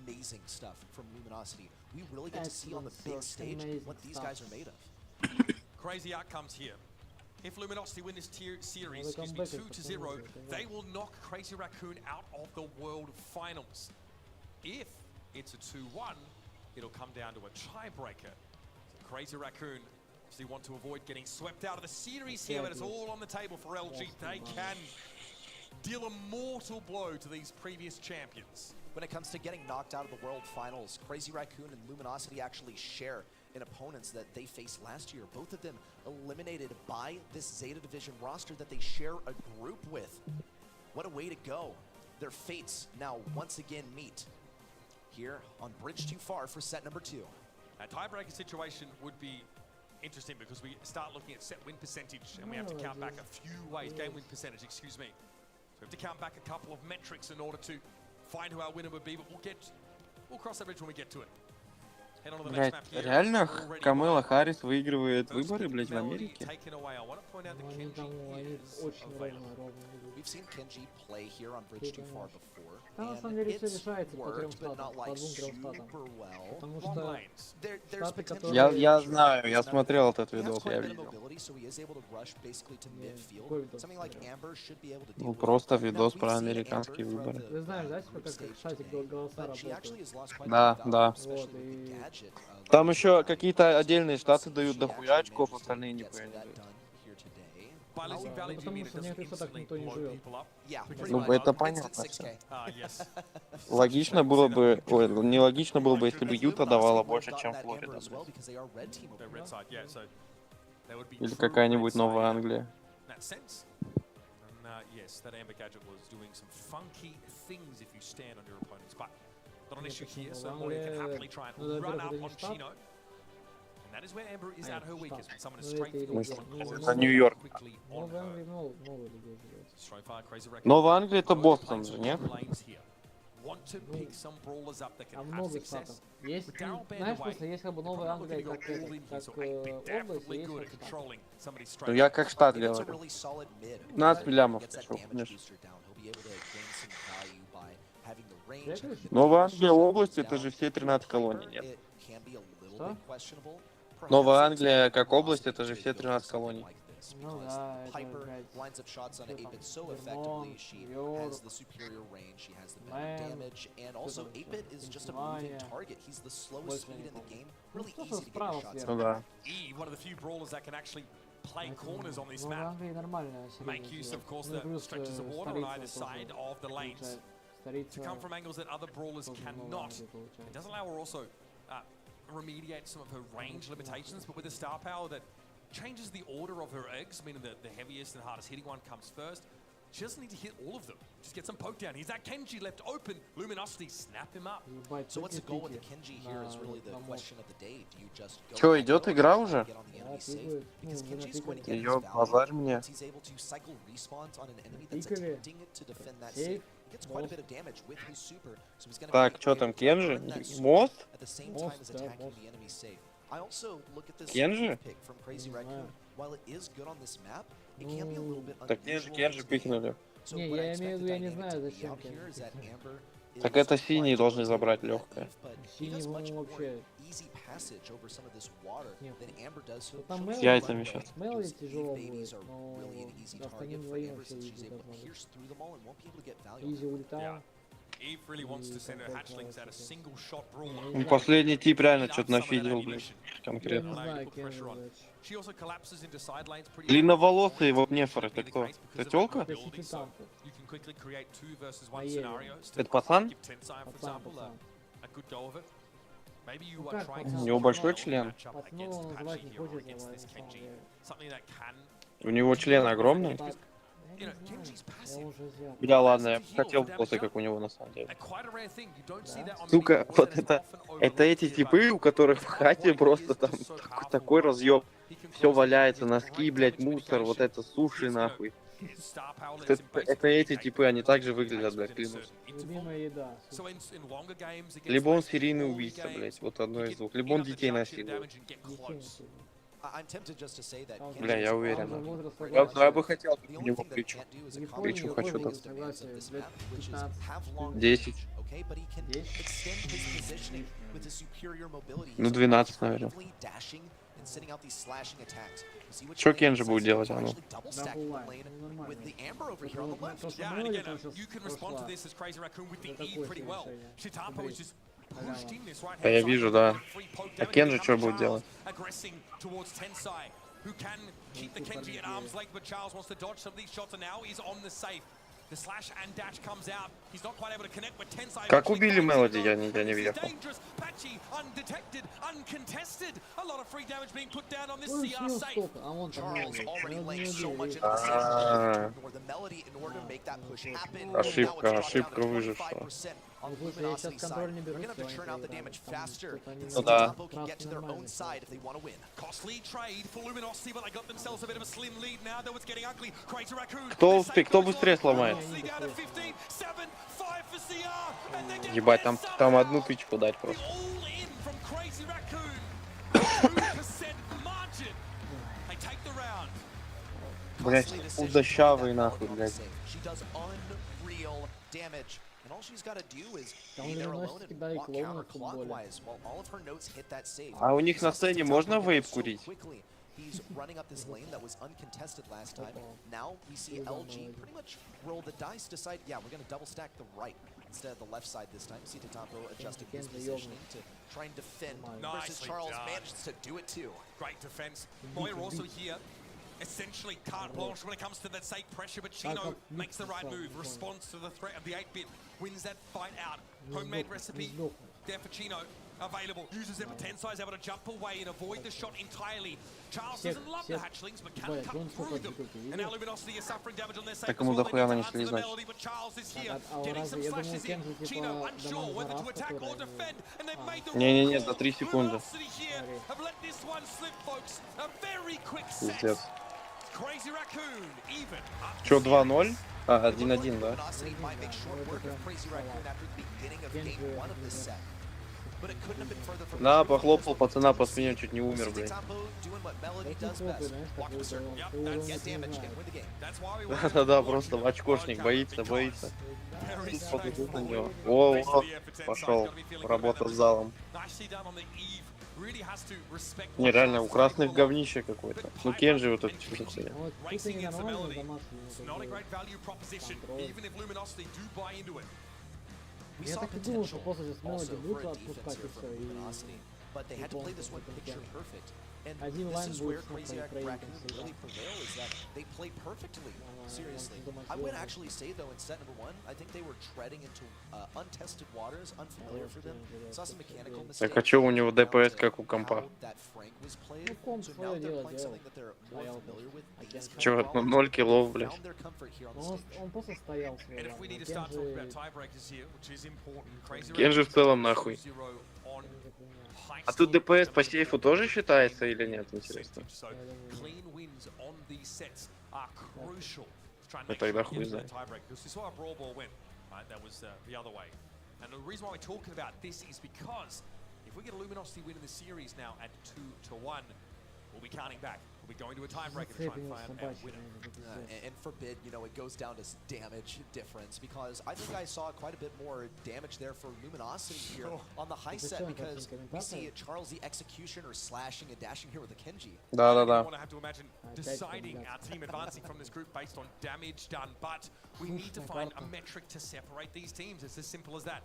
Amazing stuff from Luminosity. We really get to see on the big stage what these guys are made of. Crazy outcomes here. If Luminosity win this series, 2-0, they will knock Crazy Raccoon out of the World Finals. If it's a 2-1, it'll come down to a tiebreaker. So Crazy Raccoon obviously want to avoid getting swept out of the series here, but it's all on the table for LG. They can deal a mortal blow to these previous champions. When it comes to getting knocked out of the World Finals, Crazy Raccoon and Luminosity actually share in opponents that they faced last year. Both of them eliminated by this Zeta Division roster that they share a group with. What a way to go. Their fates now once again meet here on Bridge Too Far for set number 2. A tiebreaker situation would be interesting because we start looking at set win percentage and we have to count back a few ways, game win percentage, excuse me. So we have to count back a couple of metrics in order to find who our winner would be, but we'll cross that bridge when we get to it. Блять, реально Камела Харрис выигрывает выборы, блять, в Америке? Они там, они очень ровно. We've seen Kenji play here on Bridge Too Far before. Там на самом деле все решается по 3 статам, по 2-3 статам. Потому что статы, которые... Я знаю, я смотрел этот видос, я видел. Ну, просто видос про американские выборы. Ты знаешь, да, типа, как шатик голоса работает? Да, да. Вот, и... Там еще какие-то отдельные штаты дают дохуя очков, остальные нихуя не дают. Потому что в некоторых штатах никто не живет. Ну, это понятно все. Логично было бы, ой, нелогично было бы, если бы Юта давала больше, чем Флорида. Или какая-нибудь Новая Англия. Это Нью-Йорк. Новая Англия это Бостон же, нет? А много штатов. Есть, знаешь, просто есть как бы Новая Англия как область, и есть штат. Ну я как штат говорю. 15 миллиамов хочу, конечно. Новая Англия область, это же все 13 колоний, нет? Что? Новая Англия как область, это же все 13 колоний. Ну да, это, блядь, Ну да. Play corners on this ну, map. Англия нормально, Make use, of course, the stretches of water on either side of the lanes to come from angles that other brawlers cannot. It does allow her also remediate some of her range limitations, but with a star power that changes the order of her eggs, meaning that the heaviest and hardest hitting one comes first. She doesn't need to hit all of them. Just get some poke down. He's that Kenji left open. Luminosity, snap him up. So what's the goal with the Kenji here is really the question of the day. Do you just go Чё, идет игра уже? Because Kenji's going to get Её базарь мне. he's able to cycle respawns on an enemy that's attempting to defend that safe. Gets quite a bit of damage with his super. So he's going to Так, что там, Кенжи? Мост? at the same time as attacking the enemy safe. I also look at this Kenji? pick from Crazy Raccoon. While it is good on this map, it can be a little bit Так unusual. Кенжи пикнули. So Не, what I я expect имею в виду, the я не dynamic знаю, to be зачем out here is that Amber Так это синие должны забрать легкое. Синий вообще... easy passage over some of this water than Amber does. So Там С яйцами сейчас. Мелоди тяжело будет, но остальным двоим вообще изи должно быть. Изи ульта. Eve really wants to send her hatchlings at a single shot brawler. Ну, последний тип реально что-то нафидел, блядь, Я конкретно. не знаю, кем это. She also collapses into side lanes pretty Длинноволосый вот нефор, это кто? Это тёлка? Это сиквитанты. You can quickly create 2 versus 1 Поедем. scenarios to Это пацан? give Tensai, for Пацан, example, пацан. a good go of it. Maybe you Ну are как trying пацан? У него большой член? Пацаном он называть не хочет, но на самом деле. Something that can, У него член огромный? Так, you я know, не знаю, Kenji's я passive. уже взял. Бля, ладно, я хотел волосы, как у него на самом деле. Quite a rare thing. You don't see that on Сука, many brawlers, вот and it's это often эти overlooked типы, у которых в хате просто там такой разъеб. Все валяется, носки, блять, мусор, вот это суши, нахуй. Это эти типы, они также выглядят, блядь, клянусь. Любимая еда. Либо он серийный убийца, блять, вот одно из двух. Либо он детей насилует. Бля, я уверен. Я бы хотел у него плечу. Плечу хочу так. 10. Ну, 12, наверное. Что Кенджи будет делать, а ну? Да я вижу, да. А Кенджи что будет делать? Who can keep the Kenji at arm's length, but Charles wants to dodge some of these shots, and now he's on the safe. Как убили Мелоди, я не въехал. А вон там Ошибка выжившего. Слушай, я сейчас контроль не беру, Ну да. Кто быстрее сломает? Ебать, там одну тычку дать просто. Блять, удощавый нахуй, блять. And all she's got to do is be there alone and walk counterclockwise while all of her notes hit that save. А у них на сцене можно вейп курить? He's running up this lane that was uncontested last time. Now we see LG pretty much roll the dice, decide, yeah, we're going to double stack the right instead of the left side this time. See Tatampo adjusting his positioning to try and defend. Versus Charles manages to do it too. Great defense. Moira also here. Essentially carte blanche when it comes to that safe pressure, but Chino makes the right move, responds to the threat of the 8-bit, wins that fight out. Homemade recipe there for Chino, available, uses it for Tensai's able to jump away and avoid the shot entirely. Charles doesn't love the hatchlings, but can cut through them. And now Luminosity is suffering damage on their safe as well. They need to answer the melody, but Charles is here, getting some flashes in. Chino unsure whether to attack or defend, and they've made the Не, за 3 секунды. Luminosity here have let this one slip, folks. A very quick set. Чё, 2-0? А, 1-1, да? На, похлопал пацана по спине, чуть не умер, блядь. Да-да-да, просто очкошник, боится. О, пошел, работа с залом. Не, реально, у красных говнище какое-то. Ну, Кенджи вот этот чудо. Я так и думал, что после Смелоди будут отпускать и все. Один лайн будет Seriously, I would actually say though in set number 1, I think they were treading into untested waters, unfamiliar for them. Saw some mechanical mistakes. Так, а чё у него ДПС как у компа? Чё, 0 киллов, блядь. Он просто стоял. Кенджи в целом нахуй. А тут ДПС по сейфу тоже считается или нет, интересно? Ну тогда хуй знает. And the reason why we're talking about this is because if we get a Luminosity win in the series now at 2-1, we'll be counting back. We'll be going to a tiebreaker to try and find our winner. And forbid, you know, it goes down to damage difference because I think I saw quite a bit more damage there for Luminosity here on the high set because we see Charles the Executioner slashing and dashing here with a Kenji. Да. I don't want to have to imagine deciding our team advancing from this group based on damage done, but we need to find a metric to separate these teams. It's as simple as that.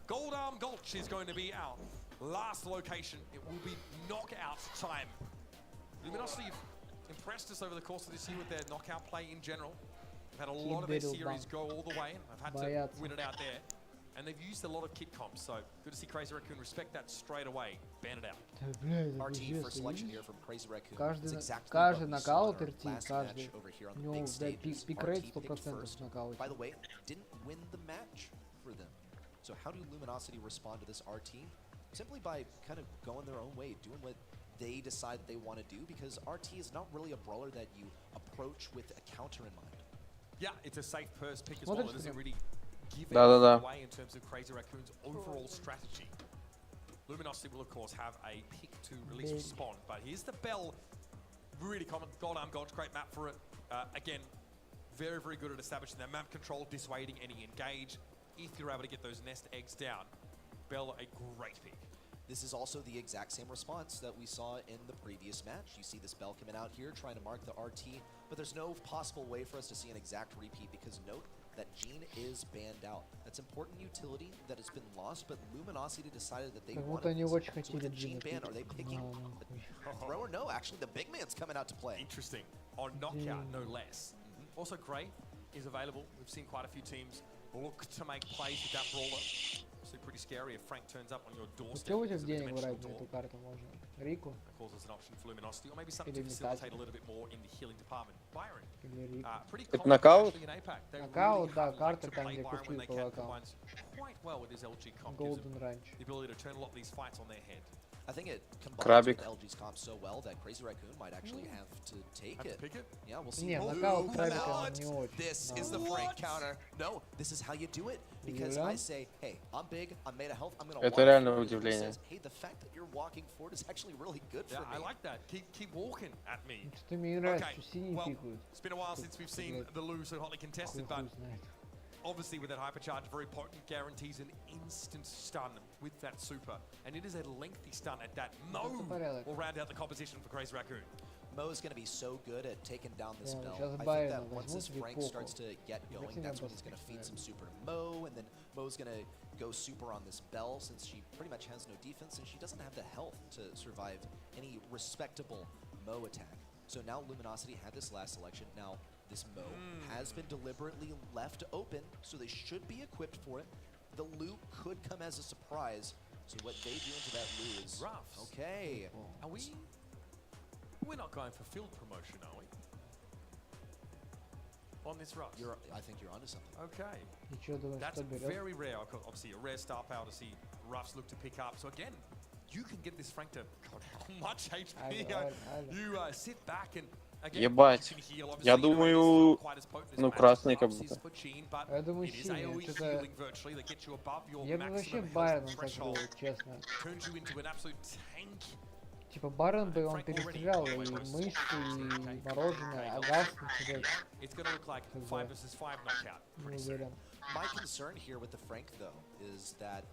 Gold Arm Gulch is going to be our last location. It will be knockout time. Luminosity have impressed us over the course of this year with their knockout play in general. They've had a lot of their series go all the way, and I've had to win it out there. And they've used a lot of kit comps, so good to see Crazy Raccoon respect that straight away, ban it out. RT for selection here from Crazy Raccoon. Каждый нокаут RT, каждый. У него пик-рейт 100% нокаут. By the way, didn't win the match for them. So how do Luminosity respond to this RT? Simply by kind of going their own way, doing what they decide they want to do, because RT is not really a brawler that you approach with a counter in mind. Yeah, it's a safe purse pick as well. It doesn't really give it away in terms of Crazy Raccoon's overall strategy. Luminosity will, of course, have a pick to release respond, but here's the bell. Really common. Gold Arm Gulch, great map for it. Again, very, very good at establishing that map control, dissuading any engage. If you're able to get those nest eggs down, Bell, a great pick. This is also the exact same response that we saw in the previous match. You see this Bell coming out here, trying to mark the RT, but there's no possible way for us to see an exact repeat because note that Gene is banned out. That's important utility that has been lost, but Luminosity decided that they wanted this. So with the Gene ban, are they picking a thrower? No, actually the big man's coming out to play. Interesting. On knockout, no less. Also, Gray, is available. We've seen quite a few teams look to make plays with that brawler. So pretty scary if Frank turns up on your doorstep. Чего тебе денег брать на эту карту можно? Рику? Causes an option for Luminosity, or maybe something to facilitate a little bit more in the healing department. Byron. Pretty Это нокаут? Нокаут, да, карта там, где купил по локалу. Quite well with his LG comp. Golden Ranch. The ability to turn a lot of these fights on their head. I think it combines with LG's comp so well that Crazy Raccoon might actually have to take it. Yeah, we'll see. Не, нокаут Крабика не очень. This is the Frank counter. No, this is how you do it. Because I say, hey, I'm big, I'm made of health, I'm gonna walk. Это реально удивление. Hey, the fact that you're walking forward is actually really good for me. I like that. Keep walking at me. Что мне не нравится, что синие пикают. It's been a while since we've seen the Lu so hotly contested, but obviously with that hypercharge, very potent, guarantees an instant stun with that super. And it is a lengthy stun at that. Mo will round out the composition for Crazy Raccoon. Mo is going to be so good at taking down this bell. I think that once this Frank starts to get going, that's when he's going to feed some super to Mo, and then Mo's going to go super on this bell since she pretty much has no defense and she doesn't have the health to survive any respectable Mo attack. So now Luminosity had this last selection. Now this Mo has been deliberately left open, so they should be equipped for it. The loot could come as a surprise. So what they do into that loot is rough. Okay. Are we're not going for field promotion, are we? On this rush. I think you're onto something. Okay. That's very rare. Obviously, a rare star power to see Ruffs look to pick up. So again, you can get this Frank to much HP. You sit back and again, ебать. Я думаю, ну красный как будто. Я думаю, синий. Что-то... Я бы вообще Байроном так был, честно. Типа Байрон бы он перестрелял и мышцы, и мороженое, а Гаустон сюда. Не уверен. My concern here with the Frank though is that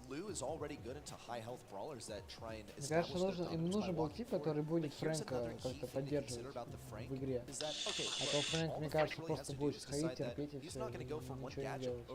Lu is already good into high health brawlers that try and establish their им нужен был тип, который будет Фрэнка как-то поддерживать в игре. А то Фрэнк, мне кажется, просто будет сходить, терпеть и все, ничего не делать.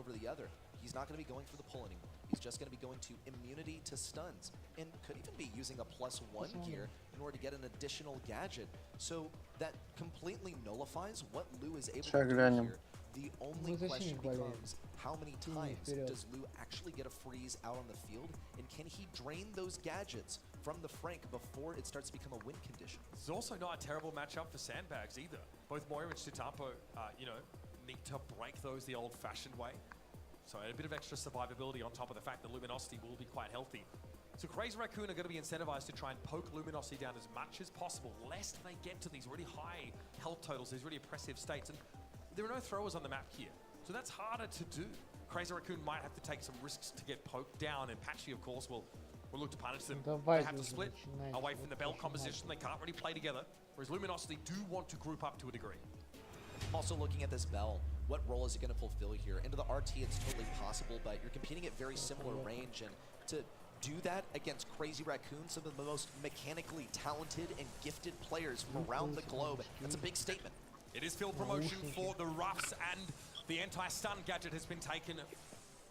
He's not going to be going for the pull anymore. He's just going to be going to immunity to stuns and could even be using a +1 here in order to get an additional gadget. So that completely nullifies what Lu is able to do here. The only question becomes how many times does Lu actually get a freeze out on the field, and can he drain those gadgets from the Frank before it starts to become a win condition? It's also not a terrible matchup for sandbags either. Both Moira and Chitapo, need to break those the old-fashioned way. So a bit of extra survivability on top of the fact that Luminosity will be quite healthy. So Crazy Raccoon are going to be incentivized to try and poke Luminosity down as much as possible, lest they get to these really high health totals, these really oppressive states. And there are no throwers on the map here, so that's harder to do. Crazy Raccoon might have to take some risks to get poked down, and Patchy, of course, will look to punish them. They have to split away from the bell composition. They can't really play together, whereas Luminosity do want to group up to a degree. Also looking at this bell, what role is it going to fulfill here? Into the RT, it's totally possible, but you're competing at very similar range, and to do that against Crazy Raccoon, some of the most mechanically talented and gifted players from around the globe, that's a big statement. It is field promotion for the Ruffs, and the anti-stun gadget has been taken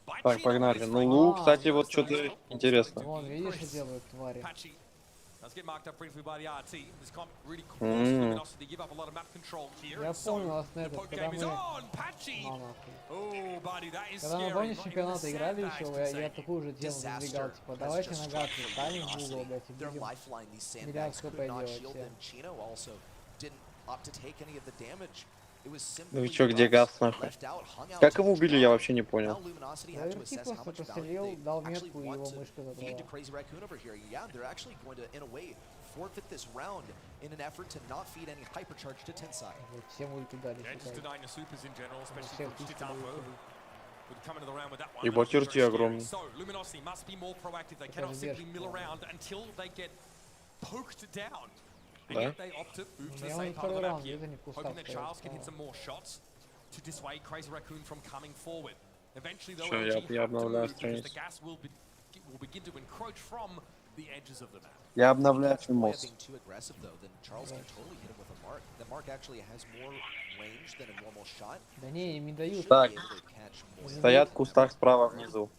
by Так, погнали. Ну, Лу, кстати, вот что-то интересно. Вон, видишь, что делают твари. Let's get marked up briefly by the RT. This comp really caused Luminosity to give up a lot of map control here. Я помню, the poke game is on. Patchy! Oh, buddy, that is Когда мы, scary. помнишь, чемпионаты играли еще, я такую же тему задвигал, типа, давайте на газ станем в угол, блядь, и будем миллиард КП делать все. Ну и чё, где газ нахуй? Как его убили, я вообще не понял. Наверхи просто пострелил, дал метку, и его мышка забрала. Forfeit this round in an effort to not feed any hypercharge to Tensai. Всем ульты дали, Ебать, огромный. So Luminosity must be more proactive. They cannot simply mill around until they get poked down. And yet they opt to move to the same part of the map here, hoping that Charles can hit some more shots to dissuade Crazy Raccoon from coming forward. Eventually, though, LG have to move because the gas will begin to encroach from the edges of the map. Я обновляю мост. Being too aggressive though, then Charles can totally hit him with a mark. The mark actually has more range than a normal shot. Да не, им не дают. Так, стоят в кустах справа внизу.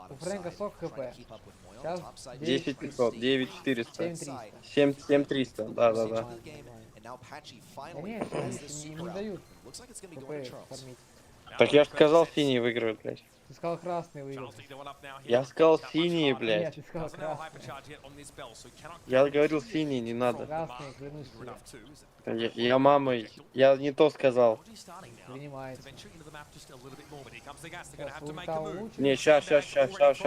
У Фрэнка сколько хп? Сейчас 10 500, 9 400, 7 300, да. Да не, им не дают. Фармить. Так я же сказал, синие выиграют, блядь. Ты сказал красный выиграл. Я сказал синие, Нет, блядь. ты сказал красный. Я говорил синие, не надо. Красный, клянусь тебе. Я мамой, я не то сказал. Принимается. Не, ща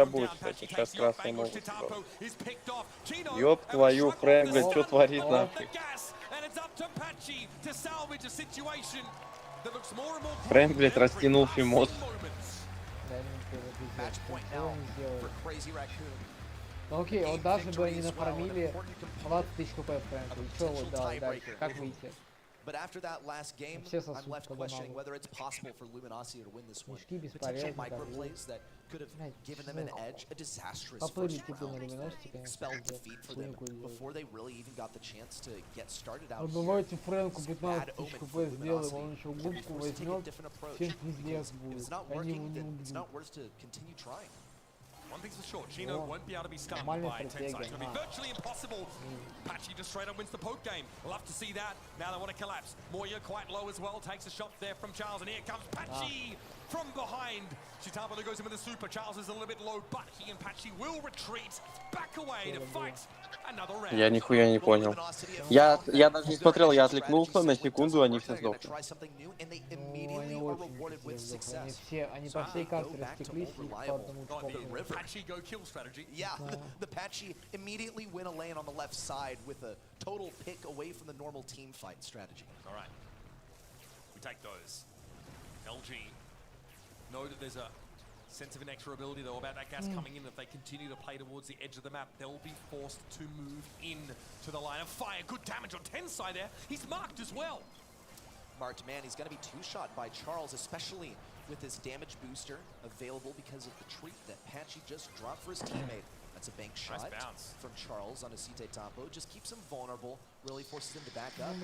будет, кстати. Сейчас красные могут. Ёб твою, Фрэнк, блядь, что творит нахуй? Фрэнк, блядь, растянул фимос. Ну окей, вот даже бы они нафармили 20 тысяч хп Фрэнку. И что вот дал дальше? Как выйти? But after that last game, I'm left questioning whether it's possible for Luminosity to win this one. Potential microplays that could have given them an edge, a disastrous first round. Expelled defeat for them before they really even got the chance to get started out here. Давайте Фрэнку 15 тысяч хп сделаем, он еще губку возьмет, всем пиздец будет. Они его не убьют. One thing's for sure, Chino won't be able to be stunned by Tensai. It's going to be virtually impossible. Patchy just straight up wins the poke game. Love to see that. Now they want to collapse. Moya quite low as well. Takes a shot there from Charles. And here comes Patchy from behind. Chitabo goes in with a super. Charles is a little bit low, but he and Patchy will retreat back away to fight another round. Я нихуя не понял. Я даже не смотрел, я отвлекнулся на секунду, они все сдохли. Они по всей карте растеклись и по одному Yeah, the Patchy immediately win a lane on the left side with a total pick away from the normal team fight strategy. All right, we take those. LG know that there's a sense of inexorability though about that gas coming in. If they continue to play towards the edge of the map, they'll be forced to move in to the line of fire. Good damage on Tensai there. He's marked as well. Marked man, he's going to be two-shot by Charles, especially with his damage booster available because of the treat that Patchy just dropped for his teammate. That's a bank shot from Charles on a CT Tapo. Just keeps him vulnerable, really forces him to back up.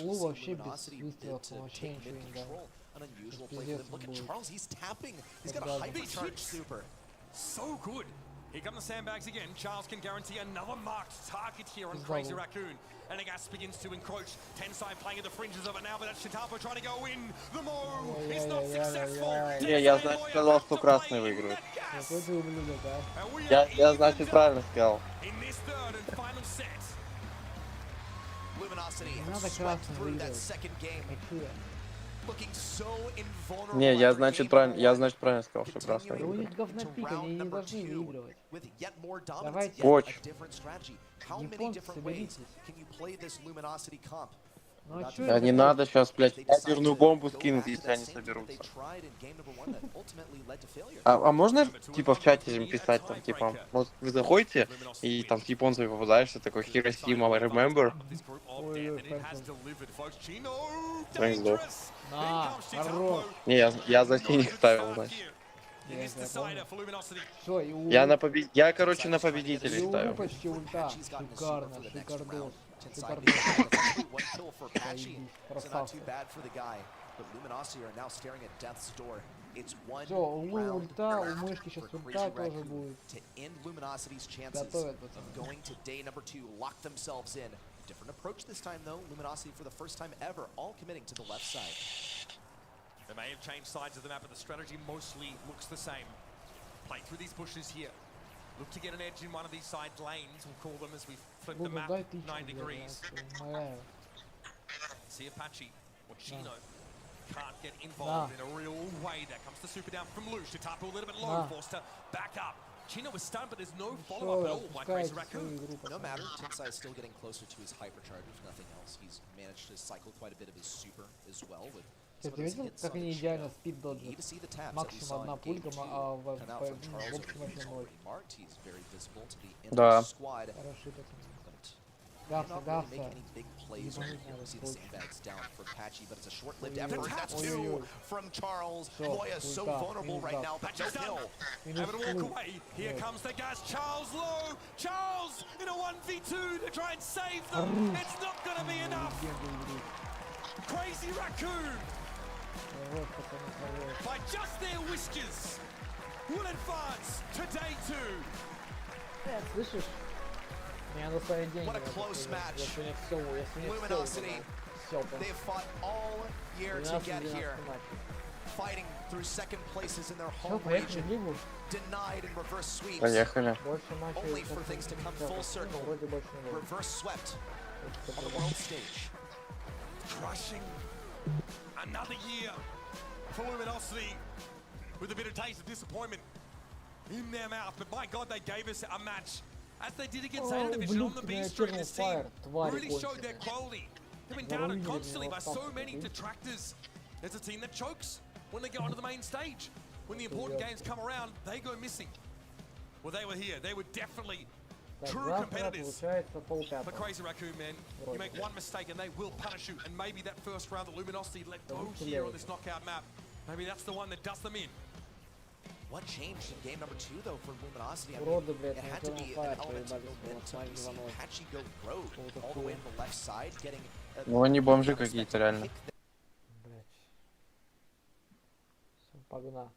Luminosity did to take mid-control. An unusual play for them. Look at Charles, he's tapping. He's got a hypercharged super. So good. Here come the sandbags again. Charles can guarantee another marked target here on Crazy Raccoon. And Agas begins to encroach. Tensai playing at the fringes of it now, but that's Chitapo trying to go in. The Mo is not successful. Не, я, значит, сказал, что красный выиграет. Я, значит, правильно сказал. Не, я, значит, правильно сказал, что красный У них выиграет. говнопик, они не должны выигрывать. Давайте. Коч. Японцы, соберитесь. Ну а чё Да не надо сейчас, блядь, ядерную бомбу скинуть, если они соберутся. А можно, типа, в чате им писать, там, типа, вот вы заходите, и там с японцами попадаешься, такой Hiroshima, remember? Фрэнк сдох. Не, я за синих ставил, значит. Я, короче, на победителей ставил. Почти ульта. Шикарно, шикардос. Все, у ульта, у мышки сейчас ульта тоже будет. Готовят, пацаны. Different approach this time though. Luminosity for the first time ever, all committing to the left side. They may have changed sides of the map, but the strategy mostly looks the same. Play through these bushes here. Look to get an edge in one of these side lanes, we'll call them as we flip the map 9 degrees. See Apache or Chino can't get involved in a real way. There comes the super down from Lush. Chitapo a little bit low, forced to back up. Chino was stunned, but there's no follow-up at all by Crazy Raccoon. No matter, Tensai is still getting closer to his hypercharge, if nothing else. He's managed to cycle quite a bit of his super as well with. Ты видел, как они идеально спид доджат? Максимум одна пулька, а в общем вообще ноль. Да. Хороший пацан. Гавса, гавса. From Charles. Moya so vulnerable right now, but no kill. Able to walk away. Here comes the gas. Charles low. Charles in a 1v2 to try and save them. It's not going to be enough. Crazy Raccoon. By just their whiskers, will advance to day 2. Слышишь? Мне надо ставить деньги. What a close match. Luminosity They've fought all year to get here, fighting through second places in their home region, denied in reverse sweeps, Поехали. only for things to come full circle, reverse swept on the world stage. Crushing another year for Luminosity with a bit of taste of disappointment in their mouth. But my God, they gave us a match as they did against Zeta Division on the B Street. This team really showed their quality. They've been doubted constantly by so many detractors. There's a team that chokes when they go onto the main stage. When the important games come around, they go missing. Well, they were here. They were definitely true competitors. But Crazy Raccoon, man, you make one mistake and they will punish you. And maybe that first round that Luminosity let go here on this knockout map, maybe that's the one that does them in. What changed in game number 2 though for Luminosity? I mean, it had to be an element of momentum. We see Patchy go rogue all the way on the left side, getting. Ну они бомжи какие-то реально. Погнал.